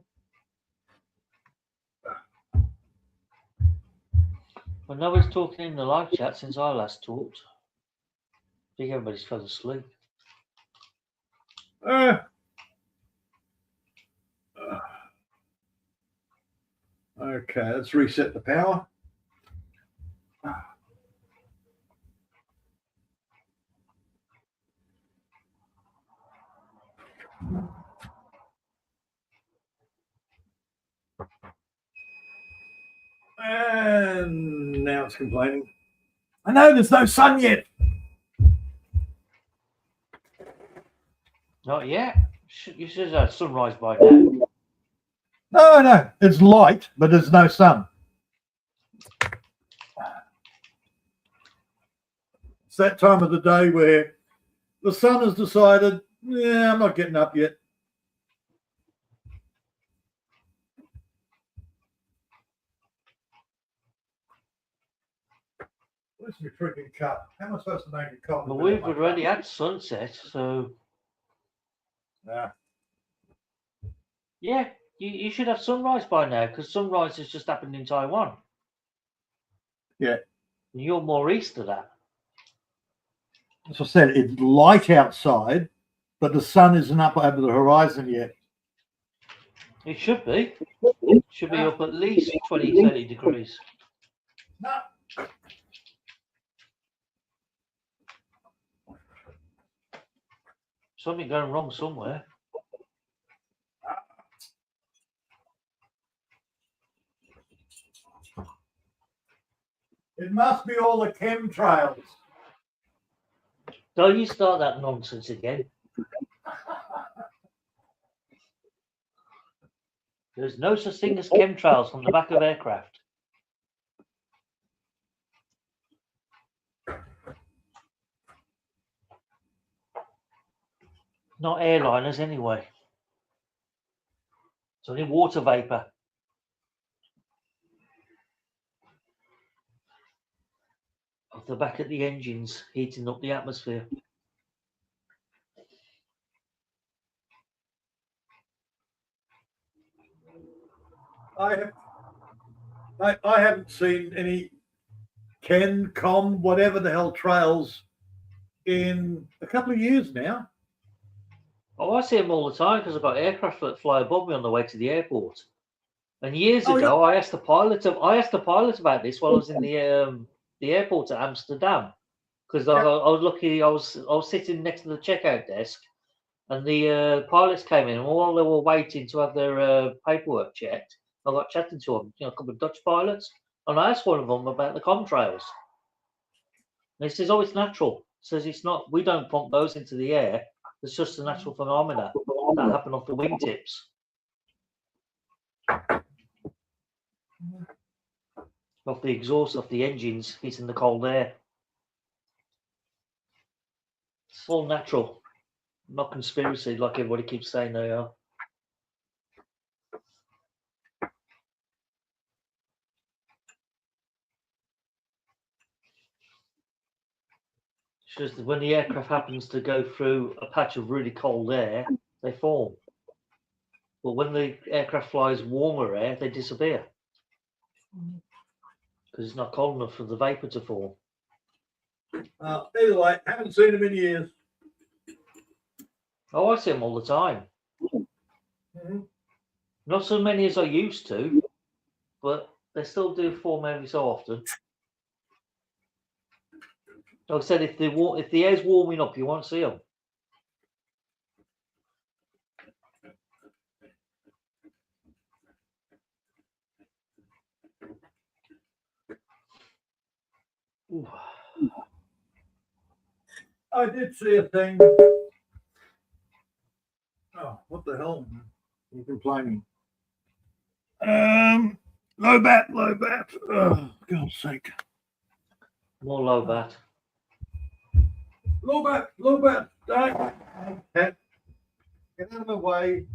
D: Well, nobody's talking in the live chat since I last talked. I think everybody's fell asleep.
B: Okay, let's reset the power. And now it's complaining. I know there's no sun yet.
D: Not yet. You should have had sunrise by now.
B: No, it's light, but there's no sun. It's that time of the day where the sun has decided Yeah, I'm not getting up yet. Where's my freaking cup? How am I supposed to make a coffee?
D: But we've already had sunset, so
B: Nah.
D: yeah, you should have sunrise by now because sunrise has just happened in Taiwan.
B: Yeah.
D: And you're more east of that.
B: As I said, it's light outside, but the sun isn't up over the horizon yet.
D: It should be. It should be up at least 20, 30 degrees.
B: No.
D: Something going wrong somewhere.
B: It must be all the chemtrails.
D: Don't you start that nonsense again. There's no such thing as chemtrails from the back of aircraft. Not airliners anyway. It's only water vapor. Off the back of the engines, heating up the atmosphere.
B: I haven't seen any whatever the hell trails in a couple of years now.
D: Oh, I see them all the time because I've got aircraft that fly above me on the way to the airport. And years ago, I asked the pilot about this while I was in the airport at Amsterdam, because I was lucky. I was sitting next to the checkout desk, and the pilots came in, and while they were waiting to have their paperwork checked, I got chatting to them, a couple of Dutch pilots, and I asked one of them about the contrails. And he says, "Oh, it's natural." He says, "It's not. We don't pump those into the air. It's just a natural phenomena that happen off the wingtips." Off the exhaust of the engines hitting the cold air. It's all natural, not conspiracy like everybody keeps saying they are. It's just that when the aircraft happens to go through a patch of really cold air, they form. But when the aircraft flies warmer air, they disappear. Because it's not cold enough for the vapor to form.
B: Either way, haven't seen them in years.
D: Oh, I see them all the time. Not so many as I used to, but they still do form every so often. Like I said, if the air's warming up, you won't see them. Ooh.
B: I did see a thing. Oh, what the hell? You're complaining. Low bat. Oh, God's sake.
D: More low bat.
B: Low bat. Get out of my way.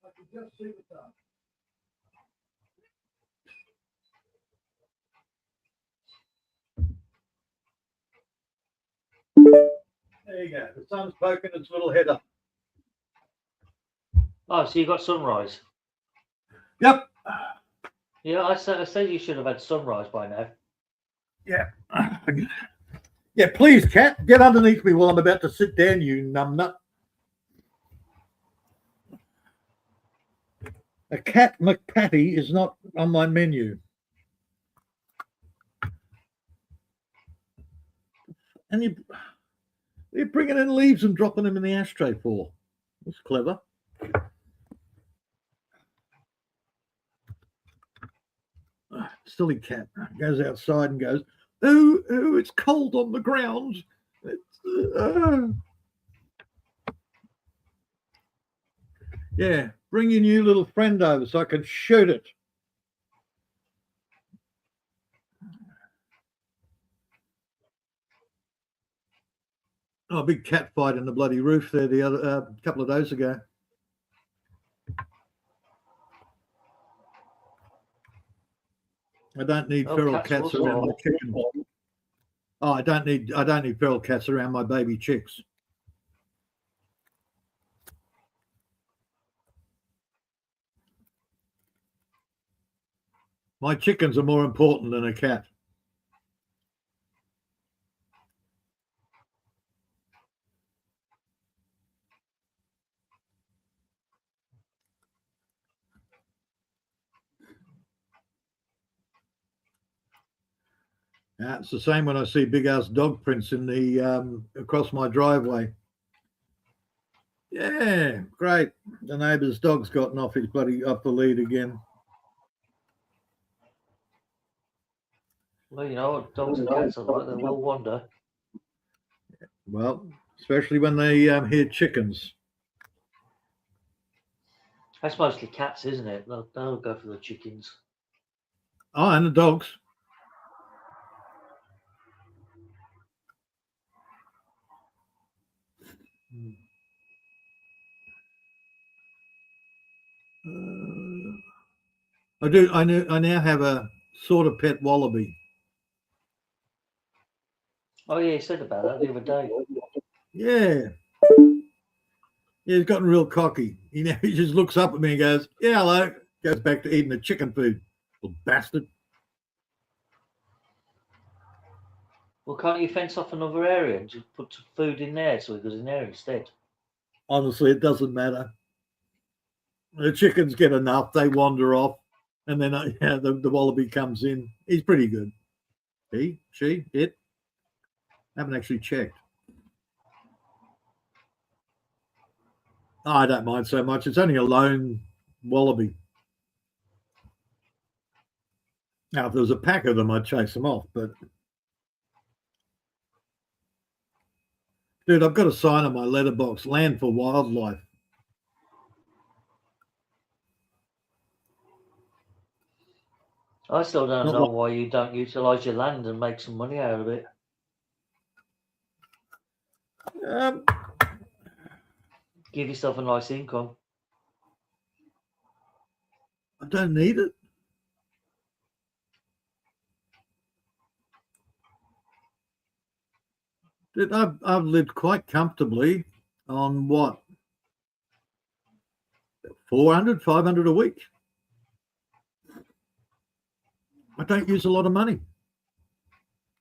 B: I can just see the done. There you go. The sun's poking its little head up.
D: Oh, so you got sunrise?
B: Yep.
D: Yeah, I said you should have had sunrise by now.
B: Yeah. Yeah, please, cat, get underneath me while I'm about to sit down, you numbnut. A cat McPatty is not on my menu. And you're bringing in leaves and dropping them in the ashtray for. That's clever. Silly cat goes outside and goes, oh, it's cold on the ground. Yeah, bring your new little friend over so I can shoot it. Oh, a big cat fight in the bloody roof there the other couple of days ago. I don't need feral cats around my chickens. Oh, I don't need feral cats around my baby chicks. My chickens are more important than a cat. Yeah, it's the same when I see big ass dog prints in the across my driveway. Yeah, great. The neighbour's dog's gotten off the lead again.
D: Well, you know, dogs and cats are like, they will wander.
B: Well, especially when they hear chickens.
D: That's mostly cats, isn't it? They'll go for the chickens.
B: Oh, and the dogs. I now have a sort of pet wallaby.
D: Oh yeah, you said about that the other day.
B: Yeah. Yeah, he's gotten real cocky. He just looks up at me and goes, "Yeah, hello." Goes back to eating the chicken food. Little bastard.
D: Well, can't you fence off another area and just put some food in there so he goes in there instead?
B: Honestly, it doesn't matter. The chickens get enough, they wander off, and then the wallaby comes in. He's pretty good. He, she, it. I haven't actually checked. Oh, I don't mind so much. It's only a lone wallaby. Now, if there was a pack of them, I'd chase them off. But, dude, I've got a sign on my letterbox, Land for Wildlife.
D: I still don't know why you don't utilise your land and make some money out of it. Give yourself a nice income.
B: I don't need it. Dude, I've lived quite comfortably on what? 400, 500 a week. I don't use a lot of money.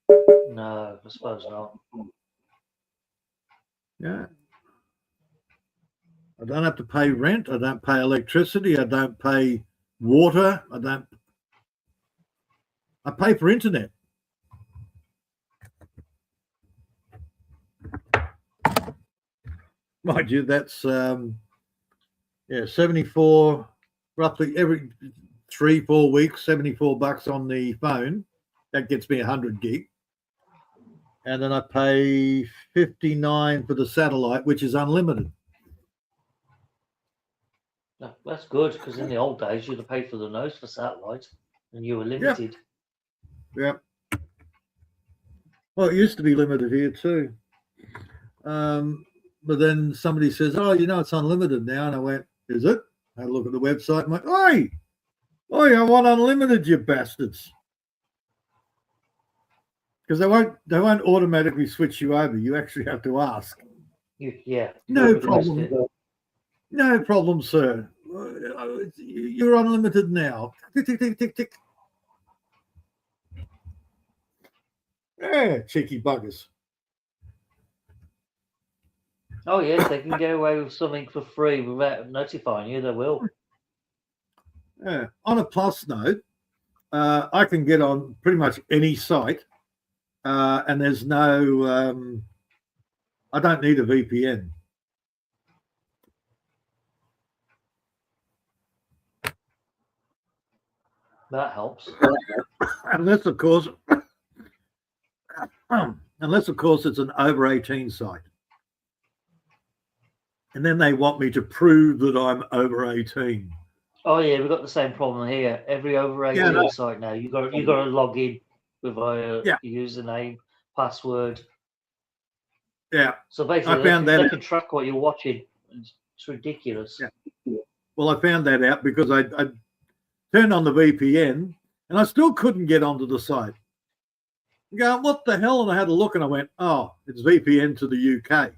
D: No, I suppose not.
B: Yeah. I don't have to pay rent. I don't pay electricity. I don't pay water. I pay for internet. Mind you, that's 74, roughly every 3-4 weeks, $74 on the phone. That gets me 100 gig. And then I pay $59 for the satellite, which is unlimited.
D: No, that's good, because in the old days you'd have paid for the nose for satellite and you were limited.
B: Yeah. Well, it used to be limited here too. But then somebody says, "Oh, you know, it's unlimited now." And I went, "Is it?" I had a look at the website. I'm like, Oi, I want unlimited, you bastards. Because they won't automatically switch you over. You actually have to ask.
D: Yeah.
B: No problem. No problem, sir. You're unlimited now. Tick, tick, tick, tick, tick. Yeah, cheeky buggers.
D: Oh, yes, they can get away with something for free without notifying you. They will.
B: Yeah. On a plus note, I can get on pretty much any site, and there's no. I don't need a VPN.
D: That helps.
B: Unless, of course, it's an over 18 site. And then they want me to prove that I'm over 18.
D: Oh yeah, we've got the same problem here. Every over 18 site now, you got to log in with a username, password.
B: Yeah.
D: So basically,
B: found that
D: they
B: out.
D: can track what you're watching. It's ridiculous.
B: Yeah. Well, I found that out because I turned on the VPN and I still couldn't get onto the site. I'm going, what the hell? And I had a look and I went, oh, it's VPN to the UK.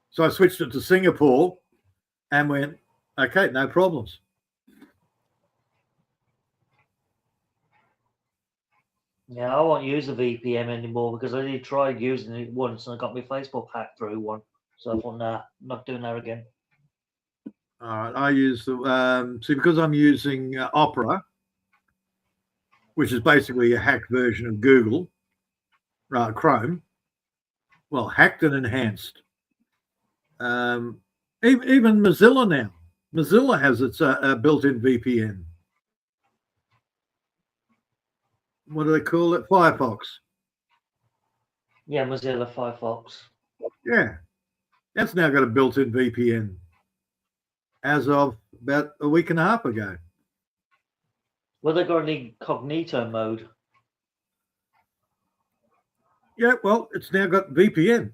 B: So I switched it to Singapore and went, okay, no problems.
D: Yeah, I won't use a VPN anymore because I did try using it once and I got my Facebook hacked through one. So I thought, nah, I'm not doing that again.
B: All right, I use the see, because I'm using Opera, which is basically a hacked version of Google, Chrome. Well, hacked and enhanced. Even Mozilla now. Mozilla has its built-in VPN. What do they call it? Firefox.
D: Yeah, Mozilla Firefox.
B: Yeah, that's now got a built-in VPN as of about a week and a half ago.
D: Well, they got an incognito mode.
B: Yeah, well, it's now got VPN.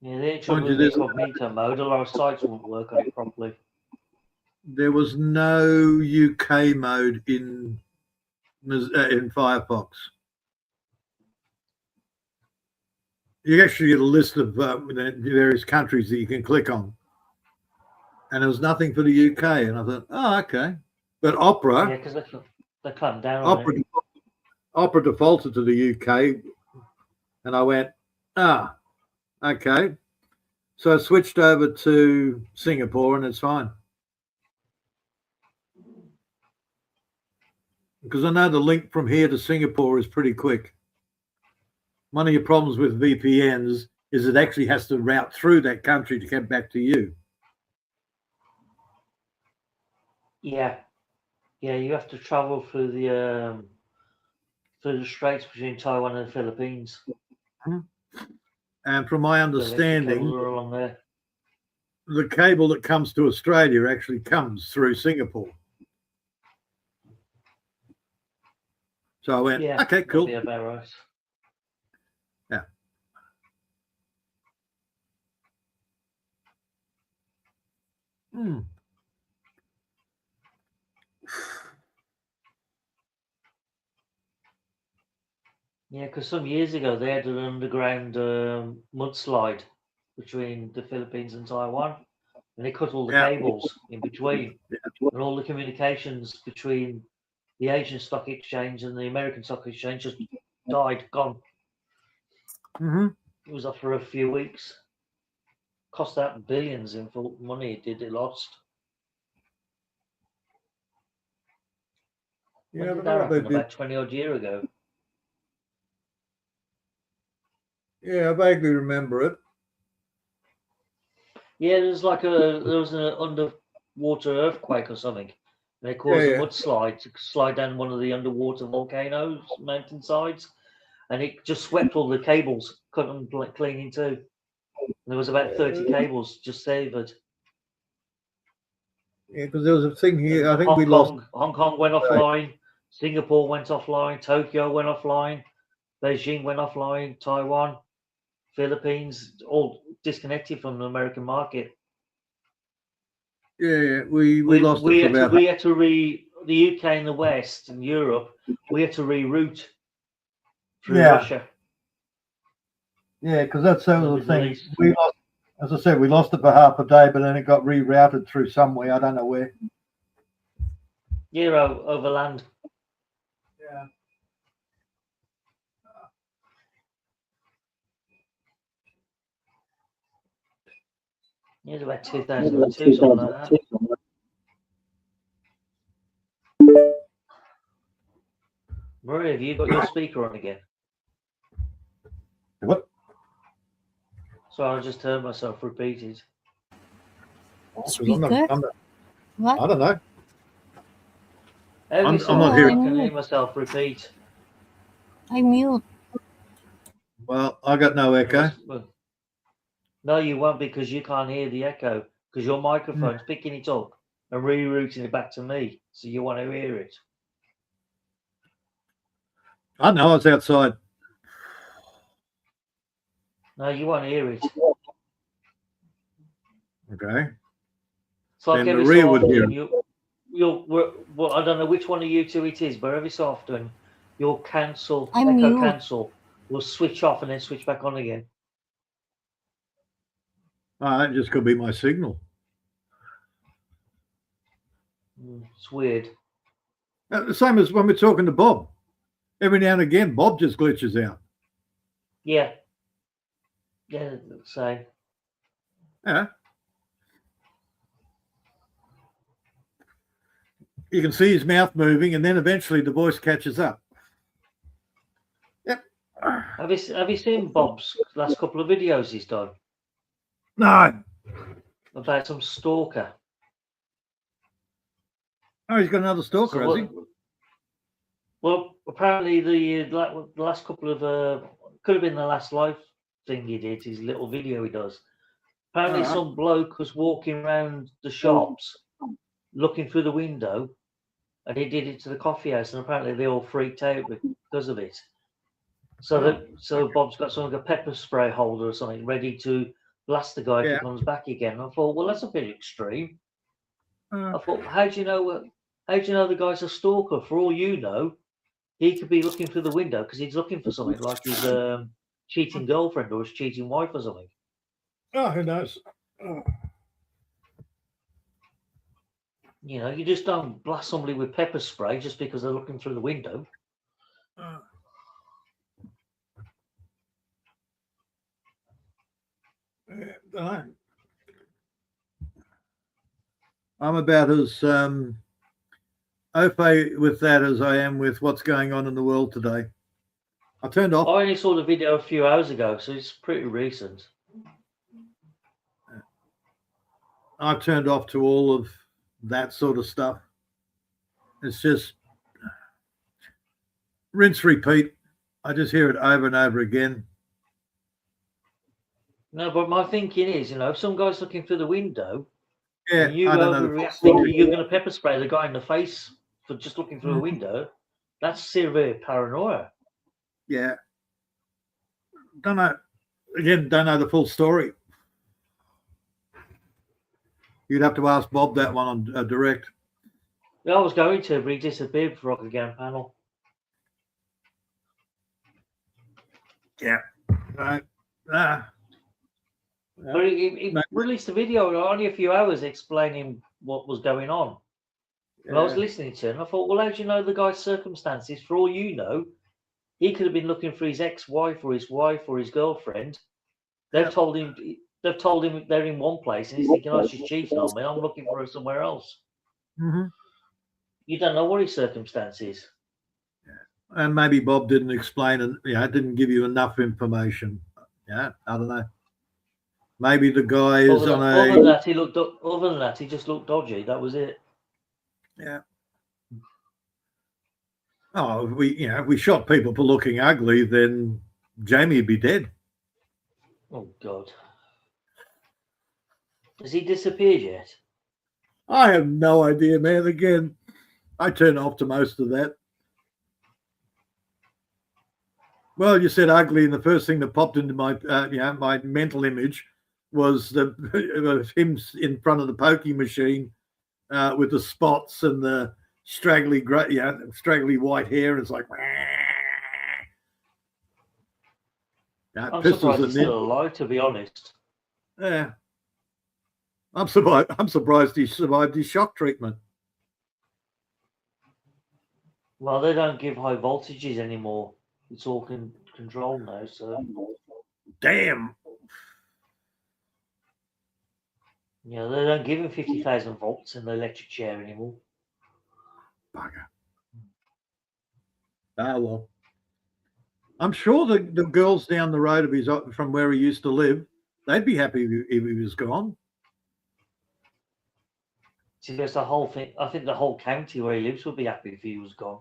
D: Yeah, they trouble with the incognito mode. A lot of sites won't work on it properly.
B: There was no UK mode in Firefox. You actually get a list of various countries that you can click on, and there was nothing for the UK. And I thought, oh, okay. But Opera,
D: yeah, because they clamped down on it.
B: Opera defaulted to the UK, and I went, okay. So I switched over to Singapore, and it's fine. Because I know the link from here to Singapore is pretty quick. One of your problems with VPNs is it actually has to route through that country to get back to you.
D: Yeah, you have to travel through the straits between Taiwan and the Philippines.
B: And from my understanding,
D: the
B: cable that comes to Australia actually comes through Singapore. So I went, okay, cool.
D: Yeah, about right.
B: Yeah.
D: Yeah, because some years ago they had an underground mudslide between the Philippines and Taiwan, and they cut all the cables in between, and all the communications between the Asian Stock Exchange and the American Stock Exchange just died, gone. It was up for a few weeks. Cost out billions in money. It lost.
B: Yeah,
D: when did that happen? About 20 odd years ago.
B: Yeah, I vaguely remember it.
D: Yeah, there was an underwater earthquake or something. And they caused a mudslide to slide down one of the underwater volcanoes, mountainsides, and it just swept all the cables, cut them clean in two. And there was about 30 cables just severed.
B: Yeah, because there was a thing here. I think we lost.
D: Hong Kong went offline. Singapore went offline. Tokyo went offline. Beijing went offline. Taiwan, Philippines, all disconnected from the American market.
B: Yeah, we lost
D: we
B: it.
D: had to the UK and the West and Europe. We had to reroute through Russia.
B: Yeah, because that's the thing. We lost, as I said, we lost it for half a day, but then it got rerouted through somewhere. I don't know where.
D: Yeah, over land.
B: Yeah.
D: Yeah, it's about 2002, something like that. Maria, have you got your speaker on again?
B: What?
D: So I just heard myself repeated.
A: Speaker? What?
B: I don't know.
D: I'm not hearing. I can hear myself repeat.
A: I mute.
B: Well, I got no echo.
D: No, you won't, because you can't hear the echo because your microphone's picking it up. and rerouting it back to me. So you want to hear it?
B: I know I was outside.
D: No, you want to hear it.
B: Okay.
D: It's like
B: Then
D: every
B: Maria
D: so
B: would hear
D: often well, I don't know which one of you two it is, but every so often you'll cancel,
A: I'm
D: echo
A: mute.
D: cancel, will switch off and then switch back on again.
B: Oh, that just could be my signal.
D: It's weird.
B: The same as when we're talking to Bob. Every now and again, Bob just glitches out.
D: Yeah. Yeah, same.
B: Yeah. You can see his mouth moving, and then eventually the voice catches up. Yep.
D: Have you seen Bob's last couple of videos he's done
B: No.
D: about some stalker?
B: Oh, he's got another stalker, has he?
D: Well, apparently the last couple of could have been the last live thing he did, his little video he does. Apparently, some bloke was walking around the shops looking through the window, and he did it to the coffee house, and apparently they all freaked out because of it. So Bob's got something like a pepper spray holder or something ready to blast the guy if he comes back again. I thought, well, that's a bit extreme. I thought, how do you know the guy's a stalker? For all you know, he could be looking through the window because he's looking for something like his cheating girlfriend or his cheating wife or something.
B: Oh, who knows?
D: You know, you just don't blast somebody with pepper spray just because they're looking through the window.
B: I'm about as au fait with that as I am with what's going on in the world today. I turned off.
D: I only saw the video a few hours ago, so it's pretty recent.
B: I've turned off to all of that sort of stuff. It's just rinse, repeat. I just hear it over and over again.
D: No, but my thinking is, you know, if some guy's looking through the window,
B: Yeah,
D: you
B: I don't know.
D: overreact, you're going to pepper spray the guy in the face for just looking through a window. That's severe paranoia.
B: Yeah. Don't know. Again, don't know the full story. You'd have to ask Bob that one on direct.
D: Yeah, I was going to, but he disappeared before I could get on panel.
B: Yeah. Right.
D: But he released a video only a few hours explaining what was going on. And I was listening to it, and I thought, well, how do you know the guy's circumstances? For all you know, he could have been looking for his ex-wife or his wife or his girlfriend. They've told him they're in one place, and he's thinking, oh, she's cheating on me. I'm looking for her somewhere else. You don't know what his circumstance is.
B: And maybe Bob didn't explain and didn't give you enough information. Yeah, I don't know. Maybe the guy is
D: Other than that, he just looked dodgy. That was it.
B: Yeah. Oh, if we shot people for looking ugly, then Jamie would be dead.
D: Oh God. Has he disappeared yet?
B: I have no idea, man. Again, I turn off to most of that. Well, you said ugly, and the first thing that popped into my my mental image was him in front of the pokey machine with the spots and the straggly white hair. It's like,
D: I'm surprised he's still alive, to be honest.
B: Yeah, I'm surprised he survived his shock treatment.
D: Well, they don't give high voltages anymore. It's all controlled now, so.
B: Damn.
D: Yeah, they don't give him 50,000 volts in the electric chair anymore.
B: Bugger. Ah, well. I'm sure the girls down the road from where he used to live, they'd be happy if he was gone.
D: See, there's the whole thing. I think the whole county where he lives would be happy if he was gone.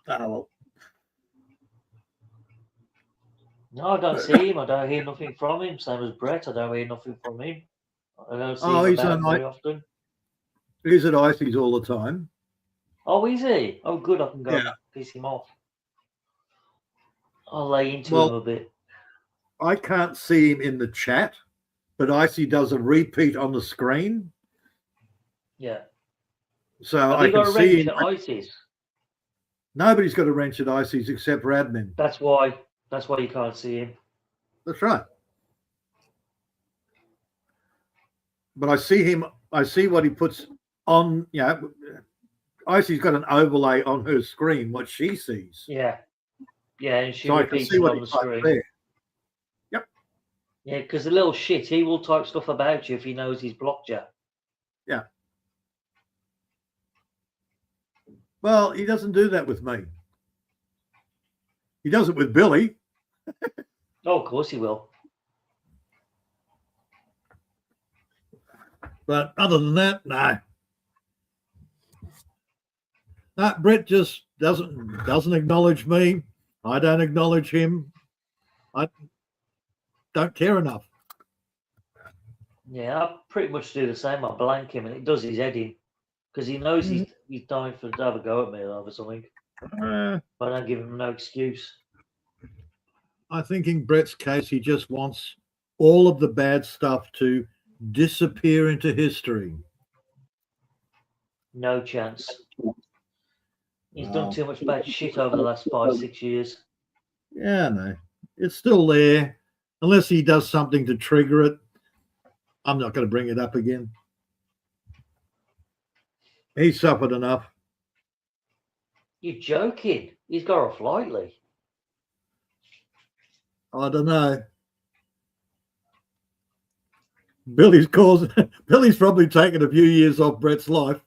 B: Ah, well.
D: No, I don't see him. I don't hear nothing from him. Same as Brett. I don't hear nothing from him. I don't see him
B: he's
D: about very often.
B: He's at Icy's all the time.
D: Oh, is he? Oh, good. I can go
B: Yeah.
D: piss him off. I'll lay into him a bit.
B: I can't see him in the chat, but Icy does a repeat on the screen.
D: Yeah.
B: So
D: Have
B: I
D: you got
B: can
D: a wrench
B: see him.
D: at Icy's?
B: Nobody's got a wrench at Icy's except for admin.
D: That's why you can't see him.
B: That's right. But I see him. I see what he puts on. Yeah, Icy's got an overlay on her screen. What she sees.
D: Yeah. Yeah, and she
B: So I can
D: repeats
B: see
D: it
B: what
D: on
B: he
D: the
B: types
D: screen.
B: there. Yep.
D: Yeah, because the little shit, he will type stuff about you if he knows he's blocked you.
B: Yeah. Well, he doesn't do that with me. He does it with Billy.
D: Oh, of course he will.
B: But other than that, no. Brett just doesn't acknowledge me. I don't acknowledge him. I don't care enough.
D: Yeah, I pretty much do the same. I blank him and it does his head in because he knows he's dying to have a go at me or something. But I don't give him no excuse.
B: I think in Brett's case, he just wants all of the bad stuff to disappear into history.
D: No chance. He's done too much bad shit over the last 5-6 years.
B: Yeah, no. It's still there. Unless he does something to trigger it, I'm not going to bring it up again. He suffered enough.
D: You're joking. He's got off lightly.
B: I don't know. Billy's probably taken a few years off Brett's life.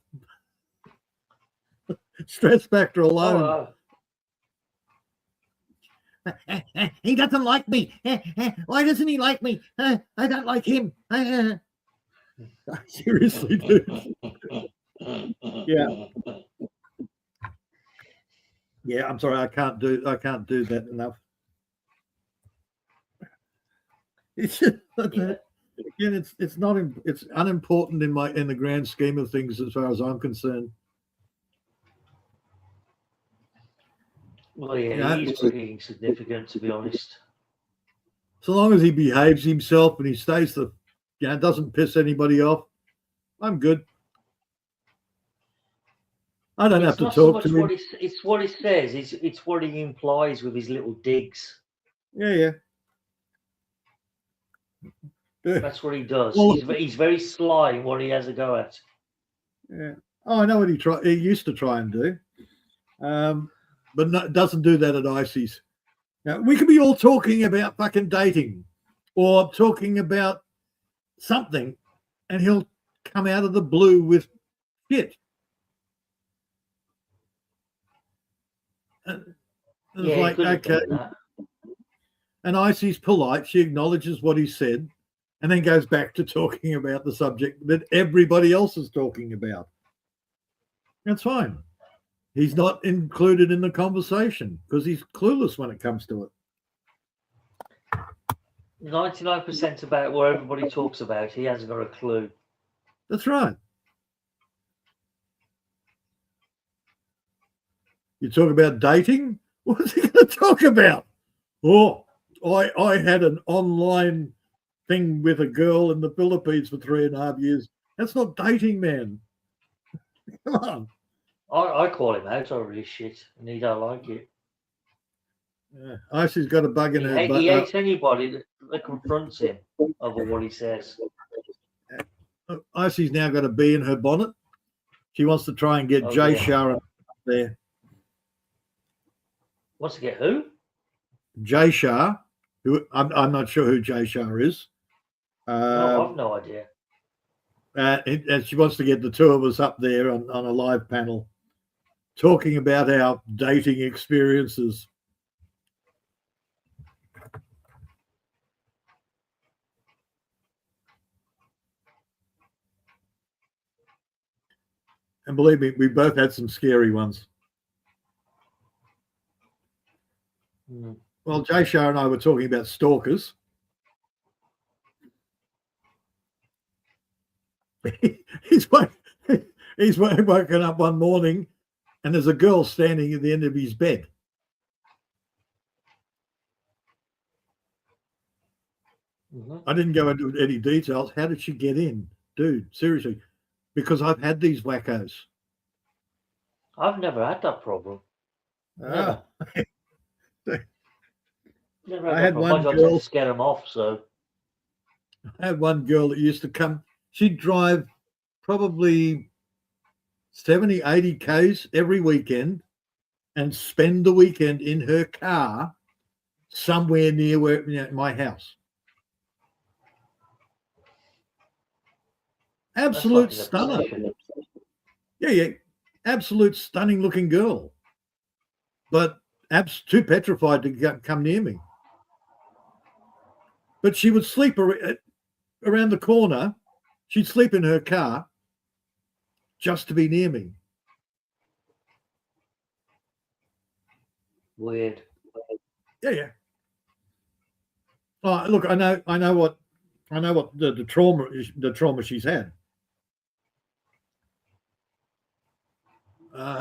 B: Stress factor alone. He doesn't like me. Why doesn't he like me? I don't like him. I seriously do. Yeah. Yeah, I'm sorry. I can't do that enough. It's just, again, it's unimportant in the grand scheme of things as far as I'm concerned.
D: Well, yeah, he's pretty insignificant, to be honest.
B: So long as he behaves himself and he stays doesn't piss anybody off, I'm good. I don't have to talk to him.
D: It's what he says. It's what he implies with his little digs.
B: Yeah.
D: That's what he does. He's very sly in what he has a go at.
B: Yeah. Oh, I know what he used to try and do. But doesn't do that at Icy's. Now, we could be all talking about fucking dating or talking about something, and he'll come out of the blue with shit. It's like, okay. And Icy's polite. She acknowledges what he said and then goes back to talking about the subject that everybody else is talking about. That's fine. He's not included in the conversation because he's clueless when it comes to it.
D: 99% about what everybody talks about, he hasn't got a clue.
B: That's right. You talk about dating? What's he going to talk about? Oh, I had an online thing with a girl in the Philippines for 3.5 years. That's not dating, man. Come on.
D: I call him out over this shit, and he don't like it.
B: Yeah. Icy's got a bug in her butt.
D: He hates anybody that confronts him over what he says.
B: Icy's now got a bee in her bonnet. She wants to try and get Jay Shah there.
D: Wants to get who?
B: Jay Shah, who I'm not sure who Jay Shah is.
D: No, I've no idea.
B: And she wants to get the two of us up there on a live panel talking about our dating experiences. And believe me, we both had some scary ones. Well, Jay Shah and I were talking about stalkers. he's woken up one morning and there's a girl standing at the end of his bed. I didn't go into any details. How did she get in? Dude, seriously. Because I've had these wackos.
D: I've never had that problem. Never. Never
B: I had one
D: girl
B: girl
D: to scare them off. So
B: I had one girl that used to come. She'd drive probably 70, 80 Ks every weekend and spend the weekend in her car somewhere near where my house. Absolute stunner. Yeah. Absolute stunning looking girl. But too petrified to come near me. But she would sleep around the corner. She'd sleep in her car just to be near me.
D: Weird.
B: Yeah. Oh, look, I know what the trauma she's had.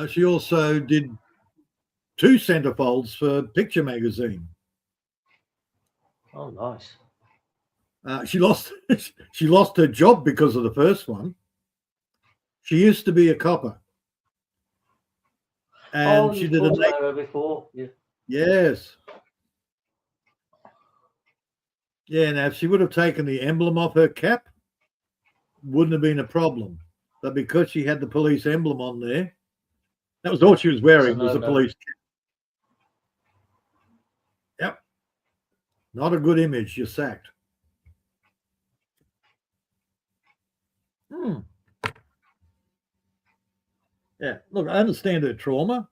B: She also did 2 centerfolds for Picture magazine.
D: Oh, nice.
B: She lost her job because of the first one. She used to be a copper, and she did
D: her before. Yeah.
B: Yes. Yeah. Now, if she would have taken the emblem off her cap, wouldn't have been a problem. But because she had the police emblem on there, that was all she was wearing was a police cap. Yep. Not a good image. You're sacked. Yeah. Look, I understand her trauma.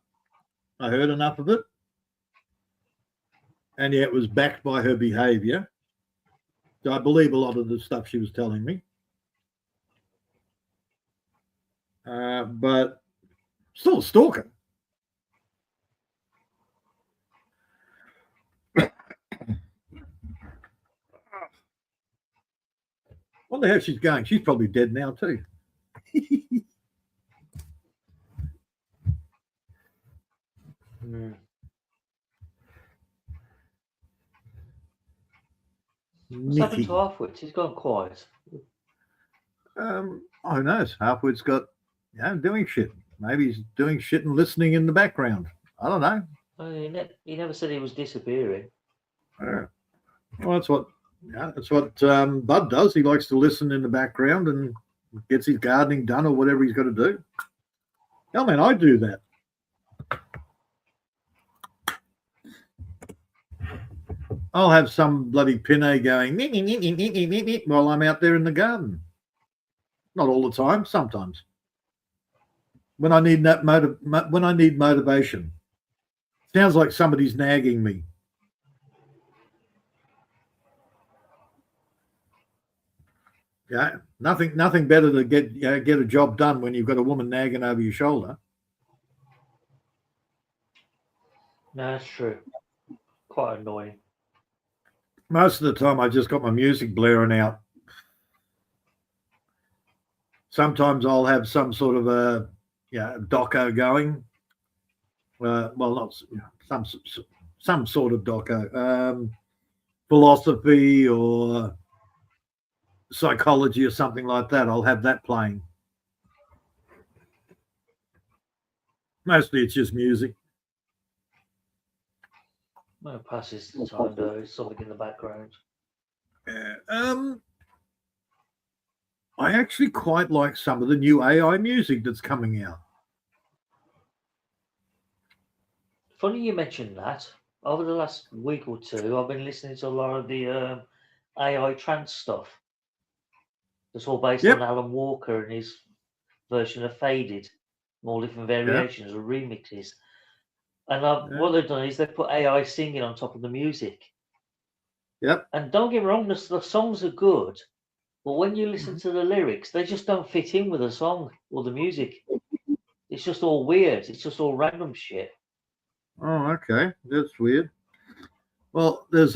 B: I heard enough of it. And yeah, it was backed by her behavior. So I believe a lot of the stuff she was telling me. But still a stalker. Wonder how she's going. She's probably dead now too.
D: What's happened to Halfwit? He's gone quiet.
B: Who knows? Halfwit's got, doing shit. Maybe he's doing shit and listening in the background. I don't know.
D: He never said he was disappearing.
B: Well, that's what Bud does. He likes to listen in the background and gets his gardening done or whatever he's got to do. Hell, man, I do that. I'll have some bloody pinay going while I'm out there in the garden. Not all the time, sometimes. When I need motivation. Sounds like somebody's nagging me. Yeah, nothing better to get a job done when you've got a woman nagging over your shoulder.
D: No, that's true. Quite annoying.
B: Most of the time, I just got my music blaring out. Sometimes I'll have some sort of a doco going. Well, not some sort of doco, philosophy or psychology or something like that. I'll have that playing. Mostly, it's just music.
D: No, passes the time though. Something in the background.
B: I actually quite like some of the new AI music that's coming out.
D: Funny you mentioned that. Over the last week or two, I've been listening to a lot of the AI trance stuff. It's all based on Alan Walker and his version of Faded, all different variations or remixes. And what they've done is they've put AI singing on top of the music.
B: Yep.
D: And don't get me wrong, the songs are good, but when you listen to the lyrics, they just don't fit in with the song or the music. It's just all weird. It's just all random shit.
B: Oh, okay. That's weird. Well, there's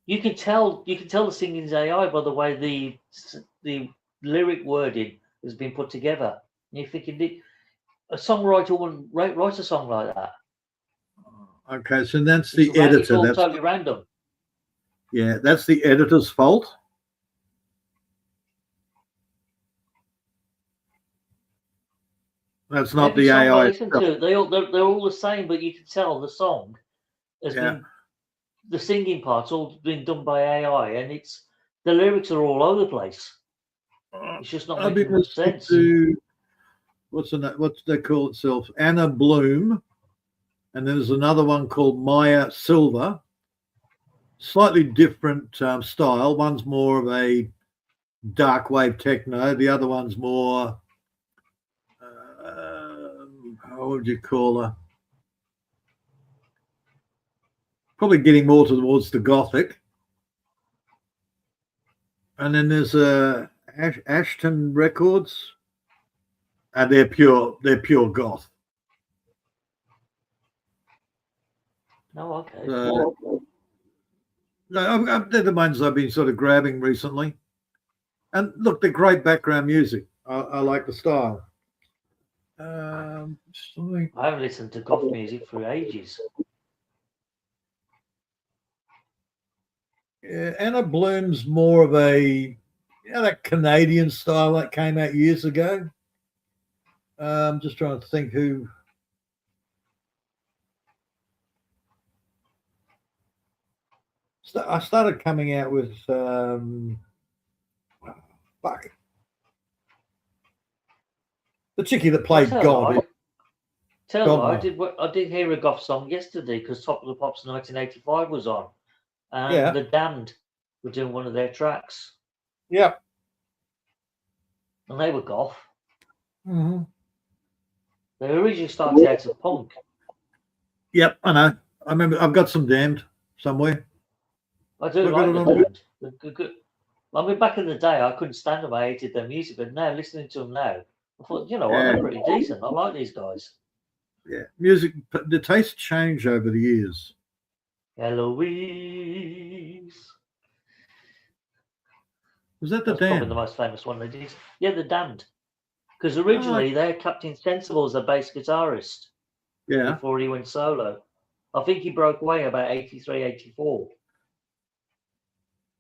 D: You can tell the singing's AI by the way the lyric wording has been put together. And you're thinking a songwriter wouldn't write a song like that.
B: okay, so that's
D: It's
B: the editor.
D: It's all
B: That's
D: totally random.
B: yeah, that's the editor's fault. That's not
D: Every
B: the
D: song I
B: AI.
D: listen to, they're all the same, but you can tell the song has been, the singing part's all been done by AI, and the lyrics are all over the place. It's just not making much sense.
B: What they call itself? Anna Bloom, and then there's another one called Maya Silver. Slightly different style. One's more of a dark wave techno. The other one's more, how would you call her? Probably getting more towards the gothic. And then there's Ashton Records, and they're pure goth.
D: Oh, okay.
B: They're the ones I've been sort of grabbing recently. And look, they're great background music. I like the style.
D: I haven't listened to goth music for ages.
B: Yeah, Anna Bloom's more of a that Canadian style that came out years ago. I'm just trying to think who. I started coming out with fuck. The chickie that played God.
D: I did hear a goth song yesterday because Top of the Pops 1985 was on, and the Damned were doing one of their tracks.
B: Yep.
D: And they were goth.
B: Mm-hmm.
D: They originally started out as punk.
B: Yep, I know. I remember. I've got some Damned somewhere.
D: I do like the Damned. Good. I mean, back in the day, I couldn't stand them. I hated their music, but now listening to them now, I thought, they're pretty decent. I like these guys.
B: Yeah, music. The tastes change over the years.
D: Eloise.
B: Was that the
D: That's
B: Damned?
D: probably the most famous one they did. Yeah, the Damned. Because originally, they had Captain Sensible as a bass guitarist.
B: Yeah.
D: Before he went solo. I think he broke away about 83, 84.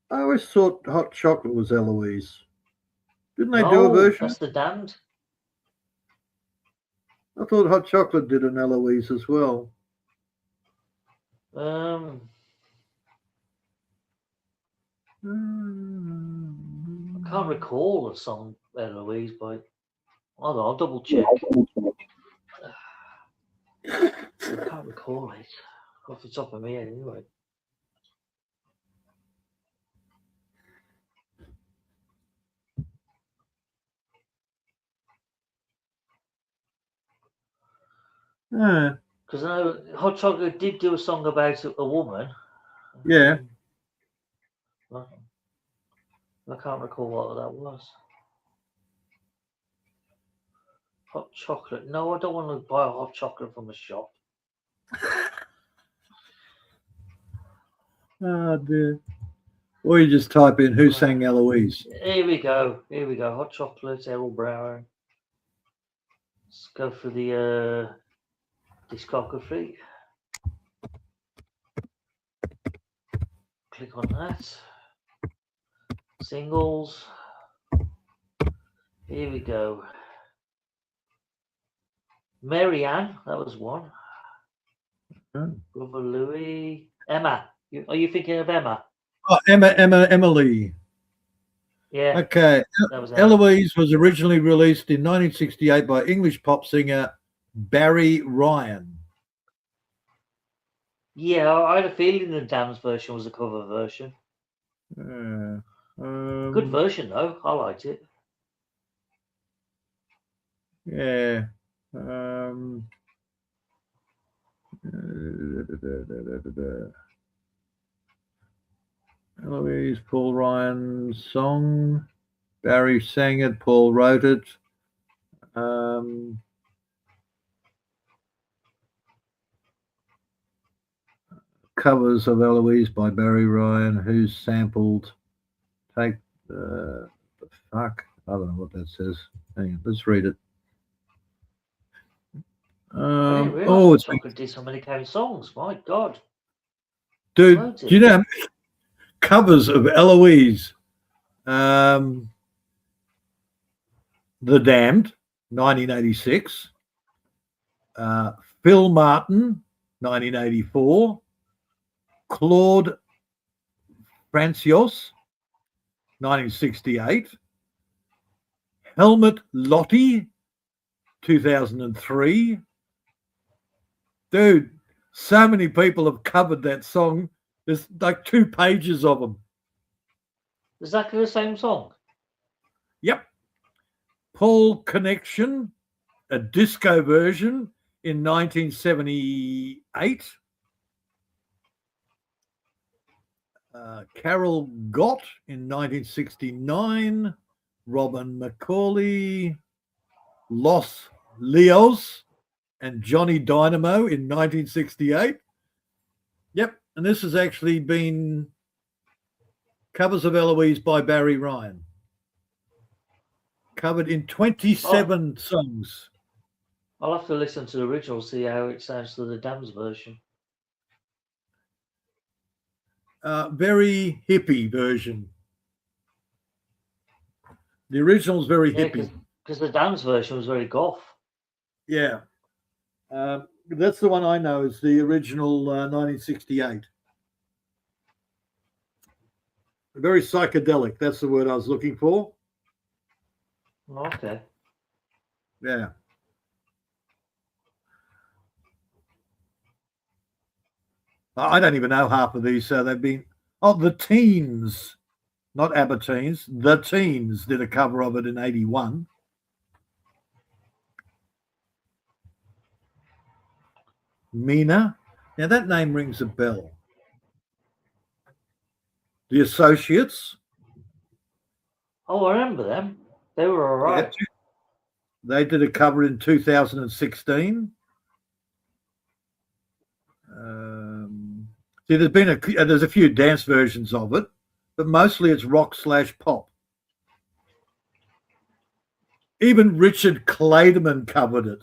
B: I always thought Hot Chocolate was Eloise. Didn't they do a version?
D: That's the Damned.
B: I thought Hot Chocolate did an Eloise as well.
D: I can't recall a song Eloise, but I'll double check. I can't recall it off the top of my head anyway. Because I know Hot Chocolate did do a song about a woman.
B: Yeah.
D: I can't recall what that was. Hot chocolate. No, I don't want to buy a hot chocolate from a shop.
B: Oh dear. Or you just type in who sang Eloise.
D: Here we go. Hot chocolate, Errol Brown. Let's go for the discography. Click on that. Singles. Here we go. Marianne, that was one. Brother Louis. Emma. Are you thinking of Emma?
B: Oh, Emily.
D: Yeah.
B: Okay. Eloise was originally released in 1968 by English pop singer Barry Ryan.
D: Yeah, I had a feeling the Damned version was a cover version. Good version though. I liked it.
B: Yeah. Eloise, Paul Ryan's song. Barry sang it. Paul wrote it. covers of Eloise by Barry Ryan, who's sampled Take the Fuck. I don't know what that says. Hang on, let's read it.
D: I didn't realise
B: Oh, it's
D: Chocolate did so many kind of songs. My God.
B: dude.
D: Loads
B: Do
D: of
B: you
D: them.
B: know covers of Eloise? The Damned, 1986. Phil Martin, 1984. Claude Francios, 1968. Helmut Lotti, 2003. Dude, so many people have covered that song. There's like 2 pages of them.
D: Exactly the same song.
B: Yep. Paul Connection, a disco version in 1978. Carol Gott in 1969. Robin McCauley, Los Leos, and Johnny Dynamo in 1968. Yep. And this has actually been covers of Eloise by Barry Ryan. Covered in 27 songs.
D: I'll have to listen to the original, see how it sounds to the Damned version.
B: Very hippie version. The original's very hippie.
D: Because the Damned version was very goth.
B: Yeah. That's the one I know is the original 1968. Very psychedelic. That's the word I was looking for.
D: Okay.
B: Yeah. I don't even know half of these. So they've been, the Teens, not Abberteens. The Teens did a cover of it in 81. Mina. Now that name rings a bell. The Associates.
D: Oh, I remember them. They were all right.
B: Yeah, they did a cover in 2016. See, there's a few dance versions of it, but mostly it's rock/pop. Even Richard Clayderman covered it.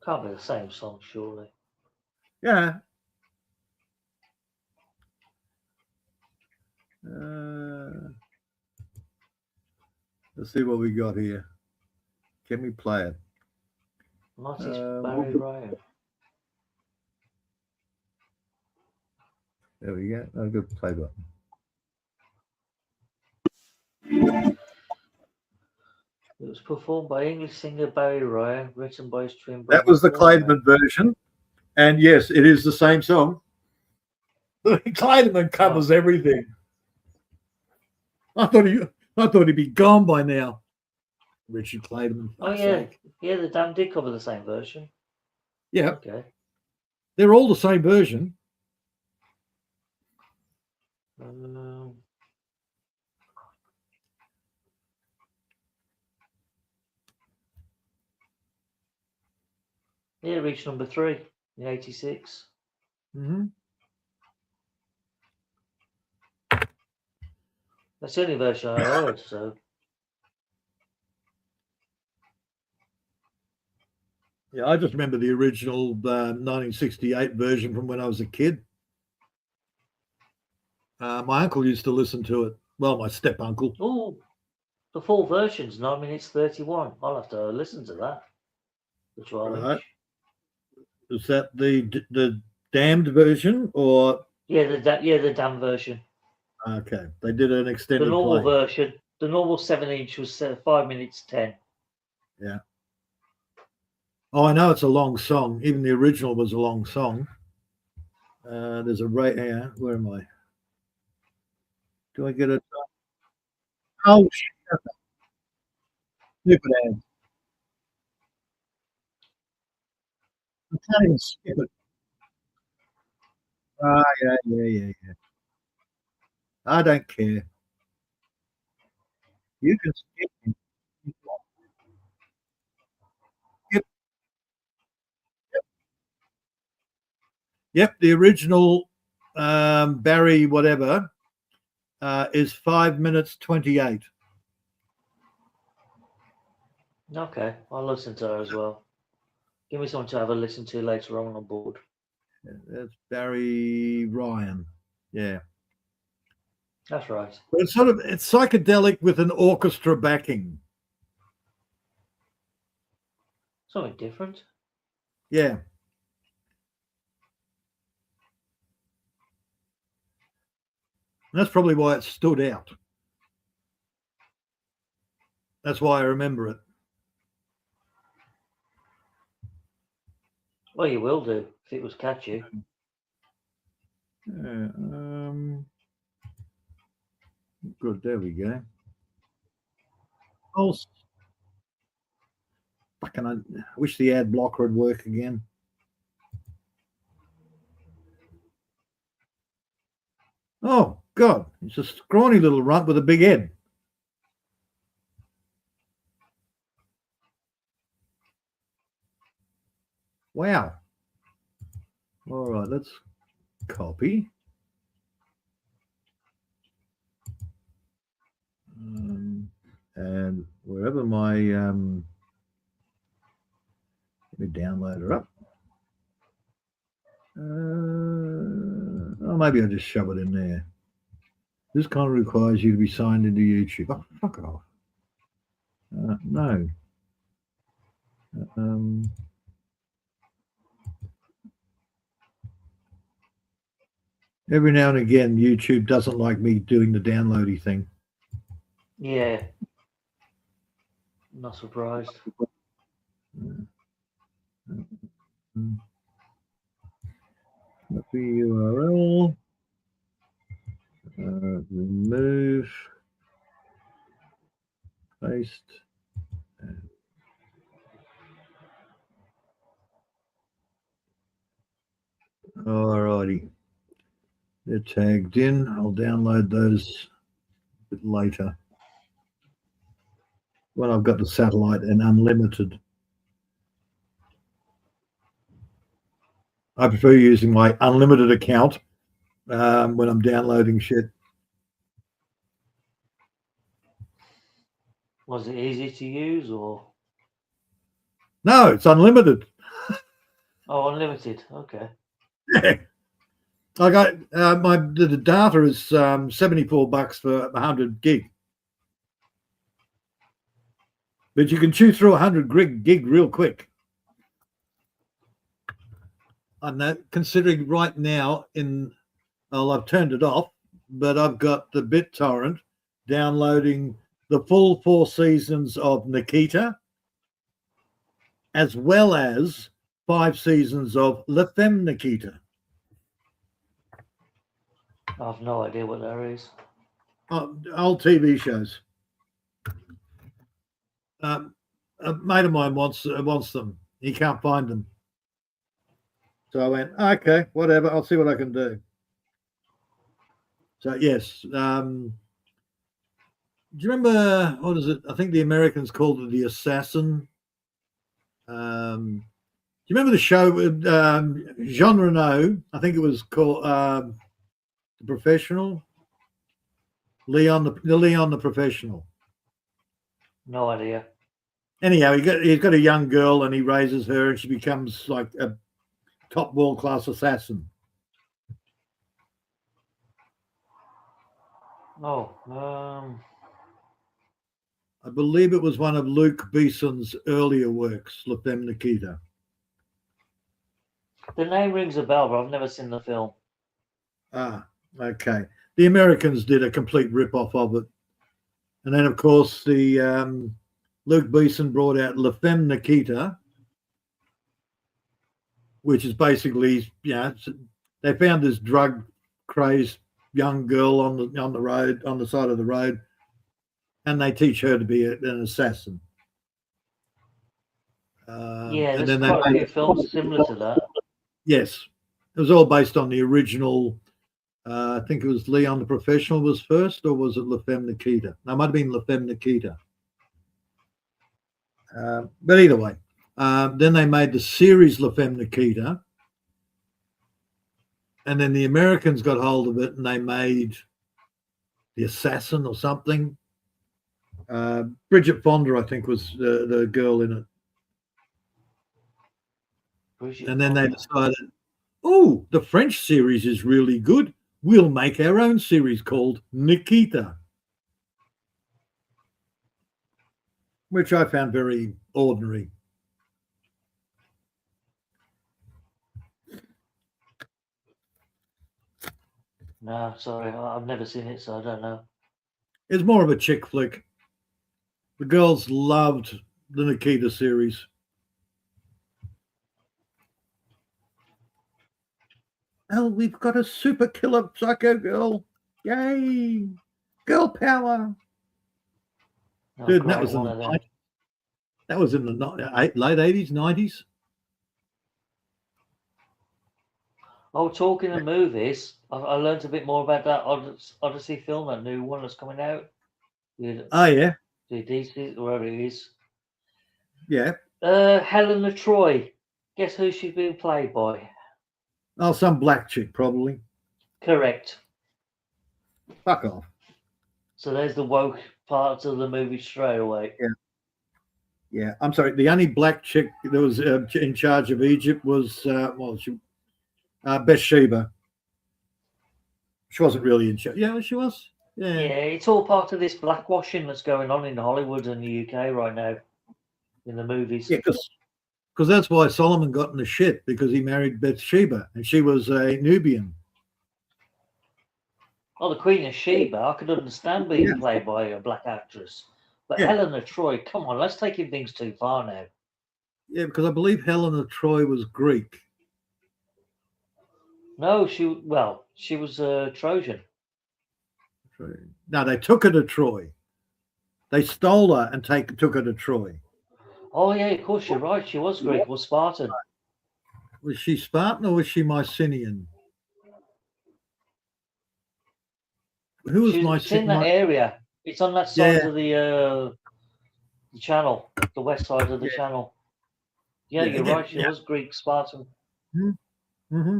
D: Can't be the same song, surely.
B: Yeah. Let's see what we got here. Can we play it?
D: Not his Barry Ryan.
B: There we go. I've got the play button.
D: It was performed by English singer Barry Ryan, written by his twin brother.
B: That was the Clayderman version. And yes, it is the same song. Clayderman covers everything. I thought he'd be gone by now. Richard Clayderman.
D: Oh yeah, yeah. The Damned did cover the same version.
B: Yeah.
D: Okay.
B: They're all the same version.
D: Yeah, it reached number 3 in '86.
B: Mm-hmm.
D: That's the only version I heard. So.
B: Yeah, I just remember the original 1968 version from when I was a kid. My uncle used to listen to it. Well, my step uncle.
D: Oh, the full version's 9 minutes 31. I'll have to listen to that.
B: Right. Is that the Damned version or?
D: Yeah, the Damned version.
B: Okay, they did an extended.
D: The normal version, the normal 7-inch was 5 minutes 10.
B: Yeah. Oh, I know it's a long song. Even the original was a long song. There's a here. Where am I? Do I get it? Oh, shit. Stupid ad. I can't even skip it. Yeah. I don't care. You can skip it. Yep, the original Barry whatever is 5 minutes 28.
D: Okay, I'll listen to her as well. Give me something to have a listen to later on board.
B: That's Barry Ryan. Yeah.
D: That's right.
B: But it's psychedelic with an orchestra backing.
D: Something different.
B: Yeah. And that's probably why it stood out. That's why I remember it.
D: Well, you will do if it was catchy.
B: Good, there we go. Oh, fucking! I wish the ad blocker would work again. Oh God, it's a scrawny little runt with a big head. Wow. All right, let's copy. And wherever my let me download her up. Oh, maybe I'll just shove it in there. This kind of requires you to be signed into YouTube. Oh, fuck off. No. Every now and again, YouTube doesn't like me doing the downloady thing.
D: Yeah. Not surprised.
B: Copy URL. Remove. Paste. Alrighty. They're tagged in. I'll download those a bit later when I've got the satellite and unlimited. I prefer using my unlimited account when I'm downloading shit.
D: Was it easy to use or?
B: No, it's unlimited.
D: Oh, unlimited. Okay.
B: I got the data is $74 for 100 gig, but you can chew through 100 gig real quick. I'm not considering right now I've turned it off, but I've got the BitTorrent downloading the full 4 seasons of Nikita, as well as 5 seasons of La Femme Nikita.
D: I have no idea what that is.
B: Old TV shows. A mate of mine wants them. He can't find them. So I went, okay, whatever. I'll see what I can do. So yes. Do you remember, what is it? I think the Americans called it The Assassin. Do you remember the show with Jean Reno? I think it was called The Professional. Leon the Professional.
D: No idea.
B: Anyhow, he's got a young girl and he raises her and she becomes like a top world-class assassin.
D: Oh,
B: I believe it was one of Luke Beson's earlier works, La Femme Nikita.
D: the name rings a bell, but I've never seen the film.
B: Ah, okay. The Americans did a complete rip-off of it. And then, of course, the Luke Beson brought out La Femme Nikita, which is basically, they found this drug-crazed young girl on the road, on the side of the road, and they teach her to be an assassin.
D: Yeah, there's quite a few films similar to that.
B: Yes, it was all based on the original. I think it was Leon the Professional was first, or was it La Femme Nikita? No, it might have been La Femme Nikita. But either way, then they made the series La Femme Nikita, And then the Americans got hold of it and they made The Assassin or something. Bridget Fonda, I think, was the girl in it. And then they decided, oh, the French series is really good. We'll make our own series called Nikita, which I found very ordinary.
D: No, sorry, I've never seen it, so I don't know.
B: It's more of a chick flick. The girls loved the Nikita series. Oh, we've got a super killer psycho girl. Yay. Girl power.
D: Oh,
B: Dude,
D: great,
B: that was in
D: one
B: the
D: of them.
B: 90s. That was in the late 80s, 90s.
D: Oh, talking of movies, I learned a bit more about that Odyssey film, that new one that's coming out.
B: Oh, yeah.
D: The DC, wherever it is.
B: Yeah.
D: Helena Troy. Guess who she's been played by?
B: Oh, some black chick, probably.
D: Correct.
B: Fuck off.
D: So there's the woke parts of the movie straight away.
B: Yeah. Yeah. I'm sorry. The only black chick that was in charge of Egypt was, Bathsheba. She wasn't really in charge. Yeah, she was.
D: Yeah,
B: Yeah.
D: it's all part of this blackwashing that's going on in Hollywood and the UK right now in the movies.
B: Yeah, because that's why Solomon got in the shit, because he married Bathsheba and she was a Nubian.
D: Oh, the Queen of Sheba, I could understand being played by a black actress. But Helena Troy, come on, let's taking things too far now.
B: Yeah, because I believe Helena Troy was Greek.
D: No, she was a Trojan.
B: No, they took her to Troy. They stole her and took her to Troy.
D: Oh, yeah, of course, you're right. She was Greek, was Spartan.
B: Was she Spartan or was she Mycenaean? Who was Mycenaean?
D: It's in that area. It's on that side of the channel, the west side of the channel. Yeah, you're right. She was Greek, Spartan.
B: Mm-hmm.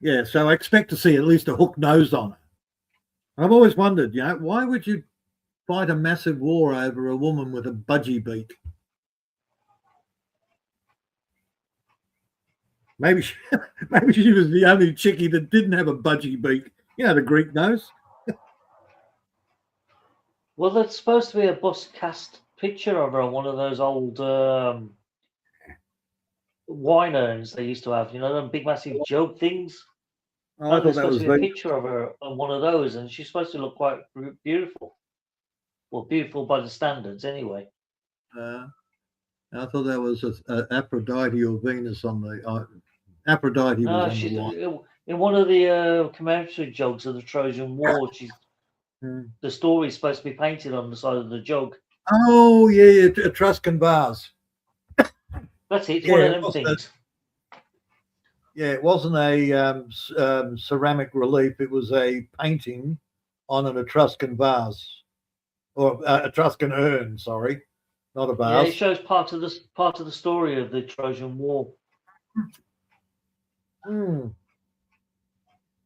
B: Yeah, so I expect to see at least a hook nose on her. I've always wondered, why would you fight a massive war over a woman with a budgie beak? Maybe she was the only chickie that didn't have a budgie beak. You know, the Greek nose.
D: Well, there's supposed to be a bust cast picture of her on one of those old wine urns they used to have. You know, them big, massive jug things.
B: Oh, I thought that was
D: a picture of her on one of those, and she's supposed to look quite beautiful. Well, beautiful by the standards, anyway.
B: I thought that was Aphrodite or Venus on the Aphrodite was on the wine.
D: In one of the commemorative jugs of the Trojan War, the story is supposed to be painted on the side of the jug.
B: Oh yeah, Etruscan vase.
D: That's it. It's one of them things.
B: Yeah, it wasn't a ceramic relief. It was a painting on an Etruscan vase, or Etruscan urn. Sorry, not a vase.
D: Yeah, it shows part of the story of the Trojan War.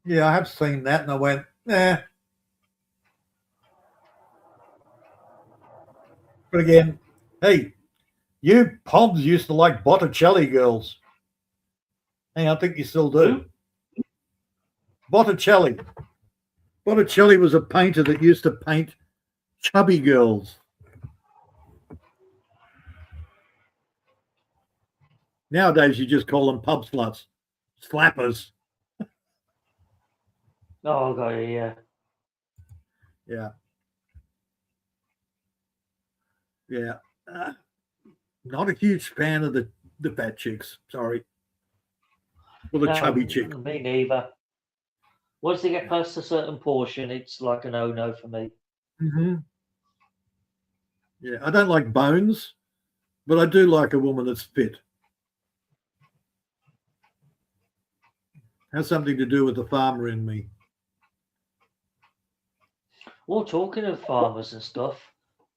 B: Yeah, I have seen that, and I went, nah. But again, hey, you Pobs used to like Botticelli girls. Hey, I think you still do. Botticelli. Botticelli was a painter that used to paint chubby girls. Nowadays, you just call them pub sluts, slappers.
D: Oh, God, yeah.
B: Yeah. Yeah. Not a huge fan of the fat chicks. Sorry. Or the chubby chick.
D: Me neither. Once they get past a certain portion, it's like a no for me.
B: Mm-hmm. Yeah, I don't like bones, but I do like a woman that's fit. Has something to do with the farmer in me.
D: Well, talking of farmers and stuff,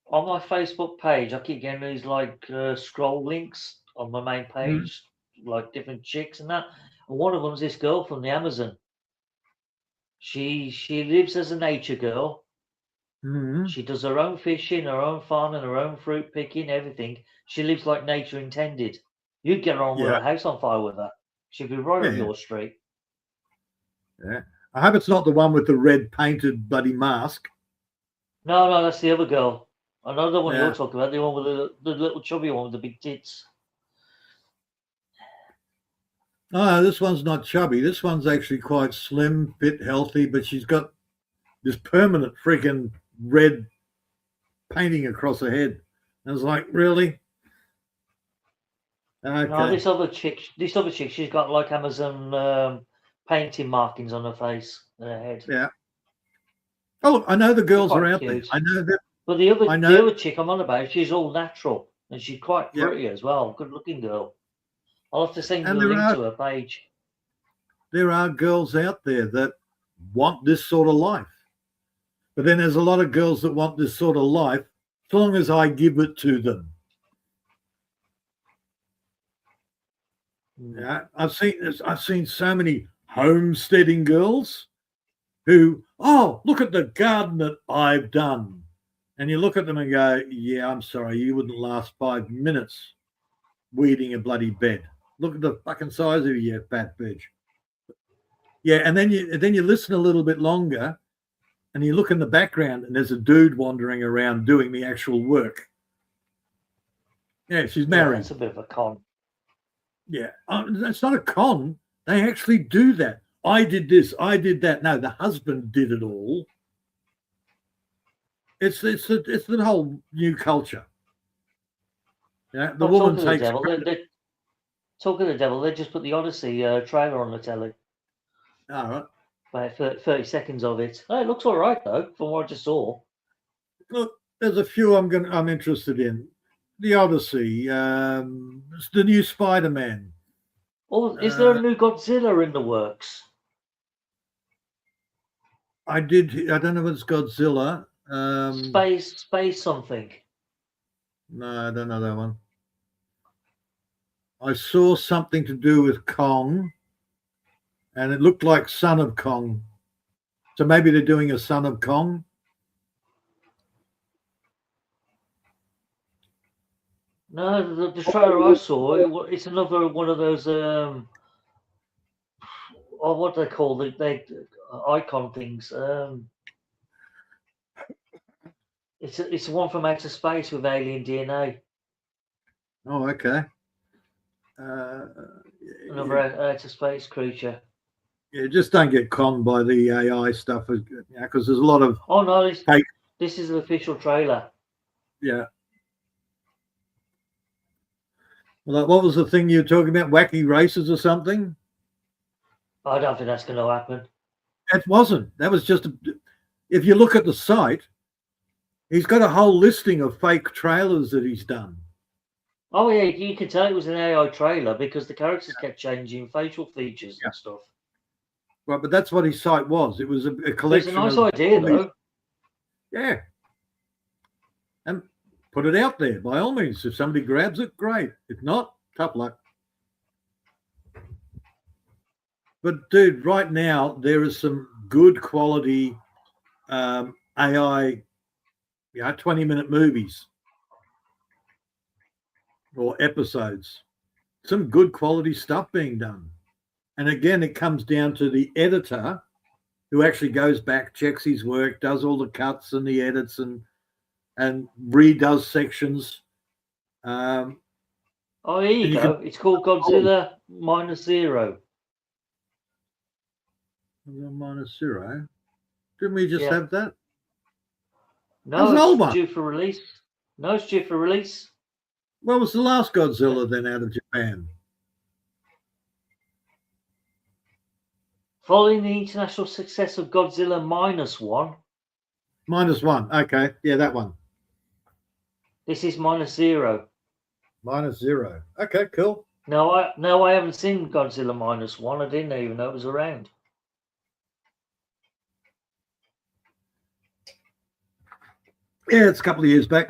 D: on my Facebook page, I keep getting these like scroll links on my main page, like different chicks and that. And one of them's this girl from the Amazon. She lives as a nature girl.
B: Mhm.
D: She does her own fishing, her own farming, her own fruit picking, everything. She lives like nature intended. You'd get on with
B: Yeah.
D: a house on fire with her. She'd be right up
B: Yeah.
D: your street.
B: Yeah. I hope it's not the one with the red painted bloody mask.
D: No, that's the other girl. Another one
B: Yeah.
D: you're talking about, the one with the little chubby one with the big tits.
B: Oh, this one's not chubby. This one's actually quite slim, fit, healthy, but she's got this permanent freaking red painting across her head. I was like, really? Okay.
D: No, this other chick, she's got like Amazon painting markings on her face and her head.
B: Yeah. Oh, look, I know the girls
D: Quite
B: are out
D: cute.
B: there. I know that.
D: But the
B: I know-
D: other chick I'm on about, she's all natural and she's quite
B: Yeah.
D: pretty as well. Good looking girl. I'll have to send you
B: And
D: a
B: there
D: link
B: are-
D: to her page.
B: There are girls out there that want this sort of life. But then there's a lot of girls that want this sort of life as long as I give it to them. Yeah, I've seen so many homesteading girls who, oh, look at the garden that I've done. And you look at them and go, yeah, I'm sorry, you wouldn't last 5 minutes weeding a bloody bed. Look at the fucking size of your fat bitch. Yeah, and then you listen a little bit longer and you look in the background and there's a dude wandering around doing the actual work. Yeah, she's married.
D: Yeah, that's a bit of a con.
B: Yeah, that's not a con. They actually do that. I did this, I did that. No, the husband did it all. It's the whole new culture. Yeah, the woman takes.
D: Talk of the devil. They just put the Odyssey trailer on the telly.
B: All right.
D: About 30 seconds of it. Oh, it looks all right though, from what I just saw.
B: Look, there's a few I'm interested in. The Odyssey, it's the new Spider-Man.
D: Oh, is there a new Godzilla in the works?
B: I don't know if it's Godzilla.
D: Space something.
B: No, I don't know that one. I saw something to do with Kong, and it looked like Son of Kong. So maybe they're doing a Son of Kong.
D: No, the trailer I saw, it's another one of those what they call they icon things. It's one from outer space with alien DNA.
B: Oh, okay.
D: Another outer space creature.
B: Yeah, just don't get conned by the AI stuff, because there's a lot of.
D: Oh no,
B: fake.
D: This is the official trailer.
B: Yeah. Well, what was the thing you were talking about? Wacky races or something?
D: I don't think that's going to happen.
B: That wasn't. That was just. If you look at the site, he's got a whole listing of fake trailers that he's done.
D: Oh yeah, you could tell it was an AI trailer because the characters kept changing facial features and stuff.
B: Right, but that's what his site was. It was a collection.
D: It's a nice idea, though.
B: Yeah. And put it out there by all means. If somebody grabs it, great. If not, tough luck. But dude, right now there is some good quality AI, 20-minute movies or episodes. Some good quality stuff being done. And again, it comes down to the editor who actually goes back, checks his work, does all the cuts and the edits and redoes sections.
D: Oh, here you go. It's called Godzilla -0.
B: -0. Didn't we just have that?
D: No,
B: an old one.
D: it's due for release. No, it's due for release.
B: What was the last Godzilla then out of Japan?
D: Following the international success of Godzilla -1.
B: -1. Okay. Yeah, that one.
D: This is -0.
B: -0. Okay, cool.
D: No, I haven't seen Godzilla -1. I didn't even know it was around.
B: Yeah, it's a couple of years back.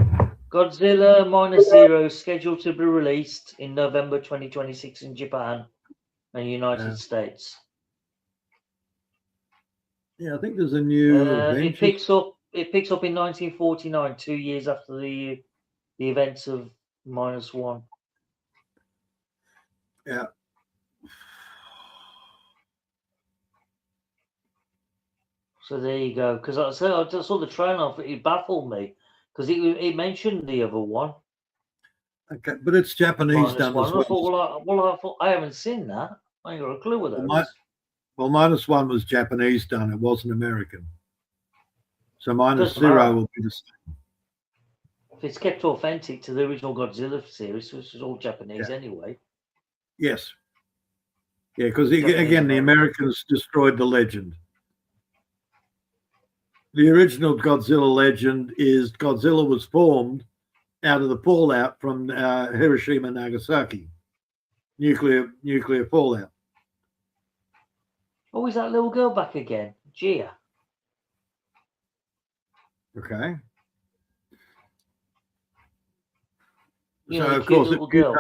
D: Godzilla -0 scheduled to be released in November 2026 in Japan and United States.
B: Yeah, I think there's a new Avengers.
D: It picks up in 1949, 2 years after the events of -1.
B: Yeah.
D: So there you go. Because I said I just saw the trailer off it baffled me because it mentioned the other one.
B: Okay, but it's Japanese
D: -1.
B: done as
D: I
B: well.
D: thought, I haven't seen that. I ain't got a clue what that is.
B: Well, -1 was Japanese done. It wasn't American. So -0
D: matter.
B: will be the same.
D: If it's kept authentic to the original Godzilla series, which is all Japanese anyway.
B: Yes. Yeah, because again, the Americans destroyed the legend. The original Godzilla legend is Godzilla was formed out of the fallout from Hiroshima and Nagasaki. Nuclear fallout.
D: Oh, is that little girl back again? Gia.
B: Okay.
D: You
B: So,
D: know,
B: of course,
D: girl.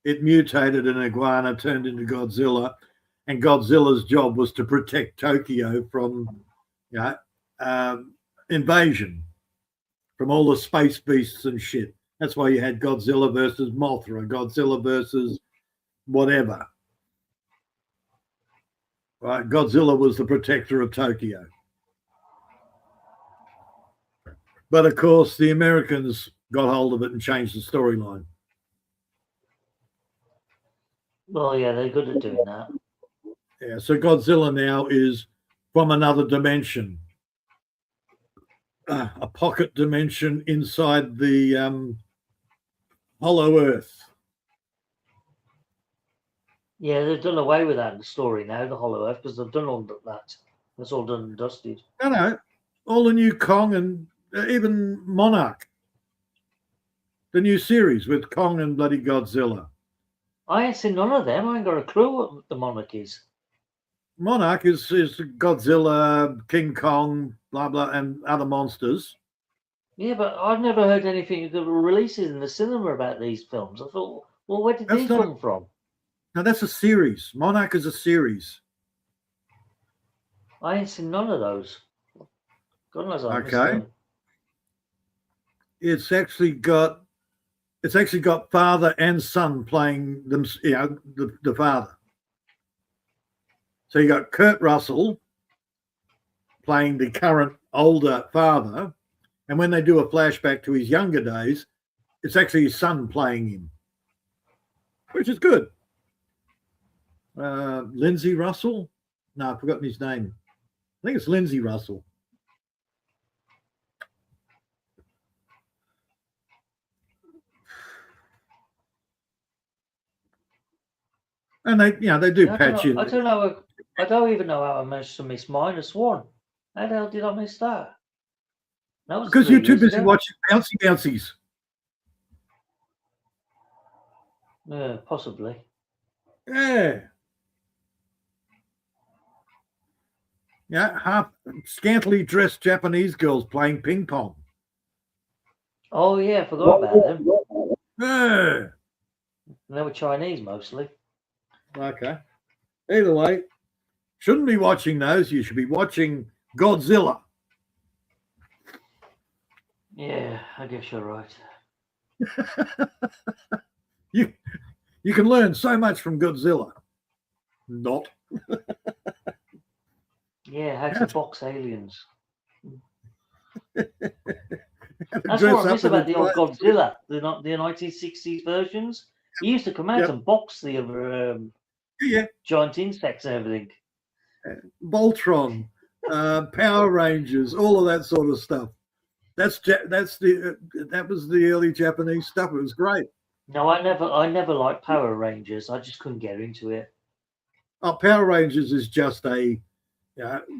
B: it mutated an iguana, turned into Godzilla, and Godzilla's job was to protect Tokyo from invasion from all the space beasts and shit. That's why you had Godzilla versus Mothra, Godzilla versus whatever. Right? Godzilla was the protector of Tokyo. But of course, the Americans got hold of it and changed the storyline.
D: Well, yeah, they're good at doing that.
B: Yeah, so Godzilla now is from another dimension, a pocket dimension inside the hollow Earth.
D: Yeah, they've done away with that in the story now, the Hollow Earth, because they've done all that. That's all done and dusted.
B: No, all the new Kong and even Monarch, the new series with Kong and bloody Godzilla.
D: I ain't seen none of them. I ain't got a clue what the Monarch is.
B: Monarch is Godzilla, King Kong, blah, blah, and other monsters.
D: Yeah, but I've never heard anything that were releases in the cinema about these films. I thought, well, where did these come from?
B: No, that's a series. Monarch is a series.
D: I ain't seen none of those. God knows I missed
B: Okay.
D: them.
B: It's actually got father and son playing them. The father. So you got Kurt Russell playing the current older father, and when they do a flashback to his younger days, it's actually his son playing him, which is good. Lindsay Russell? No, I've forgotten his name. I think it's Lindsay Russell. And they do patch in.
D: I don't know. I don't even know how I managed to miss -1. How the hell did I miss that?
B: Because you're too busy watching bouncy bouncies.
D: Yeah, possibly.
B: Yeah. Yeah, half scantily dressed Japanese girls playing ping pong.
D: Oh yeah, I forgot about them.
B: Yeah.
D: They were Chinese mostly.
B: Okay. Either way, shouldn't be watching those. You should be watching Godzilla.
D: Yeah, I guess you're right.
B: You can learn so much from Godzilla. Not.
D: Yeah, how to box aliens. That's
B: Dress
D: what I
B: up
D: miss
B: in
D: about
B: a
D: the old
B: giant-
D: Godzilla, the 1960s versions. He used to come out and box the other giant insects and everything.
B: Voltron, Power Rangers, all of that sort of stuff. That was the early Japanese stuff. It was great.
D: No, I never liked Power Rangers. I just couldn't get into it.
B: Oh, Power Rangers is just a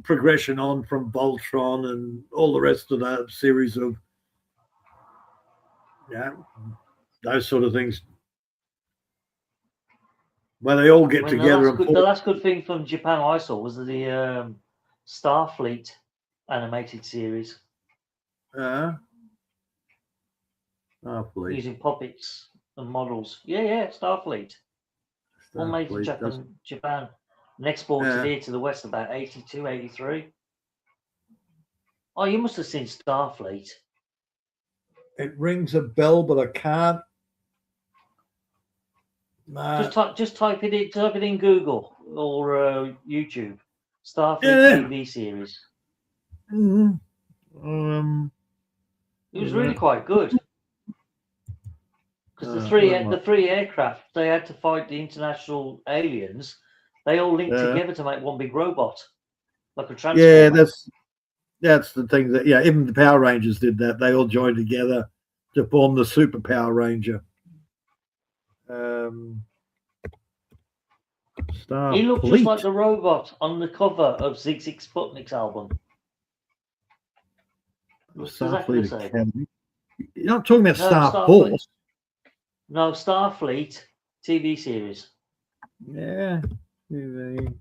B: progression on from Voltron and all the rest of that series of those sort of things, where they all get together.
D: The last good thing from Japan I saw was the Starfleet animated series.
B: Starfleet.
D: Using puppets and models. Yeah, Starfleet. All made in
B: Starfleet.
D: Japan. And exported
B: Yeah.
D: here to the West about 82, 83. Oh, you must have seen Starfleet.
B: It rings a bell, but I can't.
D: Just type it in Google or YouTube. Starfleet
B: Yeah.
D: TV series.
B: Mhm.
D: It was really quite good. Because the three aircraft they had to fight the international aliens, they all linked together to make one big robot, like a transformer.
B: Yeah, that's the thing that even the Power Rangers did that. They all joined together to form the Super Power Ranger.
D: He looked just like the robot on the cover of Zig Zig Sputnik's album.
B: Starfleet Academy. You're not talking about Star Force.
D: No, Starfleet TV series.
B: Yeah, TV.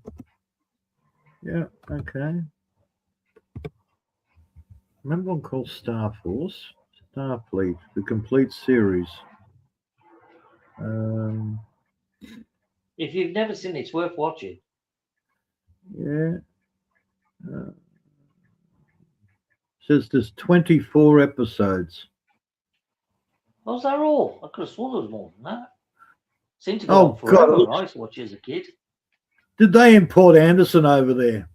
B: Yeah, okay. Remember one called Star Force? Starfleet, the complete series.
D: If you've never seen it, it's worth watching.
B: Yeah. Says there's 24 episodes.
D: Oh, is that all? I could have sworn there was more than that. Seemed to go on forever when I used to watch it as a kid.
B: Did they import Anderson over there?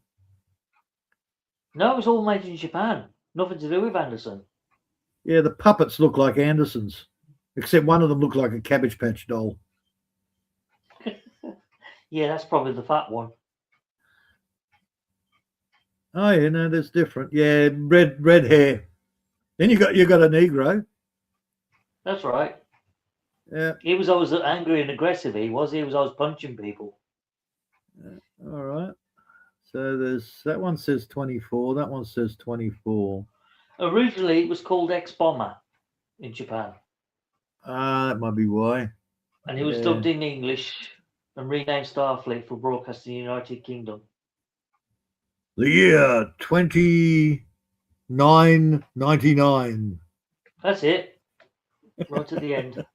D: No, it was all made in Japan. Nothing to do with Anderson.
B: Yeah, the puppets look like Andersons, except one of them looked like a Cabbage Patch doll.
D: Yeah, that's probably the fat one.
B: Oh yeah, no, that's different. Yeah, red hair. Then you got a Negro.
D: That's right.
B: Yeah.
D: He was always angry and aggressive. He was always punching people.
B: All right. So that one says 24. That one says 24.
D: Originally, it was called X-Bomber in Japan.
B: That might be why.
D: And it was dubbed in English and renamed Starfleet for broadcast in the United Kingdom.
B: The year 2999.
D: That's it. Right at the end.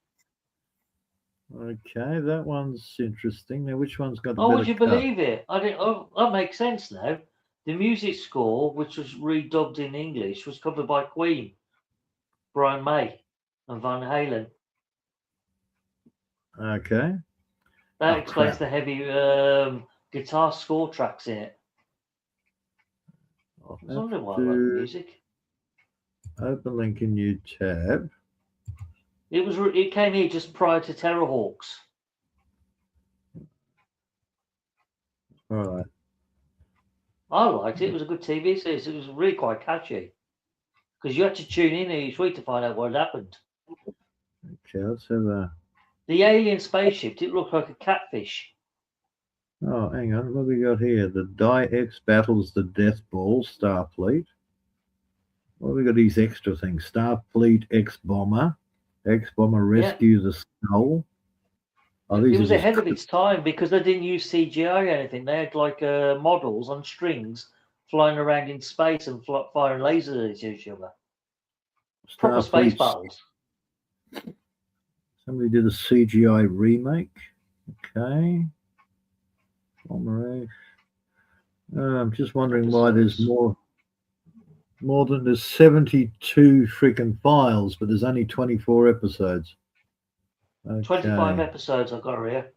B: Okay, that one's interesting. Now, which one's got the
D: would you believe it? That makes sense now. The music score, which was redubbed in English, was covered by Queen, Brian May, and Van Halen.
B: Okay.
D: That explains the heavy guitar score tracks in it. I was wondering why I like the music.
B: Open link in new tab.
D: It came here just prior to Terrorhawks.
B: All right.
D: I liked it. It was a good TV series. It was really quite catchy. Because you had to tune in each week to find out what had happened.
B: Okay, let's have a...
D: The alien spaceship, it looked like a catfish.
B: Oh, hang on. What have we got here? The Die-X battles the Death Ball, Starfleet. What have we got these extra things? Starfleet X-Bomber. X-Bomber rescue the Skull.
D: Oh, it was ahead of its time because they didn't use CGI or anything. They had like models on strings flying around in space and firing lasers at each other. Proper space battles.
B: Somebody did a CGI remake. Okay. I'm just wondering why there's more than there's 72 freaking files, but there's only 24 episodes. Okay.
D: 25 episodes I've got here.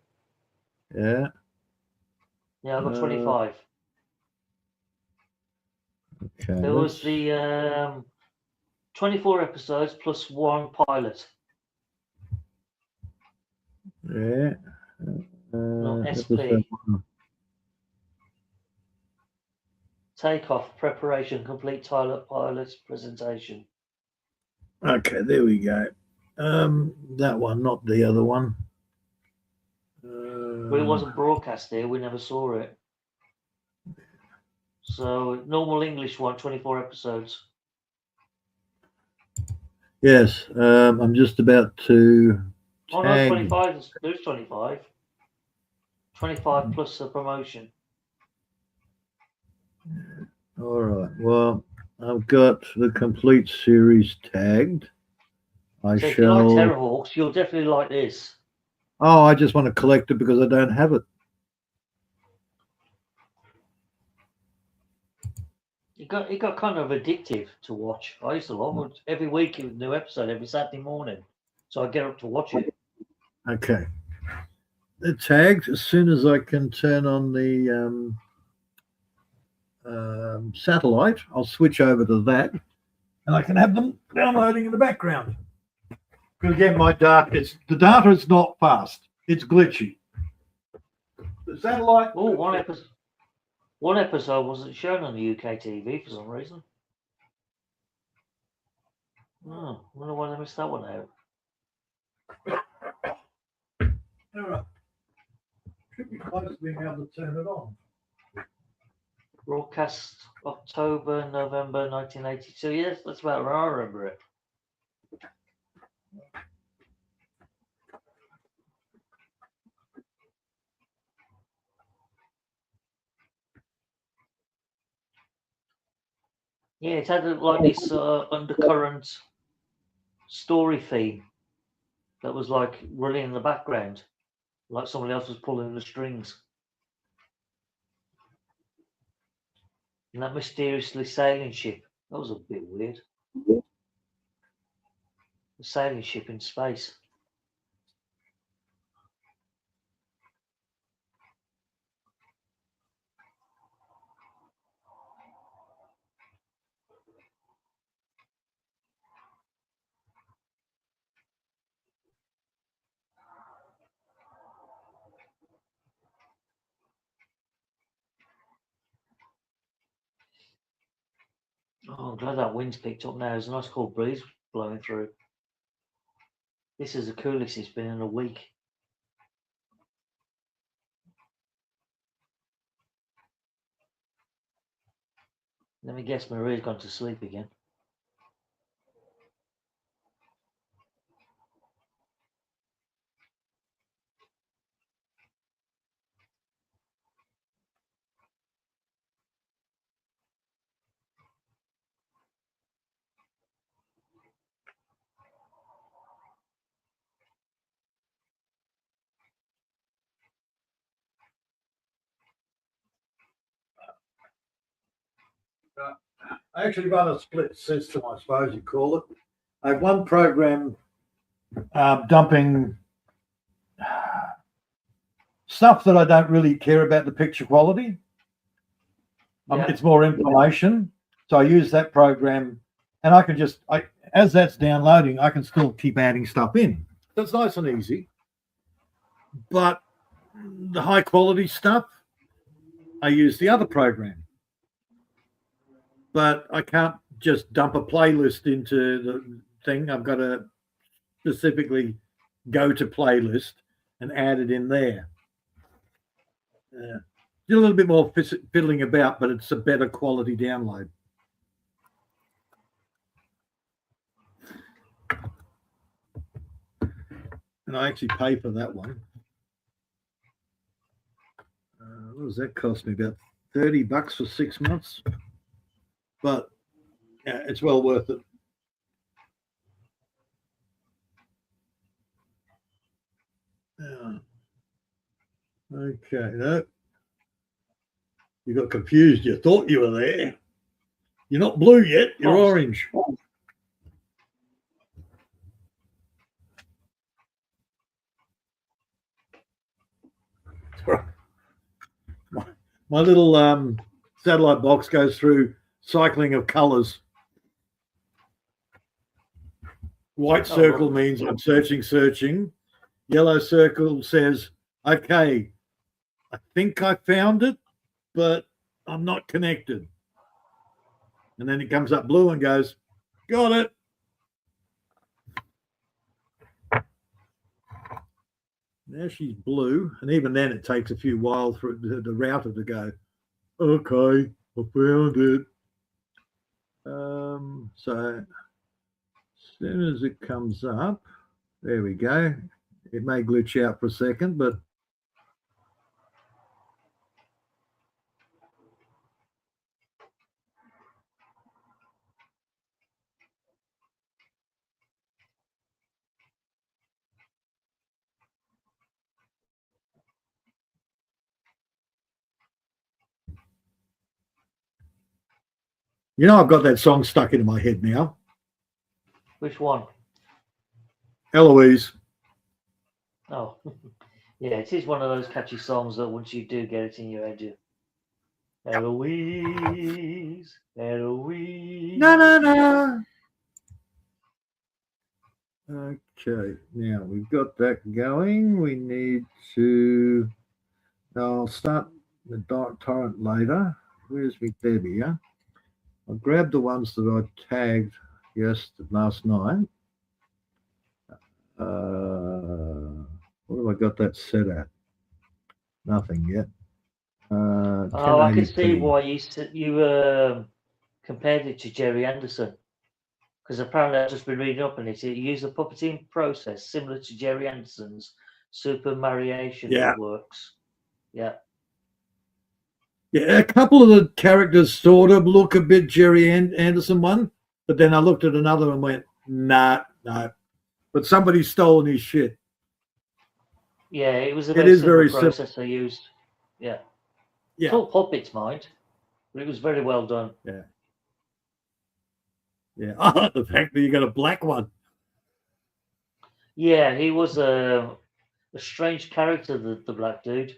B: Yeah.
D: Yeah, I've got 25.
B: Okay.
D: There was the 24 episodes plus one pilot.
B: Yeah.
D: SP. Takeoff, preparation, complete pilot's presentation.
B: Okay, there we go. That one, not the other one.
D: But it wasn't broadcast here. We never saw it. So normal English one, 24 episodes.
B: Yes, I'm just about to.
D: Oh no, 25. There's 25. 25 plus a promotion.
B: All right. Well, I've got the complete series tagged.
D: So if you like Terrorhawks, you'll definitely like this.
B: Oh, I just want to collect it because I don't have it.
D: It got kind of addictive to watch. I used to love it. Every week it was a new episode, every Saturday morning. So I get up to watch it.
B: Okay. They're tagged. As soon as I can turn on the satellite, I'll switch over to that, and I can have them downloading in the background. Because again, the data is not fast. It's glitchy. The satellite.
D: Oh, one episode wasn't shown on the UK TV for some reason. Oh, I wonder why they missed that one out.
B: All right. Should be close to being able to turn it on.
D: Broadcast October, November 1982. Yes, that's about where I remember it. Yeah, it had like this undercurrent story theme that was like running in the background, like somebody else was pulling the strings. And that mysteriously sailing ship, that was a bit weird. The sailing ship in space. Oh, I'm glad that wind's picked up now. There's a nice cool breeze blowing through. This is the coolest it's been in a week. Let me guess, Maria's gone to sleep again.
B: I actually run a split system, I suppose you call it. I have one program dumping stuff that I don't really care about the picture quality.
D: Yeah.
B: It's more information. So I use that program, and I can as that's downloading, I can still keep adding stuff in. So it's nice and easy. But the high quality stuff, I use the other program. But I can't just dump a playlist into the thing. I've got to specifically go to playlist and add it in there. Do a little bit more fiddling about, but it's a better quality download. And I actually pay for that one. What does that cost me? About $30 for 6 months. But yeah, it's well worth it. Okay, no. You got confused. You thought you were there. You're not blue yet. You're orange. My little satellite box goes through cycling of colors. White circle means I'm searching. Yellow circle says, okay, I think I found it, but I'm not connected. And then it comes up blue and goes, got it. Now she's blue. And even then it takes a few while for the router to go, okay, I found it. So as soon as it comes up, there we go. It may glitch out for a second, but You know, I've got that song stuck into my head now.
D: Which one?
B: Eloise.
D: Oh, yeah, it is one of those catchy songs that once you do get it in your head, you Eloise, Eloise.
B: No, no, no. Okay, now we've got that going. We need to. I'll start the dark torrent later. Where's me tab here? I'll grab the ones that I tagged last night. What have I got that set at? Nothing yet.
D: Oh, I can see
B: 1080p.
D: why you compared it to Jerry Anderson. Because apparently I've just been reading up on it. It used the puppeting process similar to Jerry Anderson's supermariation works. Yeah.
B: Yeah, a couple of the characters sort of look a bit Jerry Anderson one, but then I looked at another and went, nah, no. But somebody's stolen his shit.
D: Yeah, it was a
B: It is
D: very
B: very
D: process they used. Yeah.
B: Yeah.
D: It's all puppets, mind. But it was very well done.
B: Yeah. Yeah. I like the fact that you got a black one.
D: Yeah, he was a strange character, the black dude.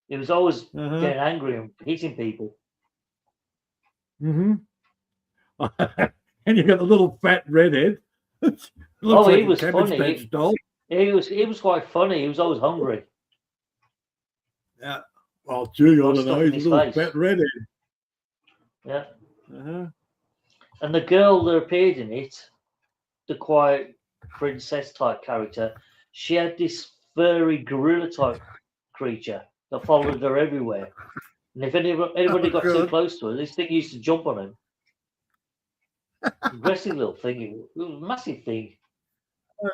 D: He was always getting angry and hitting people.
B: Mm-hmm. And you got a little fat redhead.
D: Oh, he was funny. He was quite funny. He was always hungry.
B: Yeah. Well, gee, I don't know. He's a little fat redhead.
D: Yeah. And the girl that appeared in it, the quiet princess type character, she had this furry gorilla type creature that followed her everywhere. And if anybody got too close to her, this thing used to jump on him. Aggressive little thing. It was a massive thing.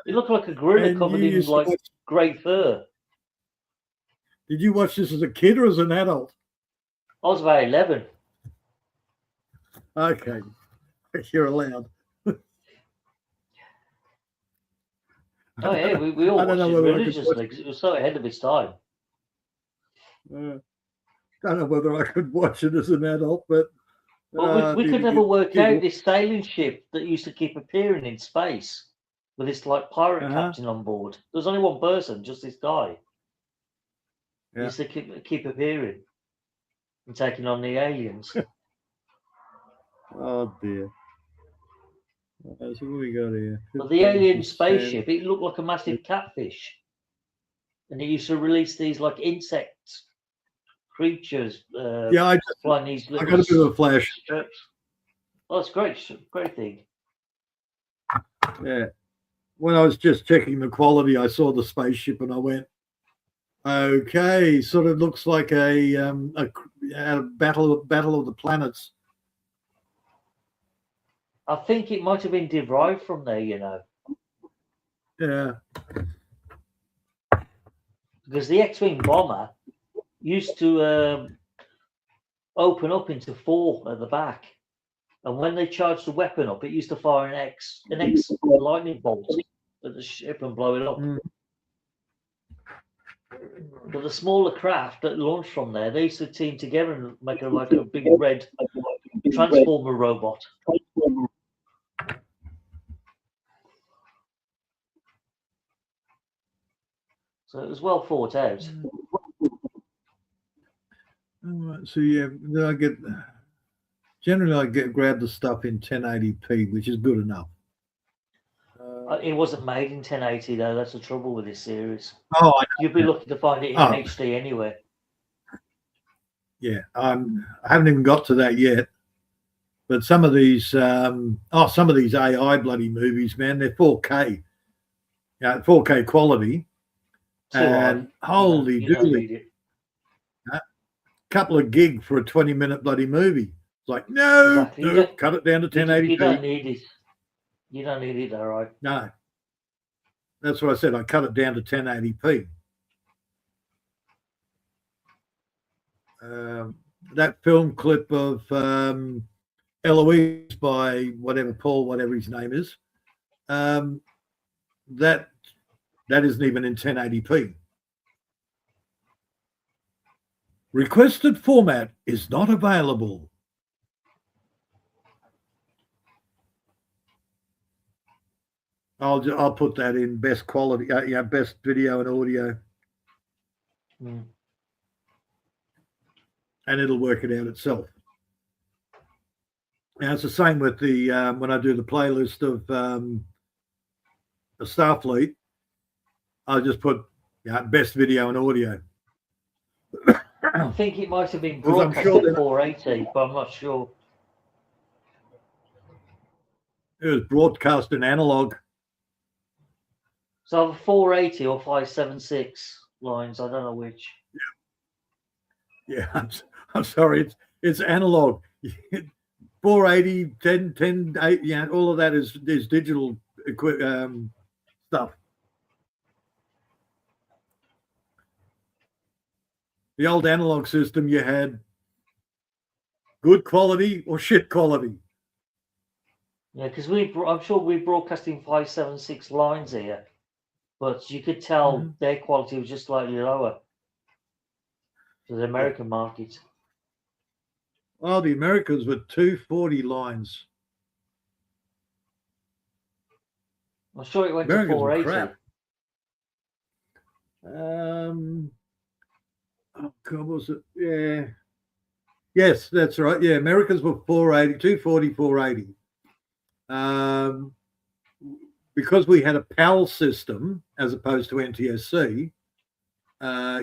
D: It looked like a gorilla covered in like grey fur.
B: Did you watch this as a kid or as an adult?
D: I was about 11.
B: Okay. You're allowed.
D: Oh yeah, we all watched it religiously because it was so ahead of its time.
B: Don't know whether I could watch it as an adult, but
D: well, we could never work out this sailing ship that used to keep appearing in space with this like pirate captain on board. There was only one person, just this guy. He used to keep appearing and taking on the aliens.
B: Oh dear. So what we got here?
D: But the alien spaceship, it looked like a massive catfish, and it used to release these like insect creatures.
B: I
D: got
B: a bit of a flash.
D: Oh, it's great thing.
B: Yeah. When I was just checking the quality, I saw the spaceship and I went, okay, sort of looks like a battle of the planets.
D: I think it might have been derived from there, you know.
B: Yeah.
D: Because the X-Wing bomber used to open up into 4 at the back. And when they charged the weapon up, it used to fire an X lightning bolt at the ship and blow it up. But the smaller craft that launched from there, they used to team together and make like a big red transformer robot. So it was well thought out.
B: So yeah, I grab the stuff in 1080p, which is good enough.
D: It wasn't made in 1080 though. That's the trouble with this series.
B: Oh,
D: you'd be lucky to find it in HD anyway.
B: Yeah, I haven't even got to that yet. But some of these AI bloody movies, man, they're 4K. 4K quality. And holy dooly. A couple of gig for a 20-minute bloody movie. It's like, no, cut it down to 1080p.
D: You don't need it. You don't need it, all right.
B: No. That's what I said. I cut it down to 1080p. That film clip of Eloise by Paul, whatever his name is, that isn't even in 1080p. Requested format is not available. I'll put that in best quality, best video and audio,
D: Mm.
B: and it'll work it out itself. And it's the same with the when I do the playlist of the Starfleet, I'll just put best video and audio.
D: I think it might have been
B: 'Cause I'm
D: broadcast
B: sure
D: at 480, but I'm not sure.
B: It was broadcast in analog.
D: So either 480 or 576 lines. I don't know which.
B: Yeah, I'm sorry. It's analog. 480, 10, 8, yeah, all of that is digital stuff. The old analog system, you had good quality or shit quality.
D: Yeah, because I'm sure we're broadcasting 576 lines here, but you could tell their quality was just slightly lower for the American market.
B: Well, the Americans were 240 lines.
D: I'm sure it went
B: Americans
D: to
B: were
D: 480.
B: Oh God, was it? Yeah. Yes, that's right. Yeah, Americans were 480, 240, 480. Because we had a PAL system as opposed to NTSC,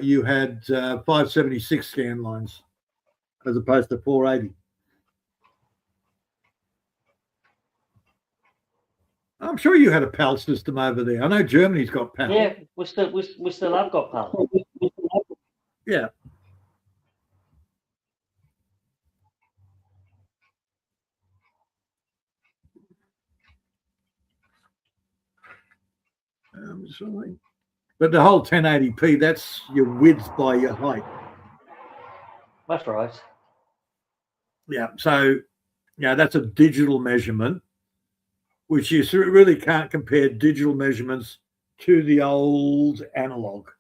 B: you had 576 scan lines as opposed to 480. I'm sure you had a PAL system over there. I know Germany's got PAL.
D: Yeah, we still have got PAL.
B: Yeah. Sorry. But the whole 1080p, that's your width by your height.
D: That's right.
B: Yeah. So, that's a digital measurement, which you really can't compare digital measurements to the old analog.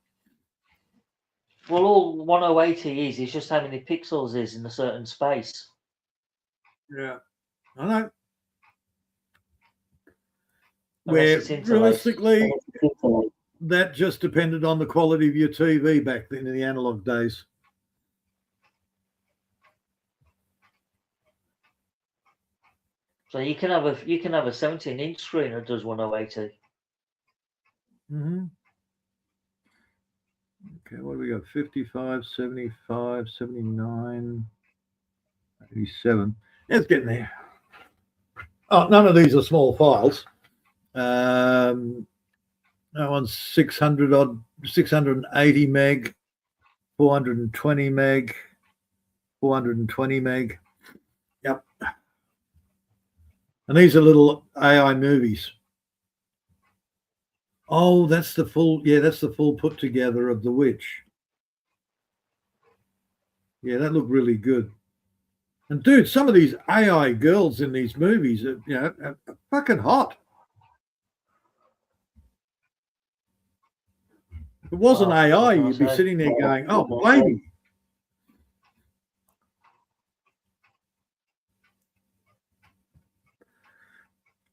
D: Well, all 1080 is just how many pixels is in a certain space.
B: Yeah. I know.
D: Unless
B: Where
D: it's interlaced.
B: realistically, that just depended on the quality of your TV back then in the analog days.
D: So you can have a 17-inch screen that does 1080.
B: Mm-hmm. Okay, what do we got? 55, 75, 79, 87. It's getting there. Oh, none of these are small files. That one's 680 meg, 420 meg, 420 meg. Yep. And these are little AI movies. Oh, that's the full put together of The Witch. Yeah, that looked really good. And dude, some of these AI girls in these movies are fucking hot. If it wasn't AI, you'd be sitting there going, "Oh, baby."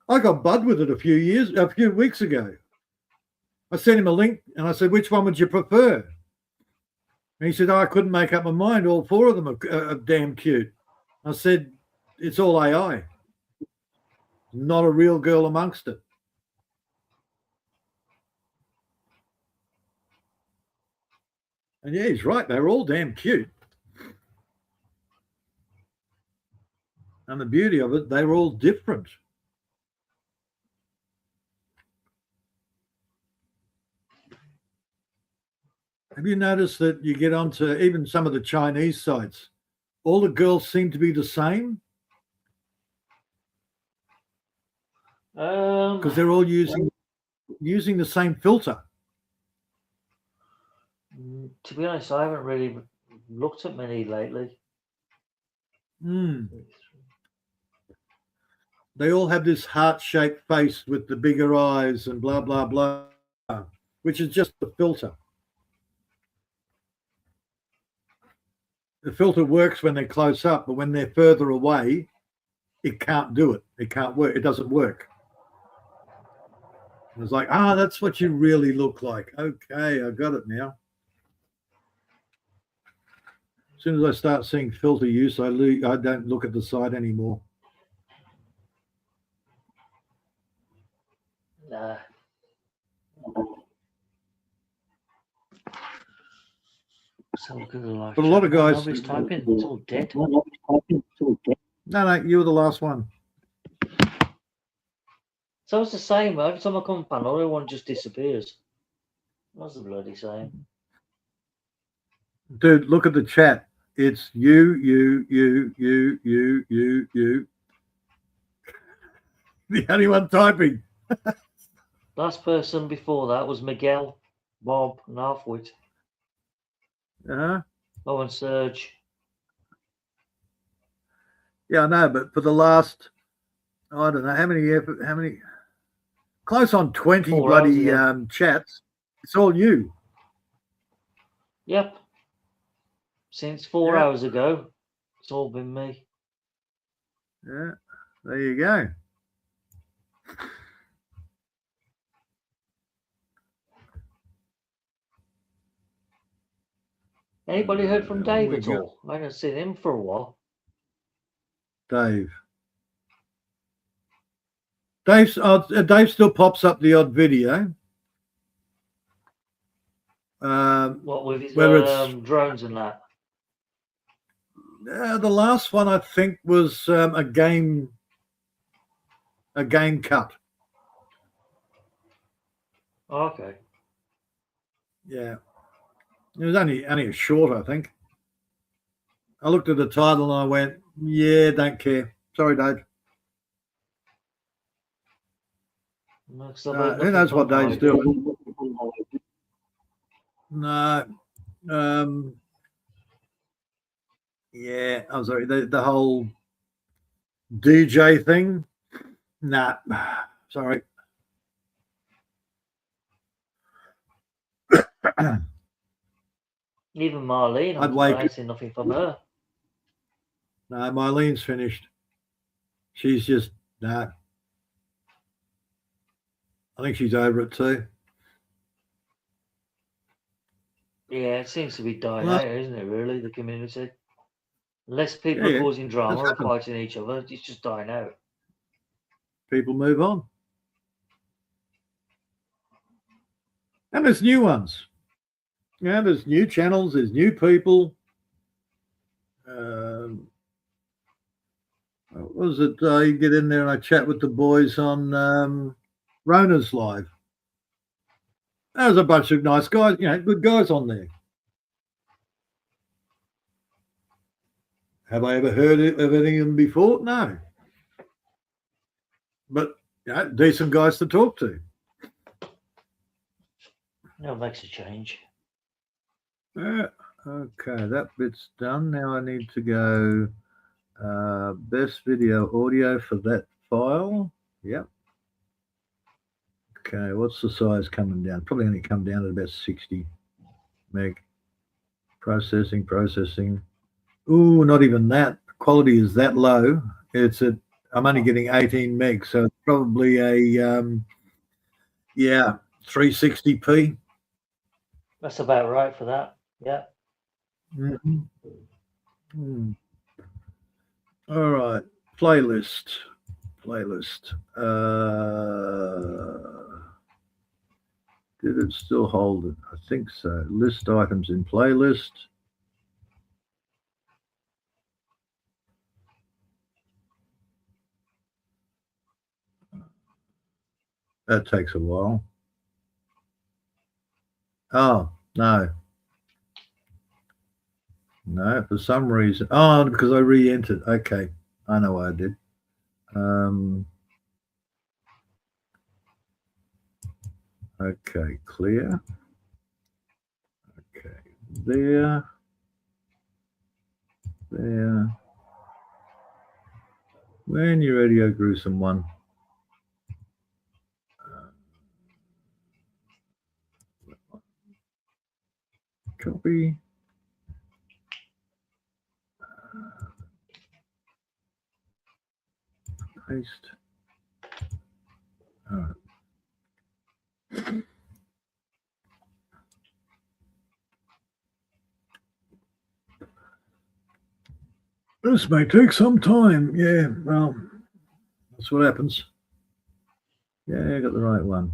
B: I got bud with it a few weeks ago. I sent him a link and I said, "Which one would you prefer?" And he said, "Oh, I couldn't make up my mind. All four of them are damn cute." I said, "It's all AI. Not a real girl amongst it." And yeah, he's right. They're all damn cute. And the beauty of it, they're all different. Have you noticed that you get onto even some of the Chinese sites, all the girls seem to be the same? Because they're all using the same filter.
D: To be honest, I haven't really looked at many lately.
B: They all have this heart-shaped face with the bigger eyes and blah, blah, blah, which is just the filter. The filter works when they're close up, but when they're further away, it can't do it. It can't work. It doesn't work. I was like, ah, that's what you really look like. Okay, I got it now. As soon as I start seeing filter use, I don't look at the site anymore.
D: Nah. So look at the live
B: But a lot
D: chat.
B: of guys.
D: Nobody's typing. It's all dead.
B: No, you were the last one.
D: So it's the same. Every time I come on panel, everyone just disappears. What's the bloody saying?
B: Dude, look at the chat. It's you. The only one typing.
D: Last person before that was Miguel, Bob, and Halfwit.
B: Uh-huh.
D: Oh, and Serge.
B: Yeah, I know, but for the last, I don't know, how many, close on 20
D: 4
B: bloody
D: hours
B: chats, it's all you.
D: Yep. Since 4
B: Yeah.
D: hours ago, it's all been me.
B: Yeah, there you go.
D: Anybody heard from Dave
B: we
D: at
B: got-
D: all? I haven't seen him for a while.
B: Dave still pops up the odd video.
D: What with his
B: Whether it's
D: drones and that?
B: the last one I think was a game cut.
D: Oh, okay.
B: Yeah, it was only a short, I think. I looked at the title and I went, yeah, don't care. Sorry, Dave. Who knows what Dave's doing? No. Yeah, I'm sorry. The whole DJ thing. Nah. Sorry.
D: Even Marlene,
B: I'd wake-
D: I ain't seen nothing from her.
B: No, Myleen's finished. She's just nah. I think she's over it too.
D: Yeah, it seems to be dying
B: Well,
D: out, isn't it, really, the community? Less people
B: Yeah,
D: are causing drama
B: that's
D: or
B: happened.
D: fighting each other, it's just dying out.
B: People move on. And there's new ones. Yeah, there's new channels, there's new people. What was it? You get in there and I chat with the boys on Rona's Live. There's a bunch of nice guys, good guys on there. Have I ever heard of any of them before? No. But decent guys to talk to.
D: No, it makes a change.
B: Okay, that bit's done. Now I need to go best video audio for that file. Yep. Okay, what's the size coming down? Probably only come down to about 60 meg. Processing. Ooh, not even that. Quality is that low. I'm only getting 18 meg, so it's probably a 360p.
D: That's about right for that. Yeah.
B: Mm-hmm. All right, playlist. Did it still hold it? I think so. List items in playlist. That takes a while. Oh, no. No, for some reason. Oh, because I re-entered. Okay, I know what I did. Okay, clear. Okay, there. When you're ready, oh gruesome one. Copy. Paste. All right. This may take some time. Yeah, well, that's what happens. Yeah, I got the right one.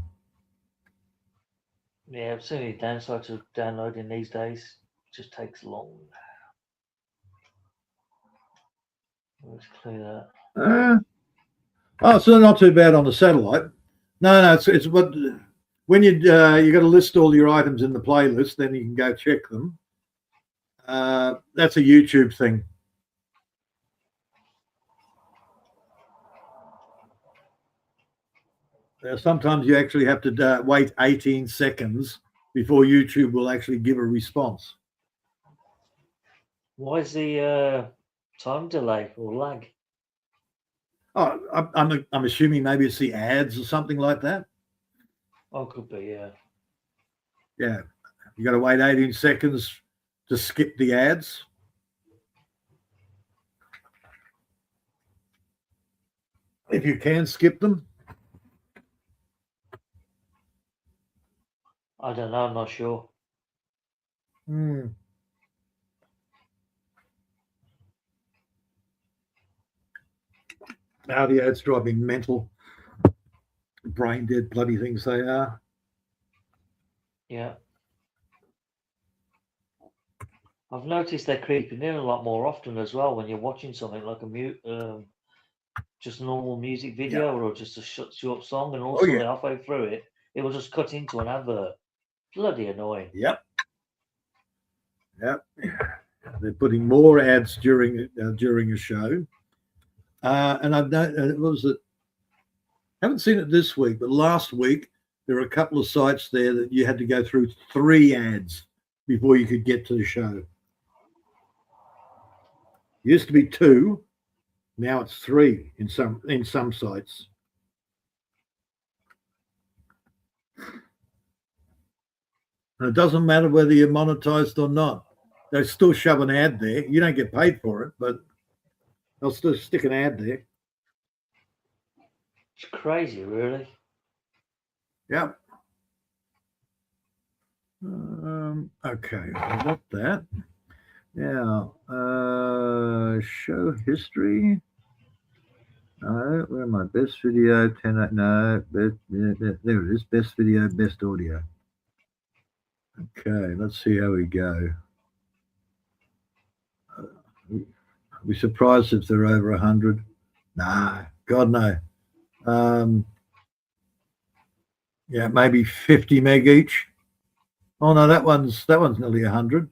D: Yeah, it's only a downside to downloading these days. It just takes long. Let's clear that.
B: Oh, so not too bad on the satellite. No, it's what when you got to list all your items in the playlist, then you can go check them. That's a YouTube thing. Sometimes you actually have to wait 18 seconds before YouTube will actually give a response.
D: Why is the time delay or lag?
B: Oh, I'm assuming maybe it's the ads or something like that.
D: Oh, could be, yeah.
B: Yeah, you got to wait 18 seconds to skip the ads. If you can skip them.
D: I don't know, I'm not sure.
B: Now the ads drive me mental. Brain dead bloody things they are.
D: Yeah. I've noticed they're creeping in a lot more often as well when you're watching something like just a normal music video or just a short song, and also halfway through it, it will just cut into an advert. Bloody annoying.
B: Yep. They're putting more ads during a show, and I've what was it? Haven't seen it this week, but last week there were a couple of sites there that you had to go through 3 ads before you could get to the show. It used to be 2, now it's 3 in some sites. And it doesn't matter whether you're monetized or not. They still shove an ad there. You don't get paid for it, but they'll still stick an ad there.
D: It's crazy, really.
B: Yep. Okay, I got that. Now, show history. No, where am I? Best video, 10. No, best, there it is. Best video, best audio. Okay, let's see how we go. I'll be surprised if they're over 100. Nah, God no. Yeah, maybe 50 meg each. Oh no, that one's nearly 100.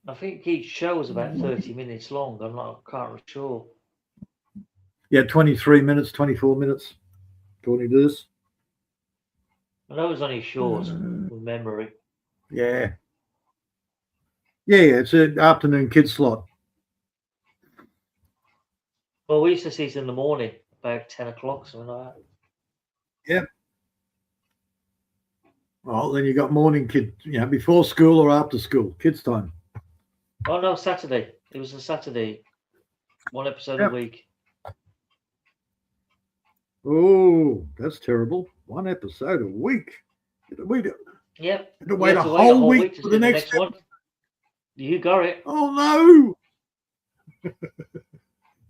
D: I think each show was about 30 minutes long. Can't sure.
B: Yeah, 23 minutes, 24 minutes, according to this.
D: I know it was only short from memory.
B: Yeah. Yeah, it's an afternoon kid slot.
D: Well, we used to see it in the morning, about 10 o'clock, something like that.
B: Yep. Well, then you got morning kid, before school or after school, kids time.
D: Oh, no, Saturday. It was a Saturday. 1 episode a week.
B: Oh, that's terrible. 1 episode a week.
D: Yep.
B: To wait a whole week for the next
D: one. You got it.
B: Oh, no.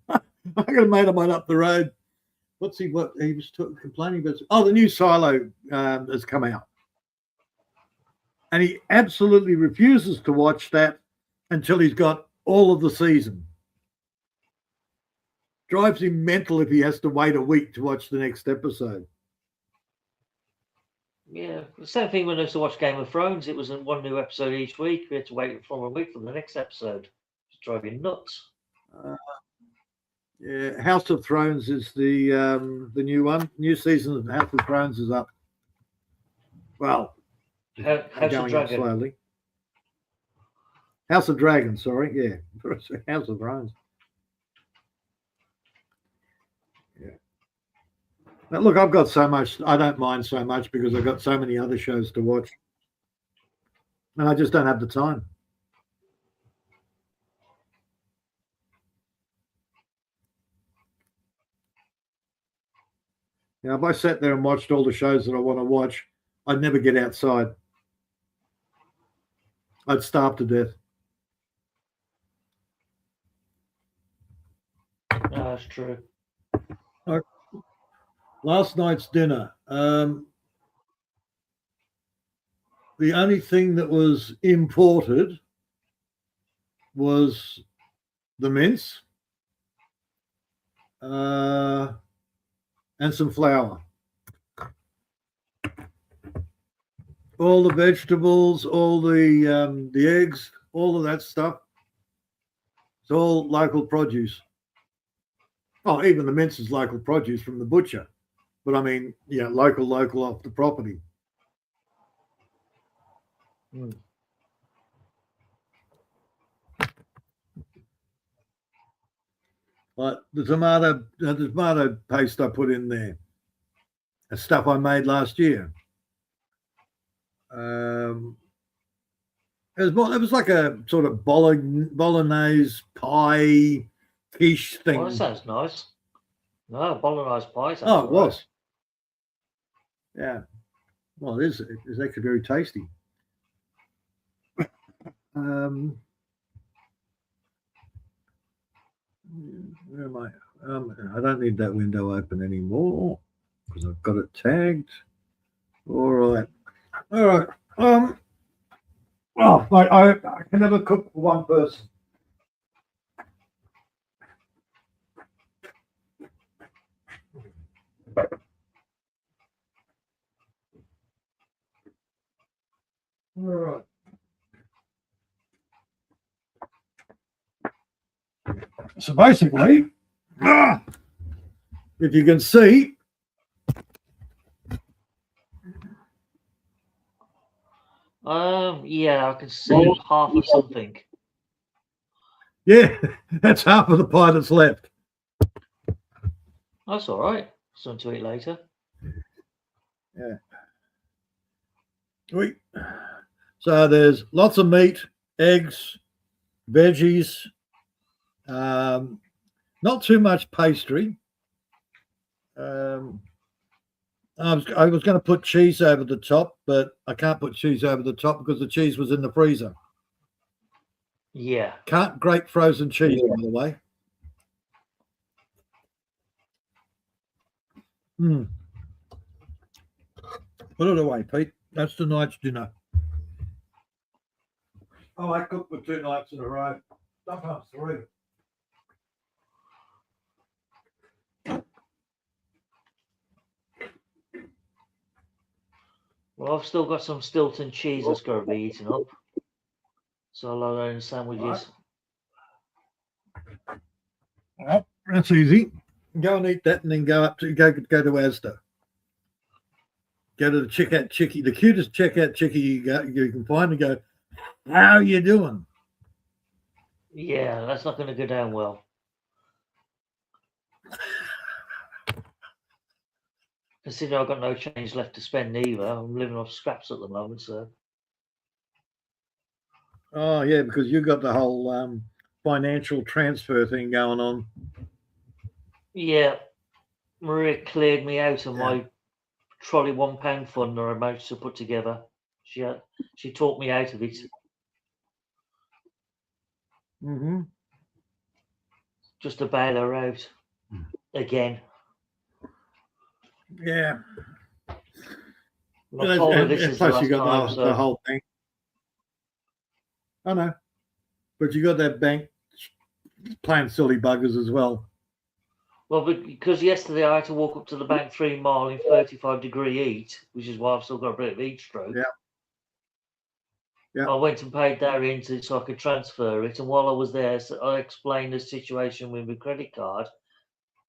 B: I got a mate of mine up the road. What he was complaining about? Oh, the new Silo has come out. And he absolutely refuses to watch that until he's got all of the season. Drives him mental if he has to wait a week to watch the next episode.
D: Yeah, the same thing when I used to watch Game of Thrones. It was one new episode each week. We had to wait for a week for the next episode. It's driving nuts.
B: Yeah, House of Thrones is the new one. New season of House of Thrones is up. Well,
D: House of Dragon.
B: Slowly. House of Dragon, sorry. Yeah, House of Thrones. Yeah. Now, look, I've got so much. I don't mind so much because I've got so many other shows to watch. And I just don't have the time. Now, if I sat there and watched all the shows that I want to watch, I'd never get outside. I'd starve to death.
D: That's true.
B: Last night's dinner. The only thing that was imported was the mince and some flour. All the vegetables, all the eggs, all of that stuff. It's all local produce. Oh, even the mince is local produce from the butcher. But I mean, yeah, local off the property. Like the tomato paste I put in there, the stuff I made last year. It was like a sort of bolognese pie quiche thing.
D: Well, that sounds nice. No, bolognese pie.
B: Oh, it was. Yeah. Well, it is. It's actually very tasty. Where am I? I don't need that window open anymore because I've got it tagged. All right. Oh, I can never cook for one person. All right. So basically, if you can see,
D: yeah, I can see half of something.
B: yeah, that's half of the pie that's left.
D: That's all right. Something to eat later.
B: Yeah. So there's lots of meat, eggs, veggies, not too much pastry. I was going to put cheese over the top, but I can't put cheese over the top because the cheese was in the freezer.
D: Yeah.
B: Can't grate frozen cheese, by the way. Put it away, Pete. That's tonight's dinner. Oh, I cooked for 2 nights in a row. Sometimes 3.
D: Well, I've still got some Stilton cheese that's got to be eaten up. So I'll allow in sandwiches.
B: Well, that's easy. Go and eat that, and then go to Asda. Go to the checkout chickie, the cutest checkout chickie you can find, and go, "How you doing?"
D: Yeah, that's not going to go down well. Considering I've got no change left to spend either. I'm living off scraps at the moment, so.
B: Oh yeah, because you got the whole financial transfer thing going on.
D: Yeah, Maria cleared me out of my trolley £1 fund that I managed to put together. She taught me out of it.
B: Mm-hmm.
D: Just to bail her out again.
B: Yeah.
D: I told her this is the
B: Plus, you got
D: last
B: the whole thing. I know, but you got that bank playing silly buggers as well.
D: Well, because yesterday I had to walk up to the bank 3 mile in 35-degree heat, which is why I've still got a bit of heat stroke.
B: Yeah.
D: I went and paid that into so I could transfer it, and while I was there, I explained the situation with my credit card,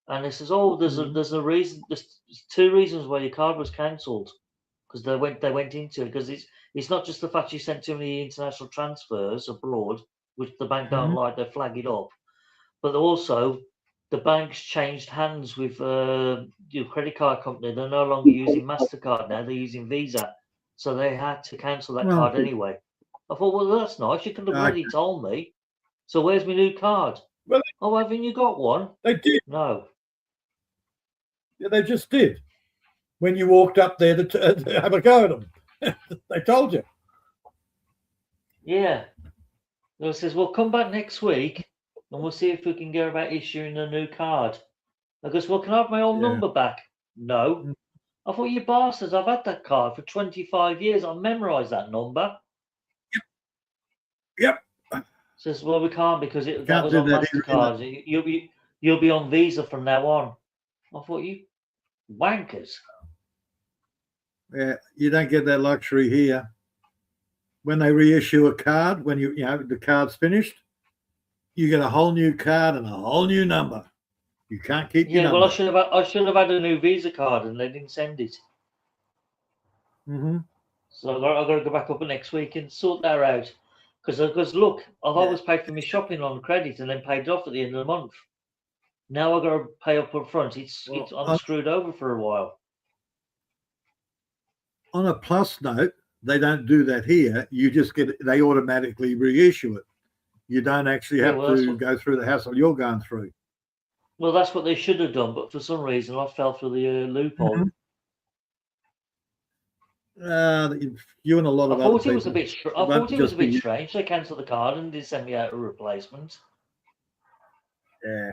D: and it says, "Oh, there's a reason. There's 2 reasons why your card was cancelled, because they went into it because it's not just the fact you sent too many international transfers abroad, which the bank don't like, they flag it up, but also." The bank's changed hands with your credit card company. They're no longer using MasterCard now. They're using Visa. So they had to cancel that card anyway. I thought, well, that's nice. You could have already told me. So where's my new card?
B: Well,
D: oh, haven't you got one?
B: They did.
D: No.
B: Yeah, they just did. When you walked up there to have a go at them. They told you.
D: Yeah. It says, well, come back next week. and we'll see if we can go about issuing a new card. I goes, well, can I have my old
B: Yeah.
D: number back? No. I thought, you bastards, I've had that card for 25 years. I've memorised that number.
B: Yep.
D: Says, well, we can't because that
B: Can't
D: was
B: do
D: on
B: that here
D: MasterCard. You'll be on Visa from now on. I thought, you wankers.
B: Yeah, you don't get that luxury here. When they reissue a card, when you know the card's finished, you get a whole new card and a whole new number. You can't keep your
D: Yeah,
B: number.
D: well, I should have had a new Visa card and they didn't send it.
B: Mm-hmm.
D: So I've got to go back up next week and sort that out. Because look, I've always paid for my shopping on credit and then paid it off at the end of the month. Now I've got to pay up front. I'm screwed over for a while.
B: On a plus note, they don't do that here. You just they automatically reissue it. You don't actually have to go through the hassle you're going through.
D: Well, that's what they should have done, but for some reason I fell through the loophole.
B: You and a lot of other people.
D: I thought it was a bit strange. They cancelled the card and didn't send me out a replacement.
B: Yeah.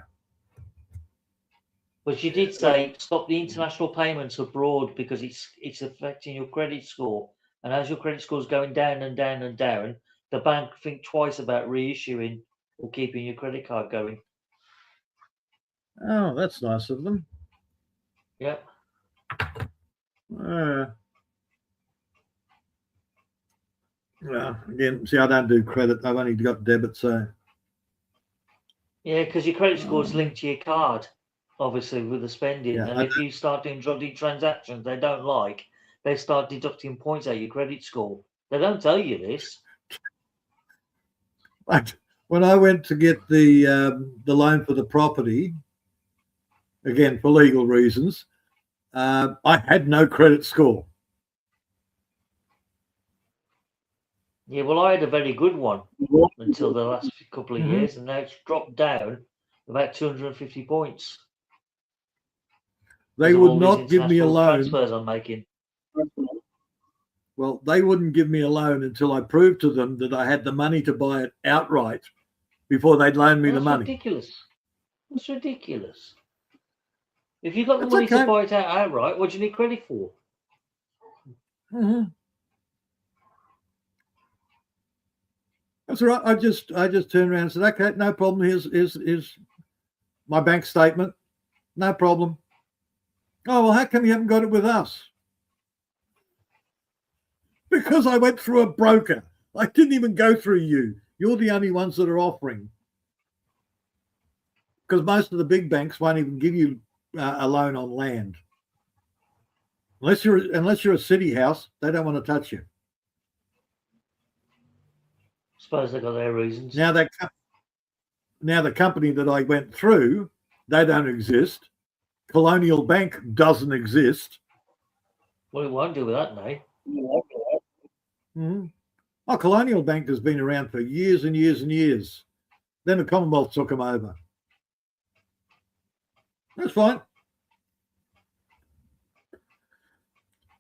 D: But you did say stop the international payments abroad because it's affecting your credit score. And as your credit score is going down and down and down, the bank think twice about reissuing or keeping your credit card going.
B: Oh, that's nice of them.
D: Yep.
B: Well, again, see, I don't do credit. I've only got debit, so.
D: Yeah, because your credit score is linked to your card, obviously, with the spending. Yeah, and if you start doing drug transactions they don't like, they start deducting points out of your credit score. They don't tell you this.
B: But when I went to get the loan for the property, again, for legal reasons, I had no credit score.
D: Yeah, well, I had a very good one until the last couple of years, and now it's dropped down about 250 points.
B: They would not give me a loan.
D: Transfers I'm making.
B: Well, they wouldn't give me a loan until I proved to them that I had the money to buy it outright before they'd loan me the money.
D: Ridiculous. That's ridiculous. If you've got the money to buy it outright, what do you need credit for?
B: That's all right. I just turned around and said, okay, no problem. Here's my bank statement. No problem. Oh, well, how come you haven't got it with us? Because I went through a broker. I didn't even go through you. You're the only ones that are offering. Because most of the big banks won't even give you a loan on land. Unless you're a city house, they don't want to touch you.
D: Suppose they got their reasons.
B: Now the company that I went through, they don't exist. Colonial Bank doesn't exist.
D: Well, it won't do with that, no.
B: Oh, Colonial Bank has been around for years and years and years. Then the Commonwealth took them over. That's fine.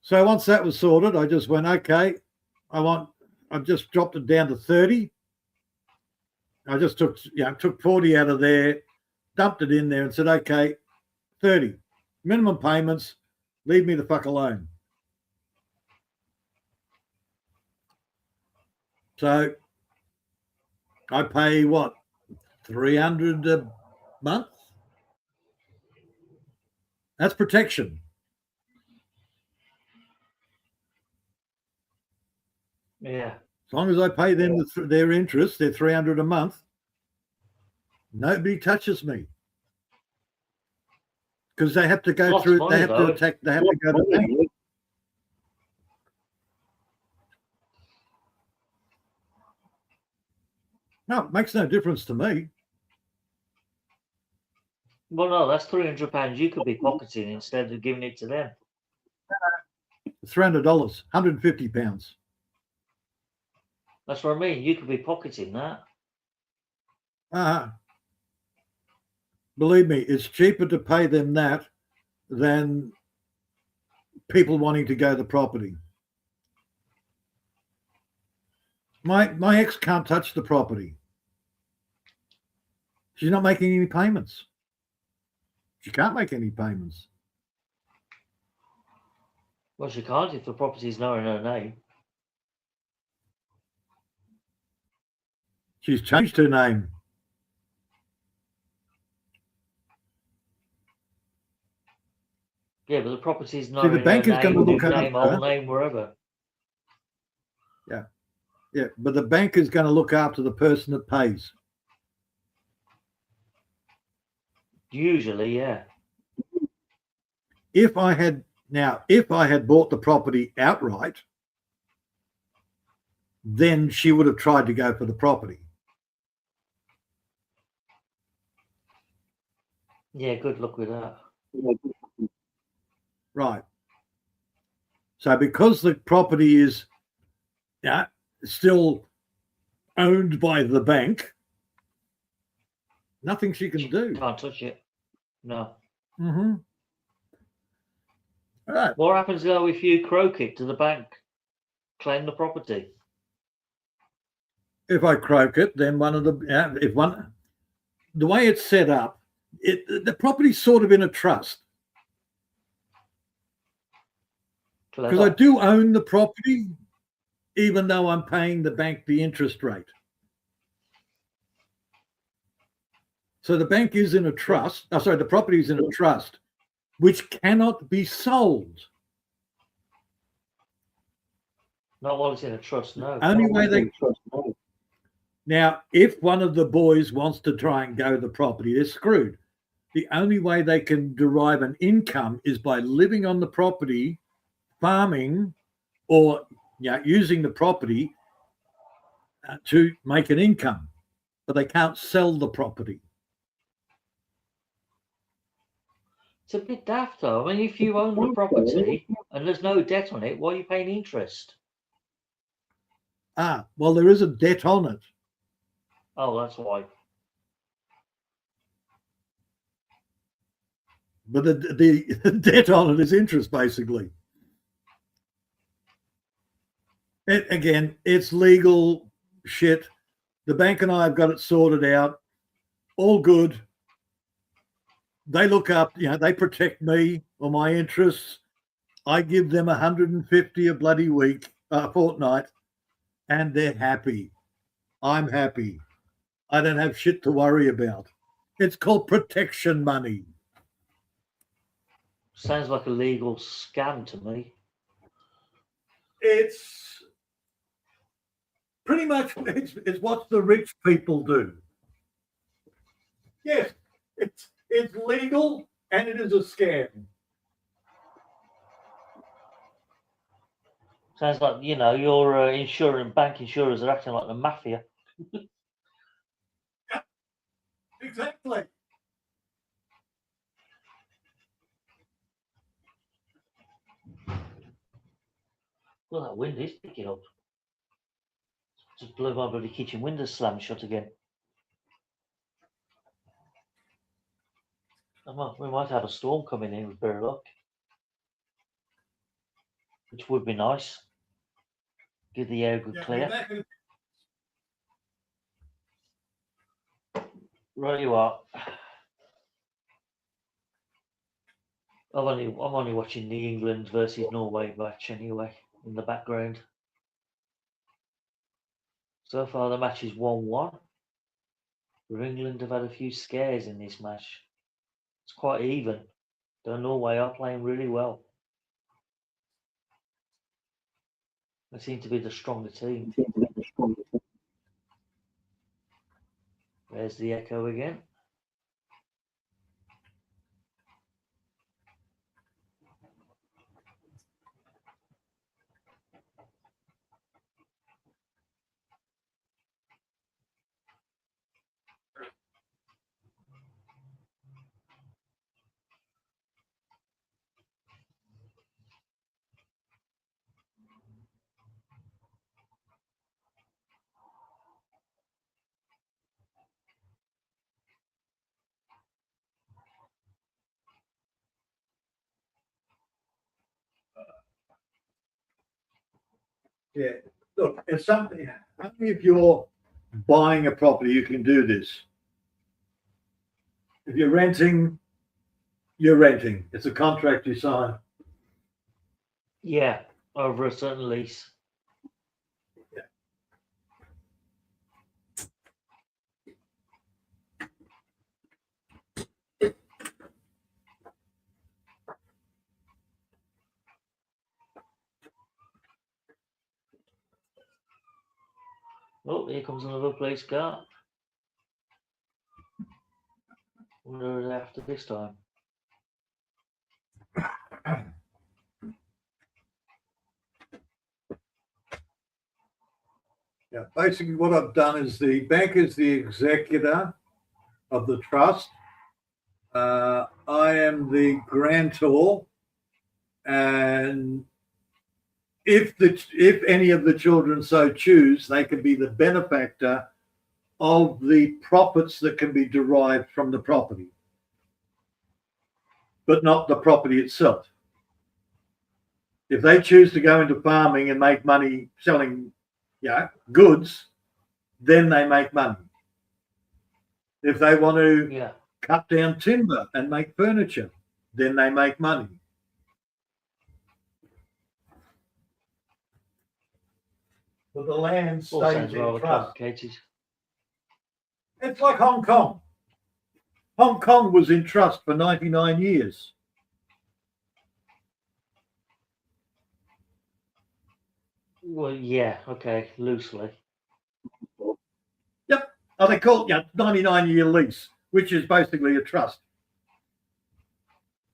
B: So once that was sorted, I just went, okay, I've just dropped it down to 30. I just took 40 out of there, dumped it in there and said, okay, 30. Minimum payments, leave me the fuck alone. So I pay what, $300 a month? That's protection.
D: Yeah.
B: As long as I pay them their interest, their $300 a month, nobody touches me. Because they have to go through. They have to attack. They have to go to bank. No, it makes no difference to me.
D: Well, no, that's £300 you could be pocketing instead of giving it to them.
B: $300, £150.
D: That's what I mean. You could be pocketing that.
B: Believe me, it's cheaper to pay them that than people wanting to go the property. My ex can't touch the property. She's not making any payments. She can't make any payments.
D: Well, she can't if the property's not in her name.
B: She's changed her name.
D: Yeah, but the property's not
B: See, the
D: in
B: bank
D: her
B: is going
D: name,
B: to
D: new
B: look
D: name,
B: after.
D: old name, wherever.
B: Yeah, but the bank is going to look after the person that pays.
D: Usually, yeah.
B: If I had bought the property outright, then she would have tried to go for the property.
D: Yeah, good luck with that.
B: Right. So because the property is still owned by the bank, nothing she can do.
D: Can't touch it. No.
B: Mm-hmm. All right.
D: What happens though if you croak it to the bank? Claim the property.
B: If I croak it, then the way it's set up, the property's sort of in a trust. Because I do own the property, even though I'm paying the bank the interest rate. So the bank is in a trust. Oh, sorry, the property is in a trust, which cannot be sold.
D: Not while it's in a trust, no.
B: Only way they trust. Now, if one of the boys wants to try and go the property, they're screwed. The only way they can derive an income is by living on the property, farming, or using the property to make an income, but they can't sell the property.
D: It's a bit daft though. I mean, if you own the property and there's no debt on it, why are you paying interest?
B: Well, there is a debt on it.
D: Oh, that's why.
B: But the debt on it is interest, basically. Again, it's legal shit. The bank and I have got it sorted out. All good. They look up, they protect me or my interests. I give them 150 a bloody fortnight, and they're happy. I'm happy. I don't have shit to worry about. It's called protection money.
D: Sounds like a legal scam to me.
B: It's pretty much it's what the rich people do. Yes, it's legal and it is a scam.
D: Sounds like, your bank insurers are acting like the mafia.
B: Yeah, exactly.
D: Well, that wind is picking up. Just blew my bloody kitchen windows slammed shut again. We might have a storm coming in with better luck. Which would be nice. Give the air a good clear. Right you are. I'm only watching the England versus Norway match anyway in the background. So far the match is 1-1. England have had a few scares in this match. It's quite even. Though Norway are playing really well. They seem to be the stronger team. There's the echo again.
B: Yeah, look, it's something. Only if you're buying a property you can do this. If you're renting, you're renting. It's a contract you sign.
D: Yeah, over a certain lease. Oh, here comes another police car. Wonder who they're after this time.
B: Yeah, basically what I've done is the bank is the executor of the trust. I am the grantor, and if any of the children so choose, they can be the benefactor of the profits that can be derived from the property, but not the property itself. If they choose to go into farming and make money selling, goods, then they make money. If they want to cut down timber and make furniture, then they make money. But the land stays in trust. It's like Hong Kong. Hong Kong was in trust for 99 years.
D: Well, yeah, okay, loosely.
B: Yep. Oh, they call it 99-year lease, which is basically a trust.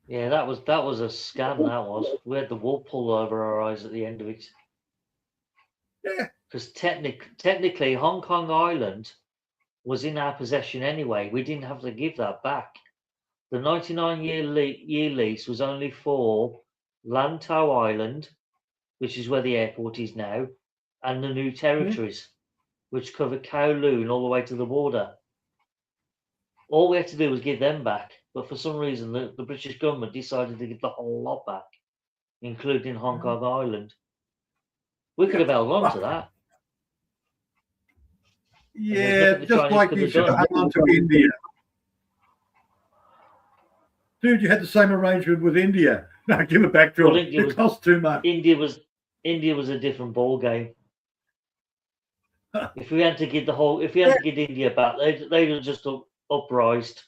D: Yeah, that was a scam. That was. We had the wool pulled over our eyes at the end of it.
B: Yeah.
D: Because technically, Hong Kong Island was in our possession anyway. We didn't have to give that back. The 99-year lease was only for Lantau Island, which is where the airport is now, and the new territories, which cover Kowloon all the way to the border. All we had to do was give them back, but for some reason the British government decided to give the whole lot back, including Hong Kong Island. We could have held on to that.
B: Yeah, just like you should have hung on to India. Dude, you had the same arrangement with India. No, give it back to them. It cost too much.
D: India was a different ball game. If we had to give India back, they'd have just uprised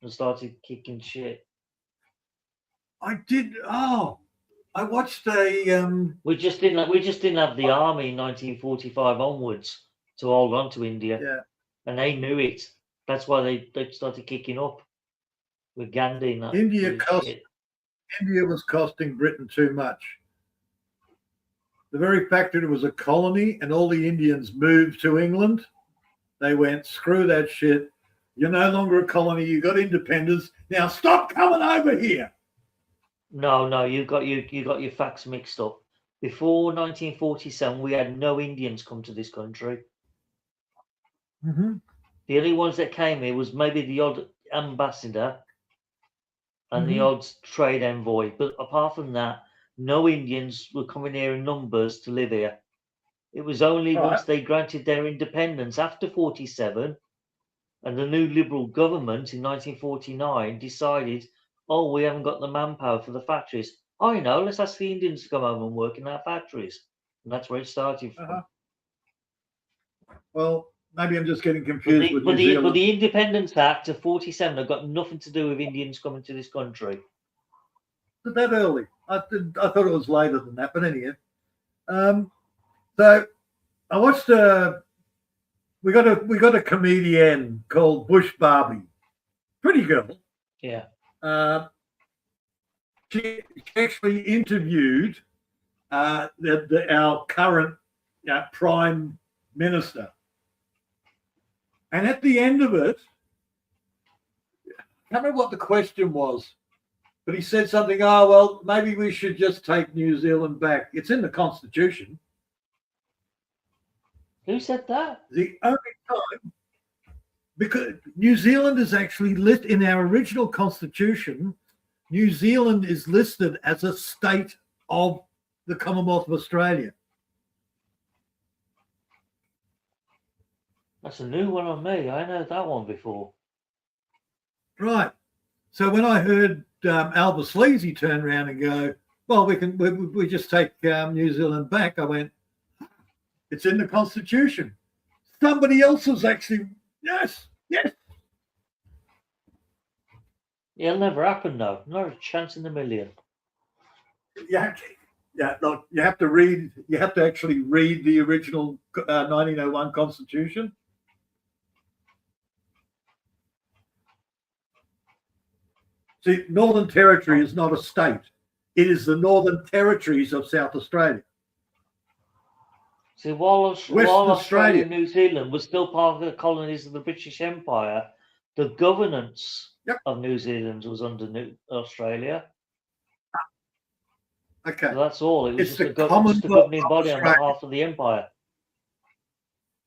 D: and started kicking shit.
B: I did. Oh, I watched a.
D: We just didn't have the army in 1945 onwards to hold on to India.
B: Yeah.
D: And they knew it. That's why they started kicking up with Gandhi and that.
B: India was costing Britain too much. The very fact that it was a colony and all the Indians moved to England, they went, screw that shit. You're no longer a colony. You got independence. Now stop coming over here.
D: No, you got your facts mixed up. Before 1947, we had no Indians come to this country.
B: Mm-hmm.
D: The only ones that came here was maybe the odd ambassador and the odd trade envoy. But apart from that, no Indians were coming here in numbers to live here. It was only once they granted their independence after 47 and the new Liberal government in 1949 decided, oh, we haven't got the manpower for the factories. I know, let's ask the Indians to come home and work in our factories. And that's where it started from.
B: Well, maybe I'm just getting confused with New Zealand.
D: But the Independence Act of 47 have got nothing to do with Indians coming to this country.
B: Is that early? I thought it was later than that, but anyhow. So I watched we got a comedian called Bush Barbie. Pretty girl.
D: Yeah.
B: She actually interviewed our current Prime Minister. And at the end of it, I can't remember what the question was, but he said something, oh, well, maybe we should just take New Zealand back. It's in the Constitution.
D: Who said that?
B: The only time, because New Zealand is actually listed in our original Constitution, New Zealand is listed as a state of the Commonwealth of Australia.
D: That's a new one on me. I know that one before.
B: Right. So when I heard Albert Sleazy turn around and go, well, we just take New Zealand back, I went, it's in the Constitution. Somebody else was actually, yes.
D: It'll never happen, though. Not a chance in a million.
B: Yeah, look, you have to actually read the original 1901 Constitution. See, Northern Territory is not a state. It is the Northern Territories of South Australia.
D: See, while
B: Australia.
D: Australia and New Zealand was still part of the colonies of the British Empire, the governance of New Zealand was under Australia.
B: Okay.
D: So that's all. It was
B: It's
D: just
B: the
D: a governing body on
B: Australia.
D: behalf of the empire.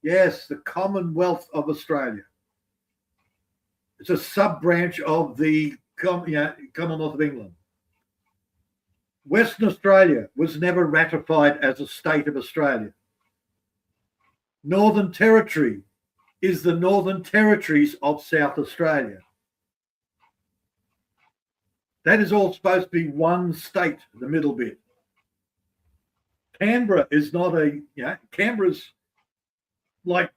B: Yes, the Commonwealth of Australia. It's a sub-branch of the Commonwealth of England. Western Australia was never ratified as a state of Australia. Northern Territory is the Northern Territories of South Australia. That is all supposed to be one state, the middle bit. Canberra is not Canberra's like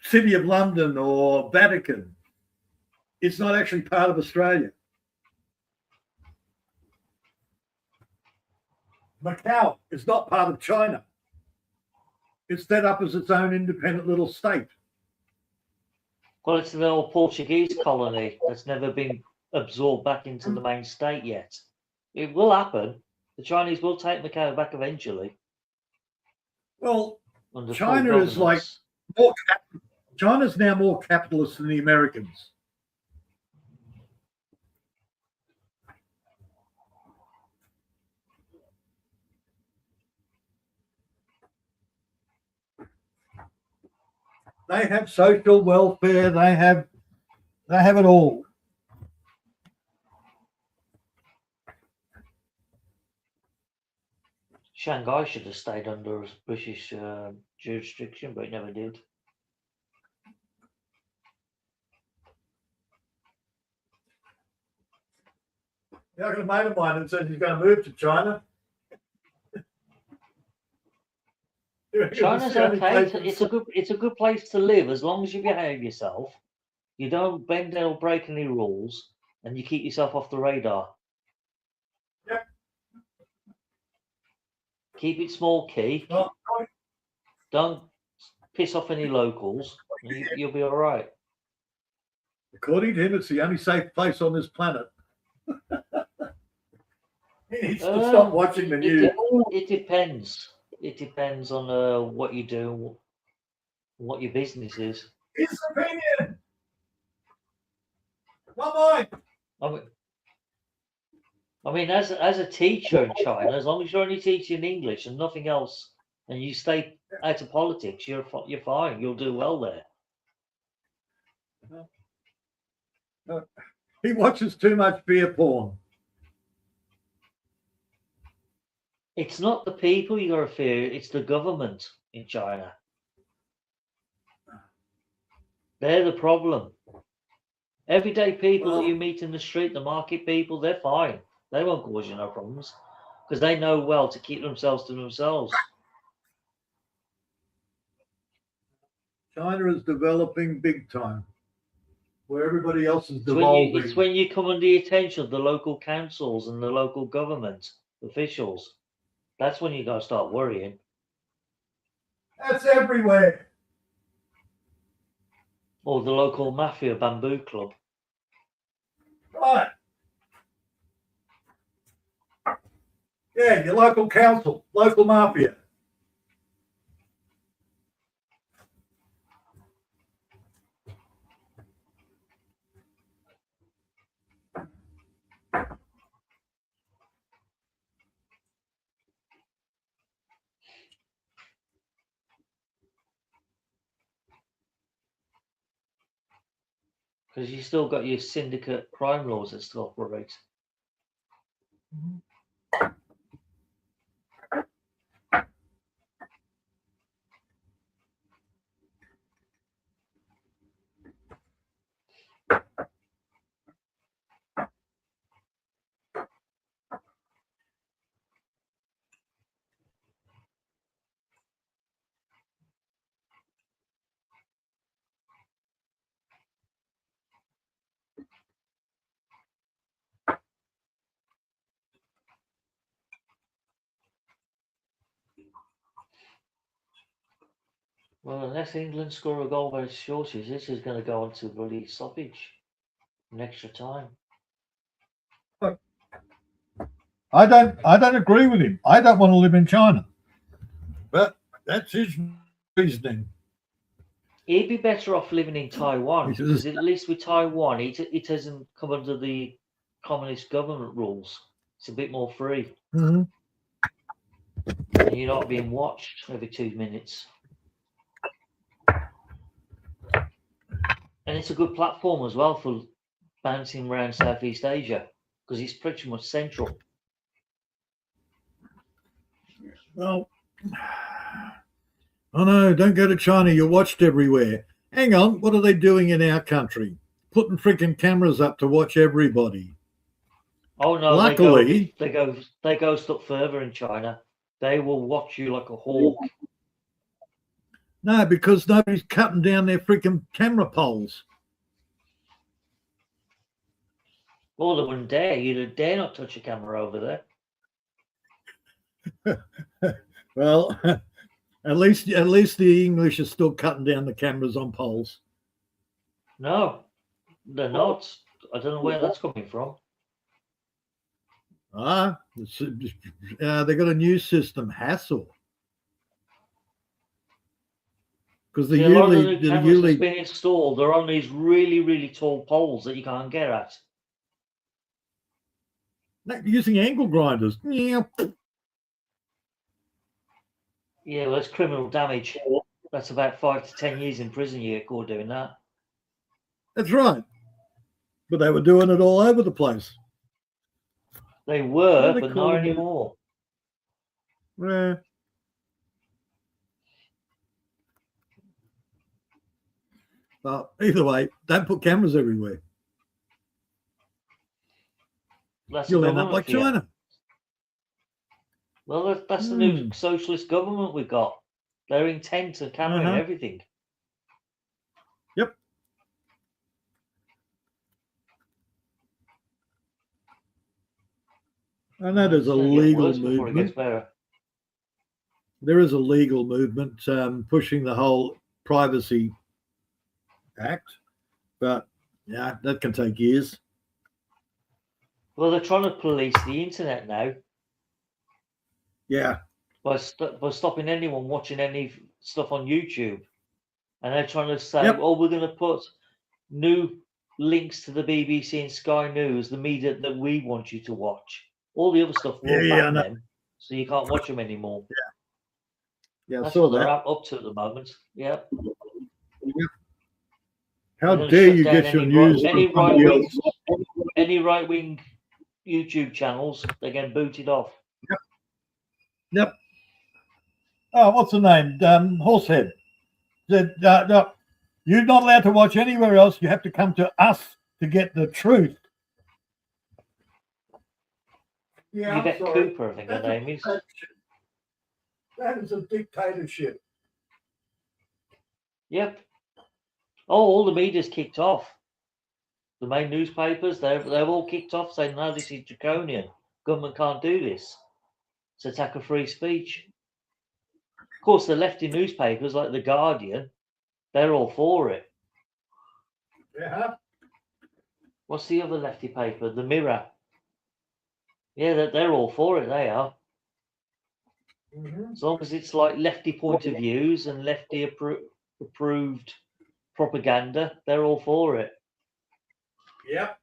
B: City of London or Vatican. It's not actually part of Australia. Macau is not part of China. It's set up as its own independent little state.
D: Well, it's an old Portuguese colony that's never been absorbed back into the main state yet. It will happen. The Chinese will take Macau back eventually.
B: Well,
D: under
B: China is like China's now more capitalist than the Americans. They have social welfare. They have it all.
D: Shanghai should have stayed under British jurisdiction, but it never did.
B: Yeah, I got a mate of mine that says he's going to move to China.
D: China's okay. It's a good place to live as long as you behave yourself. You don't bend or break any rules, and you keep yourself off the radar.
B: Yep.
D: Keep it small key. Don't piss off any locals. You'll be all right.
B: According to him, it's the only safe place on this planet. He needs to stop watching the news.
D: It depends. It depends on what you do, what your business is.
B: His opinion. Not mine.
D: I mean, as a teacher in China, as long as you're only teaching English and nothing else, and you stay out of politics, you're fine. You'll do well there.
B: He watches too much beer porn.
D: It's not the people you got to fear, it's the government in China. They're the problem. Everyday people that you meet in the street, the market people, they're fine. They won't cause you no problems because they know well to keep themselves to themselves.
B: China is developing big time, where everybody else is devolving.
D: It's when you come under the attention of the local councils and the local government officials. That's when you got to start worrying.
B: That's everywhere.
D: Or the local mafia bamboo club.
B: Right. Yeah, your local council, local mafia.
D: Because you still got your syndicate crime laws that still operate. Well, unless England score a goal by shortage, this is going to go on to bloody stoppage. An extra time.
B: I don't agree with him. I don't want to live in China. But that's his reasoning.
D: He'd be better off living in Taiwan,
B: Which is-
D: because at least with Taiwan, it hasn't come under the communist government rules. It's a bit more free.
B: Mm-hmm.
D: And you're not being watched every 2 minutes. And it's a good platform as well for bouncing around Southeast Asia, because it's pretty much central.
B: Well, oh no, don't go to China. You're watched everywhere. Hang on, what are they doing in our country? Putting freaking cameras up to watch everybody.
D: Oh no,
B: Luckily,
D: they go a step further in China. They will watch you like a hawk.
B: no, because nobody's cutting down their freaking camera poles.
D: Well, they wouldn't dare. You'd dare not touch a camera over there.
B: Well, at least the English are still cutting down the cameras on poles.
D: No, they're not. I don't know where that's coming from.
B: They got a new system, Hassle. Because
D: A lot of the cameras that's been installed are on these really, really tall poles that you can't get at.
B: using angle grinders. Yeah.
D: Yeah, well, it's criminal damage. That's about 5 to 10 years in prison you get caught doing that.
B: That's right. But they were doing it all over the place.
D: They were,
B: They
D: but
B: call
D: not
B: it?
D: anymore.
B: Yeah. But either way, don't put cameras everywhere.
D: That's
B: You'll
D: the
B: end up
D: government
B: like
D: for you.
B: China.
D: Well, that's the new socialist government we've got. They're intent on cameraing everything.
B: Yep. I know there's a
D: It's gonna get
B: legal
D: worse before it
B: movement.
D: gets better.
B: There is a legal movement pushing the whole Privacy Act, but yeah, that can take years.
D: Well, they're trying to police the internet now
B: Yeah.
D: by stopping anyone watching any stuff on YouTube. And they're trying to say,
B: Yep.
D: oh, we're going to put new links to the BBC and Sky News, the media that we want you to watch. All the other stuff will ban them, so you can't watch them anymore.
B: Yeah, I
D: That's
B: saw
D: what they're
B: that.
D: up to at the moment. Yeah.
B: How
D: They're gonna
B: dare
D: shut
B: you
D: down
B: get your
D: any
B: news
D: right- any
B: from somebody
D: right-wing-
B: else?
D: Any right-wing YouTube channels, they get booted off.
B: Yep. Oh, what's the name? Horsehead. Said, no, you're not allowed to watch anywhere else. You have to come to us to get the truth. Yeah,
D: Yvette Cooper, I think her name is.
B: That is a dictatorship.
D: Yep. Oh, all the media's kicked off. The main newspapers, they've all kicked off saying, no, this is draconian. Government can't do this. It's attack of free speech. Of course, the lefty newspapers like The Guardian, they're all for it.
B: Yeah.
D: What's the other lefty paper? The Mirror. Yeah, they're all for it, they are. As long as it's like lefty point of views and lefty approved propaganda, they're all for it.
B: Yep.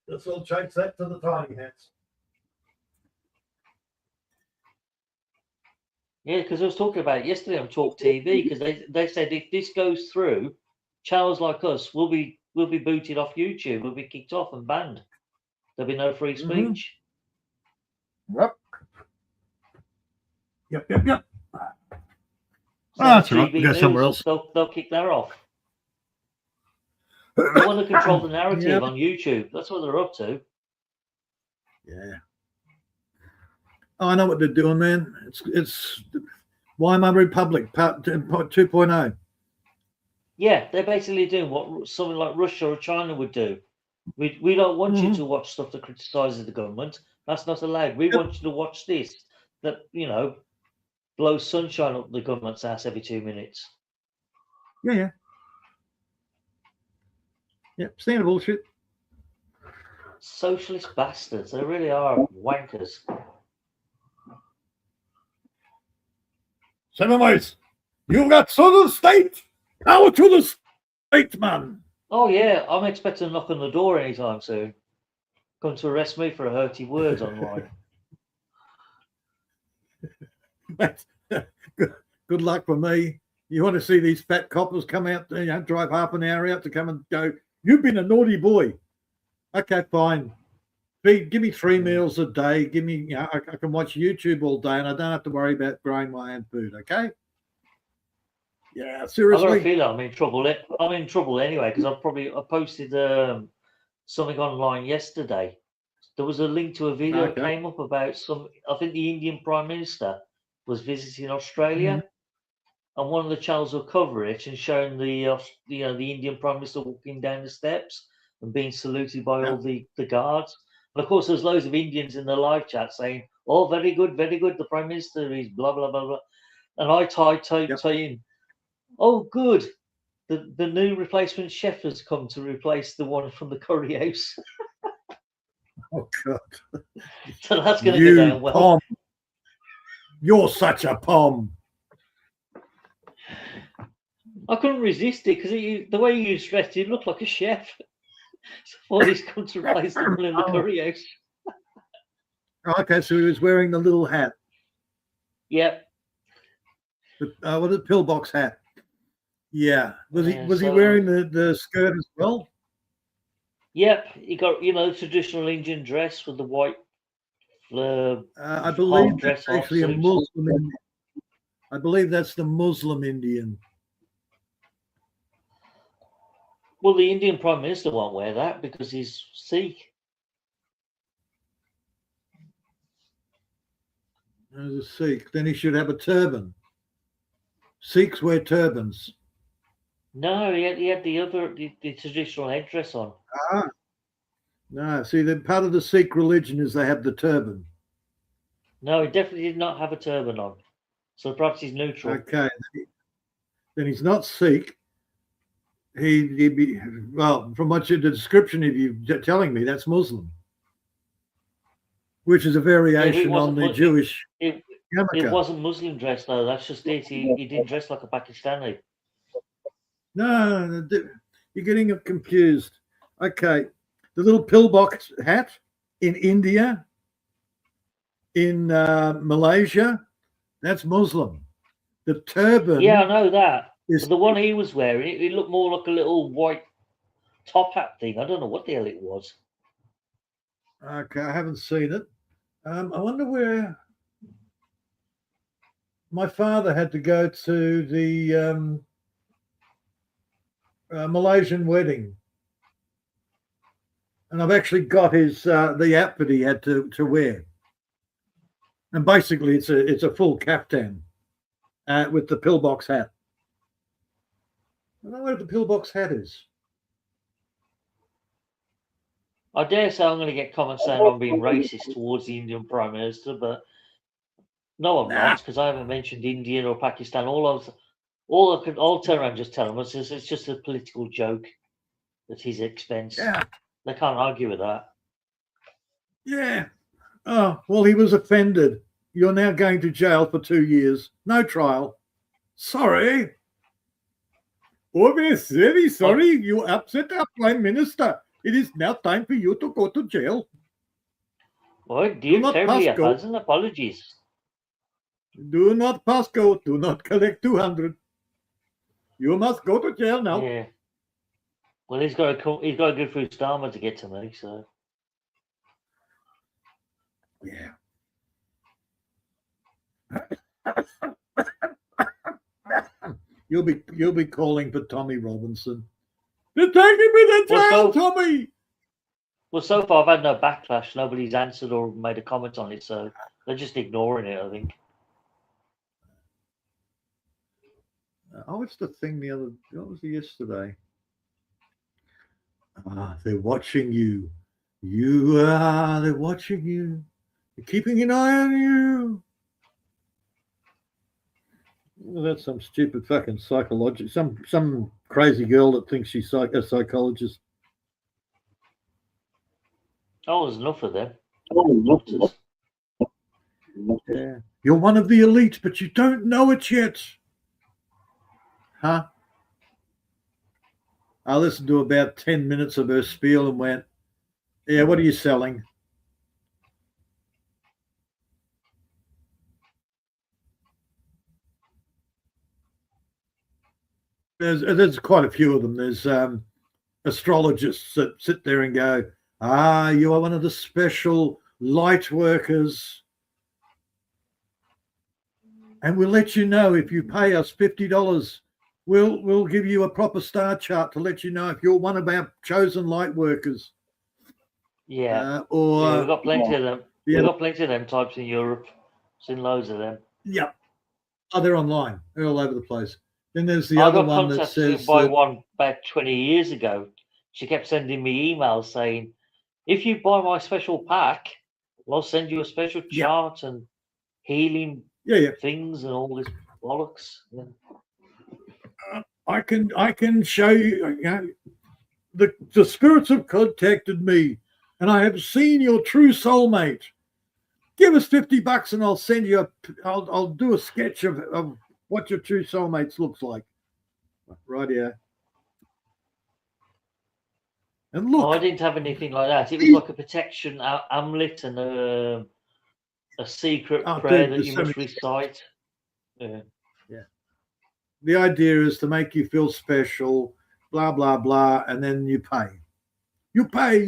B: This all takes that to the tiny hats.
D: Yeah, because I was talking about it yesterday on Talk TV, because they said if this goes through, channels like us will be booted off YouTube, will be kicked off and banned. There'll be no free speech.
B: Yep. Yep.
D: So
B: That's right.
D: GB
B: We go
D: News,
B: somewhere else.
D: They'll kick that off. They want to control the narrative
B: Yep.
D: on YouTube. That's what they're up to.
B: Yeah. Oh, I know what they're doing, man. It's Weimar Republic part 2.0.
D: Yeah, they're basically doing what something like Russia or China would do. We don't want you to watch stuff that criticises the government. That's not allowed. We want you to watch this. That, you know, blows sunshine up the government's ass every 2 minutes.
B: Yeah. Stand of bullshit.
D: Socialist bastards. They really are wankers.
B: Seven you got Southern State. Power to the state, man.
D: Oh yeah, I'm expecting a knock on the door anytime soon. Come to arrest me for hurty words online.
B: Good luck for me. You want to see these fat coppers come out, drive half an hour out to come and go, you've been a naughty boy. Okay, fine. Give me 3 meals a day. Give me, I can watch YouTube all day and I don't have to worry about growing my own food, okay? Yeah, seriously.
D: I got a feeling I'm in trouble. I'm in trouble anyway because I posted something online yesterday. There was a link to a video that came up about I think the Indian Prime Minister was visiting Australia, and one of the channels will cover it and showing the Indian Prime Minister walking down the steps and being saluted by all the guards. And of course, there's loads of Indians in the live chat saying, "Oh, very good, very good. The Prime Minister is blah blah blah blah." And I typed in, "Oh, good. The new replacement chef has come to replace the one from the curry house."
B: Oh God!
D: So that's going to go down well.
B: Pom. You're such a pom.
D: I couldn't resist it because the way you dressed, you looked like a chef. So I thought he's come to replace the one in the curry house.
B: Okay, so he was wearing the little hat.
D: Yep.
B: What is pillbox hat? Yeah. Was he wearing the skirt as well?
D: Yep. He got the traditional Indian dress with the white.
B: I believe that's actually a Muslim Indian. I believe that's the Muslim Indian.
D: Well, the Indian Prime Minister won't wear that because he's Sikh.
B: As a Sikh, then he should have a turban. Sikhs wear turbans.
D: No, he had the traditional headdress on.
B: No, see, the part of the Sikh religion is they have the turban.
D: No, he definitely did not have a turban on. So perhaps he's neutral.
B: Okay, then he's not Sikh. He'd be, well, from what the description of you telling me, that's Muslim, which is a variation on the Jewish.
D: It wasn't Muslim dress though. That's just it. He didn't dress like a Pakistani.
B: No, you're getting confused. Okay, the little pillbox hat in India, in Malaysia, that's Muslim. The turban.
D: Yeah, I know that. But the one he was wearing, it looked more like a little white top hat thing. I don't know what the hell it was.
B: Okay, I haven't seen it. I wonder where my father had to go to the Malaysian wedding, and I've actually got his the outfit he had to wear, and basically it's a full kaftan with the pillbox hat. I don't know where the pillbox hat is.
D: I dare say I'm going to get comments saying I'm being racist towards the Indian Prime Minister, but no, I'm not, because I haven't mentioned India or Pakistan. I'll turn around and just tell them it's just a political joke at his expense.
B: Yeah.
D: They can't argue with that.
B: Yeah. Oh, well, he was offended. You're now going to jail for 2 years. No trial. Sorry. Oh, we're very sorry. You upset our Prime Minister. It is now time for you to go to jail.
D: Well, dear terribly a thousand apologies.
B: Do not pass go. Do not collect 200. You must go to jail now.
D: Yeah. Well, he's got to go through Starmer to get to me, so.
B: Yeah. You'll be calling for Tommy Robinson. They're taking me to jail, Tommy.
D: Well, so far I've had no backlash. Nobody's answered or made a comment on it, so they're just ignoring it, I think.
B: I watched the thing what was it yesterday? They're watching you. They're watching you. keeping an eye on you. Well, that's some stupid fucking psychologist, some crazy girl that thinks she's a psychologist.
D: Oh, there's enough of them.
B: Oh, yeah. You're one of the elite, but you don't know it yet. Huh? I listened to about 10 minutes of her spiel and went, yeah, what are you selling? There's quite a few of them. There's astrologists that sit there and go, you are one of the special light workers. And we'll let you know if you pay us $50. We'll give you a proper star chart to let you know if you're one of our chosen light workers.
D: Yeah.
B: Or
D: we've got plenty of them.
B: Yeah.
D: We've got plenty of them types in Europe. Seen loads of them.
B: Yeah. Oh, they're online. They're all over the place. Then there's the
D: I
B: other
D: got
B: one that
D: contacted
B: says
D: by one about 20 years ago. She kept sending me emails saying, if you buy my special pack, I'll send you a special chart and healing things and all this bollocks. Yeah.
B: I can show you. The spirits have contacted me, and I have seen your true soulmate. Give us $50 and I'll send you I'll do a sketch of what your true soulmates looks like. Right here. And look.
D: Oh, I didn't have anything like that. It was like a protection amulet and a secret prayer that you must recite. Yeah.
B: The idea is to make you feel special, blah, blah, blah, and then you pay. You pay.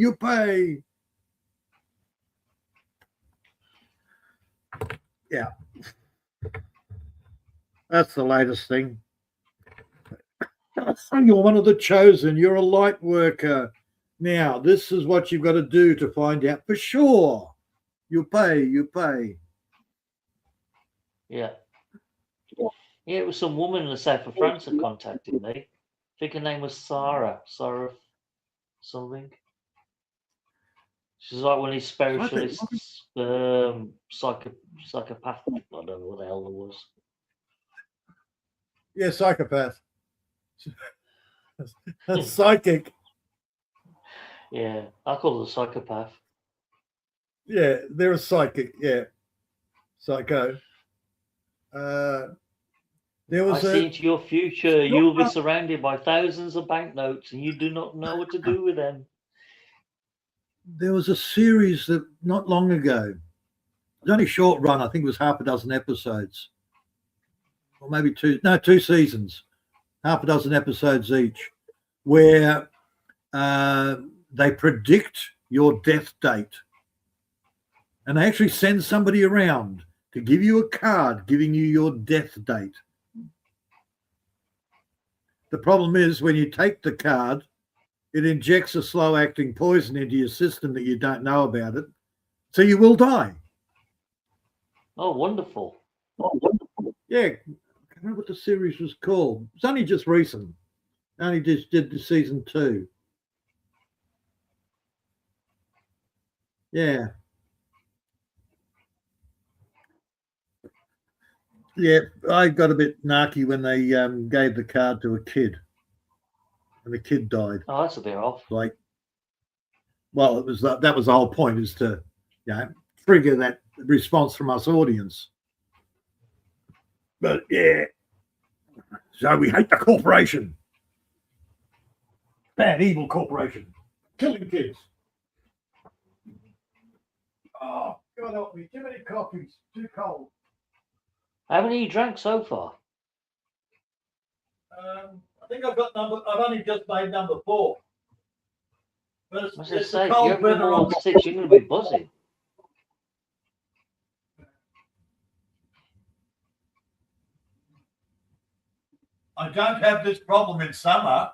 B: Yeah. That's the latest thing. You're one of the chosen. You're a light worker. Now, this is what you've got to do to find out for sure. You pay.
D: Yeah. Yeah, it was some woman in the south of France that contacted me. I think her name was Sarah something. She's like one of these spiritualists, psychopath. I don't know what the hell it was.
B: Yeah, psychopath. Psychic.
D: Yeah, I call it a psychopath.
B: Yeah, they're a psychic. Yeah, psycho.
D: I see into your future. You'll be surrounded by thousands of banknotes, and you do not know what to do with them.
B: There was a series that not long ago. It was only short run. I think it was half a dozen episodes, or maybe two seasons, half a dozen episodes each, where they predict your death date, and they actually send somebody around to give you a card giving you your death date. The problem is when you take the card, it injects a slow-acting poison into your system that you don't know about it, so you will die.
D: Oh, wonderful.
B: Yeah, I can't remember what the series was called. It's only just recent. Only just did the season 2. Yeah. Yeah, I got a bit narky when they gave the card to a kid, and the kid died.
D: Oh, that's a bit off.
B: Like, well, it was that was the whole point, is to, trigger that response from us audience. But yeah, so we hate the corporation, bad evil corporation, killing kids. Oh, God help me! Too many coffees, too cold.
D: How many you drank so far?
B: I think I've only just made number 4. But
D: it's the cold weather. More than 6, you're going to be buzzing.
B: I don't have this problem in summer.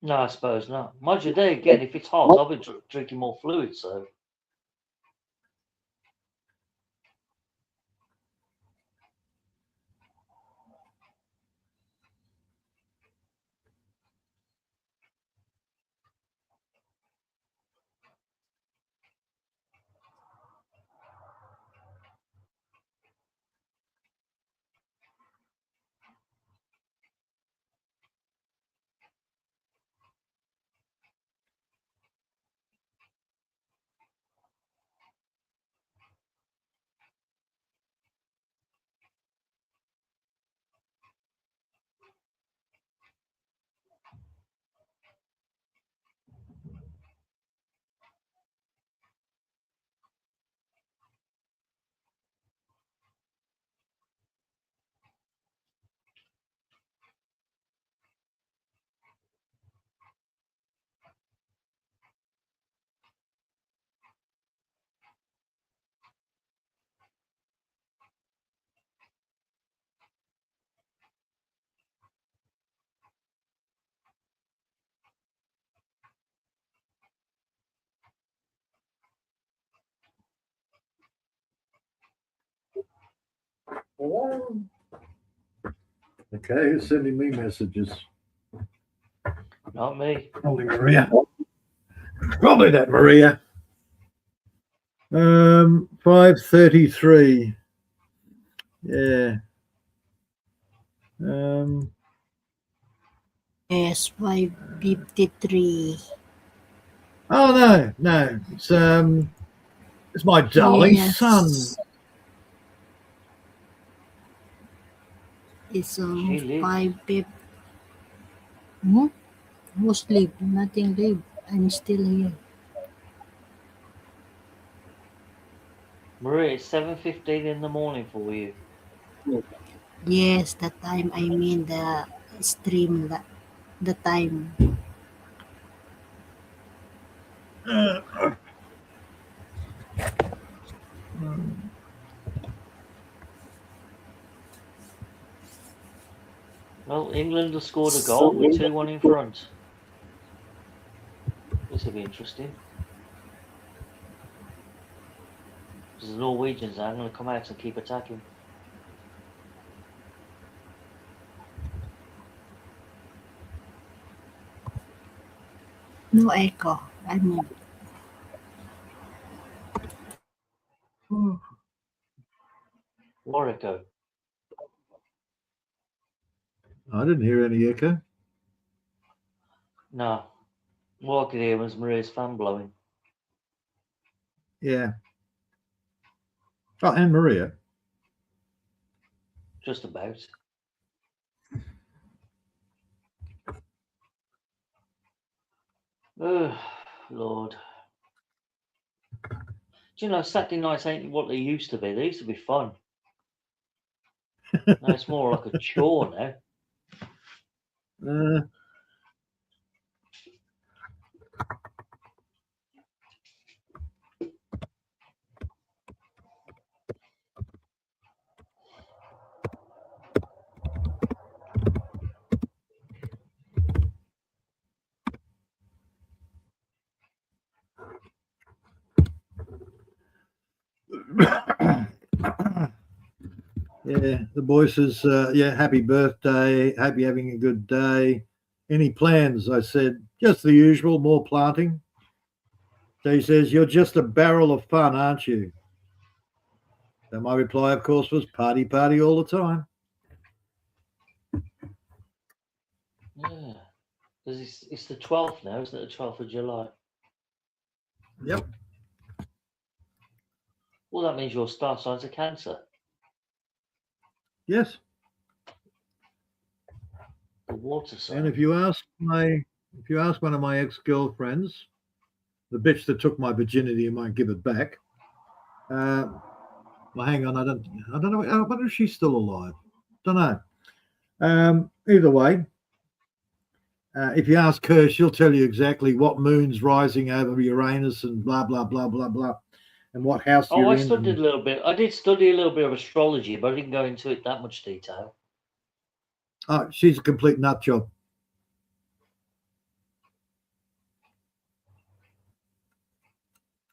D: No, I suppose not. Mind you, there again, if it's hot, I'll be drinking more fluid, so.
B: Okay, who's sending me messages?
D: Not me.
B: Probably Maria. Probably that Maria. 5:33. Yeah.
A: Yes, 5:53.
B: Oh no. It's my darling
A: Yes.
B: son.
A: It's
D: She
A: 5:50. Hmm? Who's leave? Nothing leave. I'm still here.
D: Maria, it's 7:15 in the morning for you.
A: Yes, the time. I mean the stream. The time.
D: Well, England have scored a goal with 2-1 in front. This will be interesting. Because the Norwegians are going to come out and keep attacking.
A: No echo. I mean,
D: Warwick.
B: I didn't hear any echo.
D: No. All I could hear was Maria's fan blowing.
B: Yeah. Oh, and Maria.
D: Just about. Oh, Lord. Do you know, Saturday nights ain't what they used to be. They used to be fun. Now it's more like a chore now.
B: Yeah, the boy says, yeah, happy birthday. Hope you're having a good day. Any plans? I said, just the usual, more planting. So he says, you're just a barrel of fun, aren't you? So my reply, of course, was party all the time.
D: Yeah. Because it's the 12th now, isn't it? The 12th of July.
B: Yep.
D: Well, that means your star sign's a Cancer.
B: Yes.
D: The water sign.
B: And if you ask one of my ex-girlfriends, the bitch that took my virginity and might give it back. Well, hang on, I don't know. I wonder if she's still alive. Don't know. Either way, if you ask her, she'll tell you exactly what moon's rising over Uranus and blah blah blah blah blah, and what house you're in.
D: I studied a little bit. I did study a little bit of astrology, but I didn't go into it that much detail.
B: Oh, she's a complete nut job.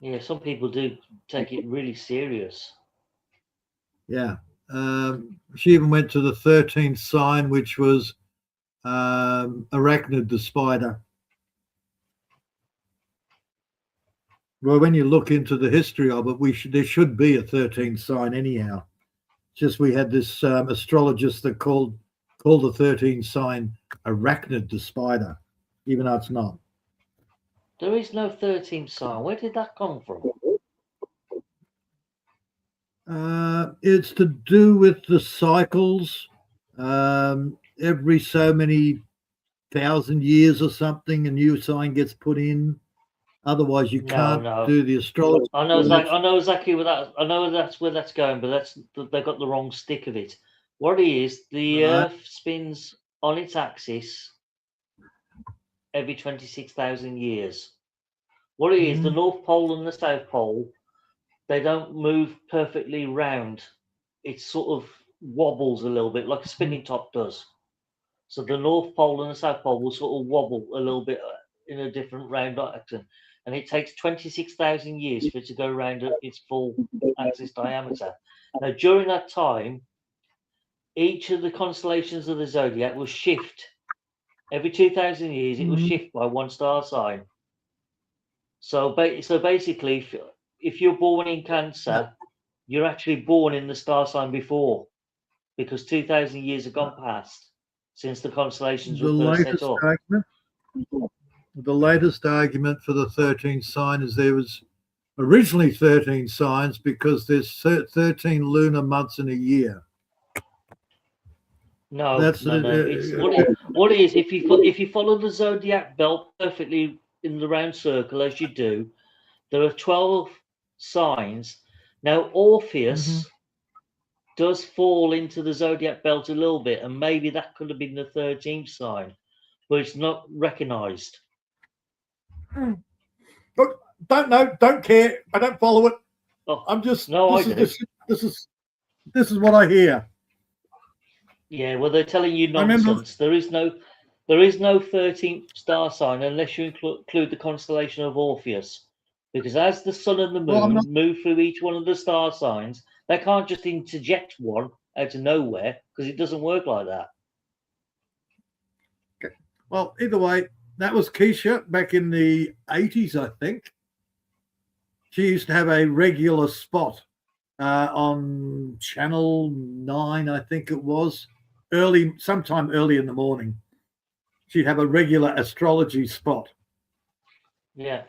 D: Yeah, some people do take it really serious.
B: Yeah. She even went to the 13th sign, which was Arachnid the spider. Well, when you look into the history of it, there should be a 13th sign anyhow. Just we had this astrologist that called the 13th sign Arachnid the spider, even though it's not.
D: There is no 13th sign. Where did that come from?
B: It's to do with the cycles. Every so many 1,000 years or something, a new sign gets put in. Otherwise, you can't do the astrology.
D: I know exactly where that. I know that's where that's going, but they've got the wrong stick of it. What it is, the Earth spins on its axis every 26,000 years. What it is, the North Pole and the South Pole, they don't move perfectly round. It sort of wobbles a little bit, like a spinning top does. So the North Pole and the South Pole will sort of wobble a little bit in a different round action. And it takes 26,000 years for it to go around its full axis diameter. Now, during that time, each of the constellations of the zodiac will shift every 2,000 years. It will shift by one star sign. So basically, if you're born in Cancer, you're actually born in the star sign before, because 2,000 years have gone past since the constellations were first set up.
B: The latest argument for the 13th sign is there was originally 13 signs because there's 13 lunar months in a year.
D: No,
B: That's
D: no. It's what it is. If you follow the zodiac belt perfectly in the round circle as you do, there are 12 signs. Now Orpheus does fall into the zodiac belt a little bit, and maybe that could have been the 13th sign, but it's not recognised.
B: Look, don't know, don't care. I don't follow it.
D: Oh,
B: I'm just
D: no,
B: this is what I hear.
D: Yeah, well, they're telling you nonsense. There is no 13th star sign unless you include the constellation of Orpheus, because as the sun and the moon move through each one of the star signs, they can't just interject one out of nowhere, because it doesn't work like that.
B: Okay. Well, either way, that was Keisha back in the 80s, I think. She used to have a regular spot on Channel 9, I think it was, sometime early in the morning. She'd have a regular astrology spot.
D: Yeah.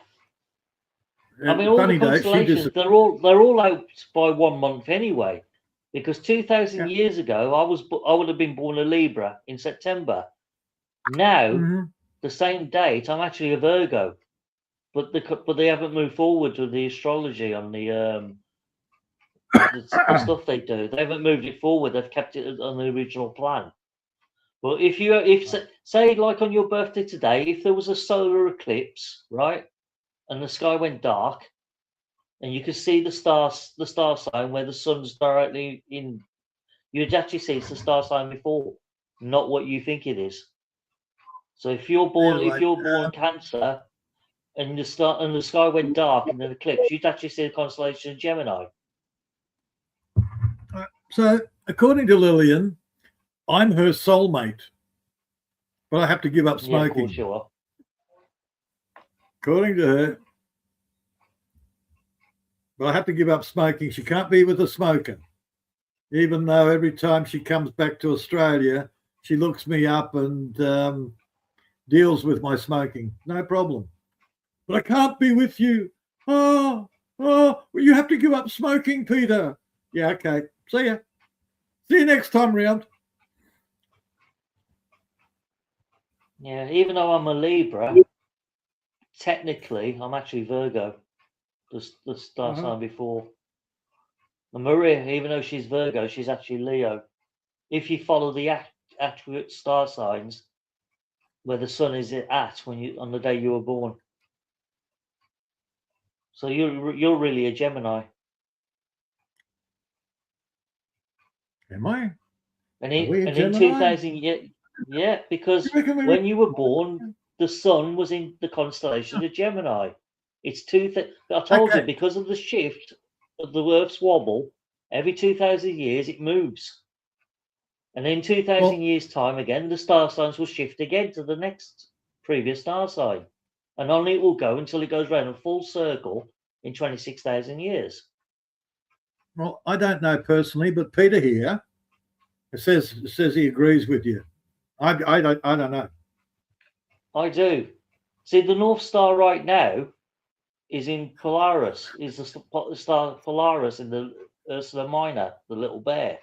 D: I mean, all the constellations, they're all out by 1 month anyway, because 2,000 years ago, I would have been born a Libra in September. Now, the same date, I'm actually a Virgo, but they haven't moved forward with the astrology on the stuff they do. They haven't moved it forward. They've kept it on the original plan. But if say like on your birthday today, if there was a solar eclipse, right, and the sky went dark, and you could see the star sign where the sun's directly in, you'd actually see it's the star sign before, not what you think it is. So if you're born Cancer, and the sky went dark in an eclipse, you'd actually see the constellation of Gemini.
B: So according to Lillian, I'm her soulmate, but I have to give up smoking.
D: Yeah, of course you are.
B: According to her, but I have to give up smoking. She can't be with a smoker, even though every time she comes back to Australia, she looks me up and deals with my smoking. No problem. But I can't be with you. Oh, well, you have to give up smoking, Peter. Yeah, okay. See ya. See you next time round.
D: Yeah, even though I'm a Libra, technically I'm actually Virgo. The star sign before. And Maria, even though she's Virgo, she's actually Leo. If you follow the accurate star signs where the sun is at on the day you were born. So you're really a Gemini.
B: Am I?
D: And in 2000, yeah, because when you were born, the sun was in the constellation of Gemini. It's I told you, because of the shift of the Earth's wobble, every 2,000 years it moves. And in 2,000 years' time, again, the star signs will shift again to the next previous star sign. And only it will go until it goes round a full circle in 26,000 years.
B: Well, I don't know personally, but Peter here says he agrees with you. I don't know. I
D: do. See, the North Star right now is in Polaris, is the star Polaris in the Ursa Minor, the little bear.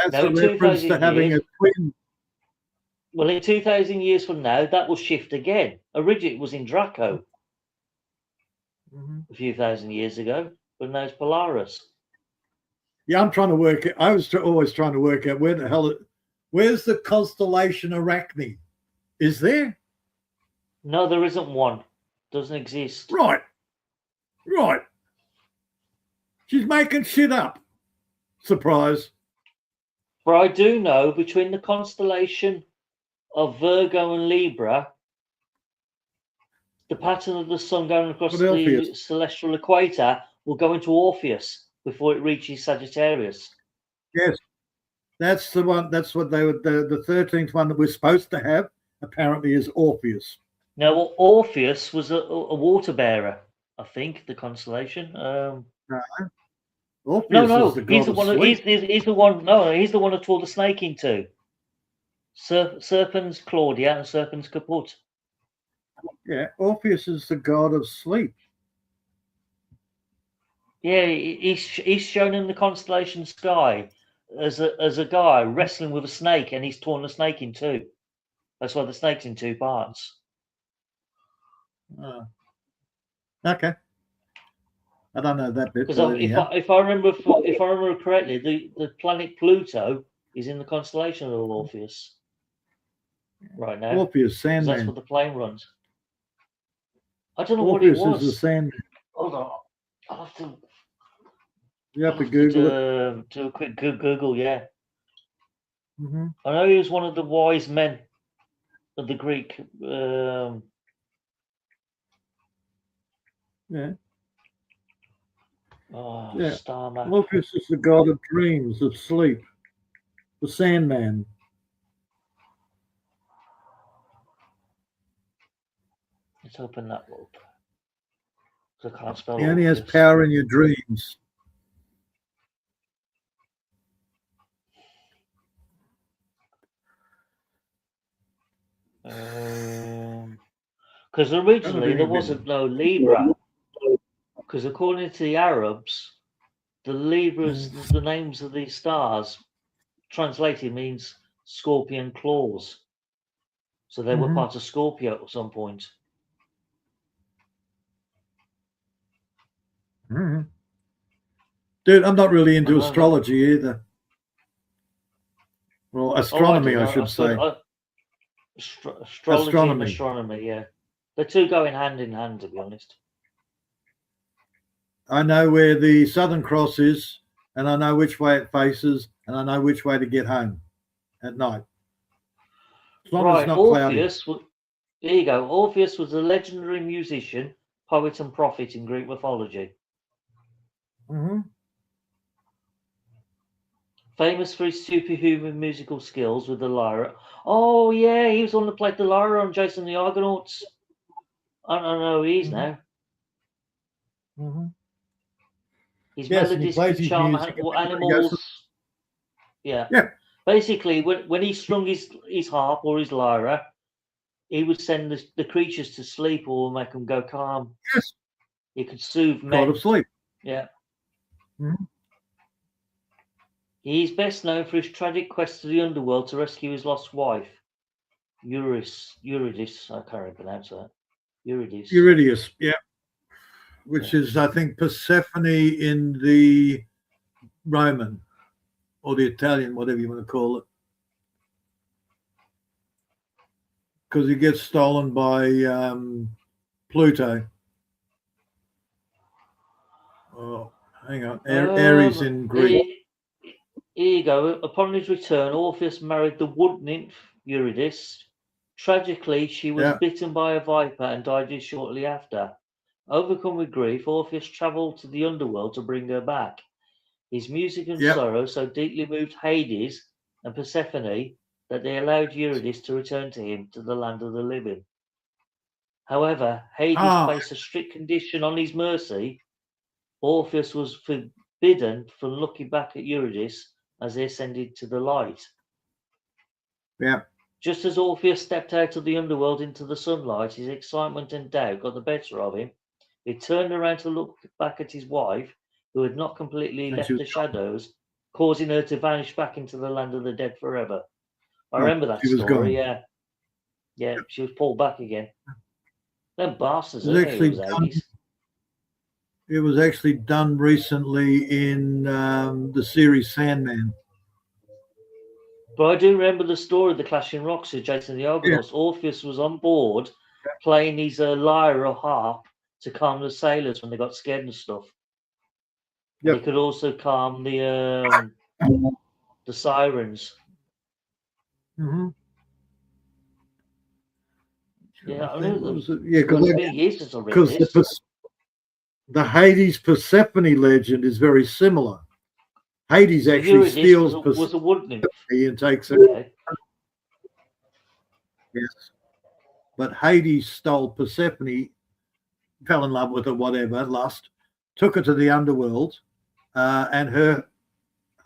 B: That's a reference to having a twin.
D: Well, in 2,000 years from now, that will shift again. Originally, it was in Draco a few thousand years ago, but now it's Polaris.
B: Yeah, I'm trying to work it. I was always trying to work out where the hell where's the constellation Arachne? Is there?
D: No, there isn't one. Doesn't exist.
B: Right. She's making shit up. Surprise.
D: But I do know between the constellation of Virgo and Libra, the pattern of the sun going across the celestial equator will go into Orpheus before it reaches Sagittarius.
B: Yes. That's the one. That's what they would. The 13th one that we're supposed to have apparently is Orpheus.
D: Now, well, Orpheus was a water bearer, I think, the constellation.
B: Orpheus
D: No,
B: is the
D: he's
B: god
D: the
B: of
D: one.
B: sleep.
D: He's the one. No, he's the one who tore the snake in two. Serpens Claudia and Serpens Caput.
B: Yeah, Orpheus is the god of sleep.
D: Yeah, he's shown in the constellation sky as a guy wrestling with a snake, and he's torn the snake in two. That's why the snake's in two parts.
B: Okay. I don't know that bit.
D: Because
B: But anyhow.
D: if I remember correctly, the planet Pluto is in the constellation of Orpheus right now.
B: Orpheus,
D: 'cause
B: Sandman.
D: that's what the plane runs. I don't know
B: Orpheus
D: what it was.
B: is the Sandman.
D: Hold on, I'll have to.
B: You have to Google it.
D: Do a quick Google. Yeah,
B: Mm-hmm.
D: I know he was one of the wise men of the Greek.
B: Yeah.
D: Oh,
B: Yeah.
D: star map.
B: Orpheus is the god of dreams, of sleep, the Sandman.
D: Let's open that up. 'Cause I can't spell.
B: He only has
D: Orpheus.
B: power in your dreams.
D: Because originally there wasn't no Libra. Because according to the Arabs, the Libras, the names of these stars, translated means scorpion claws. So they were part of Scorpio at some point.
B: Mm-hmm. Dude, I'm not really into astrology either. Well, astronomy, I should say.
D: Astrology and astronomy, yeah. The two going hand in hand, to be honest.
B: I know where the Southern Cross is, and I know which way it faces, and I know which way to get home at night. As long as it's not
D: Orpheus,
B: cloudy.
D: there you go. Orpheus was a legendary musician, poet, and prophet in Greek mythology.
B: Mm-hmm.
D: Famous for his superhuman musical skills with the lyra. Oh, yeah, he was on the plate the lyra on Jason the Argonauts. I don't know who he is now.
B: Mm-hmm.
D: His
B: Yes,
D: melodies
B: plays
D: could
B: his
D: charm
B: music
D: animals. Yeah. Basically, when he strung his harp or his lyra, he would send the creatures to sleep or make them go calm.
B: Yes.
D: He could soothe men.
B: God of sleep.
D: Yeah.
B: Mm-hmm.
D: He's best known for his tragic quest to the underworld to rescue his lost wife, Eurydice. I can't really pronounce that.
B: Eurydice, yeah. Which is, I think, Persephone in the Roman or the Italian, whatever you want to call it. Because he gets stolen by Pluto. Oh, hang on. Ares in Greek.
D: Here you go. Upon his return, Orpheus married the wood nymph Eurydice. Tragically, she was bitten by a viper and died shortly after. Overcome with grief, Orpheus travelled to the underworld to bring her back. His music and sorrow so deeply moved Hades and Persephone that they allowed Eurydice to return to him to the land of the living. However, Hades placed a strict condition on his mercy. Orpheus was forbidden from looking back at Eurydice as they ascended to the light.
B: Yeah.
D: Just as Orpheus stepped out of the underworld into the sunlight, his excitement and doubt got the better of him. He turned around to look back at his wife, who had not completely left the shadows, causing her to vanish back into the land of the dead forever. I remember that story, yeah. Yeah, she was pulled back again. Them bastards,
B: it was actually done recently in the series Sandman.
D: But I do remember the story of the Clashing Rocks with Jason the Argonauts. Orpheus was on board playing his lyre or harp to calm the sailors when they got scared and stuff. He could also calm the sirens.
B: Mm-hmm.
D: Yeah, I know.
B: Because the Hades Persephone legend is very similar. Hades actually
D: Eurydice
B: steals
D: was a wood nymph.
B: Persephone and takes her.
D: Okay.
B: Yes. But Hades stole Persephone, fell in love with her, whatever, lust, took her to the underworld, and her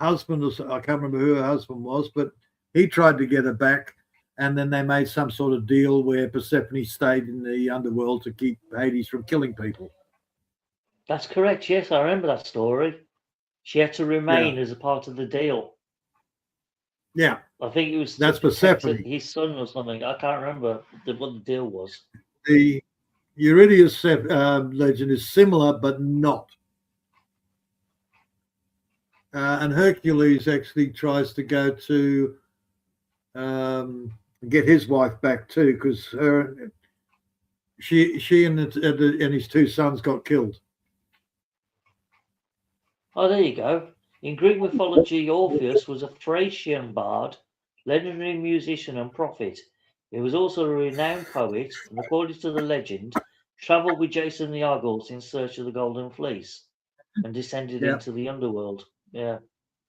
B: husband was, I can't remember who her husband was, but he tried to get her back, and then they made some sort of deal where Persephone stayed in the underworld to keep Hades from killing people.
D: That's correct. Yes, I remember that story. She had to remain as a part of the deal.
B: Yeah.
D: I think it was
B: That's Persephone.
D: his son or something. I can't remember what the deal was.
B: The Eurydice legend is similar, but not. And Hercules actually tries to go to get his wife back too, because she and his two sons got killed.
D: Oh, there you go. In Greek mythology, Orpheus was a Thracian bard, legendary musician and prophet. He was also a renowned poet, and according to the legend, travelled with Jason the Argonauts in search of the Golden Fleece and descended into the underworld. Yeah,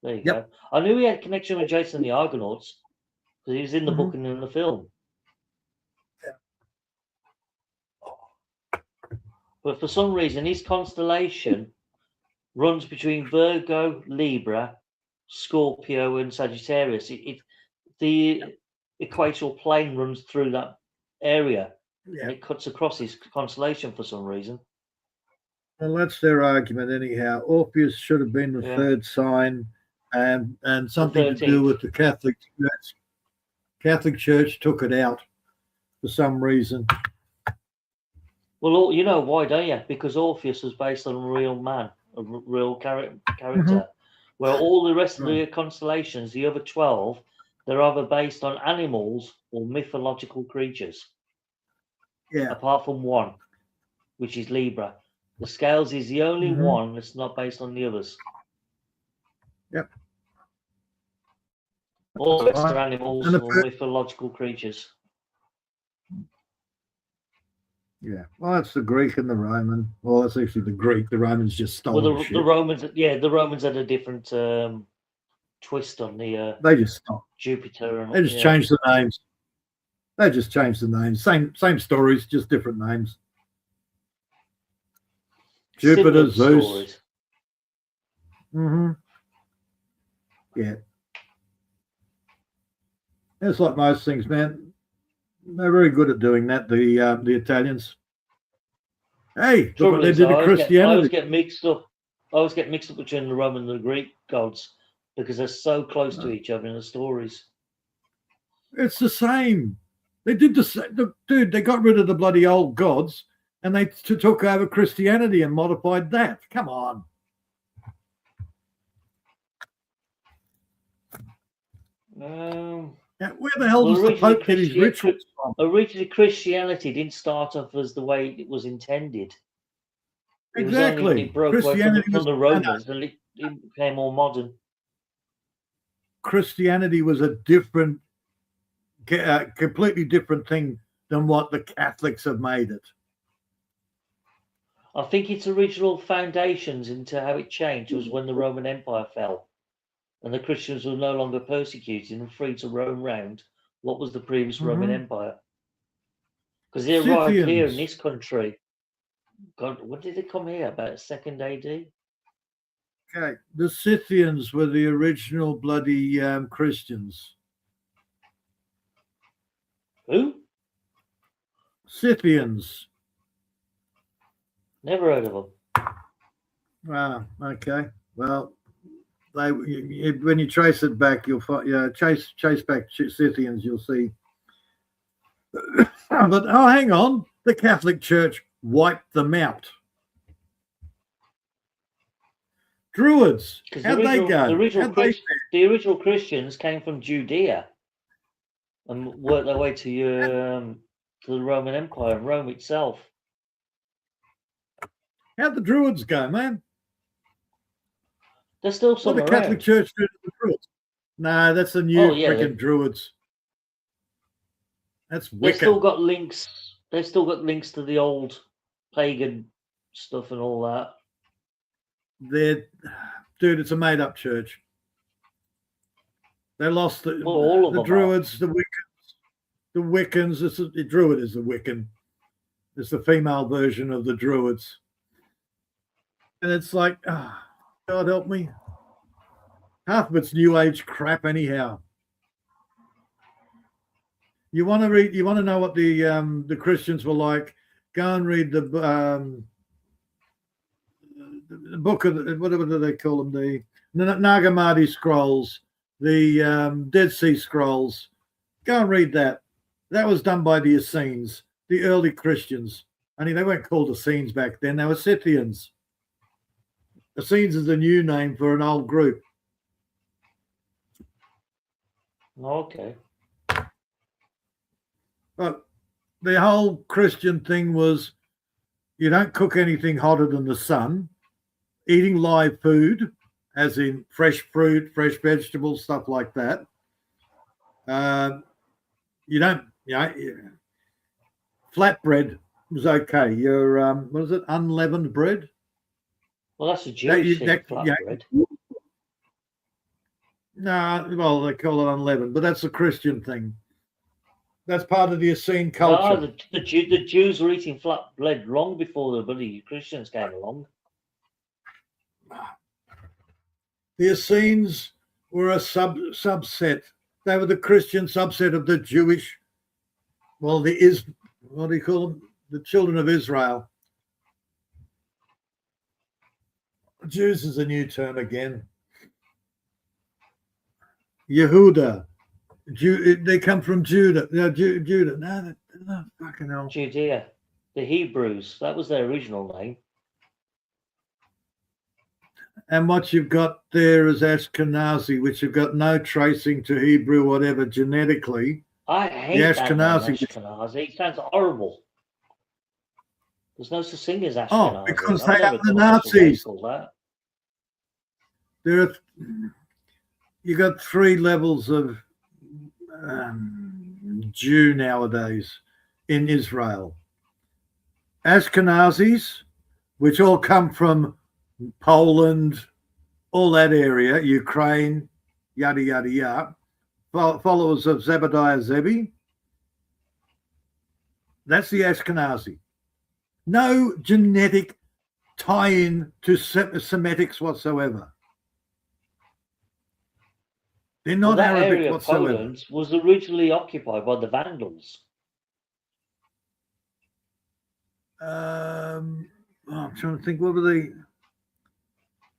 D: there you go. I knew he had a connection with Jason the Argonauts because he was in the book and in the film. But for some reason, his constellation runs between Virgo, Libra, Scorpio, and Sagittarius. The equatorial plane runs through that area, and it cuts across his constellation for some reason.
B: Well, that's their argument anyhow. Orpheus should have been the third sign, and something to do with the Catholic Church. Catholic Church took it out for some reason.
D: Well, you know why, don't you? Because Orpheus was based on a real man, a real character, where all the rest of the constellations, the other 12, they're either based on animals or mythological creatures.
B: Yeah.
D: Apart from one, which is Libra. The Scales is the only one that's not based on the others.
B: Yep.
D: All the rest are animals or mythological creatures.
B: Yeah, well, that's the Greek and the Roman. Well, that's actually the Greek. The Romans just stole
D: the Romans. Yeah, the Romans had a different twist on the.
B: They just stopped.
D: Jupiter. And,
B: they just changed the names. They just changed the names. Same stories, just different names. Jupiter, Zeus. Yeah. It's like most things, man. They're very good at doing that. The Italians. Hey, look what they did to Christianity.
D: I always get mixed up between the Roman and the Greek gods because they're so close to each other in the stories.
B: It's the same. They did the same. Dude, they got rid of the bloody old gods and they took over Christianity and modified that. Come on. Now, where the hell does the Pope get his rituals from?
D: Originally, Christianity didn't start off as the way it was intended.
B: Exactly.
D: It broke away from the Romans and it became more modern.
B: Christianity was a different, completely different thing than what the Catholics have made it.
D: I think its original foundations into how it changed was when the Roman Empire fell. And the Christians were no longer persecuted and free to roam round what was the previous Roman Empire. Because they arrived here in this country. God, when did they come here? About 2nd AD?
B: Okay, the Scythians were the original bloody Christians.
D: Who?
B: Scythians.
D: Never heard of them.
B: Ah, okay. Well, when you trace it back, you'll find. Chase back Scythians, you'll see. But hang on, the Catholic Church wiped them out. Druids, how'd they go?
D: The original Christians came from Judea and worked their way to the Roman Empire and Rome itself.
B: How'd the Druids go, man?
D: There's still some
B: the Catholic Church do to the Druids. No, that's the new freaking Druids. That's wicked.
D: They've still got links. They've still got links to the old pagan stuff and all that.
B: Dude, it's a made-up church. They lost the
D: Well, all of
B: the
D: them
B: Druids, the Wiccans. The Druid is the Wiccan. It's the female version of the Druids. And it's like, God help me. Half of it's New Age crap anyhow. You want to read? You want to know what the Christians were like? Go and read the book of whatever do they call them? The Nag Hammadi scrolls, the Dead Sea Scrolls. Go and read that. That was done by the Essenes, the early Christians. I mean, they weren't called Essenes back then. They were Scythians. Essenes is a new name for an old group.
D: Okay.
B: But the whole Christian thing was you don't cook anything hotter than the sun, eating live food, as in fresh fruit, fresh vegetables, stuff like that. You don't, flatbread was okay. Your, what is it, unleavened bread?
D: Well, that's a Jewish thing, flatbread.
B: No, well, they call it unleavened, but that's a Christian thing. That's part of the Essene culture.
D: No, the Jews were eating flatbread long before the bloody Christians came along.
B: The Essenes were a subset. They were the Christian subset of the Jewish, well, what do you call them? The children of Israel. Jews is a new term again. Yehuda. They come from Judah. No, Judah. No, fucking hell.
D: Judea. The Hebrews. That was their original name.
B: And what you've got there is Ashkenazi, which you've got no tracing to Hebrew, whatever, genetically.
D: I hate that name, Ashkenazi. It sounds horrible. There's no such thing as Ashkenazi.
B: Oh, because they are the Nazis. There are, you got three levels of Jew nowadays in Israel. Ashkenazis, which all come from Poland, all that area, Ukraine, yada, yada, yada. Followers of Zebediah Zebi. That's the Ashkenazi. No genetic tie-in to Semitics whatsoever. They're not
D: that
B: Arabic
D: area
B: whatsoever.
D: Of Poland was originally occupied by the Vandals.
B: I'm trying to think. What were they?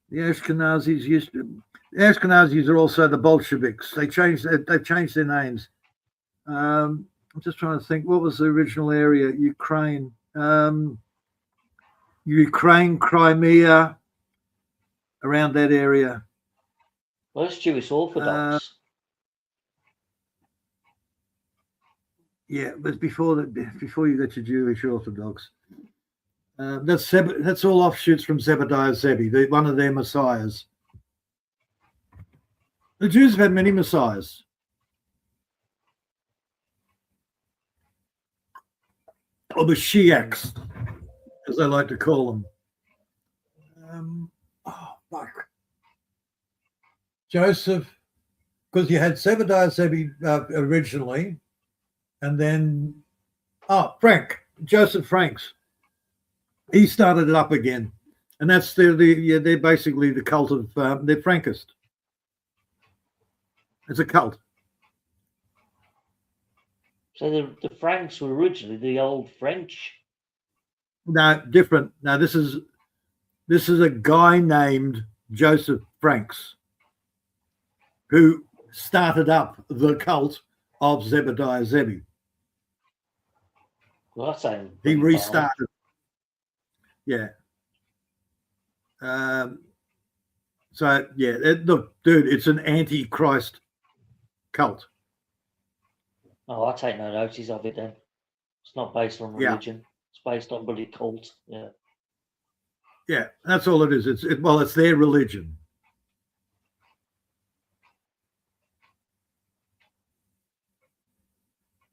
B: The Ashkenazis used to. The Ashkenazis are also the Bolsheviks. They've changed their names. I'm just trying to think. What was the original area? Ukraine, Crimea, around that area.
D: Well, it's Jewish Orthodox.
B: Yeah, but before you got your Jewish Orthodox. That's all offshoots from Zebediah Zebi, one of their messiahs. The Jews have had many messiahs. Or the Shiaks, as they like to call them. Fuck. Joseph, because you had Zebediah Zebi originally, and then Joseph Franks. He started it up again, and that's they're basically the cult of they're Frankist. It's a cult.
D: So the Franks were originally the old French.
B: No, different. Now this is a guy named Joseph Franks who started up the cult of Zebediah Zebi.
D: Well, that's saying
B: he restarted. Yeah. So yeah, look, dude, it's an anti-Christ cult.
D: Oh, I take no notice of it then. It's not based on religion. Yeah. It's based on bloody cult. Yeah.
B: Yeah, that's all it is. It's their religion.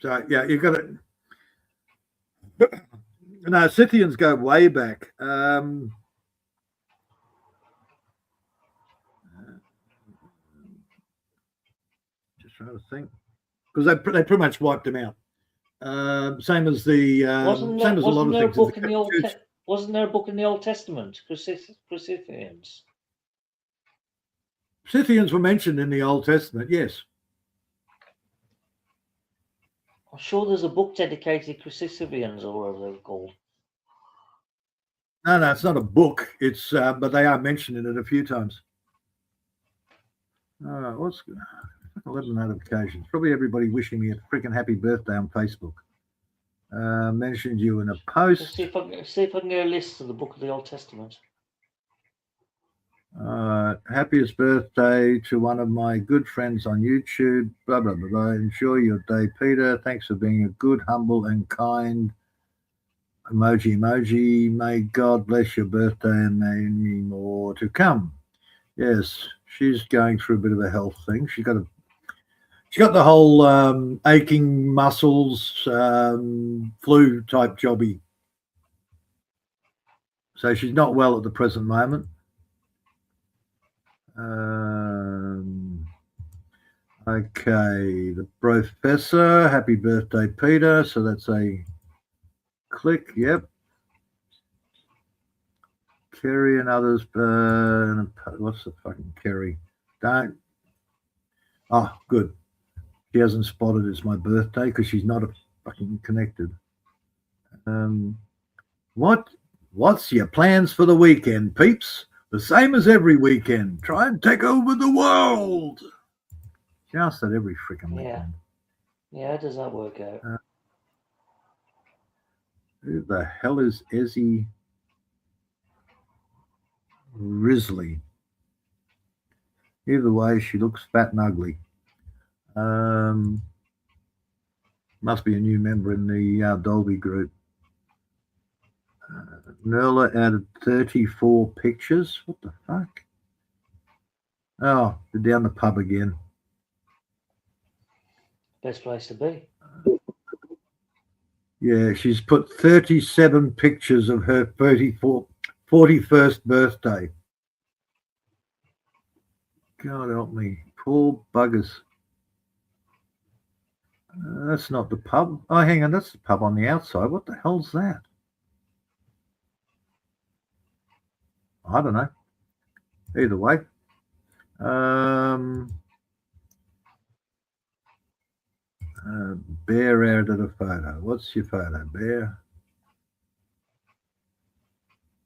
B: So yeah, you got it. No, Scythians go way back. trying to think, because they pretty much wiped him out. Same as the
D: wasn't
B: same as a lot of
D: there a
B: things.
D: book in the wasn't there a book in the Old Testament? Crucifixions.
B: Scythians were mentioned in the Old Testament. Yes.
D: I'm sure there's a book dedicated to Crucifixions, or whatever they're called.
B: No, it's not a book. It's but they are mentioned in it a few times. What's 11 notifications? Probably everybody wishing me a freaking happy birthday on Facebook. Mentioned you in a post.
D: Let's see if I can get a list of the book of the Old Testament.
B: Happiest birthday to one of my good friends on YouTube. Blah, blah, blah, blah. Enjoy your day, Peter. Thanks for being a good, humble, and kind. Emoji. May God bless your birthday and many more to come. Yes, she's going through a bit of a health thing. She's got the whole aching muscles, flu type jobby. So she's not well at the present moment. Okay, the professor, happy birthday, Peter. So that's a click. Yep. Kerry and others. What's the fucking Kerry? Don't. Oh, good. She hasn't spotted it's my birthday because she's not fucking connected. What's your plans for the weekend, peeps? The same as every weekend. Try and take over the world. Just at every freaking weekend.
D: Yeah, how does that work out?
B: Who the hell is Ezzy Risley? Either way, she looks fat and ugly. Must be a new member in the Dolby group. Nerla added 34 pictures. What the fuck? Oh, they're down the pub again.
D: Best place to be.
B: Yeah, she's put 37 pictures of her 41st birthday. God help me. Poor buggers. That's not the pub. Oh, hang on. That's the pub on the outside. What the hell's that? I don't know. Either way. Bear added a photo. What's your photo, Bear?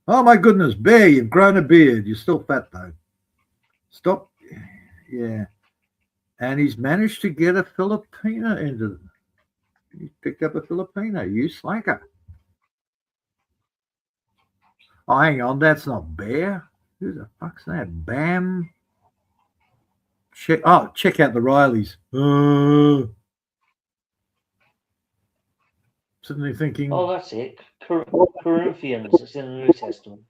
B: Oh, my goodness, Bear, you've grown a beard. You're still fat, though. Stop. Yeah. And he's managed to get a Filipina into it. He picked up a Filipino. You slacker. Oh, hang on. That's not Bear. Who the fuck's that? Bam. Check out the Rileys. Suddenly thinking.
D: Oh, that's it. Corinthians. It's in the New Testament.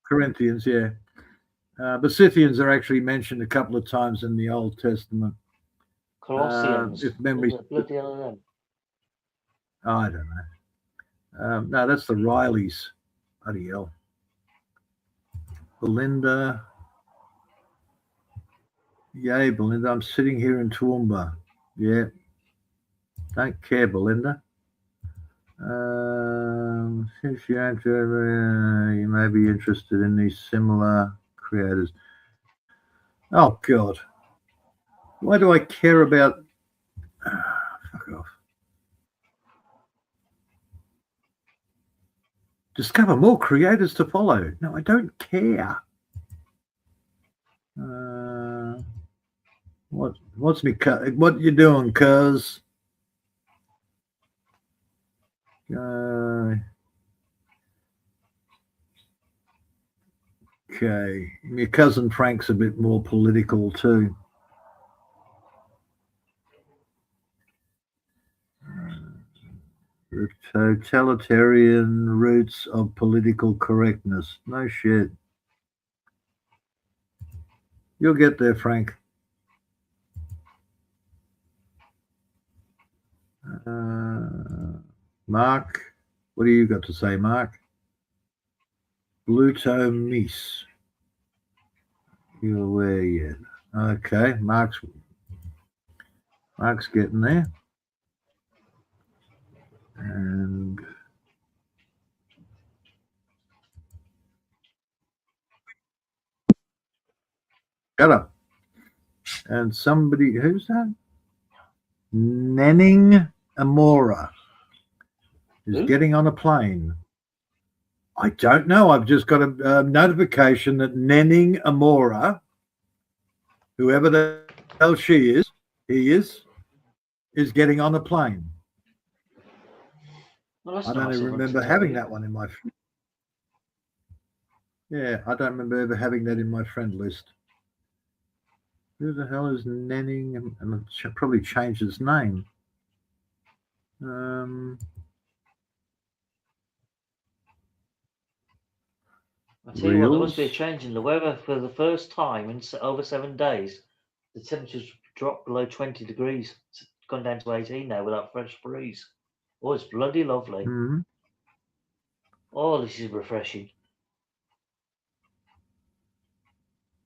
B: Corinthians, yeah. But Scythians are actually mentioned a couple of times in the Old Testament.
D: Colossians.
B: If memory.
D: Bloody hell of them.
B: I don't know. No, that's the Rileys. Bloody hell. Belinda. Yay, Belinda. I'm sitting here in Toowoomba. Yeah. Don't care, Belinda. Since you may be interested in these similar creators. Oh, God. Why do I care about... fuck off. Discover more creators to follow. No, I don't care. What you doing, cuz? Okay. Your cousin Frank's a bit more political too. The totalitarian roots of political correctness. No shit. You'll get there, Frank. Mark, what do you got to say, Mark? Bluto Mies. You're aware yet? Okay, Mark's. Mark's getting there. And got him. And somebody, who's that? Nenning Amora is
D: Who?
B: getting on a plane. I don't know. I've just got a notification that Nenning Amora, whoever the hell he is getting on a plane.
D: Well, that's
B: I don't
D: nice
B: even
D: of them to
B: remember
D: tell
B: having
D: you.
B: that one in my. Yeah, I don't remember ever having that in my friend list. Who the hell is Nenning? And I should probably change his name.
D: I tell you what, there must be a
B: Reels.
D: change in the weather for the first time in over 7 days. The temperature's dropped below 20 degrees. It's gone down to 18 now without fresh breeze. Oh, it's bloody lovely.
B: Mm-hmm.
D: Oh, this is refreshing.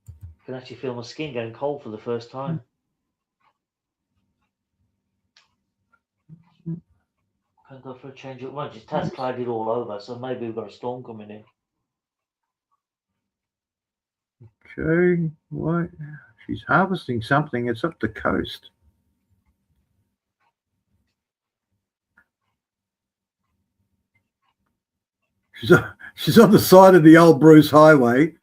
D: I can actually feel my skin getting cold for the first time. Can't go for a change at once. It has clouded all over, so maybe we've got a storm coming in.
B: Okay, what? She's harvesting something. It's up the coast. She's on the side of the old Bruce Highway.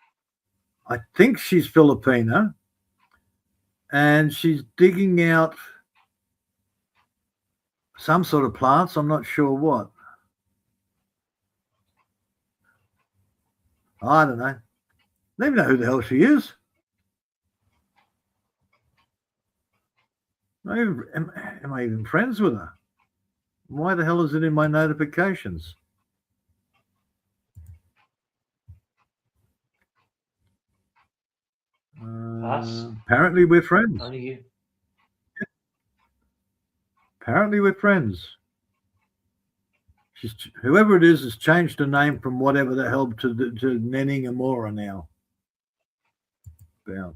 B: I think she's Filipina. And she's digging out some sort of plants. I'm not sure what. I don't know. I don't even know who the hell she is. Am I even friends with her? Why the hell is it in my notifications? Apparently we're friends.
D: Only you.
B: Apparently we're friends. Whoever it is has changed her name from whatever the hell to Nenning Amora now. About.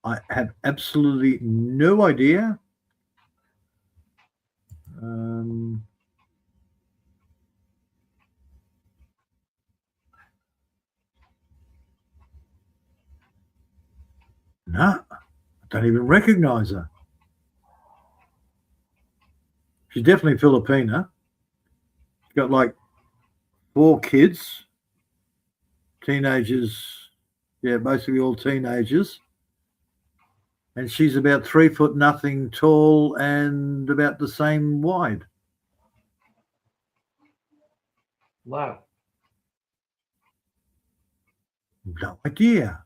B: I have absolutely no idea. No, I don't even recognize her. She's definitely Filipina. She's got like 4 kids, teenagers. Yeah, basically all teenagers. And she's about 3 foot nothing tall and about the same wide.
D: Wow.
B: No idea.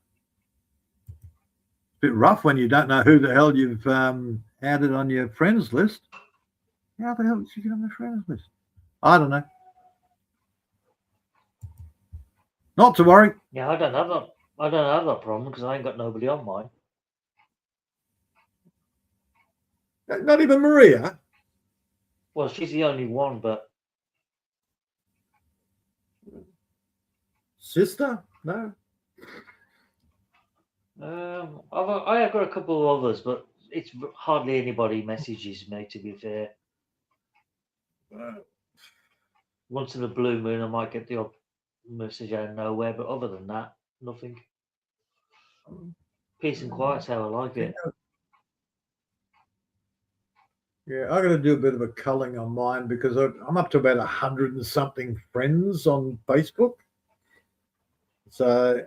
B: Bit rough when you don't know who the hell you've added on your friends list. How the hell did she get on the friends list? I don't know. Not to worry.
D: Yeah, I don't have that problem because I ain't got nobody on mine.
B: Not even Maria.
D: Well, she's the only one, but
B: Sister? No.
D: I have got a couple of others, but it's hardly anybody messages me, to be fair. Once in a blue moon, I might get the odd message out of nowhere, but other than that, nothing. Peace and quiet's how I like it.
B: Yeah, I got to do a bit of a culling on mine because I'm up to about 100 and something friends on Facebook. So,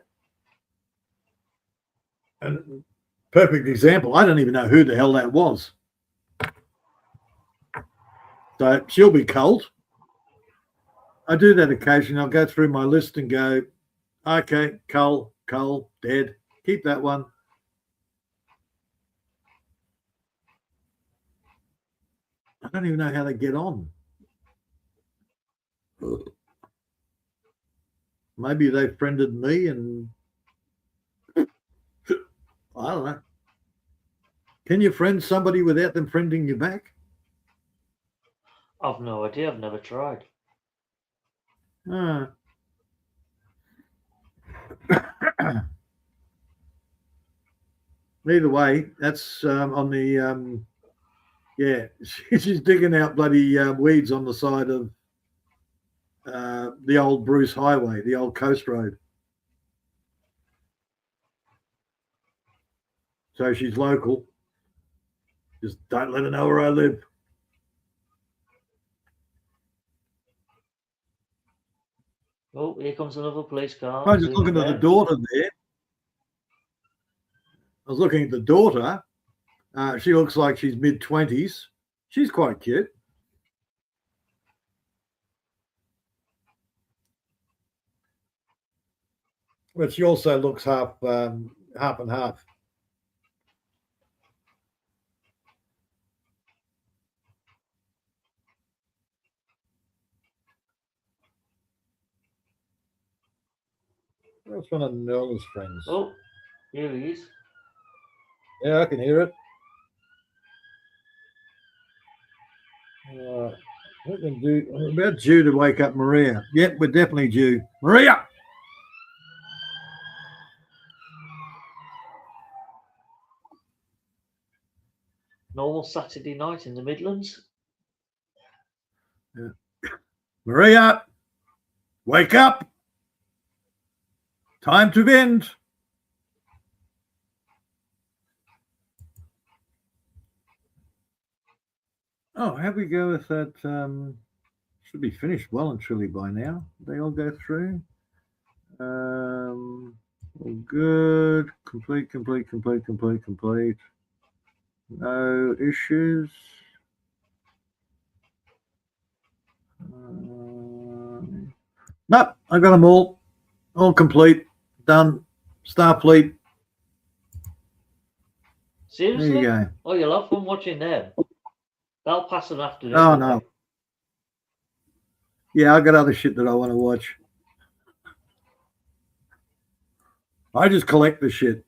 B: and perfect example, I don't even know who the hell that was. So she'll be culled. I do that occasionally. I'll go through my list and go, okay, cull, dead. Keep that one. I don't even know how they get on. Maybe they friended me and I don't know. Can you friend somebody without them friending you back?
D: I've no idea. I've never tried.
B: Ah. Either way, that's on the yeah. She's digging out bloody weeds on the side of the old Bruce Highway, the old coast road. So she's local. Just don't let her know where I live.
D: Oh, here comes another police car.
B: I'm just looking at the daughter there. I was looking at the daughter. She looks like she's mid-20s. She's quite cute. But she also looks half and half. That's one of Nola's friends.
D: Oh, here he is.
B: Yeah, I can hear it. What can do? I'm about due to wake up Maria. Yep, we're definitely due. Maria!
D: Normal Saturday night in the Midlands.
B: Yeah. Maria! Wake up! Time to bend. Oh, how we go with that? Should be finished well and truly by now. They all go through. All good. Complete. No issues. Nope, I got them all. All complete. Done. Starfleet.
D: Seriously?
B: There you go.
D: Oh, you'll have fun watching them. They'll pass an afternoon.
B: Oh, no. Yeah, I got other shit that I want to watch. I just collect the shit.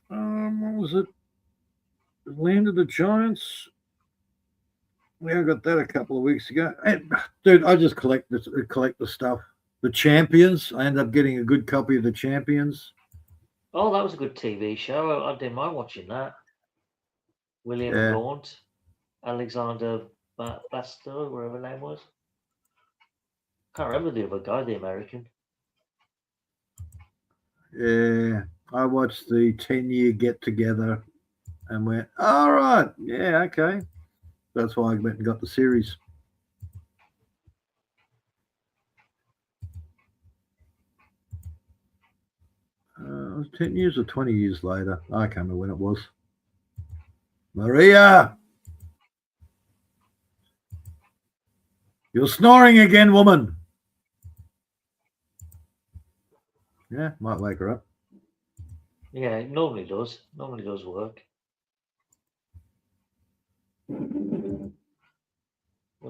B: What was it? Land of the Giants. Yeah, I got that a couple of weeks ago. And, dude, I just collect the stuff. The Champions. I end up getting a good copy of the Champions.
D: Oh, that was a good TV show. I didn't mind watching that. William Gaunt, Alexander Baster, whatever the name was. Can't remember the other guy, the American.
B: Yeah, I watched the 10-year get-together and went, all right, yeah, okay. That's why I went and got the series. It was 10 years or 20 years later. I can't remember when it was. Maria! You're snoring again, woman. Yeah, might wake her up.
D: Yeah, it normally does. Normally does work. Well,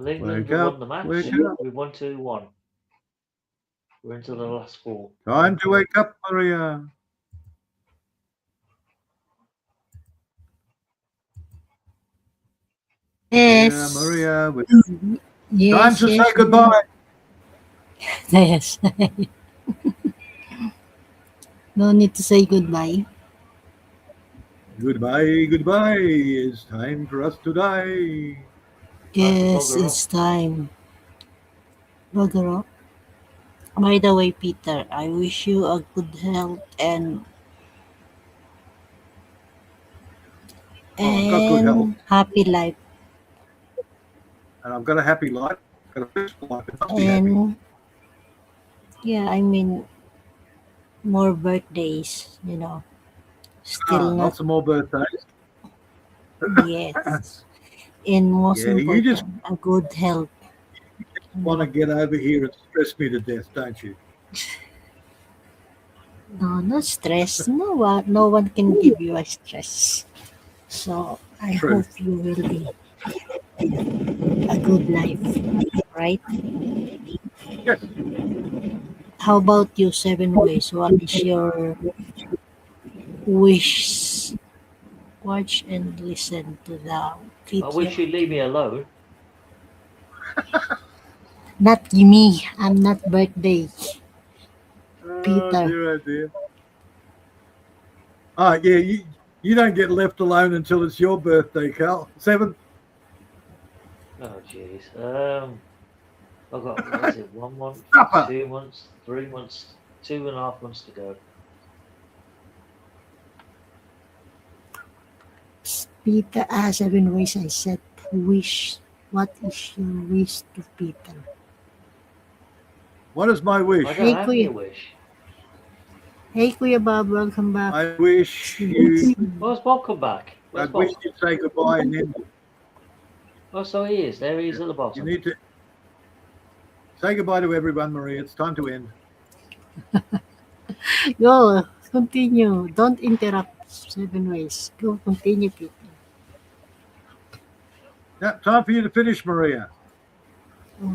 D: England won the match. We won 2-1. We're into the last 4.
B: Time to wake up, Maria.
A: Yes.
B: Yeah, Maria.
A: Yes,
B: time to say goodbye.
A: Yes. No need to say goodbye.
B: Goodbye. It's time for us to die.
A: Yes, it's time. Bugger up. By the way, Peter, I wish you a good health and
B: I've got good health.
A: Happy life.
B: And I've got a happy life. Got a peaceful life.
A: And yeah, I mean more birthdays, Still not
B: lots of more birthdays.
A: Yes. And most important, a good health.
B: You just want to get over here and stress me to death, don't you?
A: No stress. No one can give you a stress. So I hope you will be a good life, right?
B: Yes.
A: How about you, 7 ways? What is your wish, watch and listen to the
D: I
A: video.
D: wish you'd leave me alone.
A: Not me. I'm not birthday.
B: Oh
A: Peter.
B: dear, oh dear. Oh yeah, you don't get left alone until it's your birthday, Cal. 7th.
D: Oh jeez. I've got, what is it, 1 month,
B: Supper.
D: 2 months, 3 months, 2.5 months to go.
A: Peter, 7 ways I said wish. What is your wish to Peter?
B: What is my wish?
D: I
A: Hey,
D: don't have any
A: Kuya.
D: wish.
A: Hey, Kuya Bob, welcome back.
B: I wish you.
D: Where's Bob come back?
B: I
D: Where's
B: wish
D: Bob?
B: you'd say goodbye and then
D: Oh, so he is. There he is at the
B: you
D: bottom.
B: need to say goodbye to everyone, Maria. It's time to end.
A: Go, continue. Don't interrupt. 7 ways. Go, continue, Peter.
B: Now, time for you to finish, Maria.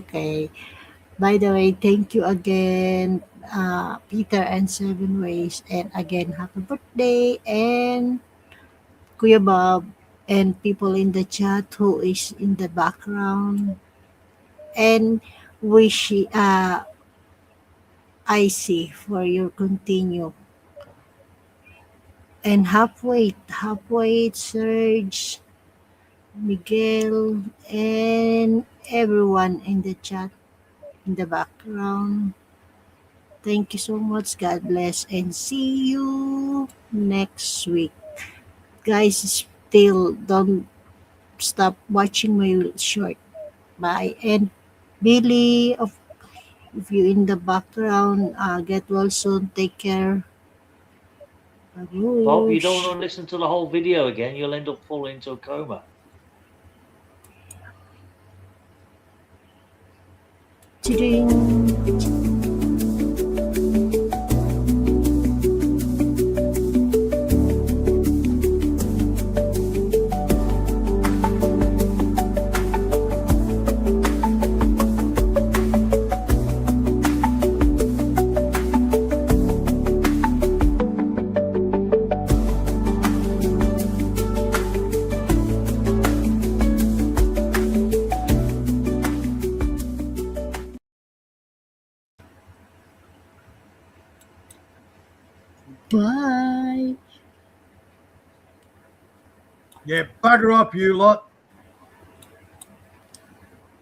A: Okay. By the way, thank you again, Peter and 7 ways. And again, happy birthday. And Kuya Bob and people in the chat who is in the background. And wish I see for your continue. And halfway, Serge, Miguel, and everyone in the chat in the background. Thank you so much. God bless and see you next week. Guys, still don't stop watching my short. Bye. And Billy, if you in the background, get well soon. Take care.
D: Bob, you don't
A: Babush.
D: want to listen to the whole video again. You'll end up falling into a coma.
A: Ching. Bye.
B: Yeah, bugger off, you lot.